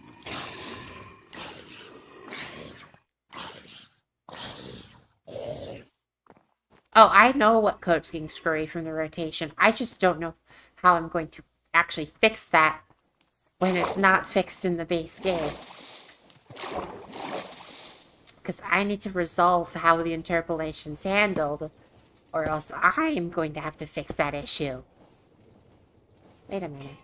Oh, I know what code's getting screwy from the rotation. I just don't know how I'm going to actually fix that when it's not fixed in the base game. Because I need to resolve how the interpolation's handled, or else I am going to have to fix that issue. Wait a minute.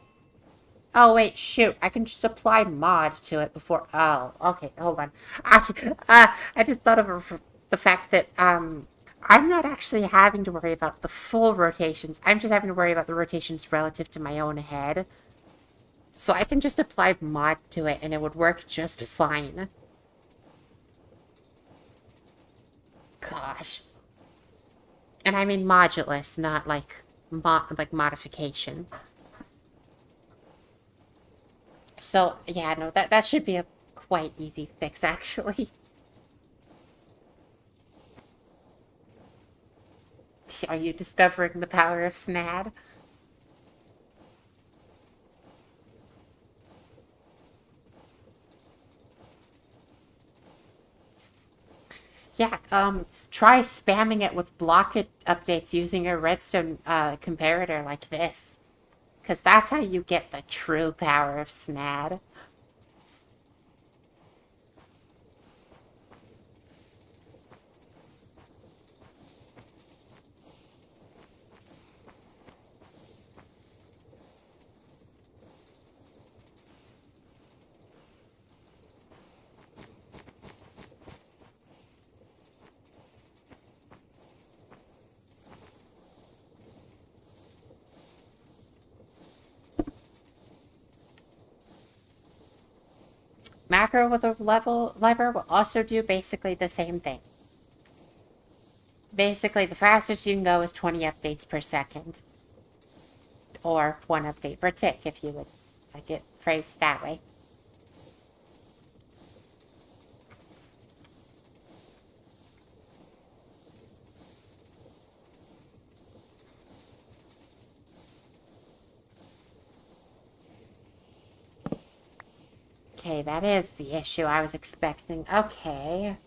Oh, wait, shoot. I can just apply mod to it before... Oh, okay, hold on. I just thought of the fact that, I'm not actually having to worry about the full rotations. I'm just having to worry about the rotations relative to my own head. So I can just apply mod to it, and it would work just fine. Gosh. And I mean modulus, not like modification. So, yeah, no, that should be a quite easy fix, actually. Are you discovering the power of Snad? Yeah, try spamming it with block updates using a redstone comparator like this. Because that's how you get the true power of Snad. Macro with a lever will also do basically the same thing. Basically, the fastest you can go is 20 updates per second. Or 1 update per tick, if you would like it phrased that way. Okay, that is the issue I was expecting. Okay.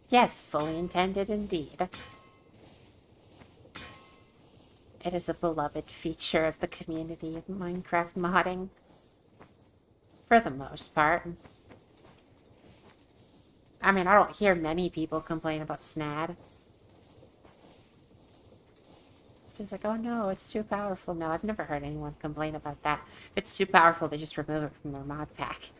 Yes, fully intended indeed. It is a beloved feature of the community of Minecraft modding. For the most part. I mean, I don't hear many people complain about SNAD. It's like, oh no, it's too powerful. No, I've never heard anyone complain about that. If it's too powerful, they just remove it from their mod pack.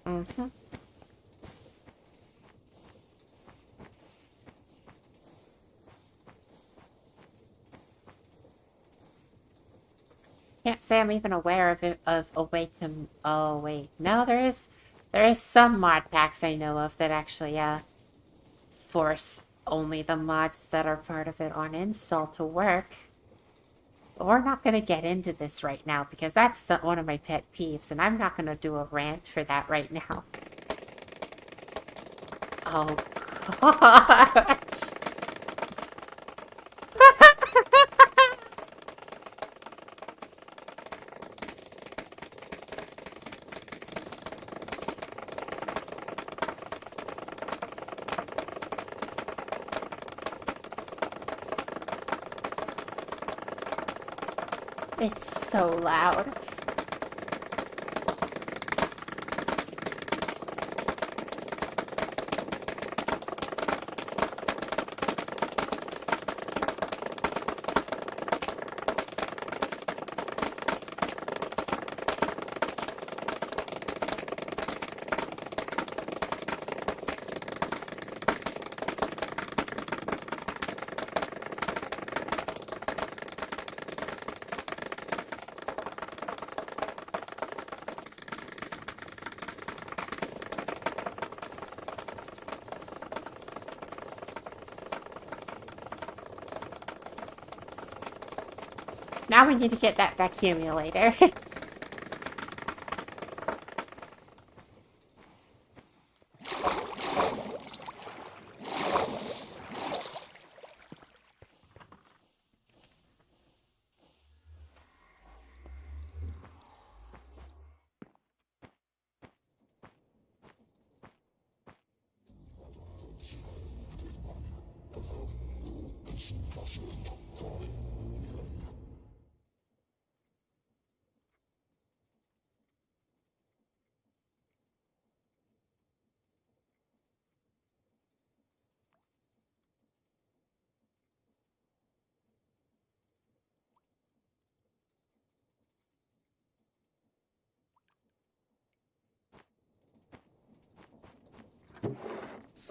Mm-hmm. Can't say I'm even aware of it, of Awake them. Oh, wait. No, there is some mod packs I know of that actually, force only the mods that are part of it on install to work. But we're not going to get into this right now because that's one of my pet peeves, and I'm not going to do a rant for that right now. Oh, gosh. It's so loud. Now we need to get that vacuumulator.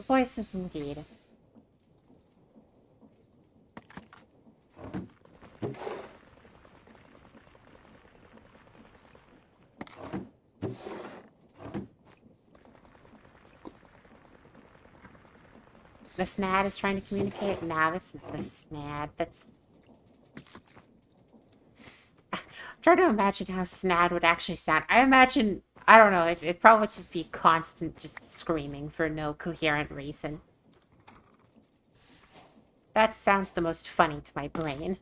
Voices indeed. The SNAD is trying to communicate. Nah, that's not the SNAD. That's... I'm trying to imagine how SNAD would actually sound. I imagine... I don't know. It'd probably just be constant just screaming for no coherent reason. That sounds the most funny to my brain.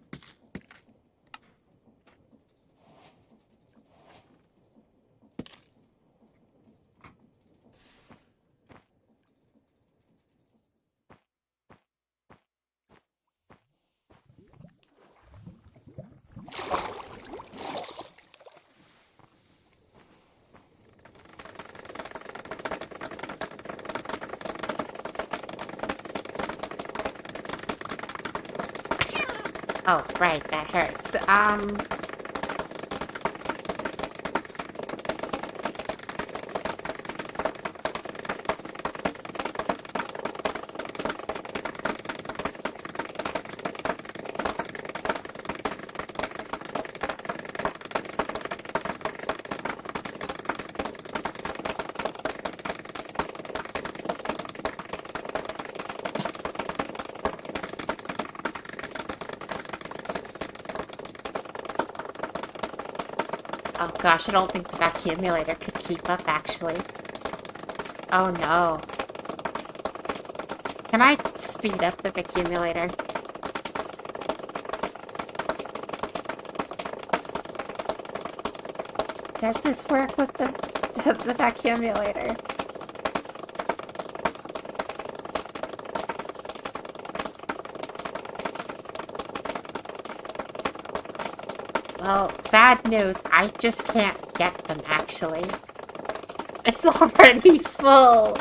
Oh, right, that hurts. Oh gosh, I don't think the accumulator could keep up, actually. Oh no. Can I speed up the accumulator? Does this work with the accumulator? Well, bad news. I just can't get them, actually. It's already full.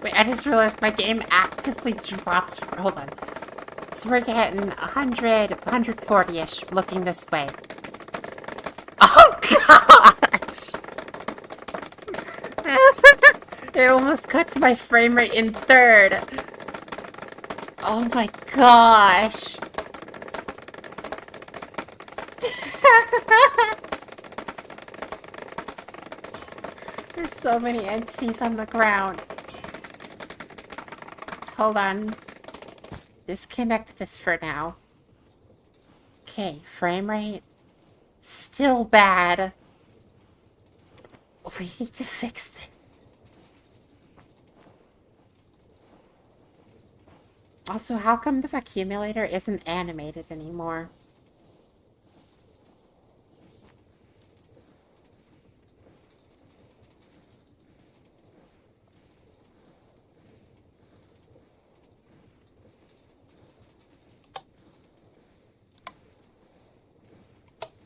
Wait, I just realized my game actively drops. Hold on. So we're getting 100, 140-ish looking this way. Oh gosh! It almost cuts my frame rate in third. Oh my gosh. There's so many entities on the ground. Hold on. Disconnect this for now. Okay, frame rate. Still bad. We need to fix this. Also, how come the accumulator isn't animated anymore?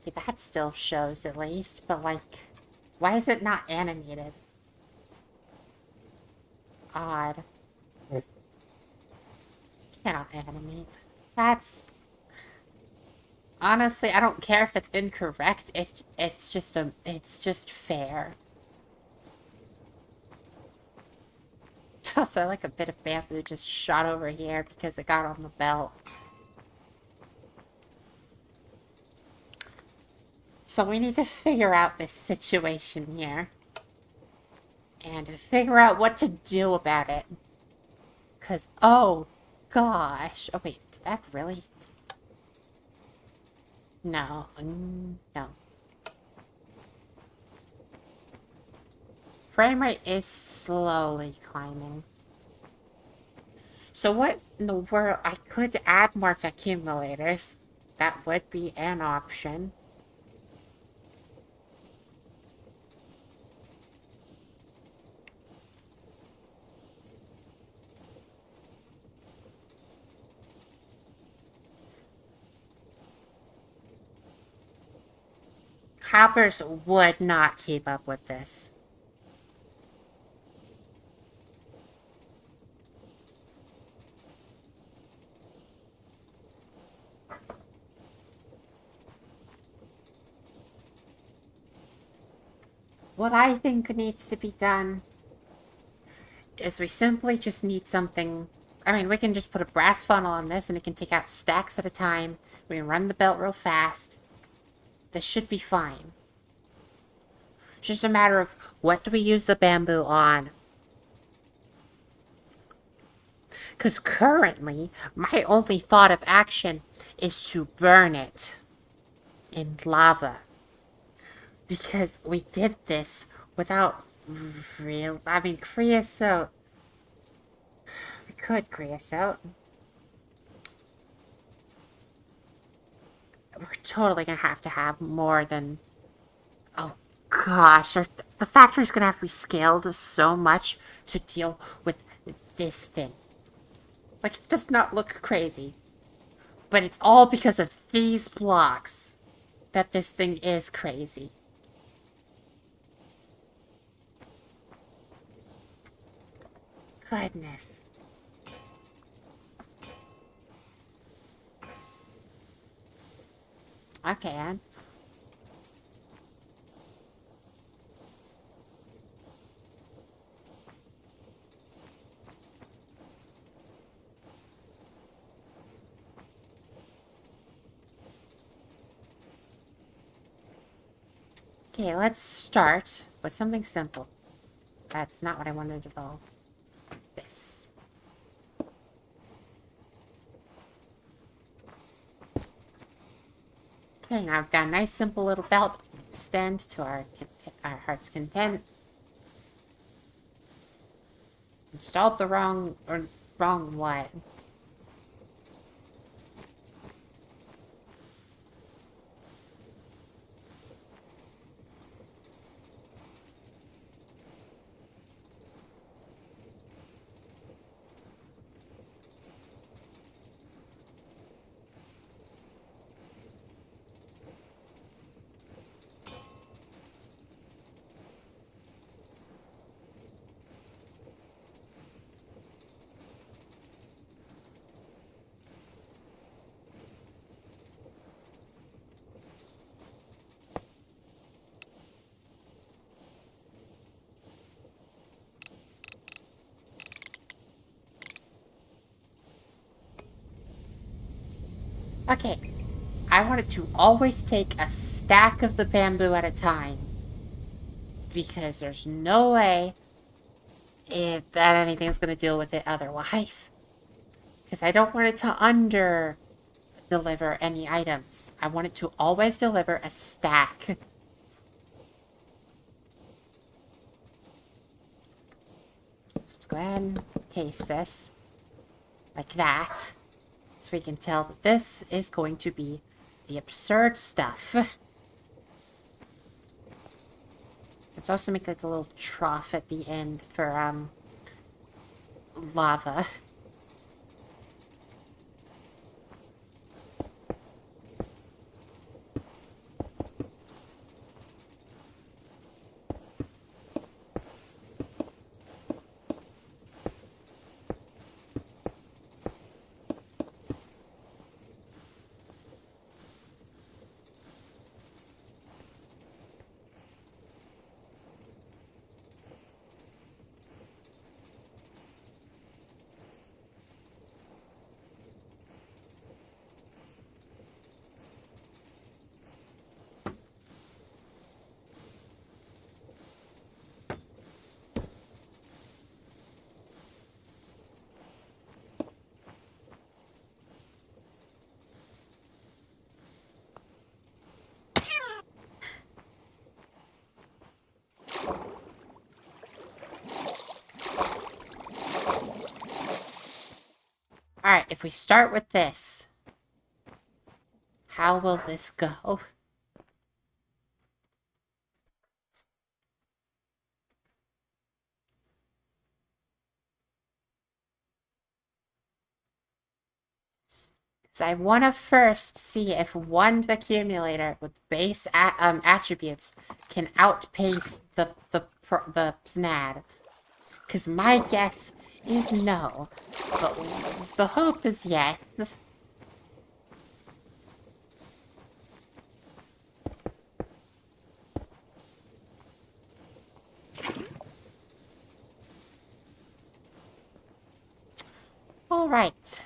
Okay, that still shows at least, but like, why is it not animated? Odd. Cannot animate. That's... Honestly, I don't care if that's incorrect. It's just fair. Also, I like a bit of bamboo just shot over here because it got on the belt. So we need to figure out this situation here. And figure out what to do about it. Because, oh, gosh. Oh, wait, did that really... No, no. Frame rate is slowly climbing. So what in the world? I could add more accumulators. That would be an option. Hoppers would not keep up with this. What I think needs to be done is we simply just need something... I mean, we can just put a brass funnel on this and it can take out stacks at a time. We can run the belt real fast. This should be fine. It's just a matter of what do we use the bamboo on? Because currently, my only thought of action is to burn it in lava. Because we did this without real... I mean, creosote. We could creosote. We're totally gonna have to have more than... Oh, gosh. The factory's gonna have to be scaled so much to deal with this thing. Like, it does not look crazy. But it's all because of these blocks that this thing is crazy. Goodness. Okay, Anne. Okay, let's start with something simple. That's not what I wanted at all. This. Okay, now I've got a nice simple little belt. Extend to our heart's content. Installed the wrong what? Okay, I wanted to always take a stack of the bamboo at a time. Because there's no way that anything's going to deal with it otherwise. Because I don't want it to under-deliver any items. I want it to always deliver a stack. Let's go ahead and paste this. Like that. So we can tell that this is going to be the absurd stuff. Let's also make like a little trough at the end for lava. Alright, if we start with this, how will this go? So I want to first see if one accumulator with base attributes can outpace the SNAD. Because my guess is no, but the hope is yes. All right.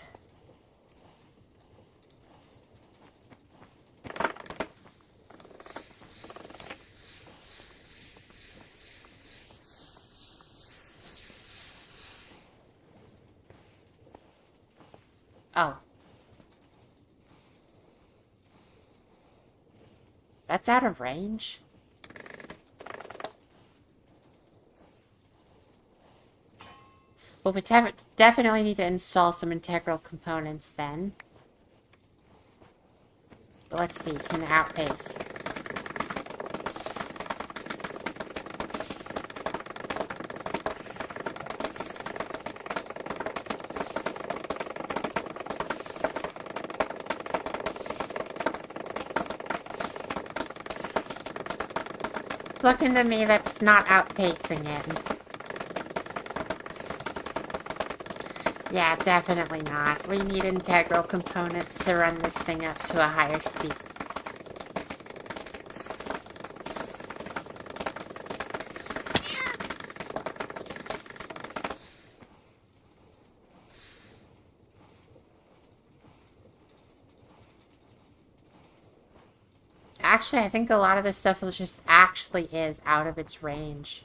Oh. That's out of range? Well, we definitely need to install some integral components then. But let's see, can it outpace? Looking to me that it's not outpacing it. Yeah, definitely not. We need integral components to run this thing up to a higher speed. Actually, I think a lot of this stuff just actually is out of its range.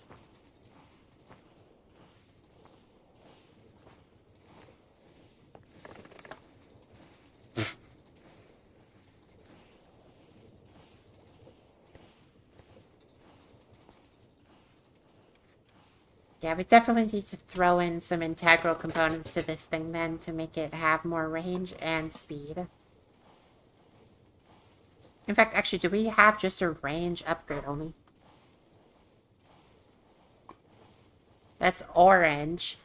Yeah, we definitely need to throw in some integral components to this thing then to make it have more range and speed. In fact, actually, do we have just a range upgrade only? That's orange.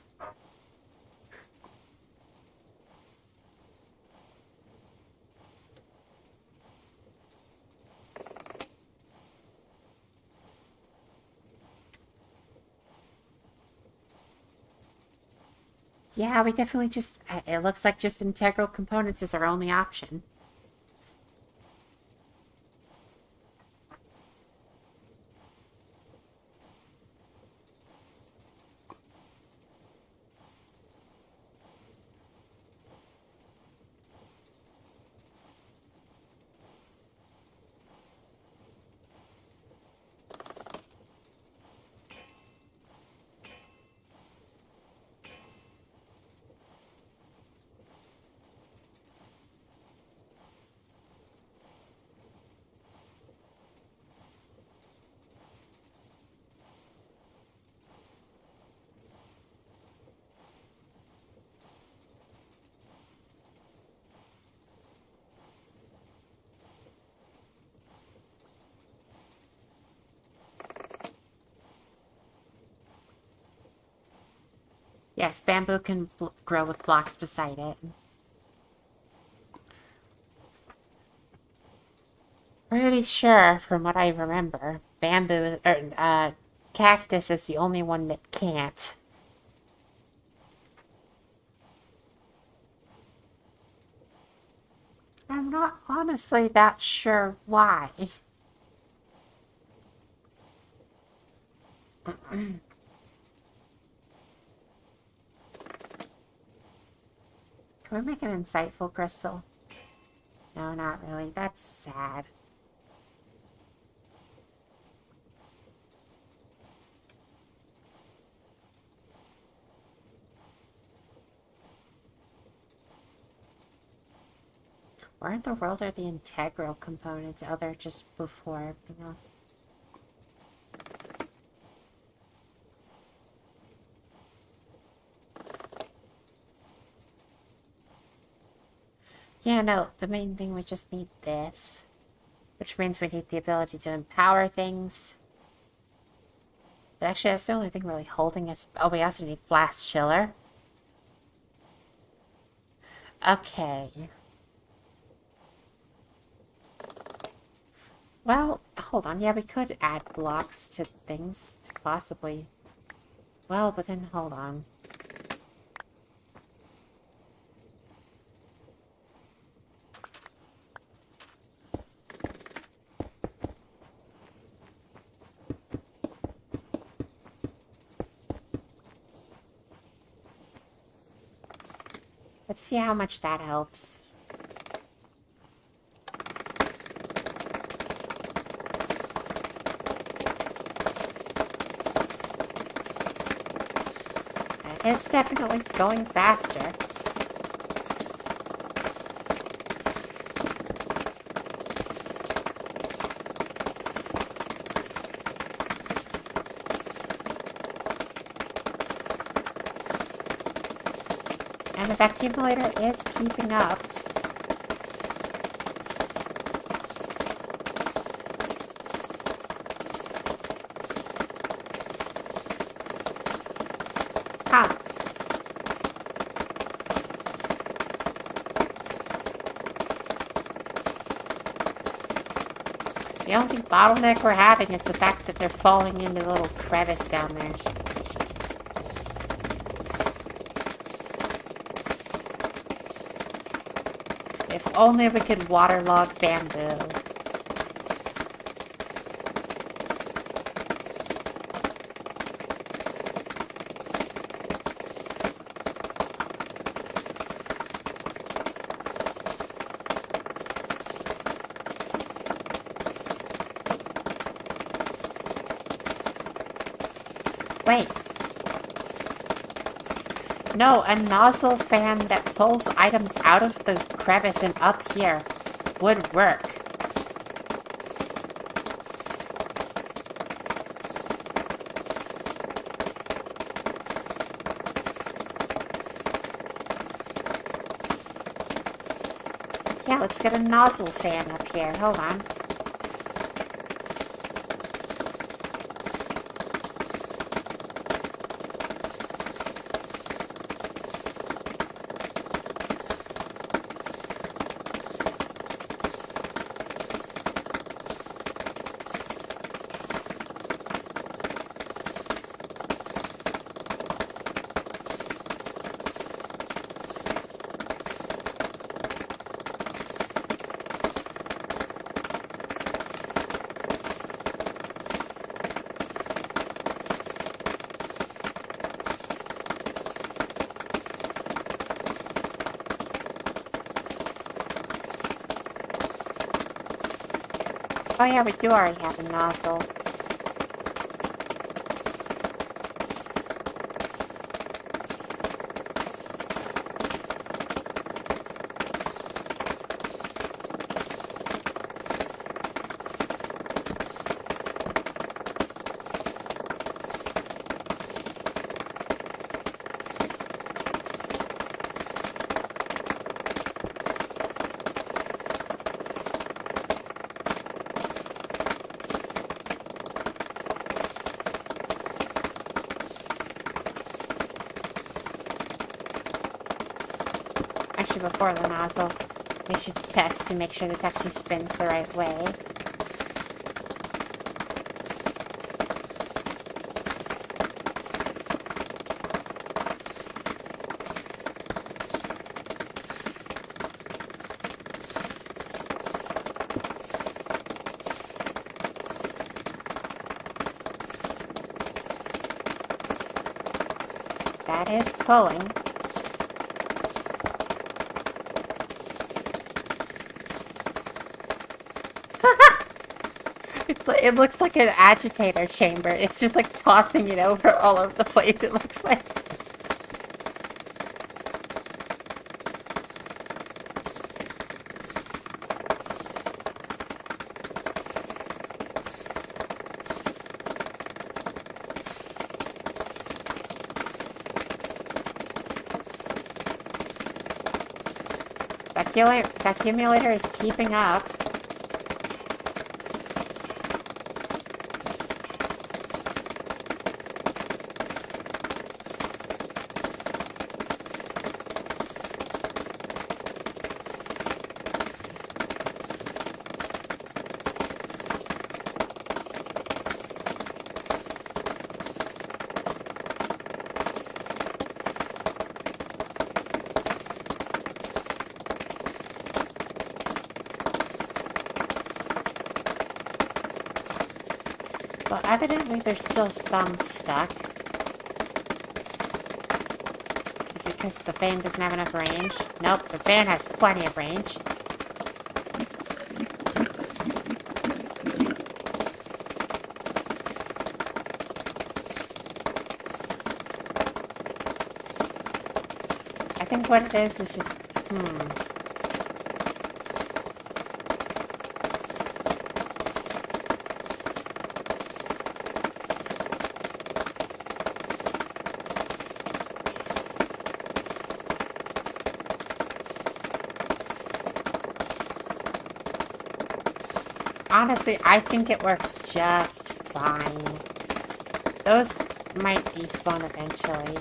Yeah, we definitely just... It looks like just integral components is our only option. Yes, bamboo can grow with blocks beside it. Pretty sure, from what I remember, bamboo, cactus is the only one that can't. I'm not honestly that sure why. Can we make an insightful crystal? No, not really. That's sad. Where in the world are the integral components? Oh, they're just before everything else. Yeah, no, the main thing, we just need this. Which means we need the ability to empower things. But actually, that's the only thing really holding us... Oh, we also need Blast Chiller. Okay. Well, hold on. Yeah, we could add blocks to things to possibly... Well, but then hold on. Let's see how much that helps. That is definitely going faster. And the accumulator is keeping up. Huh. The only bottleneck we're having is the fact that they're falling into the little crevice down there. If only we could waterlog bamboo. Wait. No, a nozzle fan that pulls items out of the crevice and up here would work. Yeah, let's get a nozzle fan up here. Hold on. Oh yeah, we do already have a nozzle. Actually, before the nozzle, we should test to make sure this actually spins the right way. That is pulling. It looks like an agitator chamber. It's just like tossing it over all over the place, it looks like. The accumulator is keeping up. Well, evidently there's still some stuck. Is it because the fan doesn't have enough range? Nope, the fan has plenty of range. I think what it is just... Honestly, I think it works just fine. Those might despawn eventually.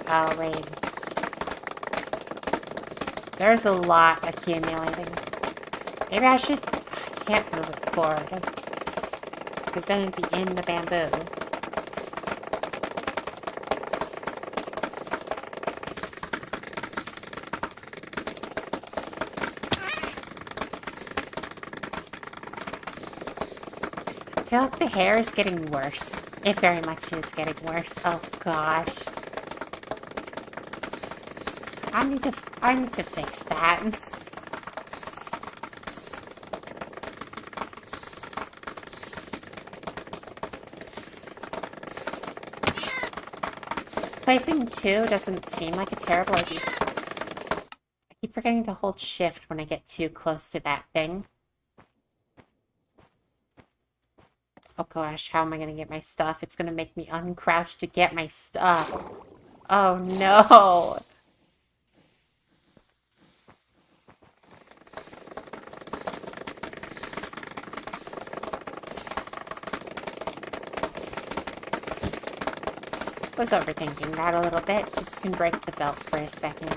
Oh, wait. There's a lot accumulating. Maybe I should... I can't move it forward. Because then it'd be in the bamboo. I feel like the hair is getting worse. It very much is getting worse. Oh gosh. I need to fix that. placing 2 doesn't seem like a terrible idea. I keep forgetting to hold shift when I get too close to that thing. Oh gosh, how am I gonna get my stuff? It's gonna make me uncrouch to get my stuff. Oh no! Was overthinking that a little bit. You can break the belt for a second.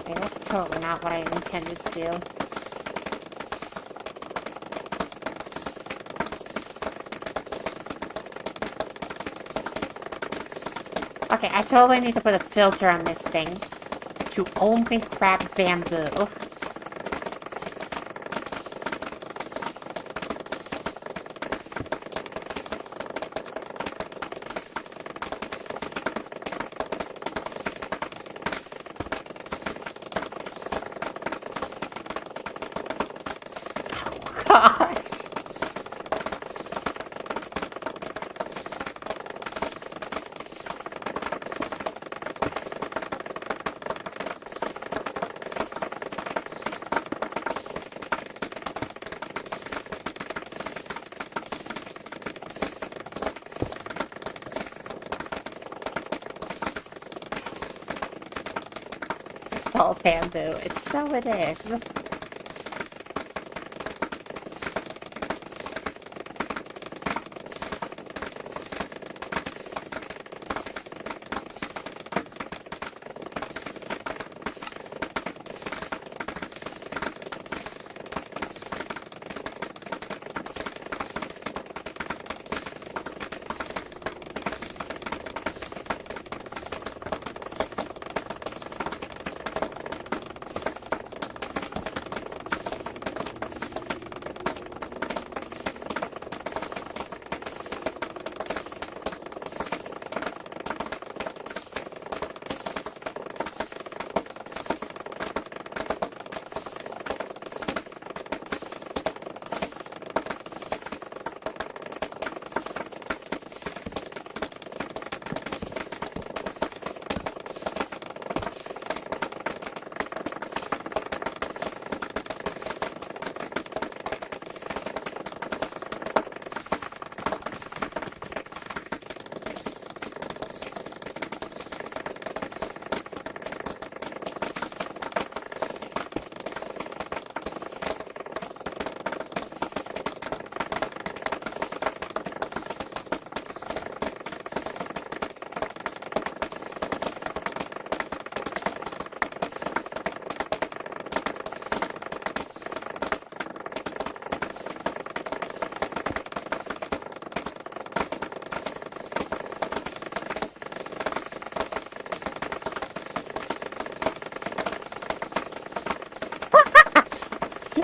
Okay, that's totally not what I intended to do. Okay, I totally need to put a filter on this thing to only grab bamboo. Oh gosh. All bamboo. It's so it is.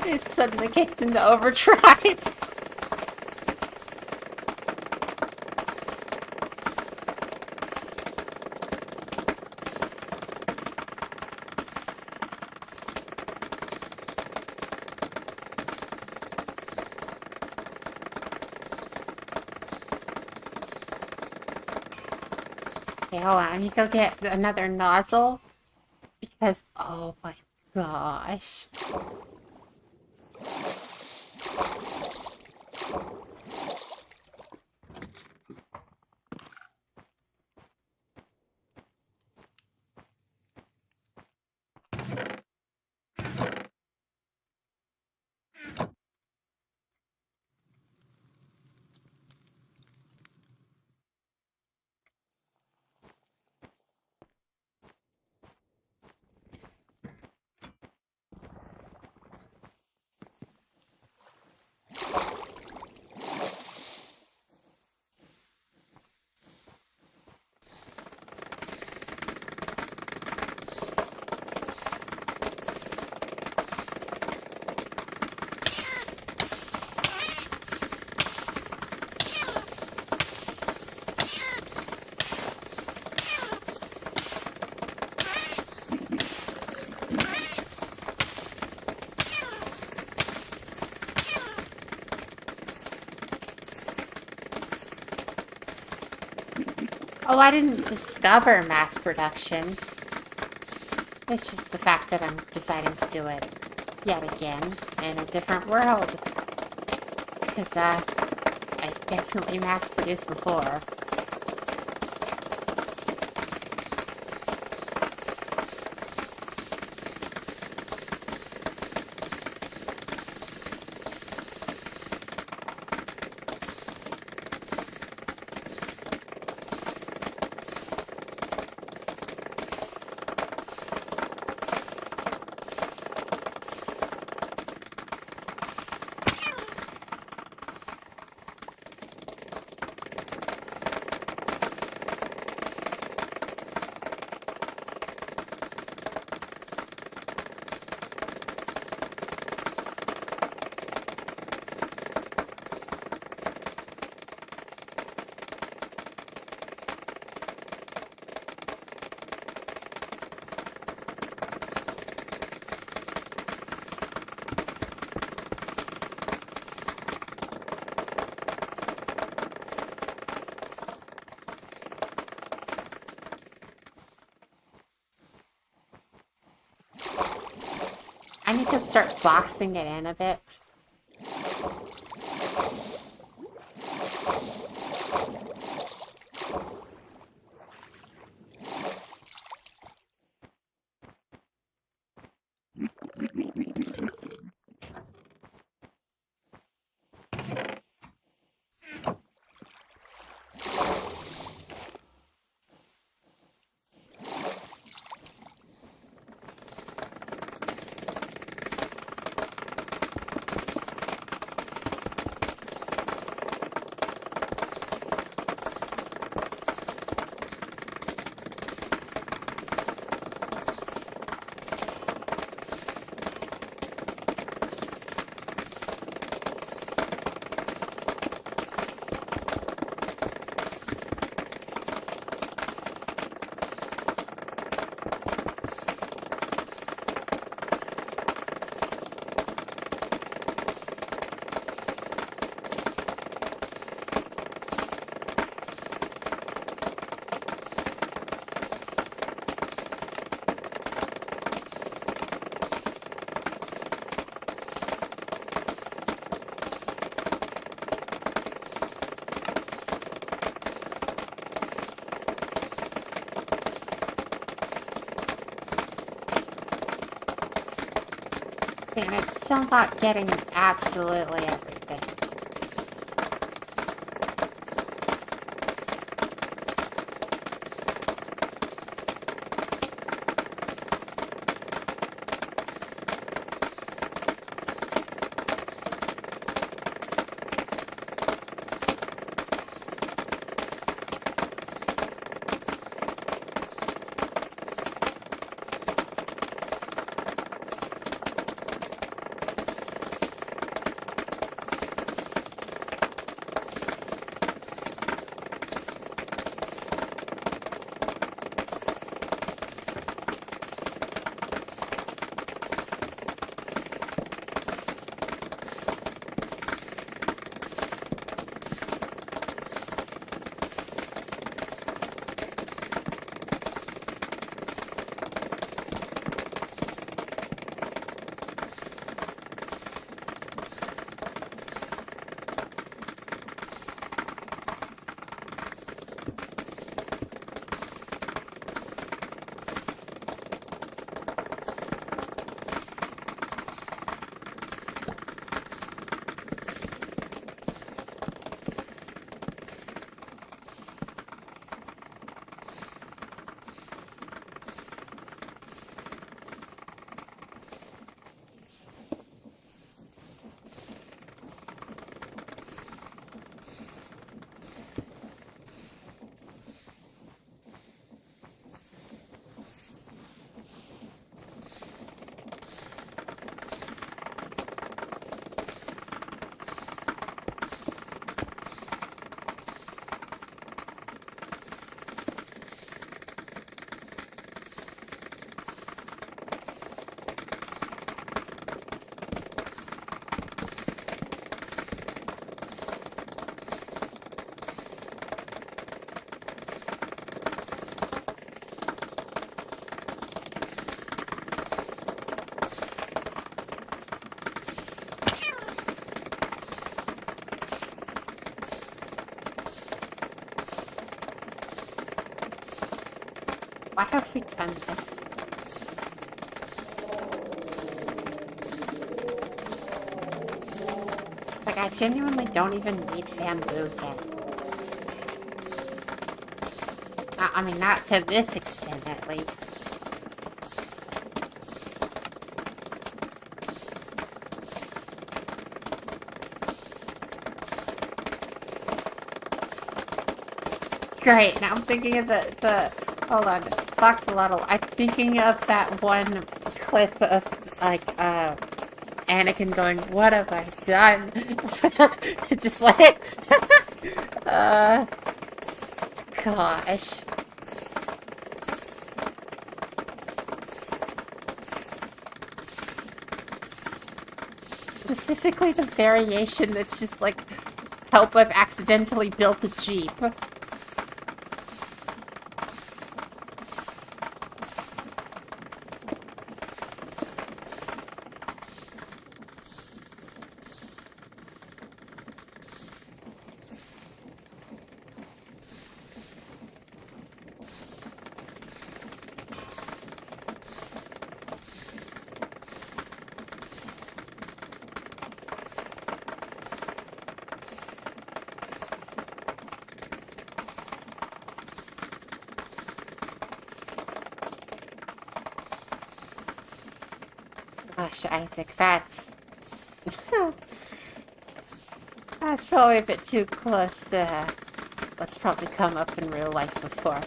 It suddenly kicked into overdrive. Okay, hold on. I need to go get another nozzle. Because, oh my gosh. Oh, I didn't discover mass production. It's just the fact that I'm deciding to do it yet again in a different world. Because, I definitely mass produced before. I need to start boxing it in a bit. And it's still not getting absolutely everything. Why have we done this? Like, I genuinely don't even need bamboo yet. I mean, not to this extent, at least. Great, now I'm thinking of the hold on, Foxalotl. I'm thinking of that one clip of, like, Anakin going, "What have I done?" Just like, uh, gosh. Specifically the variation that's just like, help, I've accidentally built a Jeep. Gosh, Isaac, that's... that's probably a bit too close to what's probably come up in real life before.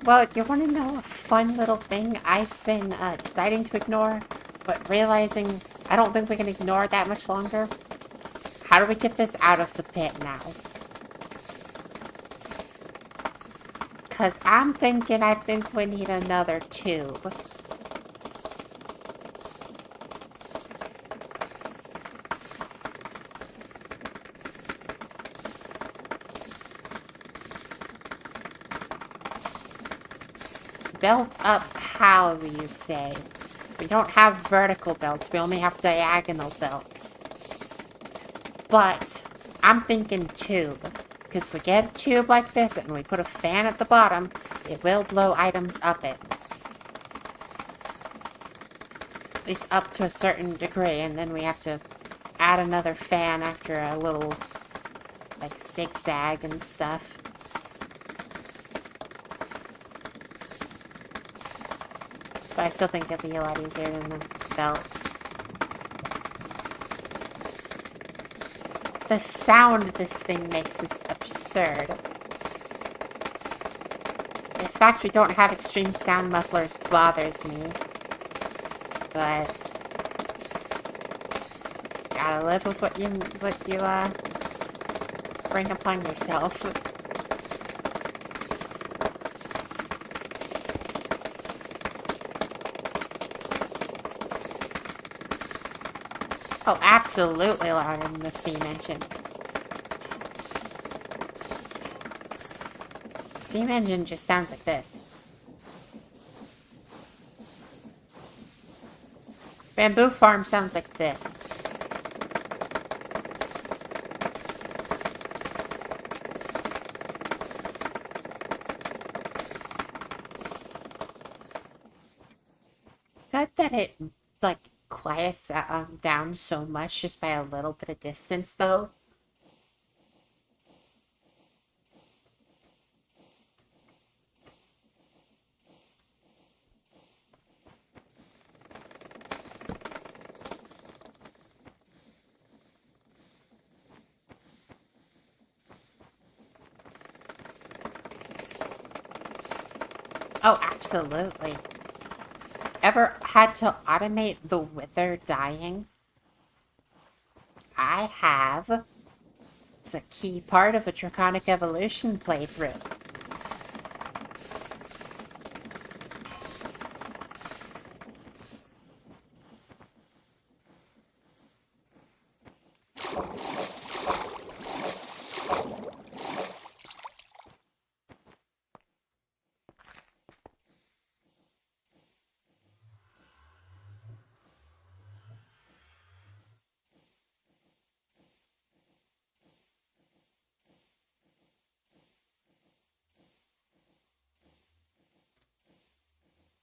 Well, you want to know a fun little thing I've been deciding to ignore, but realizing I don't think we can ignore it that much longer? How do we get this out of the pit now? Because I'm thinking I think we need another tube. Belt up how, you say? We don't have vertical belts, we only have diagonal belts. But I'm thinking tube. Because if we get a tube like this and we put a fan at the bottom, it will blow items up it. At least up to a certain degree, and then we have to add another fan after a little, like, zigzag and stuff. But I still think it'll be a lot easier than the belts. The sound this thing makes is absurd. The fact we don't have extreme sound mufflers bothers me. But gotta live with what you bring upon yourself. Oh, absolutely louder than the steam engine. Steam engine just sounds like this. Bamboo farm sounds like this. Good that it, like, quiets down so much just by a little bit of distance, though. Oh, absolutely. Ever had to automate the wither dying? I have. It's a key part of a Draconic Evolution playthrough.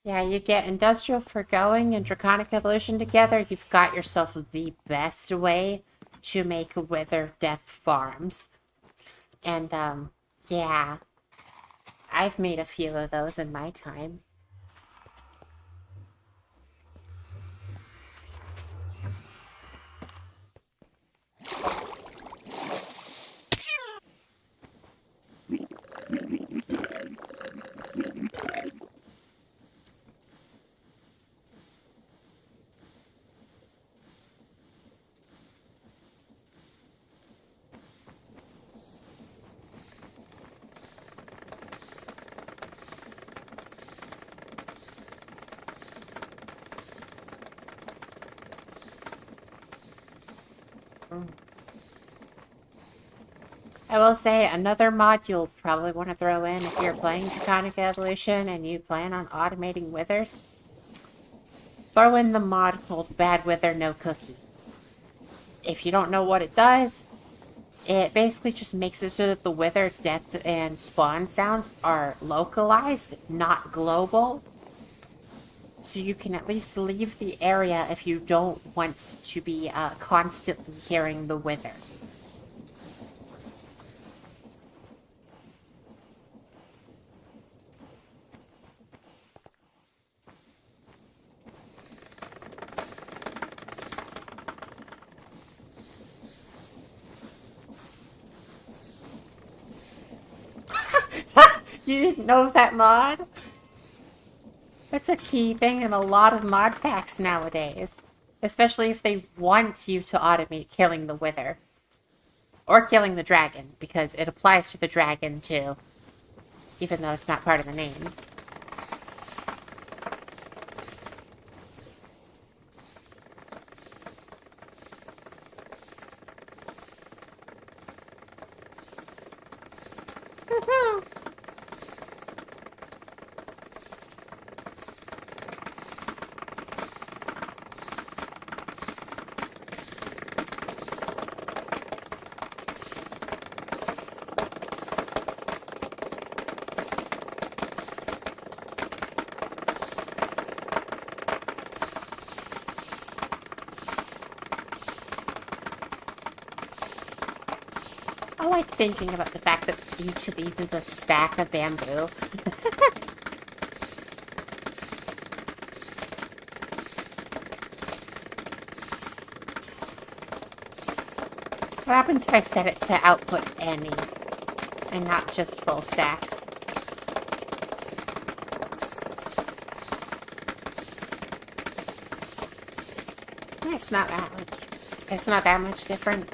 Yeah, you get Industrial Forgoing and Draconic Evolution together, you've got yourself the best way to make Wither Death farms. And, yeah, I've made a few of those in my time. I will say another mod you'll probably want to throw in if you're playing Draconic Evolution and you plan on automating withers. Throw in the mod called Bad Wither No Cookie. If you don't know what it does, it basically just makes it so that the wither, death, and spawn sounds are localized, not global. So you can at least leave the area if you don't want to be constantly hearing the wither. You didn't know that mod? That's a key thing in a lot of mod packs nowadays. Especially if they want you to automate killing the wither. Or killing the dragon, because it applies to the dragon too. Even though it's not part of the name. I like thinking about the fact that each of these is a stack of bamboo. What happens if I set it to output any, and not just full stacks? It's not that much. It's not that much different.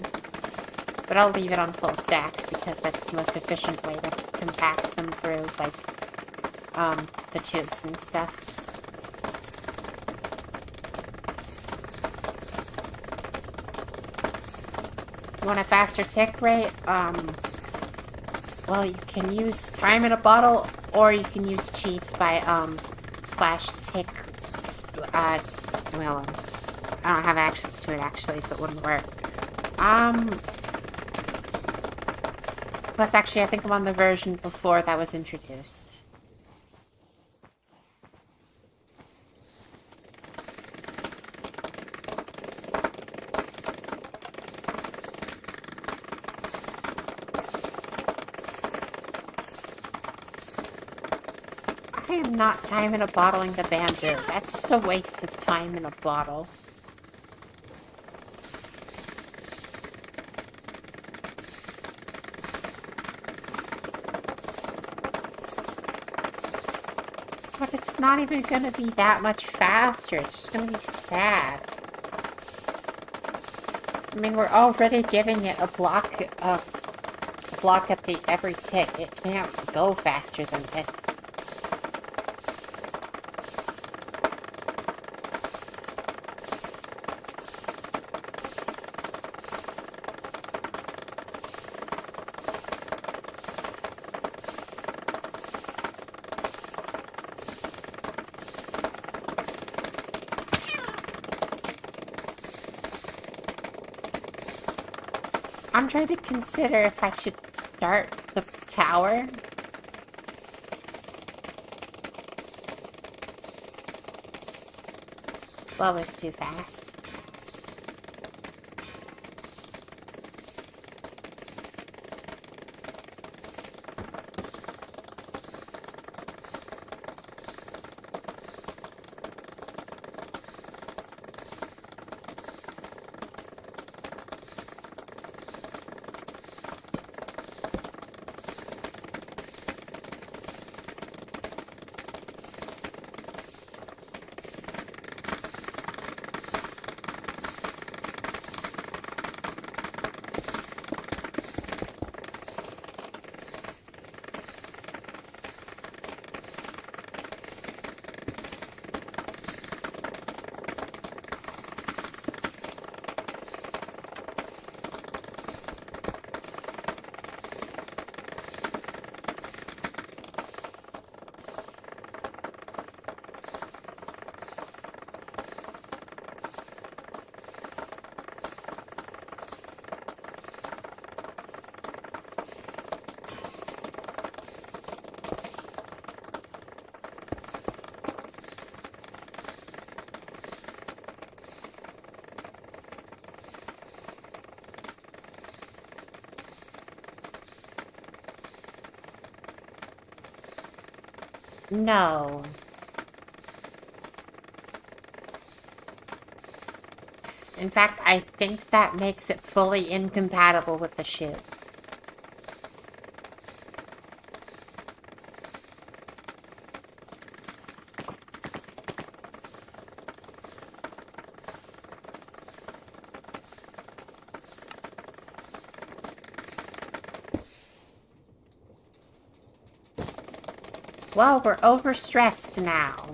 But I'll leave it on full stacks because that's the most efficient way to compact them through, like, the tubes and stuff. You want a faster tick rate? Well, you can use time in a bottle, or you can use cheats by, /tick, well, I don't have access to it, actually, so it wouldn't work. Plus, actually, I think I'm on the version before that was introduced. I am not time in a bottling the bamboo. That's just a waste of time in a bottle. But it's not even gonna be that much faster. It's just gonna be sad. I mean, we're already giving it a block update every tick. It can't go faster than this. I'm trying to consider if I should start the tower. Lower's too fast. No. In fact, I think that makes it fully incompatible with the ship. Well, we're overstressed now.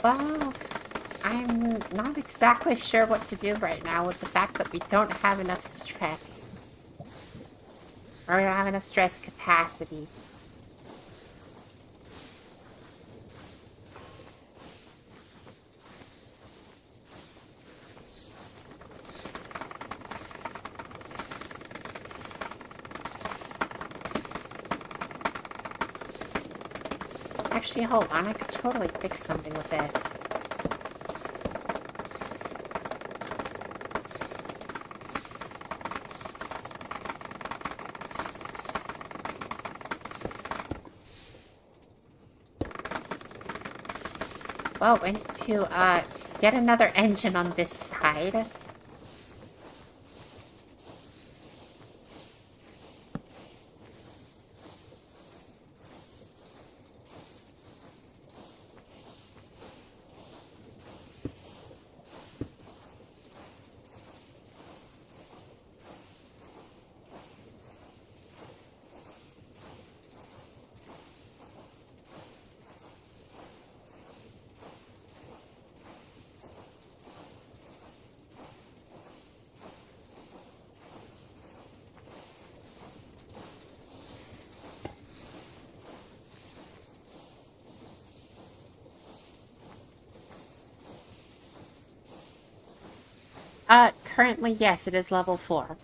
Well, I'm not exactly sure what to do right now with the fact that we don't have enough stress. Or we don't have enough stress capacity. Actually, hold on, I could totally fix something with this. Well, we need to, get another engine on this side. Currently, yes, it is level 4.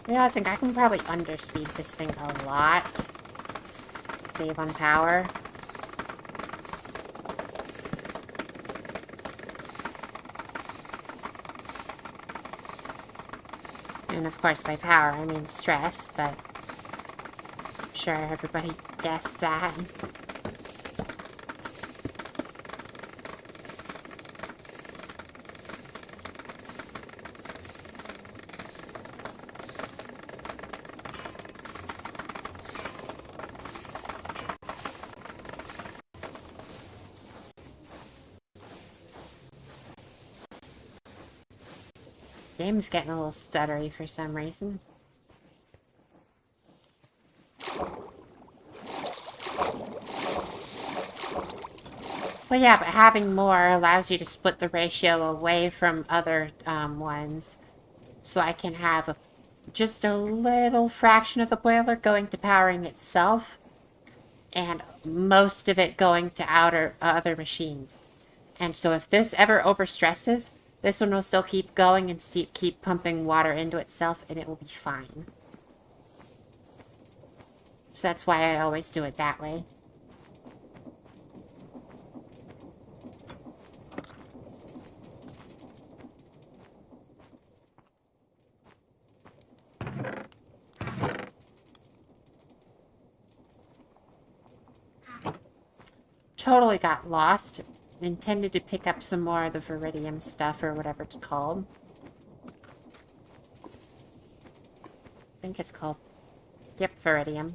Realizing I can probably underspeed this thing a lot. Save on power. And of course, by power, I mean stress, but I'm sure everybody guessed that. Game's getting a little stuttery for some reason. Well, yeah, but having more allows you to split the ratio away from other ones. So I can have just a little fraction of the boiler going to powering itself, and most of it going to other machines. And so if this ever overstresses, this one will still keep going and keep pumping water into itself, and it will be fine. So that's why I always do it that way. Totally got lost. Intended to pick up some more of the Viridium stuff, or whatever it's called. I think it's called... Yep, Viridium.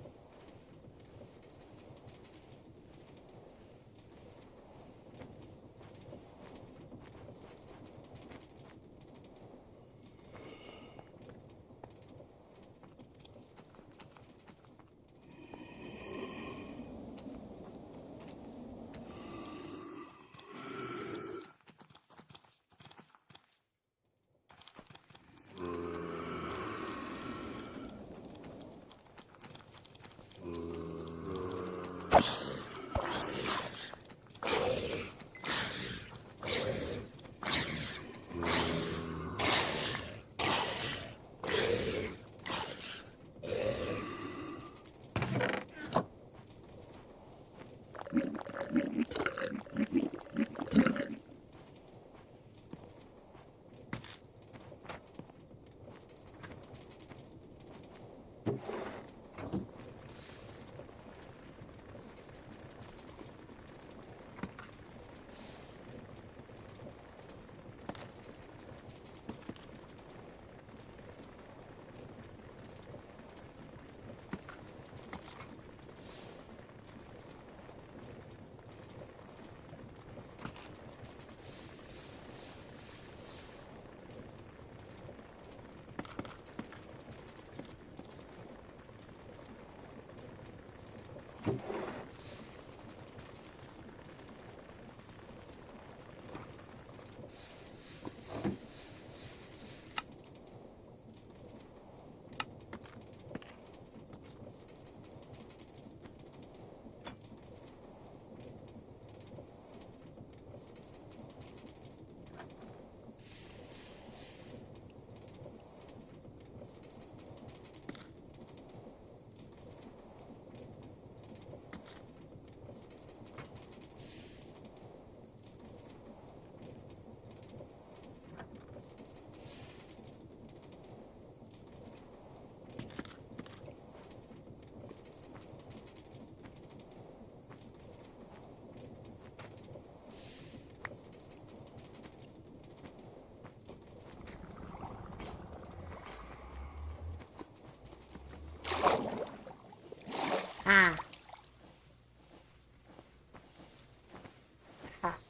Ah.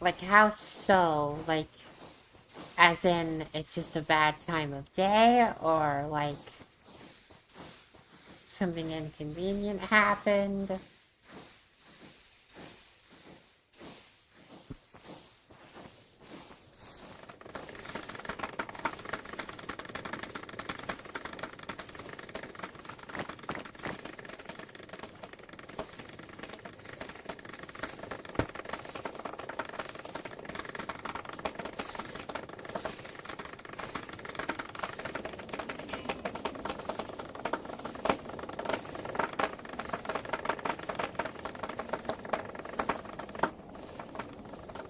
Like, how so? Like, as in, it's just a bad time of day? Or, like, something inconvenient happened?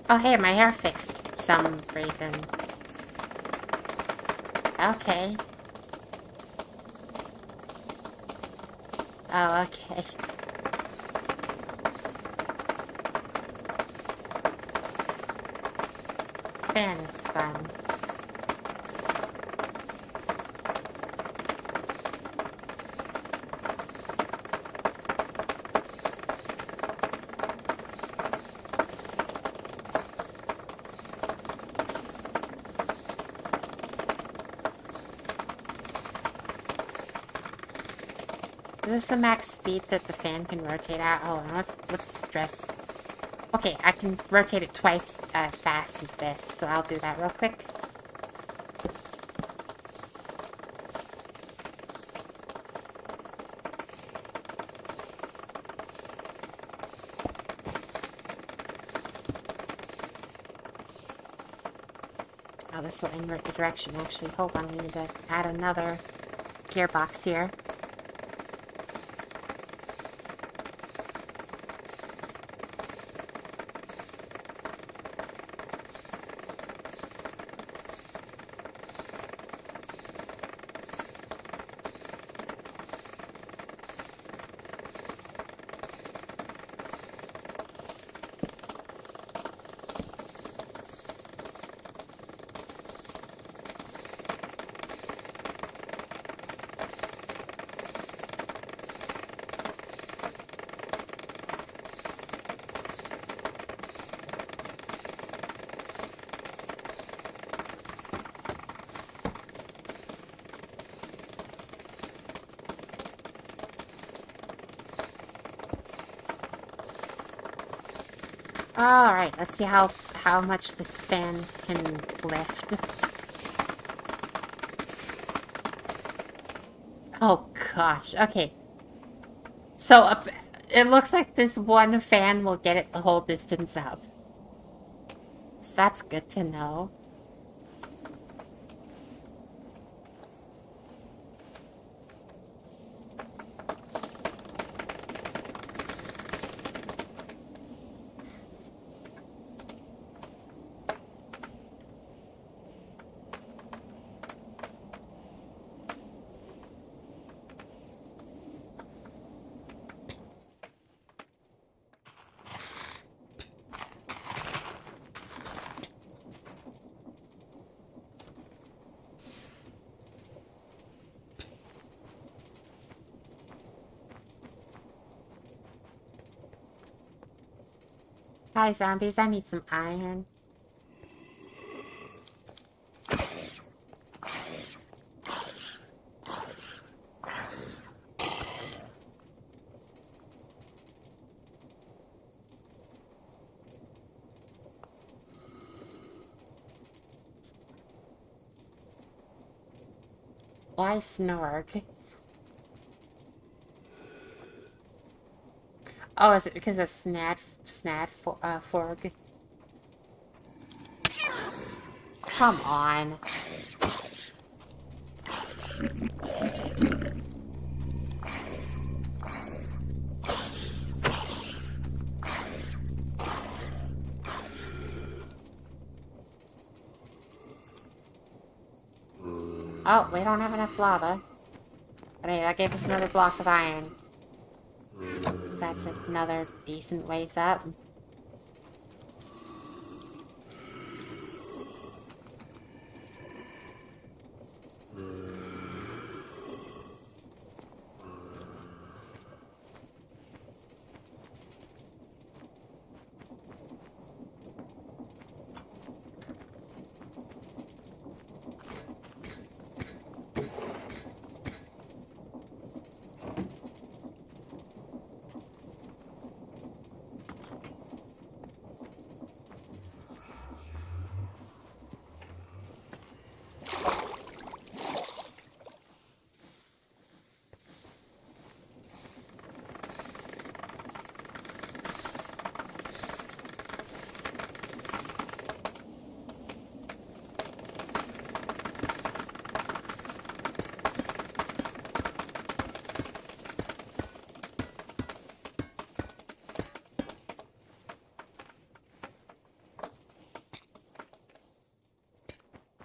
Oh, hey, my hair fixed for some reason. Okay. Oh, okay. Fan is fun. Is this the max speed that the fan can rotate at? Oh, and what's the stress? Okay, I can rotate it twice as fast as this, so I'll do that real quick. Oh, this will invert the direction, actually. Hold on, we need to add another gearbox here. Alright, let's see how much this fan can lift. Oh gosh, okay. So, it looks like this one fan will get it the whole distance up. So that's good to know. Hi, zombies. I need some iron. Why snorg? Oh, is it because of forg? Come on. Oh, we don't have enough lava. But hey, that gave us another block of iron. So that's another decent ways up.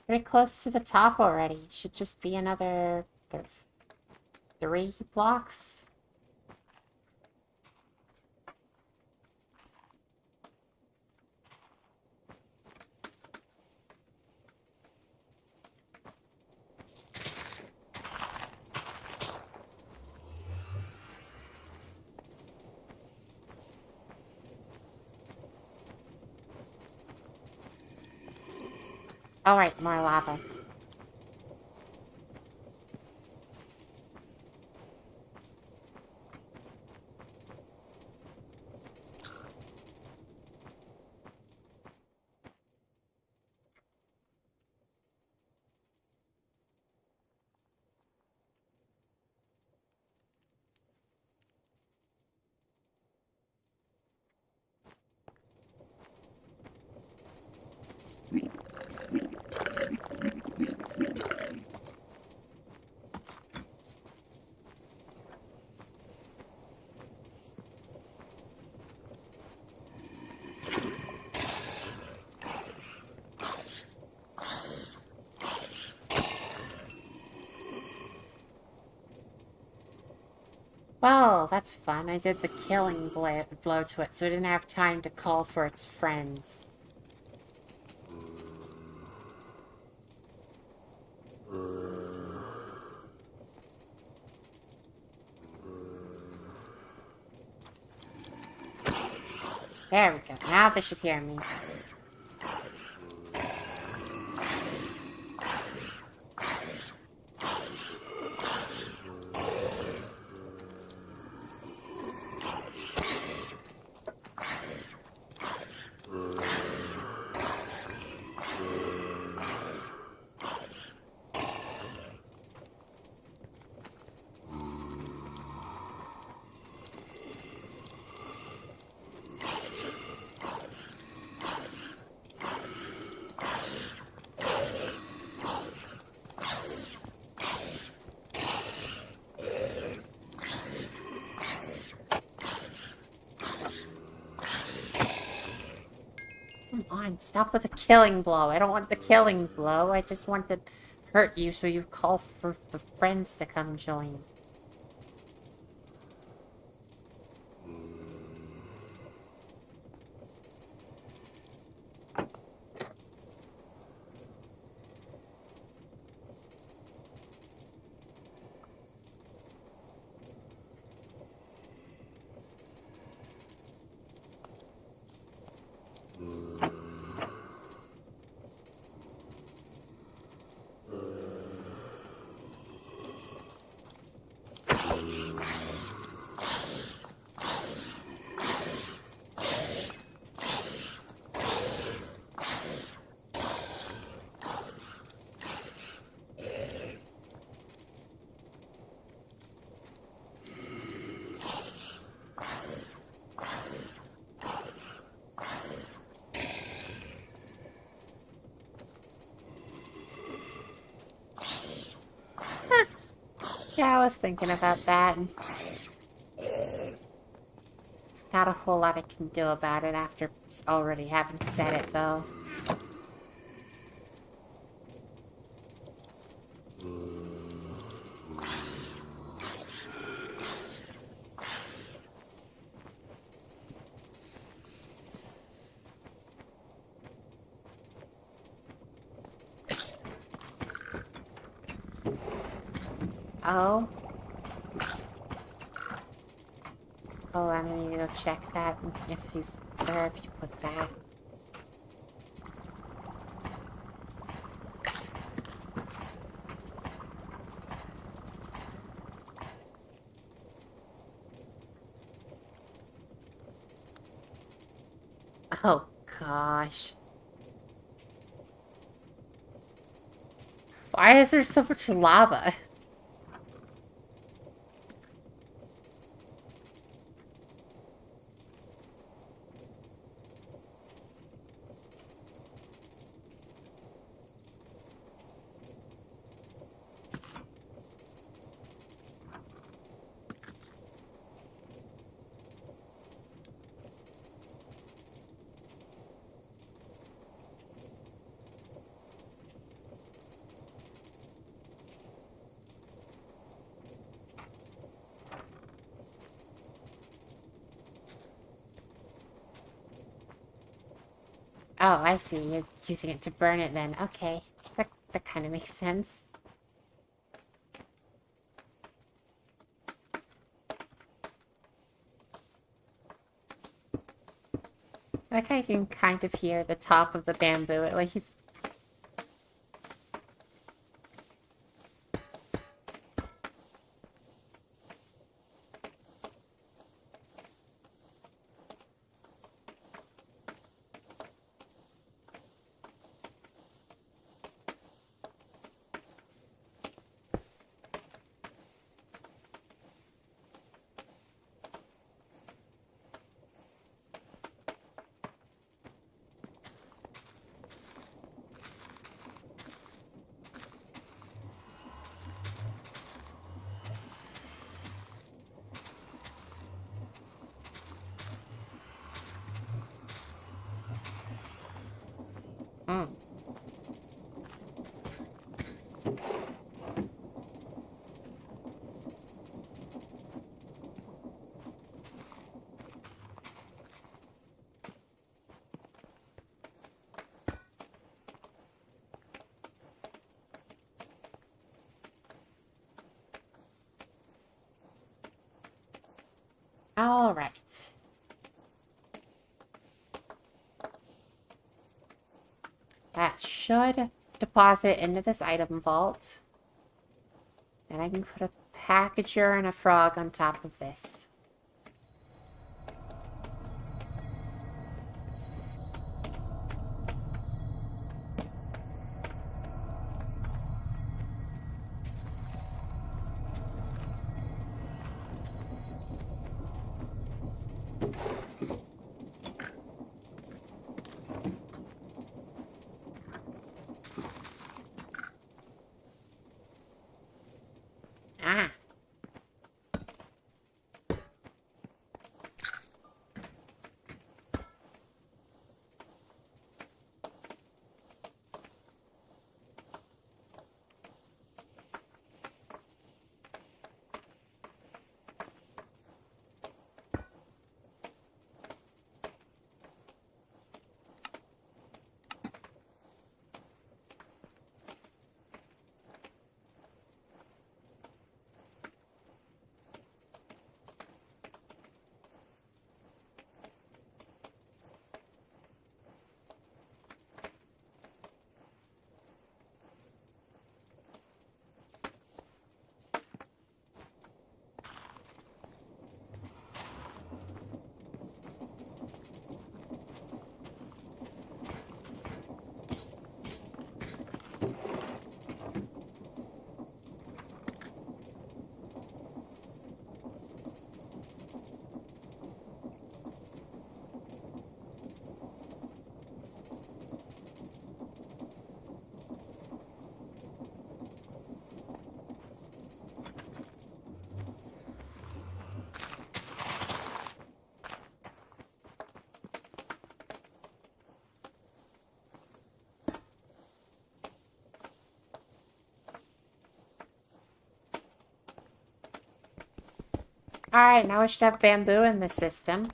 Pretty close to the top already. Should just be another 3 blocks. Alright, more lava. Well, that's fun. I did the killing blow to it, so it didn't have time to call for its friends. There we go. Now they should hear me. Come on, stop with the killing blow. I don't want the killing blow. I just want to hurt you so you call for the friends to come join. Yeah, I was thinking about that. Not a whole lot I can do about it after already having said it, though. Oh? Oh, I'm gonna need to go check that if you put that. Oh, gosh. Why is there so much lava? Oh, I see. You're using it to burn it then. Okay. That kind of makes sense. Like I can kind of hear the top of the bamboo at least. Hmm. All right. That should deposit into this item vault. Then I can put a packager and a frog on top of this. Ah. Alright, now we should have bamboo in the system.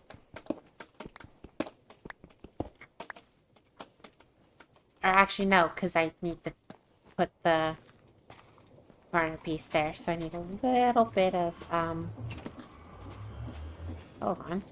Or actually, no, because I need to put the corner piece there, so I need a little bit of, hold on.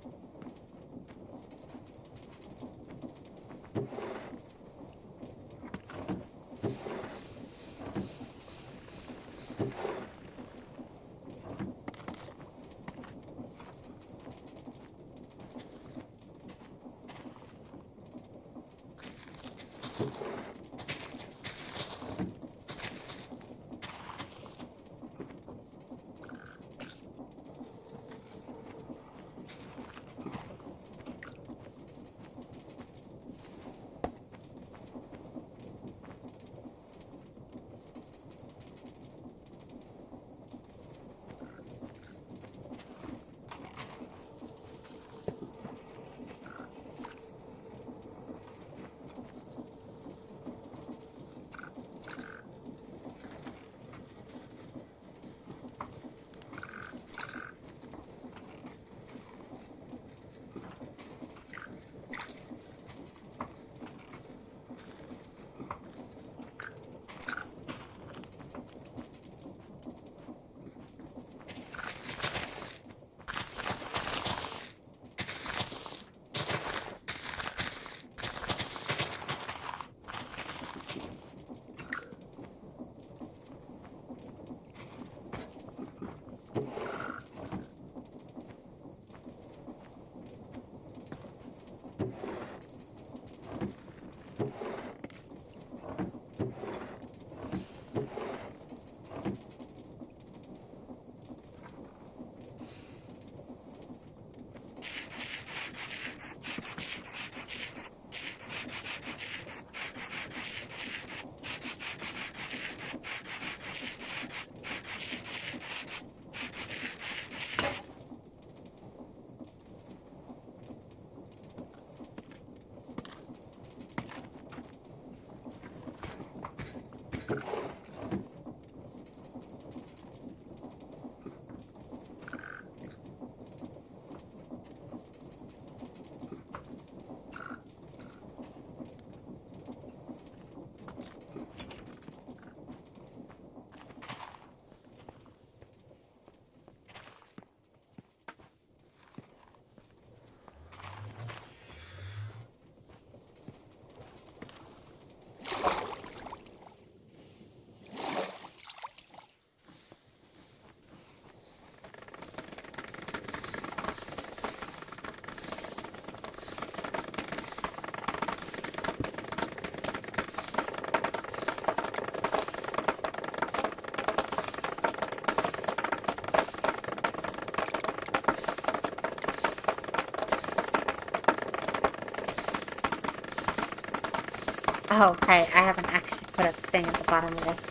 Oh, right. I haven't actually put a thing at the bottom of this.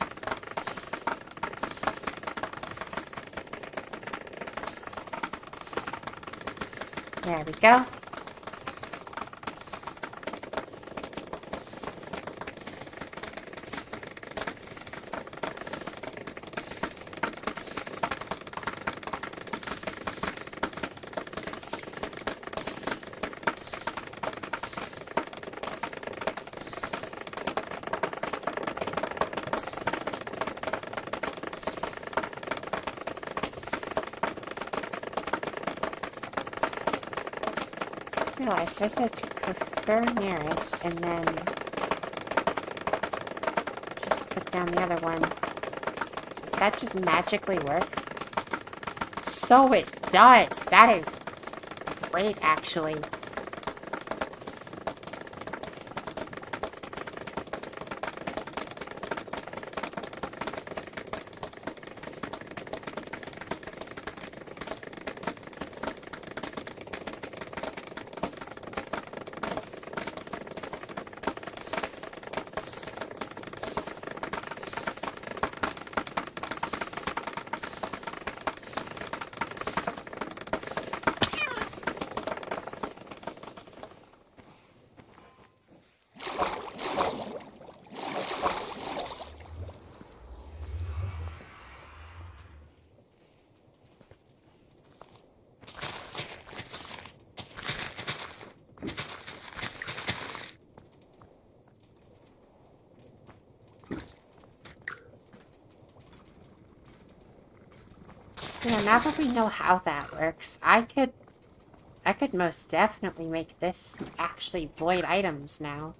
There we go. Realize I said to prefer nearest and then just put down the other one. Does that just magically work? So it does! That is great, actually. You know, now that we know how that works, I could most definitely make this actually void items now.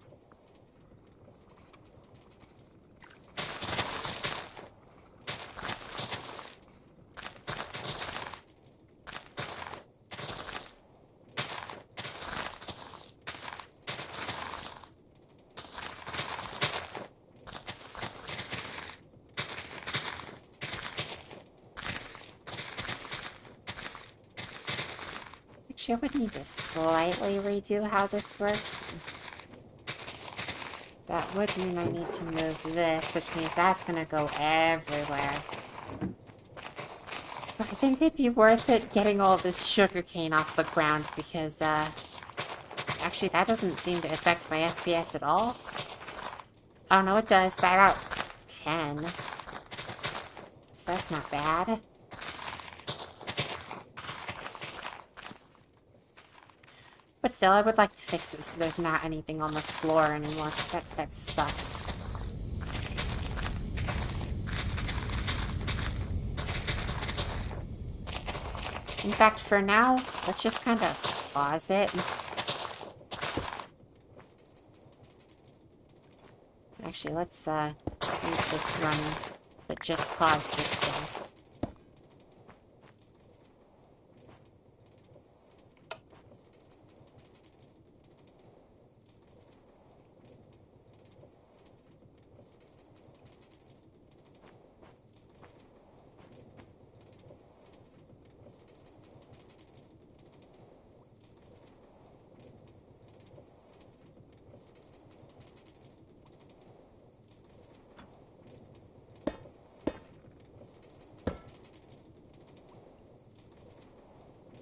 Actually, I would need to slightly redo how this works. That would mean I need to move this, which means that's gonna go everywhere. But I think it'd be worth it getting all this sugarcane off the ground because, actually that doesn't seem to affect my FPS at all. Oh no, it does, by about 10. So that's not bad. But still, I would like to fix it so there's not anything on the floor anymore, because that sucks. In fact, for now, let's just kind of pause it. Actually, let's leave this running, but just pause this thing.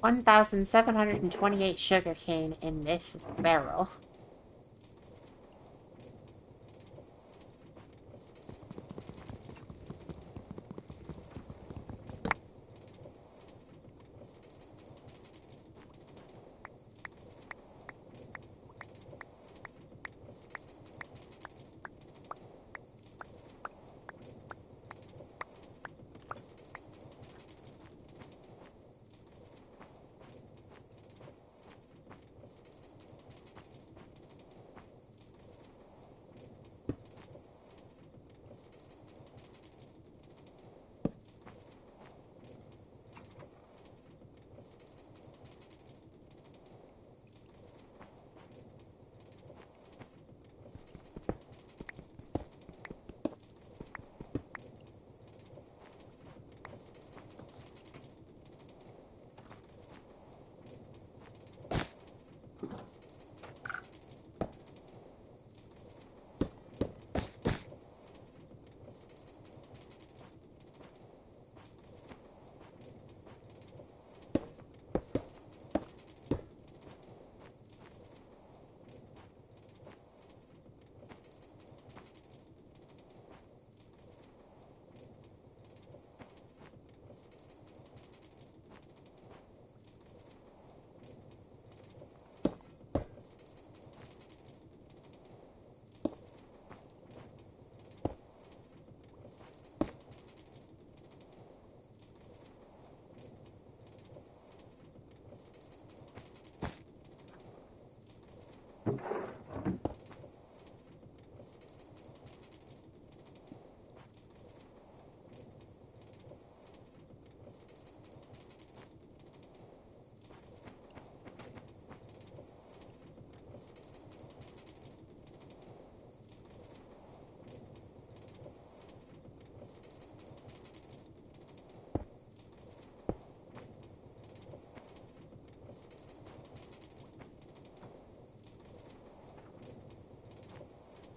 $1,728 sugarcane in this barrel.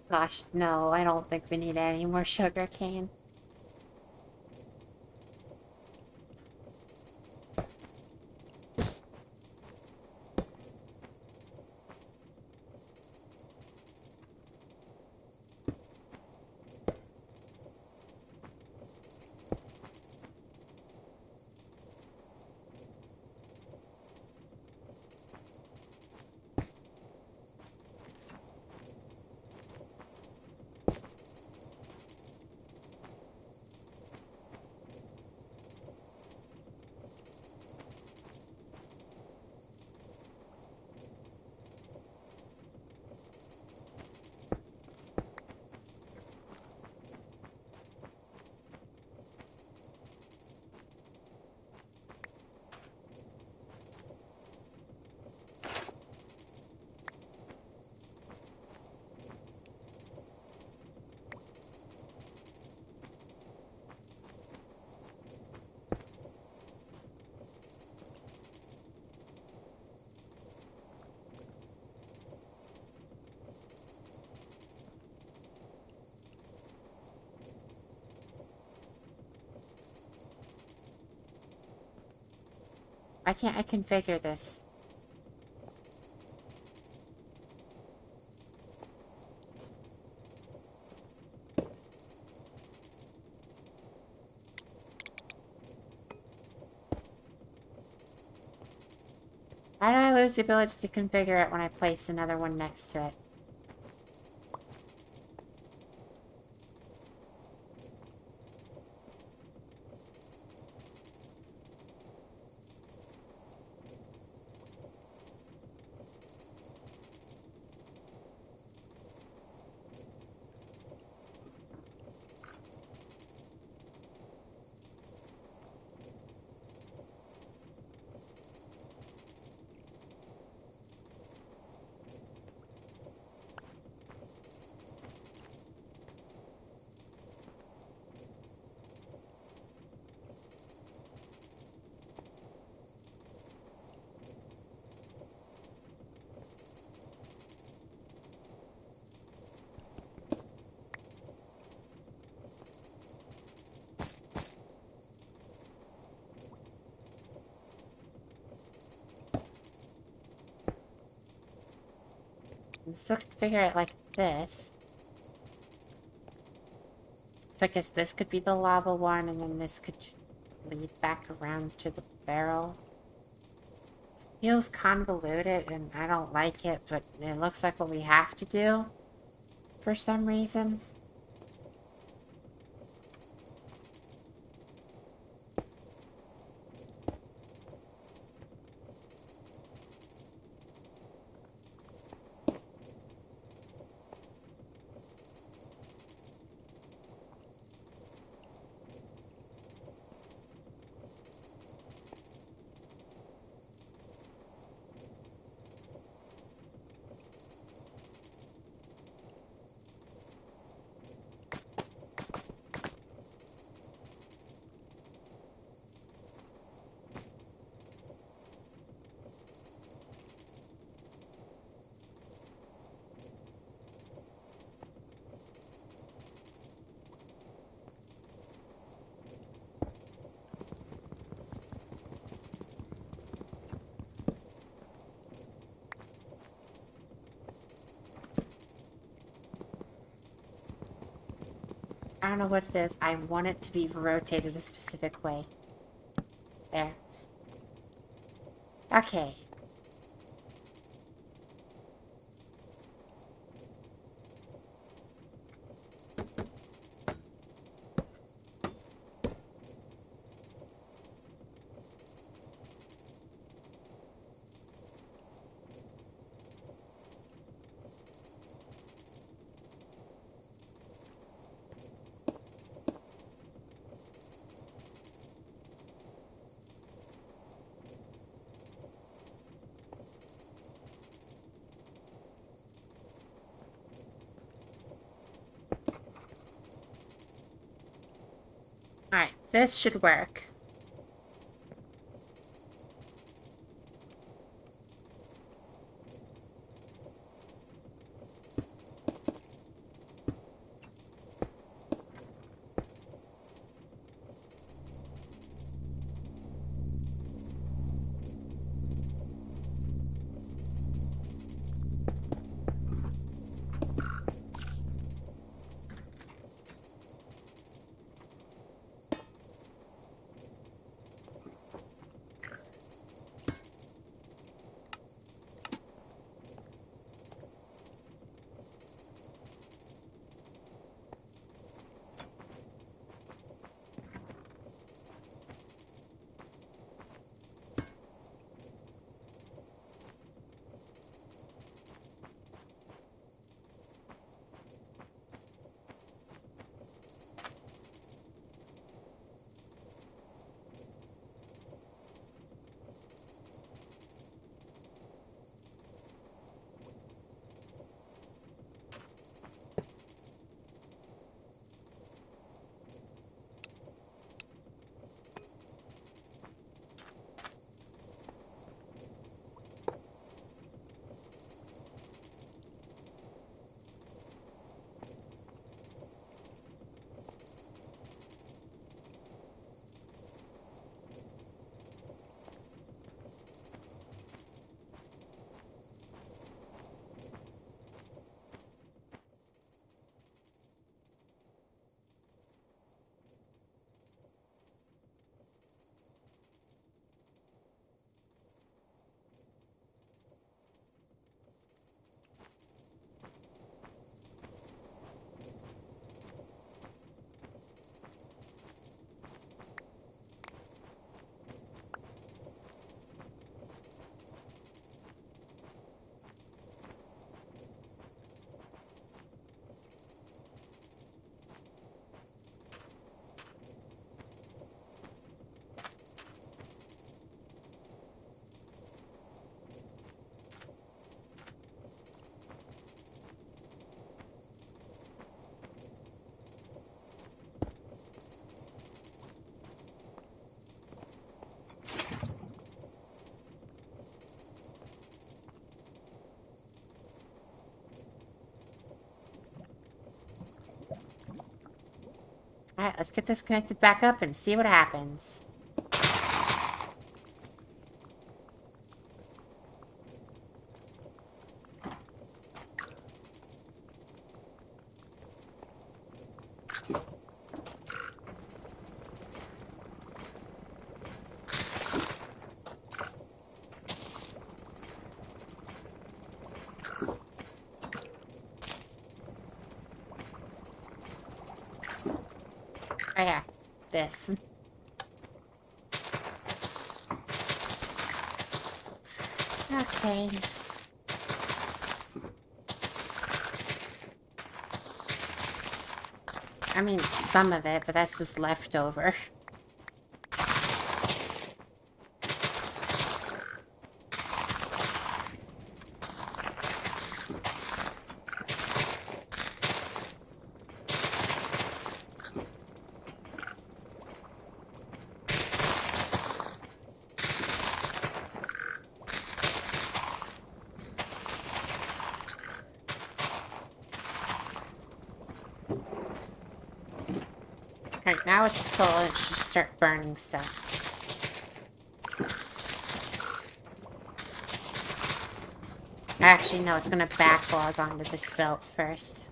Gosh, no, I don't think we need any more sugar cane. Why can't I configure this? How do I lose the ability to configure it when I place another one next to it? I can still configure it like this. So I guess this could be the lava one, and then this could just lead back around to the barrel. Feels convoluted, and I don't like it, but it looks like what we have to do for some reason. I don't know what it is. I want it to be rotated a specific way. There. Okay. Alright, this should work. Alright, let's get this connected back up and see what happens. Oh yeah, this. Okay. I mean, some of it, but that's just leftover. Alright, now it's full. It should start burning stuff. Actually, no, it's gonna backlog onto this belt first.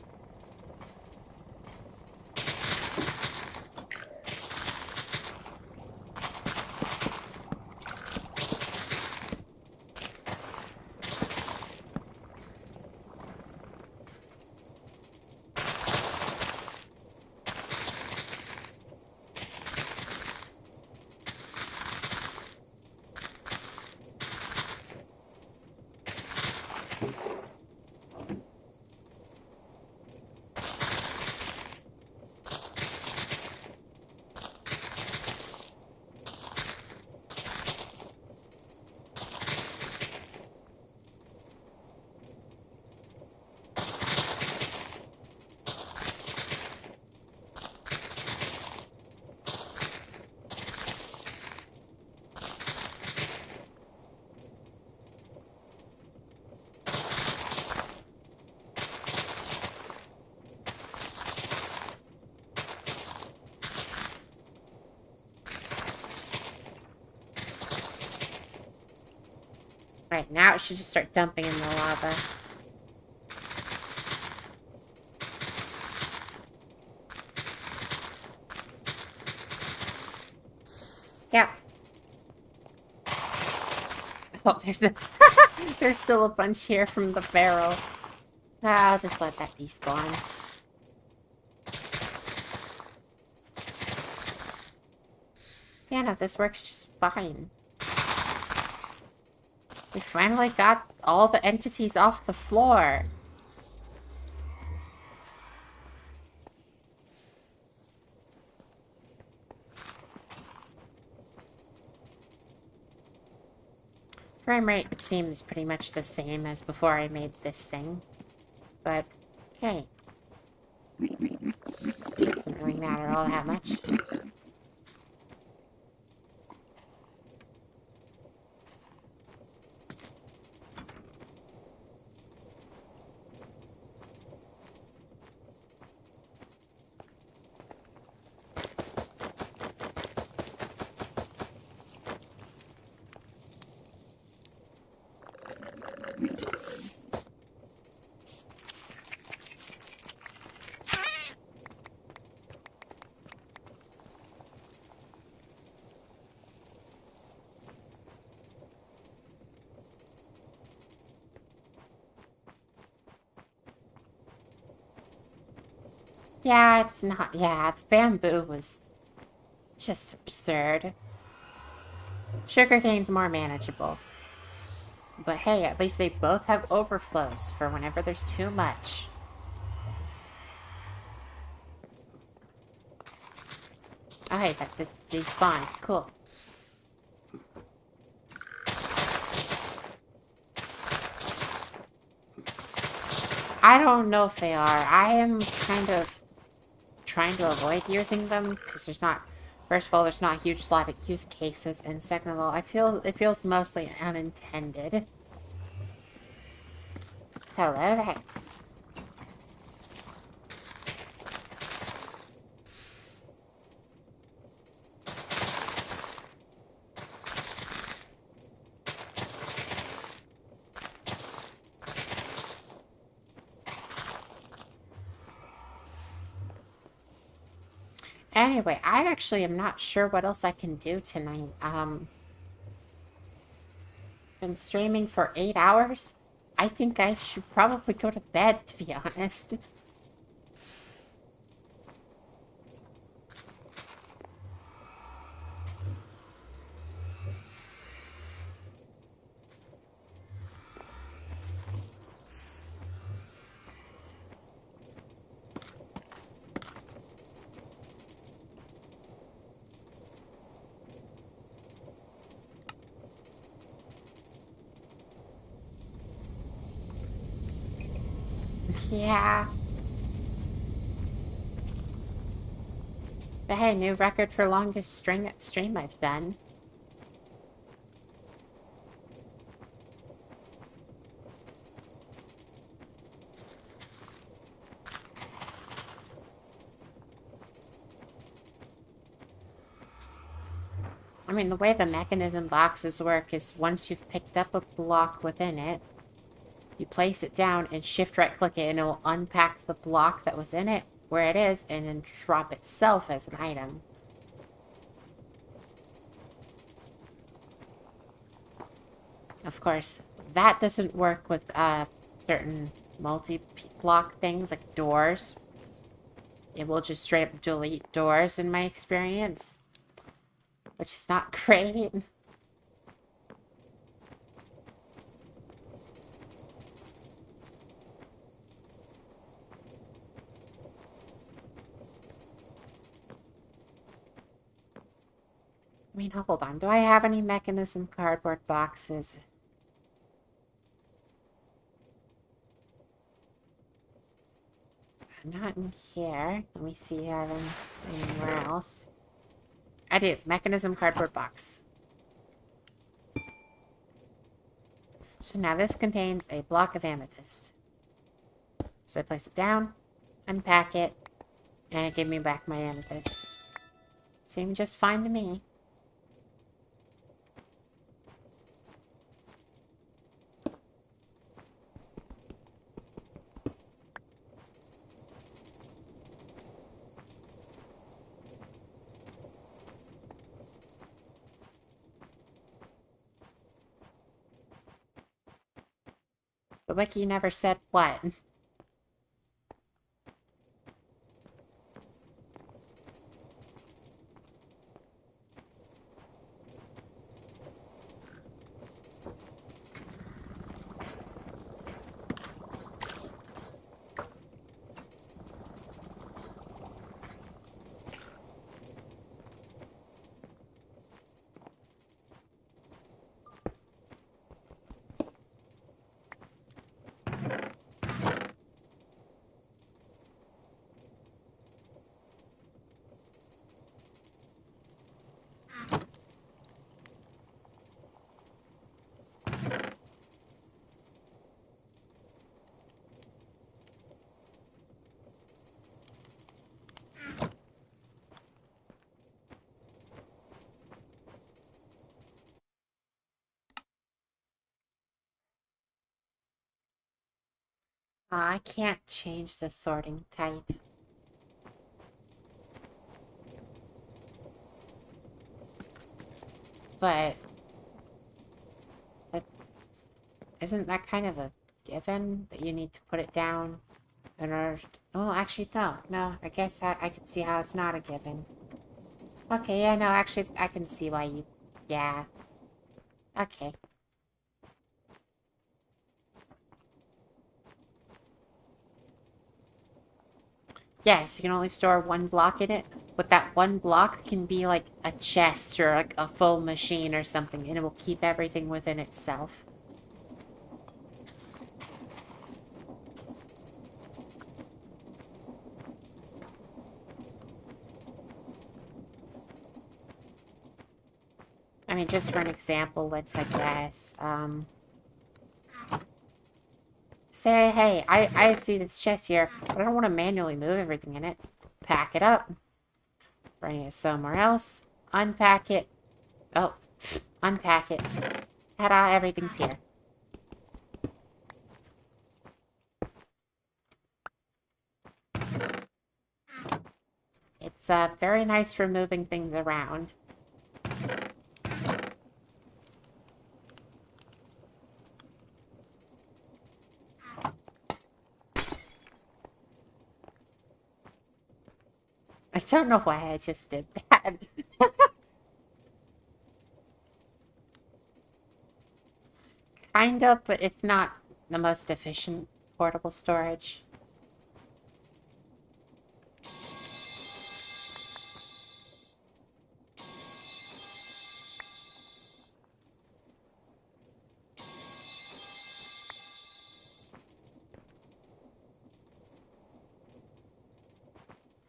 Right, now it should just start dumping in the lava. Yep. Oh, there's still a bunch here from the barrel. I'll just let that despawn. Yeah, no, this works just fine. We finally got all the entities off the floor. Frame rate seems pretty much the same as before I made this thing. But, hey. Doesn't really matter all that much. Yeah, it's not. Yeah, the bamboo was just absurd. Sugarcane's more manageable. But hey, at least they both have overflows for whenever there's too much. Oh, hey, that just despawned. Cool. I don't know if they are. I am kind of trying to avoid using them because there's not. First of all, there's not a huge lot of use cases, and second of all, I feel it feels mostly unintended. Hello there. Anyway, I actually am not sure what else I can do tonight. Been streaming for 8 hours. I think I should probably go to bed, to be honest. Yeah. But hey, new record for longest stream I've done. I mean, the way the mechanism boxes work is once you've picked up a block within it, you place it down and shift right click it and it will unpack the block that was in it, where it is, and then drop itself as an item. Of course, that doesn't work with certain multi-block things like doors. It will just straight up delete doors in my experience, which is not great. I mean, hold on. Do I have any mechanism cardboard boxes? Not in here. Let me see if I have them anywhere else. I do. Mechanism cardboard box. So now this contains a block of amethyst. So I place it down, unpack it, and it gave me back my amethyst. Seemed just fine to me. The wiki never said what. I can't change the sorting type. But that isn't that kind of a given that you need to put it down in order to, well, actually no, I guess I could see how it's not a given. Okay, yeah, no, actually I can see why you, yeah. Okay. Yes, you can only store one block in it, but that one block can be like a chest or like a full machine or something, and it will keep everything within itself. I mean, just for an example, let's, I guess, say, hey, I see this chest here, but I don't want to manually move everything in it. Pack it up. Bring it somewhere else. Unpack it. Oh, unpack it. Ta-da, everything's here. It's It's very nice for moving things around. I don't know why I just did that. Kind of, but it's not the most efficient portable storage.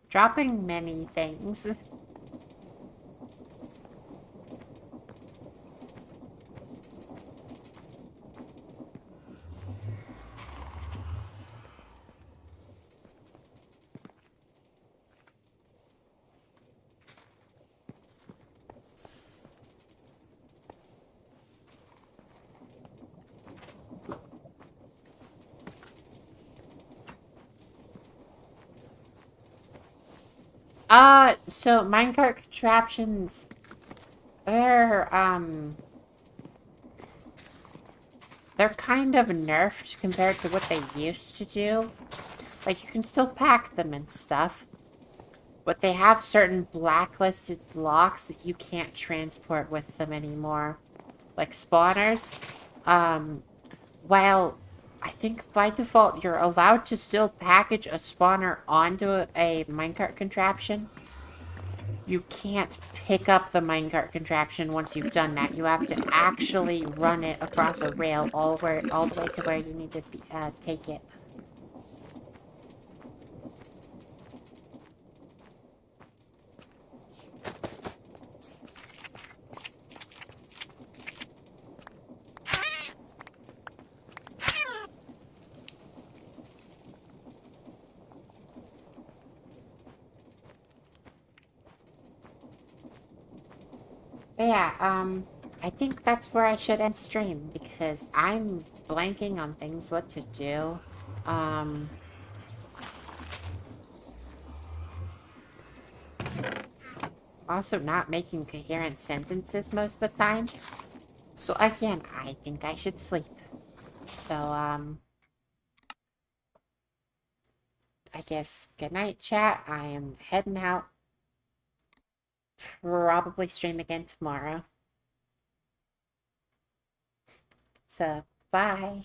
Dropping many things. So minecart contraptions, they're, they're kind of nerfed compared to what they used to do. Like, you can still pack them and stuff, but they have certain blacklisted blocks that you can't transport with them anymore. Like spawners. While I think by default you're allowed to still package a spawner onto a minecart contraption, you can't pick up the minecart contraption once you've done that. You have to actually run it across a rail all the way to where you need to take it. But yeah, I think that's where I should end stream because I'm blanking on things what to do. Um, Also not making coherent sentences most of the time. So again, I think I should sleep. So, I guess good night, chat. I am heading out. Probably stream again tomorrow. So, bye.